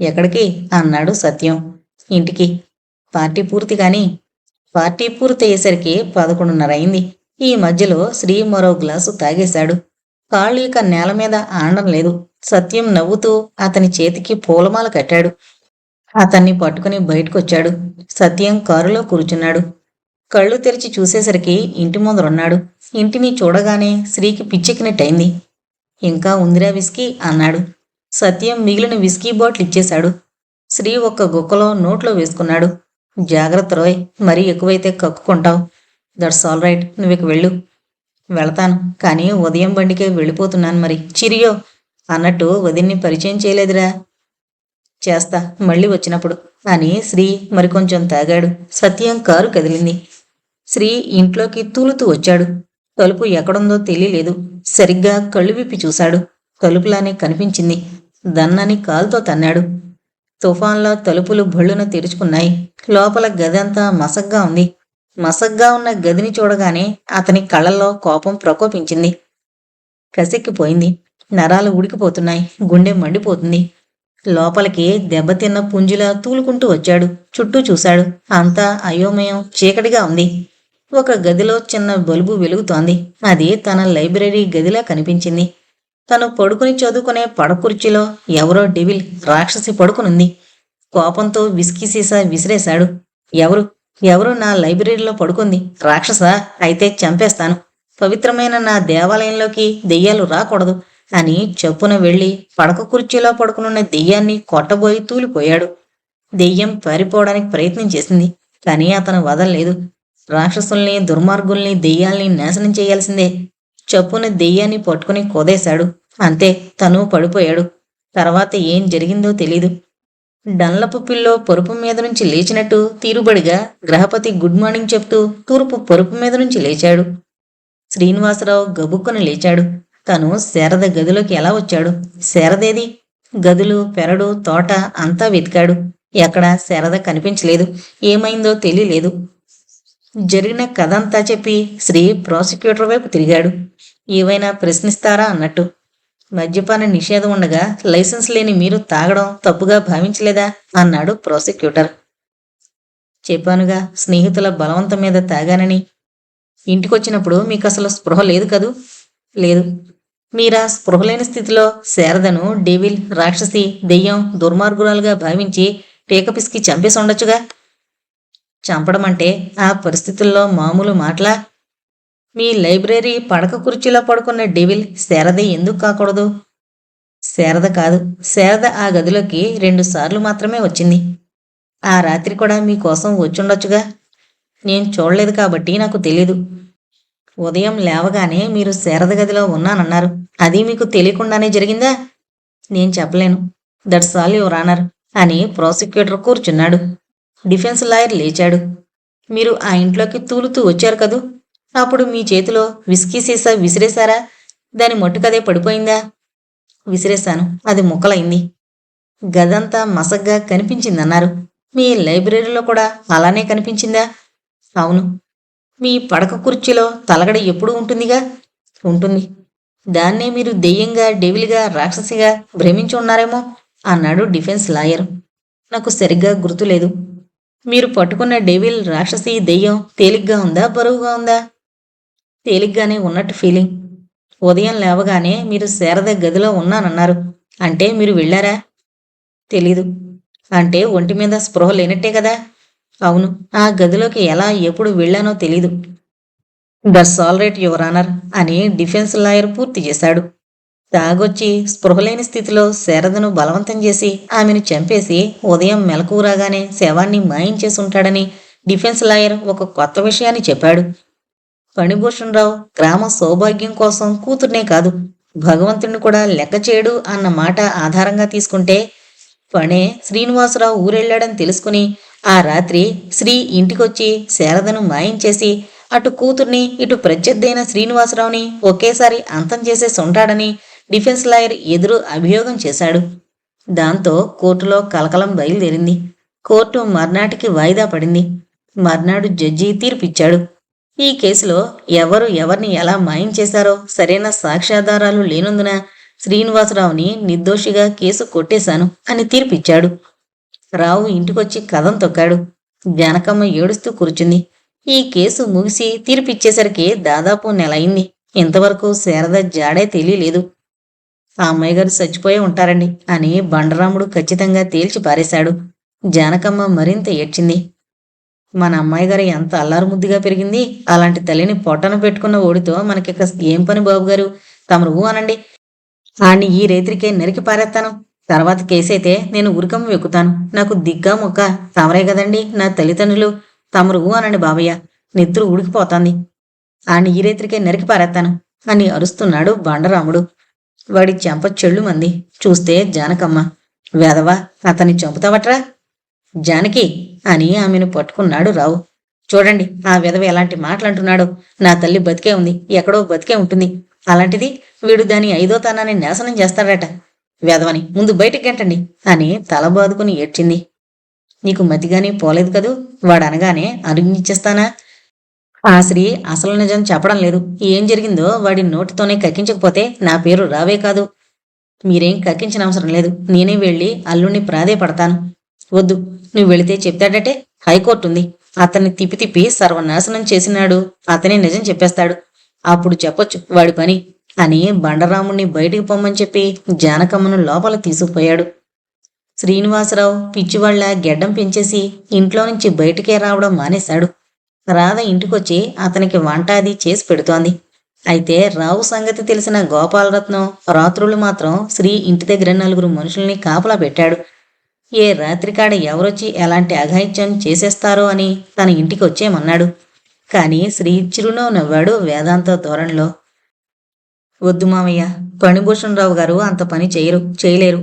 Speaker 1: ఎక్కడికి అన్నాడు సత్యం. ఇంటికి. పార్టీ పూర్తి కాని. పార్టీ పూర్తయ్యేసరికి 11:30 అయింది. ఈ మధ్యలో శ్రీ మరో గ్లాసు తాగేశాడు. కాళ్ళు ఇక నేల మీద ఆడడం లేదు. సత్యం నవ్వుతూ అతని చేతికి పూలమాల కట్టాడు. అతన్ని పట్టుకుని బయటకొచ్చాడు. సత్యం కారులో కూర్చున్నాడు. కళ్ళు తెరిచి చూసేసరికి ఇంటి ముందరున్నాడు. ఇంటిని చూడగానే శ్రీకి పిచ్చెక్కినట్టయింది. ఇంకా ఉందిరా విస్కీ అన్నాడు. సత్యం మిగిలిన విస్కీ బాటిల్ ఇచ్చేశాడు. శ్రీ ఒక్క గుక్కలో నోట్లో వేసుకున్నాడు. జాగ్రత్త రోయ్, మరీ ఎక్కువైతే కక్కుకుంటావు. దట్స్ ఆల్ రైట్, నువ్విక వెళ్ళు. వెళతాను, కానీ ఉదయం బండికే వెళ్ళిపోతున్నాను మరి. చిరియో అన్నట్టు వదిన్ని పరిచయం చేయలేదురా. చేస్తా మళ్ళీ వచ్చినప్పుడు అని శ్రీ మరికొంచెం తాగాడు. సత్యం కారు కదిలింది. శ్రీ ఇంట్లోకి తూలుతూ వచ్చాడు. తలుపు ఎక్కడుందో తెలియలేదు. సరిగ్గా కళ్ళు విప్పి చూశాడు. తలుపులానే కనిపించింది. దన్నని కాలుతో తన్నాడు. తుఫాన్లో తలుపులు భళ్ళున తెరుచుకున్నాయి. లోపల గదంతా మసగ్గా ఉంది. మసగ్గా ఉన్న గదిని చూడగానే అతని కళ్ళల్లో కోపం ప్రకోపించింది. కసెక్కిపోయింది. నరాలు ఉడికిపోతున్నాయి. గుండె మండిపోతుంది. లోపలికి దెబ్బతిన్న పుంజులా తూలుకుంటూ వచ్చాడు. చుట్టూ చూశాడు. అంతా అయోమయం, చీకటిగా ఉంది. ఒక గదిలో చిన్న బల్బు వెలుగుతోంది. అది తన లైబ్రరీ గదిలా కనిపించింది. తను పడుకుని చదువుకునే పడకుర్చీలో ఎవరో డెవిల్ రాక్షసి పడుకునుంది. కోపంతో విస్కీ సీసా విసిరేశాడు. ఎవరు ఎవరు నా లైబ్రరీలో పడుకుంది? రాక్షసా? అయితే చంపేస్తాను. పవిత్రమైన నా దేవాలయంలోకి దెయ్యాలు రాకూడదు అని చప్పున వెళ్లి పడక కుర్చీలో పడుకునున్న దెయ్యాన్ని కొట్టబోయి తూలిపోయాడు. దెయ్యం పారిపోవడానికి ప్రయత్నం చేసింది. కానీ అతను వదల్లేదు. రాక్షసుల్ని, దుర్మార్గుల్ని, దెయ్యాల్ని నాశనం చేయాల్సిందే. చప్పున దెయ్యాన్ని పట్టుకుని కోదేశాడు. అంతే, తను పడిపోయాడు. తర్వాత ఏం జరిగిందో తెలీదు. డన్లపు పిల్లో పరుపు మీద నుంచి లేచినట్టు తీరుబడిగా గ్రహపతి గుడ్ మార్నింగ్ చెప్తూ తూర్పు పరుపు మీద నుంచి లేచాడు. శ్రీనివాసరావు గబుక్కున లేచాడు. తను శారద గదిలోకి ఎలా వచ్చాడు? శారదేది? గదులు, పెరడు, తోట అంతా వెతికాడు. ఎక్కడా శారద కనిపించలేదు. ఏమైందో తెలియలేదు. జరిగిన కథంతా చెప్పి శ్రీ ప్రాసిక్యూటర్ వైపు తిరిగాడు. ఏవైనా ప్రశ్నిస్తారా అన్నట్టు. మద్యపాన నిషేధం ఉండగా లైసెన్స్ లేని మీరు తాగడం తప్పుగా భావించలేదా అన్నాడు ప్రాసిక్యూటర్. చెప్పానుగా, స్నేహితుల బలవంతం మీద తాగానని. ఇంటికొచ్చినప్పుడు మీకు అసలు స్పృహ లేదు కదూ? లేదు. మీరా స్పృహలేని స్థితిలో శారదను డెవిల్, రాక్షసి, దెయ్యం, దుర్మార్గురాలుగా భావించి టేకపిసికి చంపేసి ఉండొచ్చుగా. చంపడం అంటే ఆ పరిస్థితుల్లో మామూలు మాటలా? మీ లైబ్రరీ పడక కుర్చీలో పడుకున్న డెవిల్ శారద ఎందుకు కాకూడదు? శారద కాదు. శారద ఆ గదిలోకి 2 సార్లు మాత్రమే వచ్చింది. ఆ రాత్రి కూడా మీకోసం వచ్చుండొచ్చుగా. నేను చూడలేదు కాబట్టి నాకు తెలీదు. ఉదయం లేవగానే మీరు శారద గదిలో ఉన్నానన్నారు. అది మీకు తెలియకుండానే జరిగిందా? నేను చెప్పలేను. దట్స్ ఆల్ యువర్ ఆనర్ అని ప్రాసిక్యూటర్ కూర్చున్నాడు. డిఫెన్స్ లాయర్ లేచాడు. మీరు ఆ ఇంట్లోకి తూలుతూ వచ్చారు కదూ? అప్పుడు మీ చేతిలో విస్కీ సీసా విసిరేశారా? దాని మట్టుకదే పడిపోయిందా? విసిరేశాను. అది ముక్కలైంది. గదంతా మసగ్గా కనిపించిందన్నారు. మీ లైబ్రరీలో కూడా అలానే కనిపించిందా? అవును. మీ పడక కుర్చీలో తలగడ ఎప్పుడూ ఉంటుందిగా? ఉంటుంది. దాన్నే మీరు దెయ్యంగా, డెవిల్గా, రాక్షసిగా భ్రమించి ఉన్నారేమో అన్నాడు డిఫెన్స్ లాయర్. నాకు సరిగ్గా గుర్తులేదు. మీరు పట్టుకున్న డెవిల్, రాక్షసి, దెయ్యం తేలిగ్గా ఉందా, బరువుగా ఉందా? తేలిగ్గానే ఉన్నట్టు ఫీలింగ్. ఉదయం లేవగానే మీరు శారద గదిలో ఉన్నానన్నారు. అంటే మీరు వెళ్ళారా? తెలీదు. అంటే ఒంటి మీద స్పృహ లేనట్టే కదా. అవును, ఆ గదిలోకి ఎలా ఎప్పుడు వెళ్ళానో తెలీదు. That's all right your honour అని డిఫెన్స్ లాయర్ పూర్తి చేశాడు. తాగొచ్చి స్పృహలేని స్థితిలో శారదను బలవంతం చేసి ఆమెను చంపేసి ఉదయం మెలకువ రాగానే శవాన్ని మాయించేసి ఉంటాడని డిఫెన్స్ లాయర్ ఒక కొత్త విషయాన్ని చెప్పాడు. ఫణిభూషణరావు గ్రామ సౌభాగ్యం కోసం కూతుర్నే కాదు, భగవంతుణ్ణి కూడా లెక్క చేయడు అన్న మాట ఆధారంగా తీసుకుంటే ఫణే శ్రీనివాసరావు ఊరెళ్ళాడని తెలుసుకుని ఆ రాత్రి శ్రీ ఇంటికొచ్చి శారదను మాయించేసి అటు కూతుర్ని ఇటు ప్రత్యర్థైన శ్రీనివాసరావుని ఒకేసారి అంతం చేసేసి ఉంటాడని డిఫెన్స్ లాయర్ ఎదురు అభియోగం చేశాడు. దాంతో కోర్టులో కలకలం బయలుదేరింది. కోర్టు మర్నాటికి వాయిదా పడింది. మర్నాడు జడ్జి తీర్పిచ్చాడు. ఈ కేసులో ఎవరు ఎవరిని ఎలా మాయం చేశారో సరైన సాక్ష్యాధారాలు లేనందున శ్రీనివాసరావుని నిర్దోషిగా కేసు కొట్టేశాను అని తీర్పిచ్చాడు. రావు ఇంటికొచ్చి కదం తొక్కాడు. జానకమ్మ ఏడుస్తూ కూర్చుంది. ఈ కేసు ముగిసి తీర్పిచ్చేసరికి దాదాపు నెలయింది. ఇంతవరకు శారద జాడే తెలియలేదు. ఆ అమ్మాయి గారు చచ్చిపోయి ఉంటారండి అని బండరాముడు ఖచ్చితంగా తేల్చి పారేశాడు. జానకమ్మ మరింత ఏడ్చింది. మన అమ్మాయి గారు ఎంత అల్లారుముద్దుగా పెరిగింది. అలాంటి తల్లిని పొట్టన పెట్టుకున్న ఓడితో మనకిక ఏం పని బాబుగారు? తమరు ఊ అనండి. ఆణ్ణి ఈ రేత్రికే నరికి పారేస్తాను. తర్వాత కేసైతే నేను ఉరికమ్మ వెక్కుతాను. నాకు దిగ్గా మొక్క తమరే కదండి నా తల్లిదండ్రులు. తమరు ఊ అనండి బాబయ్య. నెత్తురు ఉడికిపోతాంది. ఆణ్ణి ఈ రేత్రికే నరికి పారేస్తాను అని అరుస్తున్నాడు బండరాముడు. వాడి చెంప చెళ్ళుమంది. చూస్తే జానకమ్మ. వెధవా, అతన్ని చంపుతావట్రా? జానకి అని ఆమెను పట్టుకున్నాడు రావు. చూడండి ఆ విధవ ఎలాంటి మాటలంటున్నాడో. నా తల్లి బతికే ఉంది, ఎక్కడో బతికే ఉంటుంది. అలాంటిది వీడు దాని 5వ తనాన్ని నాశనం చేస్తాడట. వెధవని ముందు బయటికి గంటండి అని తల బాదుకుని ఏడ్చింది. నీకు మతిగాని పోలేదు కదూ. వాడనగానే అనుజ్ఞిచ్చేస్తానా? ఆ శ్రీ అసలు నిజం చెప్పడం లేదు. ఏం జరిగిందో వాడి నోటితోనే కక్కించకపోతే నా పేరు రావే కాదు. మీరేం కక్కించిన అవసరం లేదు. నేనే వెళ్ళి అల్లుణ్ణి ప్రాధేయపడతాను. వద్దు, నువ్వు వెళితే చెప్తాడటే హైకోర్టు ఉంది. అతన్ని తిప్పి తిప్పి సర్వనాశనం చేసినాడు. అతనే నిజం చెప్పేస్తాడు. అప్పుడు చెప్పొచ్చు వాడి పని అని బండరాముణ్ణి బయటికి పొమ్మని చెప్పి జానకమ్మను లోపల తీసుకుపోయాడు. శ్రీనివాసరావు పిచ్చివాళ్ల గెడ్డం పెంచేసి ఇంట్లో నుంచి బయటికే రావడం మానేశాడు. రాధ ఇంటికొచ్చి అతనికి వంట అది చేసి పెడుతోంది. అయితే రావు సంగతి తెలిసిన గోపాలరత్నం రాత్రులు మాత్రం శ్రీ ఇంటి దగ్గర 4 మనుషుల్ని కాపలా పెట్టాడు. ఏ రాత్రికాడ ఎవరొచ్చి ఎలాంటి అఘాయిత్యం చేసేస్తారో అని తన ఇంటికి వచ్చేయమన్నాడు. కాని శ్రీ చిరునవ్వు నవ్వాడు వేదాంత ధోరణిలో. వద్దు మామయ్య, ఫణిభూషణరావు గారు అంత పని చేయలేరు.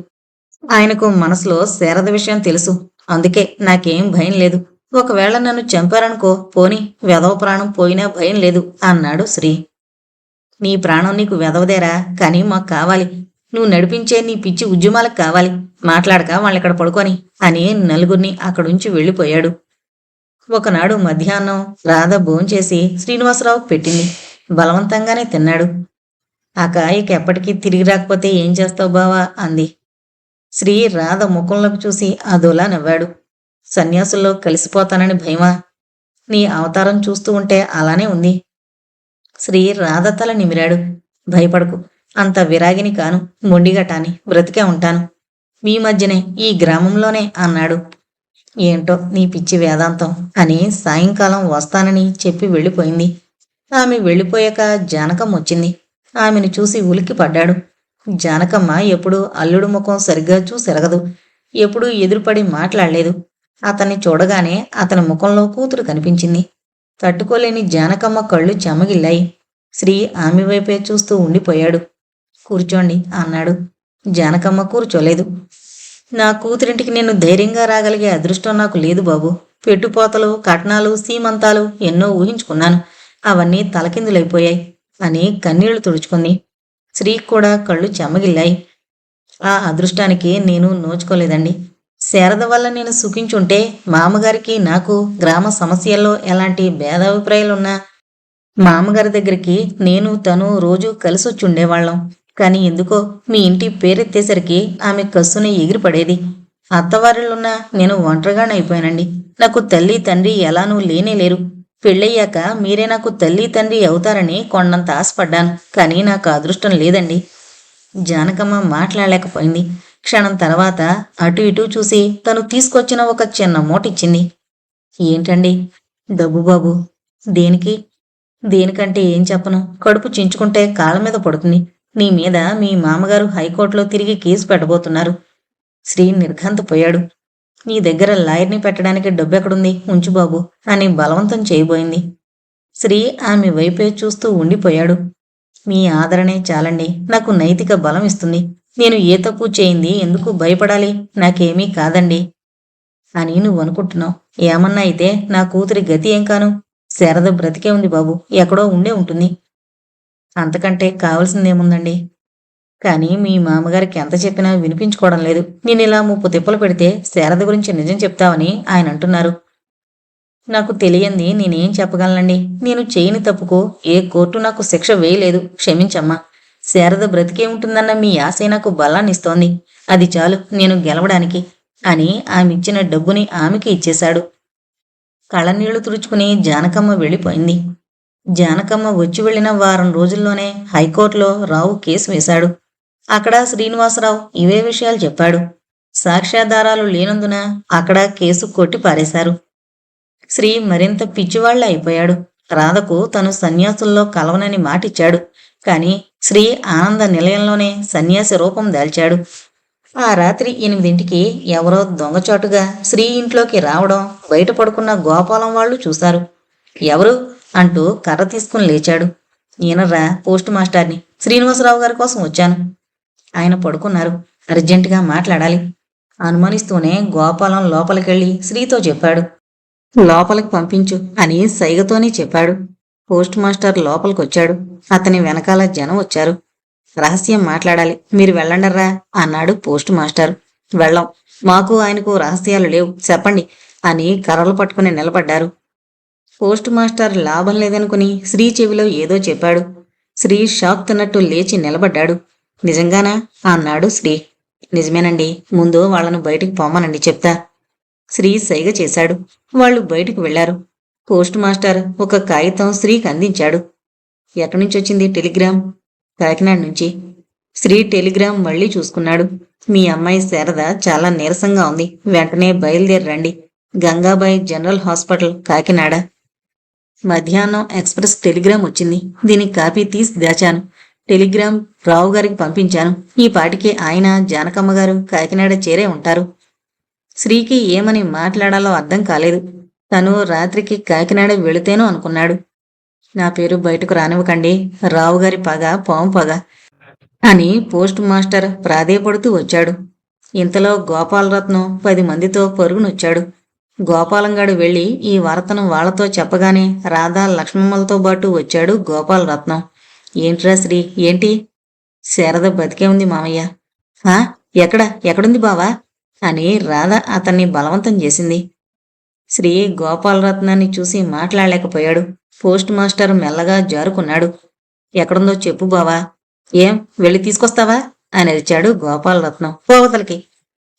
Speaker 1: ఆయనకు మనసులో శారద విషయం తెలుసు. అందుకే నాకేం భయం లేదు. ఒకవేళ నన్ను చంపారనుకో, పోని వెధవ ప్రాణం పోయినా భయం లేదు అన్నాడు శ్రీ. నీ ప్రాణం నీకు వెధవదేరా, కానీ మాకు కావాలి. నువ్వు నడిపించే నీ పిచ్చి ఉద్యమాలకు కావాలి. మాట్లాడక వాళ్ళిక్కడ పడుకొని అని నలుగురిని అక్కడుంచి వెళ్ళిపోయాడు. ఒకనాడు మధ్యాహ్నం రాధ భోంచేసి శ్రీనివాసరావుకు పెట్టింది. బలవంతంగానే తిన్నాడు. ఆ కాయకి ఎప్పటికీ తిరిగి రాకపోతే ఏం చేస్తావు బావా అంది. శ్రీ రాధ ముఖంలోకి చూసి అదోలా నవ్వాడు. సన్యాసుల్లో కలిసిపోతానని భయమా? నీ అవతారం చూస్తూ ఉంటే అలానే ఉంది. శ్రీ రాధ తల నిమిరాడు. భయపడకు, అంత విరాగిని కాను, మొండిగటాని, బ్రతికే ఉంటాను. మీ మధ్యనే, ఈ గ్రామంలోనే అన్నాడు. ఏంటో నీ పిచ్చి వేదాంతం అని సాయంకాలం వస్తానని చెప్పి వెళ్ళిపోయింది. ఆమె వెళ్ళిపోయాక జానకమ్మ వచ్చింది. ఆమెను చూసి ఉలిక్కి పడ్డాడు. జానకమ్మ ఎప్పుడూ అల్లుడు ముఖం సరిగ్గా చూసెరగదు. ఎప్పుడూ ఎదురుపడి మాట్లాడలేదు. అతన్ని చూడగానే అతని ముఖంలో కూతురు కనిపించింది. తట్టుకోలేని జానకమ్మ కళ్ళు చెమ్మగిల్లాయి. శ్రీ ఆమె వైపే చూస్తూ ఉండిపోయాడు. కూర్చోండి అన్నాడు. జానకమ్మ కూర్చోలేదు. నా కూతురింటికి నేను ధైర్యంగా రాగలిగే అదృష్టం నాకు లేదు బాబు. పెట్టుపోతలు, కట్నాలు, సీమంతాలు ఎన్నో ఊహించుకున్నాను. అవన్నీ తలకిందులైపోయాయి అని కన్నీళ్లు తుడుచుకుంది. శ్రీ కూడా కళ్ళు చెమ్మగిల్లాయి. ఆ అదృష్టానికి నేను నోచుకోలేదండి. శారద వల్ల నేను సుఖించుంటే మామగారికి నాకు గ్రామ సమస్యల్లో ఎలాంటి భేదాభిప్రాయాలున్నా మామగారి దగ్గరికి నేను తను రోజూ కలిసొచ్చుండేవాళ్ళం. కాని ఎందుకో మీ ఇంటి పేరెత్తేసరికి ఆమె కస్సుని ఎగిరిపడేది. అత్తవారిలున్నా నేను ఒంటరిగానే అయిపోయానండి. నాకు తల్లి తండ్రి ఎలానూ లేనేలేరు. పెళ్ళయ్యాక మీరే నాకు తల్లి తండ్రి అవుతారని కొండంత ఆశపడ్డాను. కానీ నాకు అదృష్టం లేదండి. జానకమ్మ మాట్లాడలేకపోయింది. క్షణం తర్వాత అటు ఇటు చూసి తను తీసుకొచ్చిన ఒక చిన్న మూట ఇచ్చింది. ఏంటండి? దగ్గు బాబు. దేనికి? దేనికంటే ఏం చెప్పను. కడుపు చించుకుంటే కాళ్ళ మీద పడుతుంది. నీ మీద మీ మామగారు హైకోర్టులో తిరిగి కేసు పెట్టబోతున్నారు. శ్రీ నిర్ఘాంతపోయాడు. నీ దగ్గర లాయర్ని పెట్టడానికి డబ్బెక్కడుంది? ఉంచు బాబు అని బలవంతం చేయబోయింది. శ్రీ ఆమె వైపే చూస్తూ ఉండిపోయాడు. మీ ఆదరణే చాలండి. నాకు నైతిక బలం ఇస్తుంది. నేను ఏ తప్పు చేయింది ఎందుకు భయపడాలి? నాకేమీ కాదండి అని నువ్వు అనుకుంటున్నావు. ఏమన్నా అయితే నా కూతురి గతి ఏం కాను? శారద బ్రతికే ఉంది బాబు. ఎక్కడో ఉండే ఉంటుంది. అంతకంటే కావలసిందేముందండి? కానీ మీ మామగారికి ఎంత చెప్పినా వినిపించుకోవడం లేదు. నేను ఇలా ముప్పు తిప్పలు పెడితే శారద గురించి నిజం చెప్తావని ఆయన అంటున్నారు. నాకు తెలియంది నేనేం చెప్పగలనండి? నేను చేయని తప్పుకు ఏ కోర్టు నాకు శిక్ష వేయలేదు. క్షమించమ్మా. శారద బ్రతికే ఉంటుందన్న మీ ఆశే నాకు బలాన్నిస్తోంది. అది చాలు నేను గెలవడానికి అని ఆమె ఇచ్చిన డబ్బుని ఆమెకి ఇచ్చేశాడు. కళ్ళనీళ్లు తుడుచుకుని జానకమ్మ వెళ్ళిపోయింది. జానకమ్మ వచ్చి వెళ్లిన వారం రోజుల్లోనే హైకోర్టులో రావు కేసు వేశాడు. అక్కడ శ్రీనివాసరావు ఇవే విషయాలు చెప్పాడు. సాక్ష్యాధారాలు లేనందున అక్కడ కేసు కొట్టి పారేశారు. శ్రీ మరింత పిచ్చివాళ్ల అయిపోయాడు. రాధకు తను సన్యాసుల్లో కలవనని మాటిచ్చాడు. కాని శ్రీ ఆనంద నిలయంలోనే సన్యాసి రూపం దాల్చాడు. ఆ రాత్రి 8ంటికి ఎవరో దొంగచాటుగా శ్రీ ఇంట్లోకి రావడం బయట పడుకున్న గోపాలం వాళ్ళు చూశారు. ఎవరు అంటూ కర్ర తీసుకుని లేచాడు. ఈయనరా పోస్ట్ మాస్టర్ని. శ్రీనివాసరావు గారి కోసం వచ్చాను. ఆయన పడుకున్నారు. అర్జెంటుగా మాట్లాడాలి. అనుమానిస్తూనే గోపాలం లోపలికెళ్ళి శ్రీతో చెప్పాడు. లోపలికి పంపించు అని సైగతోనే చెప్పాడు. పోస్ట్ మాస్టర్ లోపలికొచ్చాడు. అతని వెనకాల జనం వచ్చారు. రహస్యం మాట్లాడాలి. మీరు వెళ్ళండర్రా అన్నాడు పోస్ట్ మాస్టర్. వెళ్ళం. మాకు ఆయనకు రహస్యాలు లేవు. చెప్పండి అని కర్రలు పట్టుకుని నిలబడ్డారు. పోస్ట్ మాస్టర్ లాభం లేదనుకుని శ్రీ చెవిలో ఏదో చెప్పాడు. శ్రీ షాక్ తిన్నట్టు లేచి నిలబడ్డాడు. నిజంగానా అన్నాడు శ్రీ. నిజమేనండి. ముందు వాళ్లను బయటికి పొమ్మనండి చెప్తా. శ్రీ సైగ చేశాడు. వాళ్ళు బయటకు వెళ్లారు. పోస్ట్ మాస్టర్ ఒక కాగితం శ్రీకి అందించాడు. ఎక్కడి నుంచి వచ్చింది టెలిగ్రామ్? కాకినాడ నుంచి. శ్రీ టెలిగ్రామ్ మళ్లీ చూసుకున్నాడు. మీ అమ్మాయి శారద చాలా నీరసంగా ఉంది. వెంటనే బయలుదేరి రండి. Gangabai general hospital, Kakinada. మధ్యాహ్నం ఎక్స్ప్రెస్ టెలిగ్రామ్ వచ్చింది. దీని కాపీ తీసి దాచాను. టెలిగ్రామ్ రావు గారికి పంపించాను. ఈ పాటికి ఆయన జానకమ్మ గారు కాకినాడ చేరే ఉంటారు. శ్రీకి ఏమని మాట్లాడాలో అర్థం కాలేదు. తను రాత్రికి కాకినాడ వెళితేనో అనుకున్నాడు. నా పేరు బయటకు రానివ్వకండి. రావుగారి పగ పాము పగ అని పోస్ట్ మాస్టర్ ప్రాధేయపడుతూ వచ్చాడు. ఇంతలో గోపాలరత్నం 10 మందితో పరుగునొచ్చాడు. గోపాలంగాడు వెళ్లి ఈ వార్తను వాళ్లతో చెప్పగానే రాధా లక్ష్మమ్మలతో పాటు వచ్చాడు గోపాలరత్నం. ఏంట్రా శ్రీ? ఏంటి? శారద బతికే ఉంది మామయ్య. హా? ఎక్కడుంది బావా అని రాధ అతన్ని బలవంతం చేసింది. శ్రీ గోపాలరత్నాన్ని చూసి మాట్లాడలేకపోయాడు. పోస్ట్ మాస్టర్ మెల్లగా జారుకున్నాడు. ఎక్కడుందో చెప్పు బావా. ఏం వెళ్ళి తీసుకొస్తావా అని అరిచాడు గోపాలరత్నం. పోవతలకి.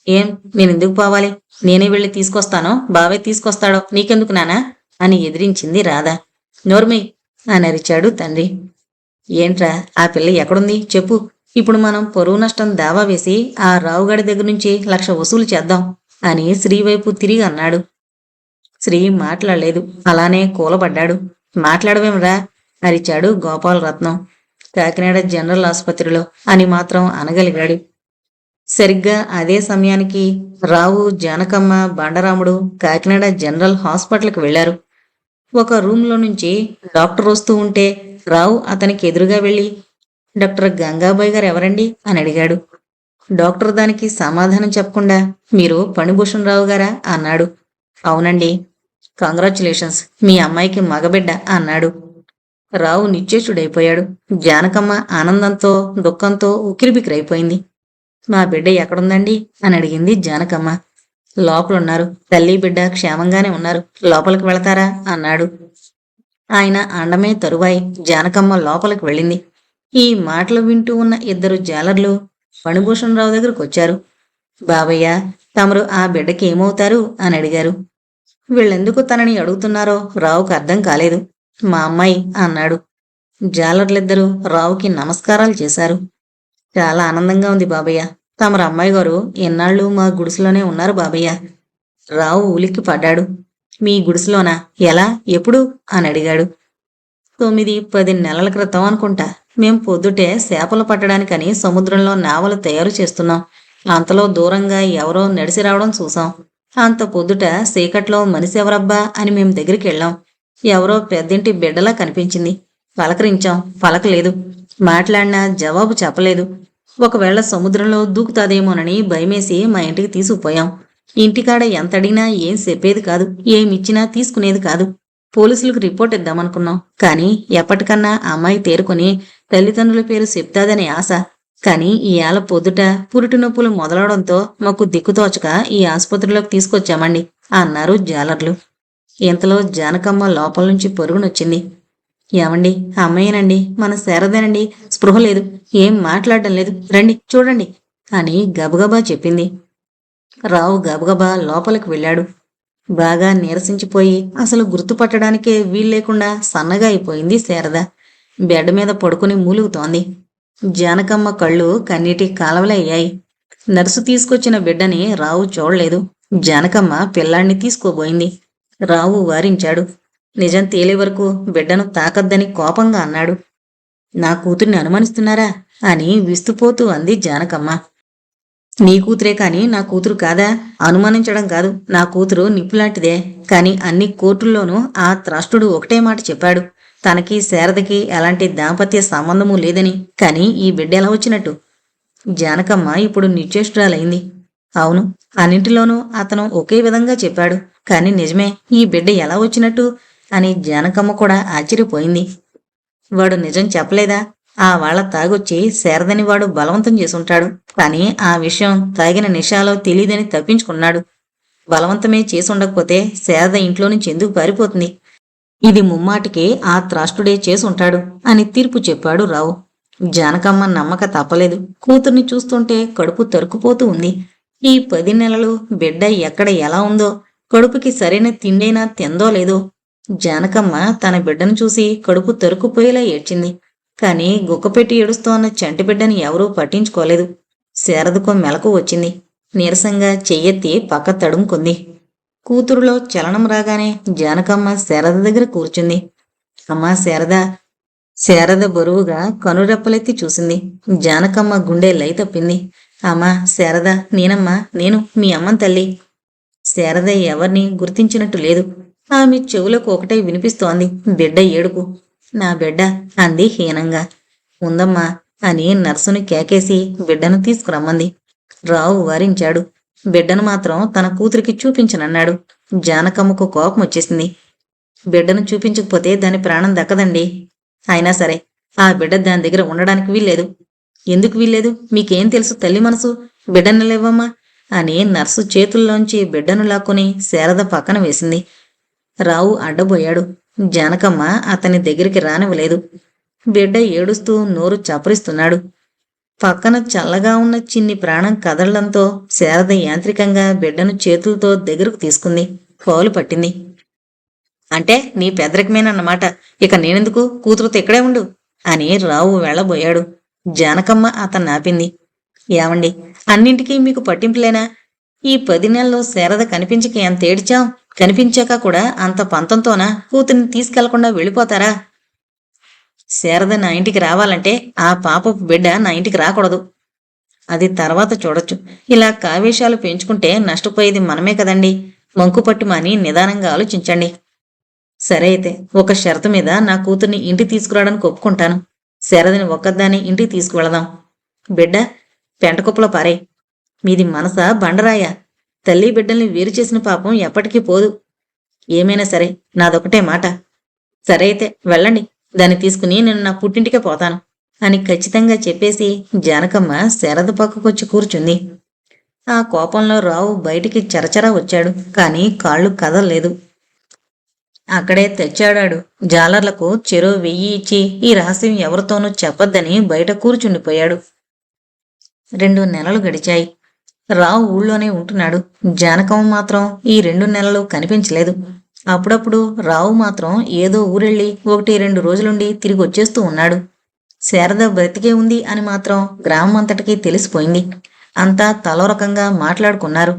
Speaker 1: ఏం నేనెందుకు పోవాలి? నేనే వెళ్ళి తీసుకొస్తానో బావే తీసుకొస్తాడో నీకెందుకు నానా అని ఎదిరించింది రాధ. నోర్మి అని అరిచాడు తండ్రి. ఏంట్రా ఆ పిల్ల ఎక్కడుంది చెప్పు. ఇప్పుడు మనం పరువు నష్టం దావా వేసి ఆ రావుగాడి దగ్గర నుంచి 1,00,000 వసూలు చేద్దాం అని శ్రీ వైపు తిరిగి అన్నాడు. శ్రీ మాట్లాడలేదు. అలానే కూలబడ్డాడు. మాట్లాడవేంరా అరిచాడు గోపాలరత్నం. కాకినాడ జనరల్ ఆసుపత్రిలో అని మాత్రం అనగలిగాడు. సరిగ్గా అదే సమయానికి రావు, జానకమ్మ, బండరాముడు కాకినాడ జనరల్ హాస్పిటల్కి వెళ్లారు. ఒక రూంలో నుంచి డాక్టర్ వస్తూ ఉంటే రావు అతనికి ఎదురుగా వెళ్లి, డాక్టర్ గంగాబాయి గారు ఎవరండి అని అడిగాడు. డాక్టర్ దానికి సమాధానం చెప్పకుండా, మీరు ఫణిభూషణ్ రావు గారా అన్నాడు. అవునండి. కంగ్రాచ్యులేషన్స్, మీ అమ్మాయికి మగబిడ్డ అన్నాడు. రావు నిశ్చేషుడైపోయాడు. జానకమ్మ ఆనందంతో దుఃఖంతో ఉక్కిరిబిక్కిరైపోయింది. మా బిడ్డ ఎక్కడుందండి అని అడిగింది జానకమ్మ. లోపలున్నారు. తల్లి బిడ్డ క్షేమంగానే ఉన్నారు. లోపలికి వెళతారా అన్నాడు. ఆయన అండమే తరువాయి జానకమ్మ లోపలికి వెళ్ళింది. ఈ మాటలు వింటూ ఉన్న 2 జాలర్లు ఫణిభూషణ్ రావు దగ్గరకు వచ్చారు. బాబయ్య, తమరు ఆ బిడ్డకి ఏమవుతారు అని అడిగారు. వీళ్ళెందుకు తనని అడుగుతున్నారో రావుకు అర్థం కాలేదు. మా అమ్మాయి అన్నాడు. జాలర్లిద్దరూ రావుకి నమస్కారాలు చేశారు. చాలా ఆనందంగా ఉంది బాబయ్య. తమరు అమ్మాయి గారు ఎన్నాళ్ళు మా గుడిసెలోనే ఉన్నారు బాబయ్య. రావు ఉలిక్కి పడ్డాడు. మీ గుడిసెలోనా? ఎలా? ఎప్పుడు? అని అడిగాడు. 9-10 నెలల క్రితం అనుకుంటా. మేం పొద్దుటే చేపలు పట్టడానికని సముద్రంలో నావలు తయారు చేస్తున్నాం. అంతలో దూరంగా ఎవరో నడిచి రావడం చూసాం. అంత పొద్దుట చీకట్లో మనిషి ఎవరబ్బా అని మేం దగ్గరికి వెళ్ళాం. ఎవరో పెద్దింటి బిడ్డలా కనిపించింది. పలకరించాం, పలకలేదు. మాట్లాడినా జవాబు చెప్పలేదు. ఒకవేళ సముద్రంలో దూకుతాదేమోనని భయమేసి మా ఇంటికి తీసుకుపోయాం. ఇంటికాడ ఎంత అడిగినా ఏం చెప్పేది కాదు, ఏమిచ్చినా తీసుకునేది కాదు. పోలీసులకు రిపోర్ట్ ఇద్దామనుకున్నాం. కానీ ఎప్పటికన్నా అమ్మాయి తేరుకొని తల్లిదండ్రుల పేరు చెప్తాదనే ఆశ. కానీ ఈయాల పొద్దుట పురిటి నొప్పులు మొదలవడంతో మాకు దిక్కుతోచక ఈ ఆసుపత్రిలోకి తీసుకొచ్చామండి అన్నారు జాలర్లు. ఇంతలో జానకమ్మ లోపల నుంచి పరుగునొచ్చింది. ఏమండి, అమ్మాయేనండి, మన శారదేనండి, స్పృహ లేదు, ఏం మాట్లాడడం లేదు, రండి చూడండి అని గబగబా చెప్పింది. రావు గబగబా లోపలికి వెళ్ళాడు. బాగా నీరసించిపోయి అసలు గుర్తుపట్టడానికే వీల్లేకుండా సన్నగా అయిపోయింది శారద. బెడ్ మీద పడుకుని మూలుగుతోంది. జానకమ్మ కళ్ళు కన్నీటి కాలవలే అయ్యాయి. నర్సు తీసుకొచ్చిన బిడ్డని రావు చూడలేదు. జానకమ్మ పిల్లాన్ని తీసుకోబోయింది. రావు వారించాడు. నిజం తేలే వరకు బిడ్డను తాకద్దని కోపంగా అన్నాడు. నా కూతుర్ని అనుమానిస్తున్నారా అని విస్తుపోతూ అంది జానకమ్మ. నీ కూతురే కాని నా కూతురు కాదా? అనుమానించడం కాదు, నా కూతురు నిప్పులాంటిదే. కాని అన్ని కోర్టుల్లోనూ ఆ త్రాష్టుడు ఒకటే మాట చెప్పాడు, తనకి శారదకి ఎలాంటి దాంపత్య సంబంధమూ లేదని. కాని ఈ బిడ్డ ఎలా వచ్చినట్టు? జానకమ్మ ఇప్పుడు నిశ్చేష్టురాలైంది. అవును, అన్నింటిలోనూ అతను ఒకే విధంగా చెప్పాడు. కాని నిజమే, ఈ బిడ్డ ఎలా వచ్చినట్టు అని జానకమ్మ కూడా ఆశ్చర్యపోయింది. వాడు నిజం చెప్పలేదా? ఆ వాళ్ళ తాగొచ్చి శారదని వాడు బలవంతం చేసుంటాడు. కానీ ఆ విషయం తాగిన నిషాలో తెలీదని తప్పించుకున్నాడు. బలవంతమే చేసుండకపోతే శారద ఇంట్లో నుంచి ఎందుకు పారిపోతుంది? ఇది ముమ్మాటికి ఆ త్రాష్టుడే చేసుంటాడు అని తీర్పు చెప్పాడు రావు. జానకమ్మ నమ్మక తప్పలేదు. కూతుర్ని చూస్తుంటే కడుపు తరుకుపోతూ ఉంది. ఈ 10 నెలలు బిడ్డ ఎక్కడ ఎలా ఉందో, కడుపుకి సరైన తిండైనా తిందో లేదో. జానకమ్మ తన బిడ్డను చూసి కడుపు తరుకుపోయేలా ఏడ్చింది. కాని గుక్కపెట్టి ఏడుస్తోన్న చంటి బిడ్డని ఎవరూ పట్టించుకోలేదు. శారదకు మెలకు వచ్చింది. నీరసంగా చెయ్యెత్తి పక్క తడుముకుంది. కూతురులో చలనం రాగానే జానకమ్మ శారద దగ్గర కూర్చుంది. అమ్మా శారద. శారద బరువుగా కనురెప్పలెత్తి చూసింది. జానకమ్మ గుండె లై తప్పింది. అమ్మా శారద, నేనమ్మా, నేను మీ అమ్మన్ తల్లి. శారద ఎవరిని గుర్తించినట్టు లేదు. ఆమె చెవులకు ఒకటే వినిపిస్తోంది బిడ్డ ఏడుపు. నా బిడ్డ అంది హీనంగా. ఉందమ్మా అని నర్సుని కేకేసి బిడ్డను తీసుకురమ్మంది. రావు వారించాడు. బిడ్డను మాత్రం తన కూతురికి చూపించనన్నాడు. జానకమ్మకు కోపం వచ్చేసింది. బిడ్డను చూపించకపోతే దాని ప్రాణం దక్కదండి. అయినా సరే ఆ బిడ్డ దాని దగ్గర ఉండడానికి వీల్లేదు. ఎందుకు వీల్లేదు? మీకేం తెలుసు తల్లి మనసు? బిడ్డను లేవమ్మా అని నర్సు చేతుల్లోంచి బిడ్డను లాక్కుని శారద పక్కన వేసింది. రావు అడ్డబోయాడు. జానకమ్మ అతని దగ్గరికి రానివ్వలేదు. బిడ్డ ఏడుస్తూ నోరు చప్పరిస్తున్నాడు. పక్కన చల్లగా ఉన్న చిన్ని ప్రాణం కదలడంతో శారద యాంత్రికంగా బిడ్డను చేతులతో దగ్గరకు తీసుకుంది. పాలు పట్టింది. అంటే నీ పెద్దరికమేనన్నమాట. ఇక నేనెందుకు? కూతురుతో ఇక్కడే ఉండు అని రావు వెళ్ళబోయాడు. జానకమ్మ అతన్ని ఆపింది. ఏమండి, అన్నింటికీ మీకు పట్టింపులేనా? ఈ 10 నెలల్లో శారద కనిపించక ఎంత ఏడ్చాం. కనిపించాక కూడా అంత పంతంతోనా కూతుర్ని తీసుకెళ్లకుండా వెళ్ళిపోతారా? శారద నా ఇంటికి రావాలంటే ఆ పాపపు బిడ్డ నా ఇంటికి రాకూడదు. అది తర్వాత చూడొచ్చు. ఇలా కావేశాలు పెంచుకుంటే నష్టపోయేది మనమే కదండి. మంకుపట్టు మాని నిదానంగా ఆలోచించండి. సరే అయితే ఒక షరతు మీద నా కూతుర్ని ఇంటికి తీసుకురావడానికి ఒప్పుకుంటాను. శారదని ఒక్కదాన్ని ఇంటికి తీసుకువెళదాం. బిడ్డ పెంటకుప్పలో పారే. మీది మనసా బండరాయా? తల్లి బిడ్డల్ని వేరు చేసిన పాపం ఎప్పటికీ పోదు. ఏమైనా సరే నాదొకటే మాట. సరే అయితే వెళ్ళండి, దాన్ని తీసుకుని నేను నా పుట్టింటికే పోతాను అని ఖచ్చితంగా చెప్పేసి జానకమ్మ శారద పక్కకొచ్చి కూర్చుంది. ఆ కోపంలో రావు బయటికి చరచరా వచ్చాడు. కాని కాళ్ళు కదలలేదు. అక్కడే తెచ్చాడాడు. జాలర్లకు చెరో 1000 ఇచ్చి ఈ రహస్యం ఎవరితోనూ చెప్పొద్దని బయట కూర్చుండిపోయాడు. 2 నెలలు గడిచాయి. రావు ఊళ్ళోనే ఉంటున్నాడు. జానకమ్మ మాత్రం ఈ 2 నెలలు కనిపించలేదు. అప్పుడప్పుడు రావు మాత్రం ఏదో ఊరెళ్ళి 1-2 రోజులుండి తిరిగి వచ్చేస్తూ ఉన్నాడు. శారద బ్రతికే ఉంది అని మాత్రం గ్రామం అంతటికీ తెలిసిపోయింది. అంతా తలో రకంగా మాట్లాడుకున్నారు.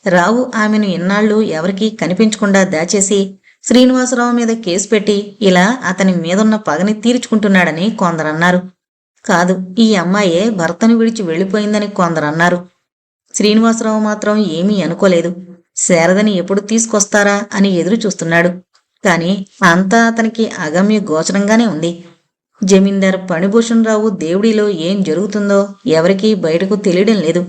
Speaker 1: రావు ఆమెను ఇన్నాళ్ళు ఎవరికీ కనిపించకుండా దాచేసి శ్రీనివాసరావు మీద కేసు పెట్టి ఇలా అతని మీదున్న పగని తీర్చుకుంటున్నాడని కొందరన్నారు. కాదు, ఈ అమ్మాయే భర్తను విడిచి వెళ్ళిపోయిందని కొందరన్నారు. శ్రీనివాసరావు మాత్రం ఏమీ అనుకోలేదు. శారదని ఎప్పుడు తీసుకొస్తారా అని ఎదురు చూస్తున్నాడు. కాని అంతా అతనికి అగమ్య గోచరంగానే ఉంది. జమీందార్ ఫణిభూషణరావు దేవుడిలో ఏం జరుగుతుందో ఎవరికీ బయటకు తెలియడం లేదు.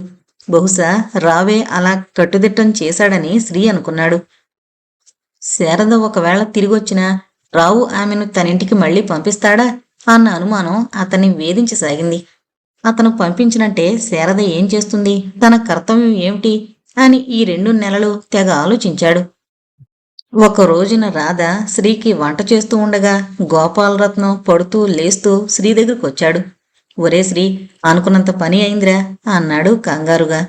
Speaker 1: బహుశా రావే అలా కట్టుదిట్టం చేశాడని శ్రీ అనుకున్నాడు. శారద ఒకవేళ తిరిగొచ్చినా రావు ఆమెను తనింటికి మళ్లీ పంపిస్తాడా అన్న అనుమానం అతన్ని వేధించసాగింది. అతను పంపించినట్టే శారద ఏం చేస్తుంది, తన కర్తవ్యం ఏమిటి అని ఈ 2 నెలలు తెగ ఆలోచించాడు. ఒక రోజున రాధ శ్రీకి వంట చేస్తూ ఉండగా గోపాలరత్నం పడుతూ లేస్తూ శ్రీ దగ్గరకు వచ్చాడు. ఒరే శ్రీ, అనుకున్నంత పని అయిందిరా అన్నాడు కంగారుగా.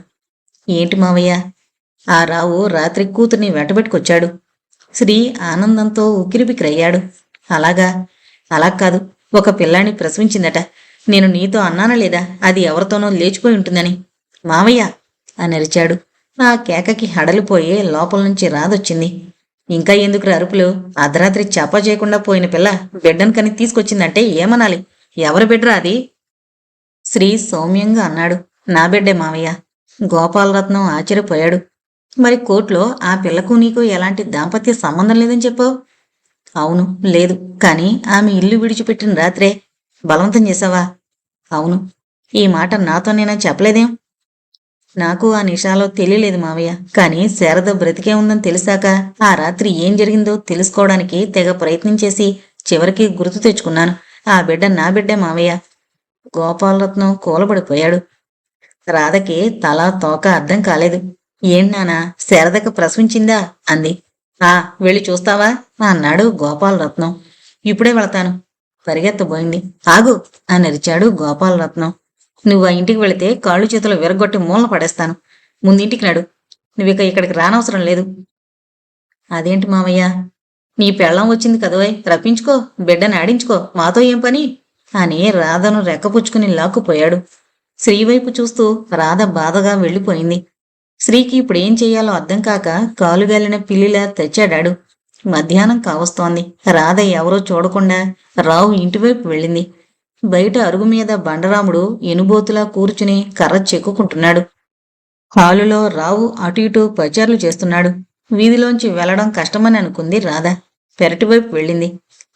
Speaker 1: ఏంటి మావయ్య? ఆ రావు రాత్రి కూతుర్ని వెంటబెట్టుకొచ్చాడు. శ్రీ ఆనందంతో ఉక్కిరిబిక్కిరయ్యాడు. అలాగా? అలా కాదు, ఒక పిల్లాన్ని ప్రసవించిందట. నేను నీతో అన్నానా లేదా అది ఎవరితోనో లేచిపోయి ఉంటుందని? మావయ్య అని అరిచాడు. ఆ కేకకి హడలిపోయి లోపల నుంచి రాదొచ్చింది. ఇంకా ఎందుకు అరుపులు? అర్ధరాత్రి చపా చేయకుండా పోయిన పిల్ల బిడ్డను కని తీసుకొచ్చిందంటే ఏమనాలి? ఎవరి బిడ్డరా అది? శ్రీ సౌమ్యంగా అన్నాడు. నా బిడ్డే మావయ్య. గోపాలరత్నం ఆశ్చర్యపోయాడు. మరి కోర్టులో ఆ పిల్లకు నీకు ఎలాంటి దాంపత్య సంబంధం లేదని చెప్పావు? అవును, లేదు. కాని ఆమె ఇల్లు విడిచిపెట్టిన రాత్రే బలవంతం చేశావా? అవును. ఈ మాట నాతోనేనా చెప్పలేదేం? నాకు ఆ నిషాలో తెలియలేదు మావయ్య. కాని శారద బ్రతికే ఉందని తెలిసాక ఆ రాత్రి ఏం జరిగిందో తెలుసుకోవడానికి తెగ ప్రయత్నించేసి చివరికి గుర్తు తెచ్చుకున్నాను. ఆ బిడ్డ నా బిడ్డే మావయ్య. గోపాలరత్నం కూలబడిపోయాడు. రాధకి తల తోక అర్థం కాలేదు. ఏంటనానా, శారదకు ప్రసవించిందా అంది. ఆ, వెళ్ళి చూస్తావా అన్నాడు గోపాలరత్నం. ఇప్పుడే వెళతాను. పరిగెత్తబోయింది. ఆగు అని అరిచాడు గోపాలరత్నం. నువ్వు ఆ ఇంటికి వెళితే కాళ్ళు చేతులు విరగొట్టి మూలన పడేస్తాను. ముందింటికి నడు. నువ్విక ఇక్కడికి రానవసరం లేదు. అదేంటి మావయ్య? నీ పెళ్ళం వచ్చింది కదోయ్, రప్పించుకో, బిడ్డని ఆడించుకో, మాతో ఏం పని అని రాధను రెక్కపుచ్చుకుని లాక్కుపోయాడు. శ్రీవైపు చూస్తూ రాధ బాధగా వెళ్ళిపోయింది. శ్రీకి ఇప్పుడేం చెయ్యాలో అర్థం కాక కాలుగాలిన పిల్లిలా తెచ్చాడాడు. మధ్యాహ్నం కావస్తోంది. రాధ ఎవరో చూడకుండా రావు ఇంటివైపు వెళ్ళింది. బయట అరుగు మీద బండరాముడు ఎనుబోతులా కూర్చుని కర్ర చెక్కుకుంటున్నాడు. హాలులో రావు అటు ఇటు పచార్లు చేస్తున్నాడు. వీధిలోంచి వెళ్లడం కష్టమని అనుకుంది రాధ. పెరటివైపు వెళ్ళింది.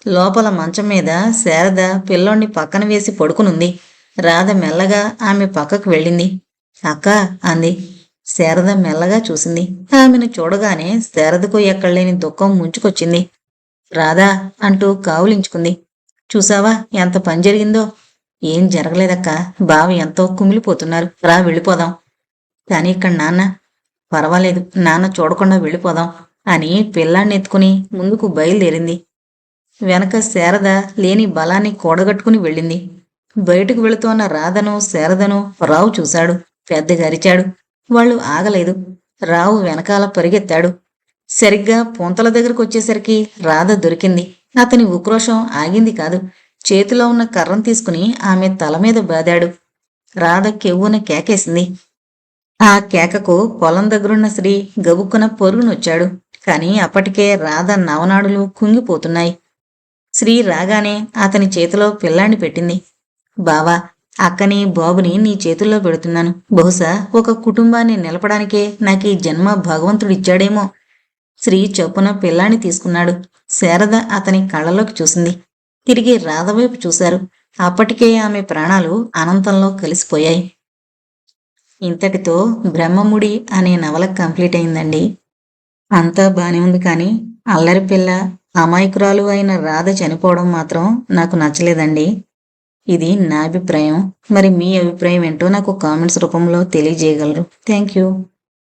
Speaker 1: లోపల మంచం మీద శారద పిల్లోణ్ణి పక్కన వేసి పడుకునుంది. రాధ మెల్లగా ఆమె పక్కకు వెళ్ళింది. అక్క అంది. శారద మెల్లగా చూసింది. ఆమెను చూడగానే శారదకు ఎక్కడలేని దుఃఖం ముంచుకొచ్చింది. రాధా అంటూ కావులించుకుంది. చూసావా ఎంత పని జరిగిందో? ఏం జరగలేదక్క, బావ ఎంతో కుమిలిపోతున్నారు. రా వెళ్ళిపోదాం. కాని ఇక్కడ నాన్న. పర్వాలేదు, నాన్న చూడకుండా వెళ్ళిపోదాం అని పిల్లాన్ని ఎత్తుకుని ముందుకు బయలుదేరింది. వెనక శారద లేని బలాన్ని కూడగట్టుకుని వెళ్ళింది. బయటకు వెళుతోన్న రాధను శారదను రావు చూశాడు. పెద్దగా అరిచాడు. వాళ్ళు ఆగలేదు. రావు వెనకాల పరిగెత్తాడు. సరిగ్గా పూంతల దగ్గరకు వచ్చేసరికి రాధ దొరికింది. అతని ఉక్రోషం ఆగింది కాదు. చేతిలో ఉన్న కర్రం తీసుకుని ఆమె తల మీద బాదాడు. రాధ కెవ్వున కేకేసింది. ఆ కేకకు పొలం దగ్గరున్న శ్రీ గబుక్కున పొరుగునొచ్చాడు. కాని అప్పటికే రాధ నవనాడులు కుంగిపోతున్నాయి. శ్రీ రాగానే అతని చేతిలో పిల్లాన్ని పెట్టింది. బావా, అక్కని బాబుని నీ చేతుల్లో పెడుతున్నాను. బహుశా ఒక కుటుంబాన్ని నిలపడానికే నాకు ఈ జన్మ భగవంతుడిచ్చాడేమో. శ్రీ చొప్పున పిల్లాన్ని తీసుకున్నాడు. శారద అతని కళ్ళలోకి చూసింది. తిరిగి రాధవైపు చూశారు. అప్పటికే ఆమె ప్రాణాలు అనంతంలో కలిసిపోయాయి. ఇంతటితో బ్రహ్మముడి అనే నవల కంప్లీట్ అయిందండి. అంతా బానే ఉంది, కానీ అల్లరి పిల్ల అమాయకురాలు అయిన రాధ చనిపోవడం మాత్రం నాకు నచ్చలేదండి. ఇది నా అభిప్రాయం. మరి మీ అభిప్రాయం ఏంటో నాకు కామెంట్స్ రూపంలో తెలియజేయగలరు. Thank you.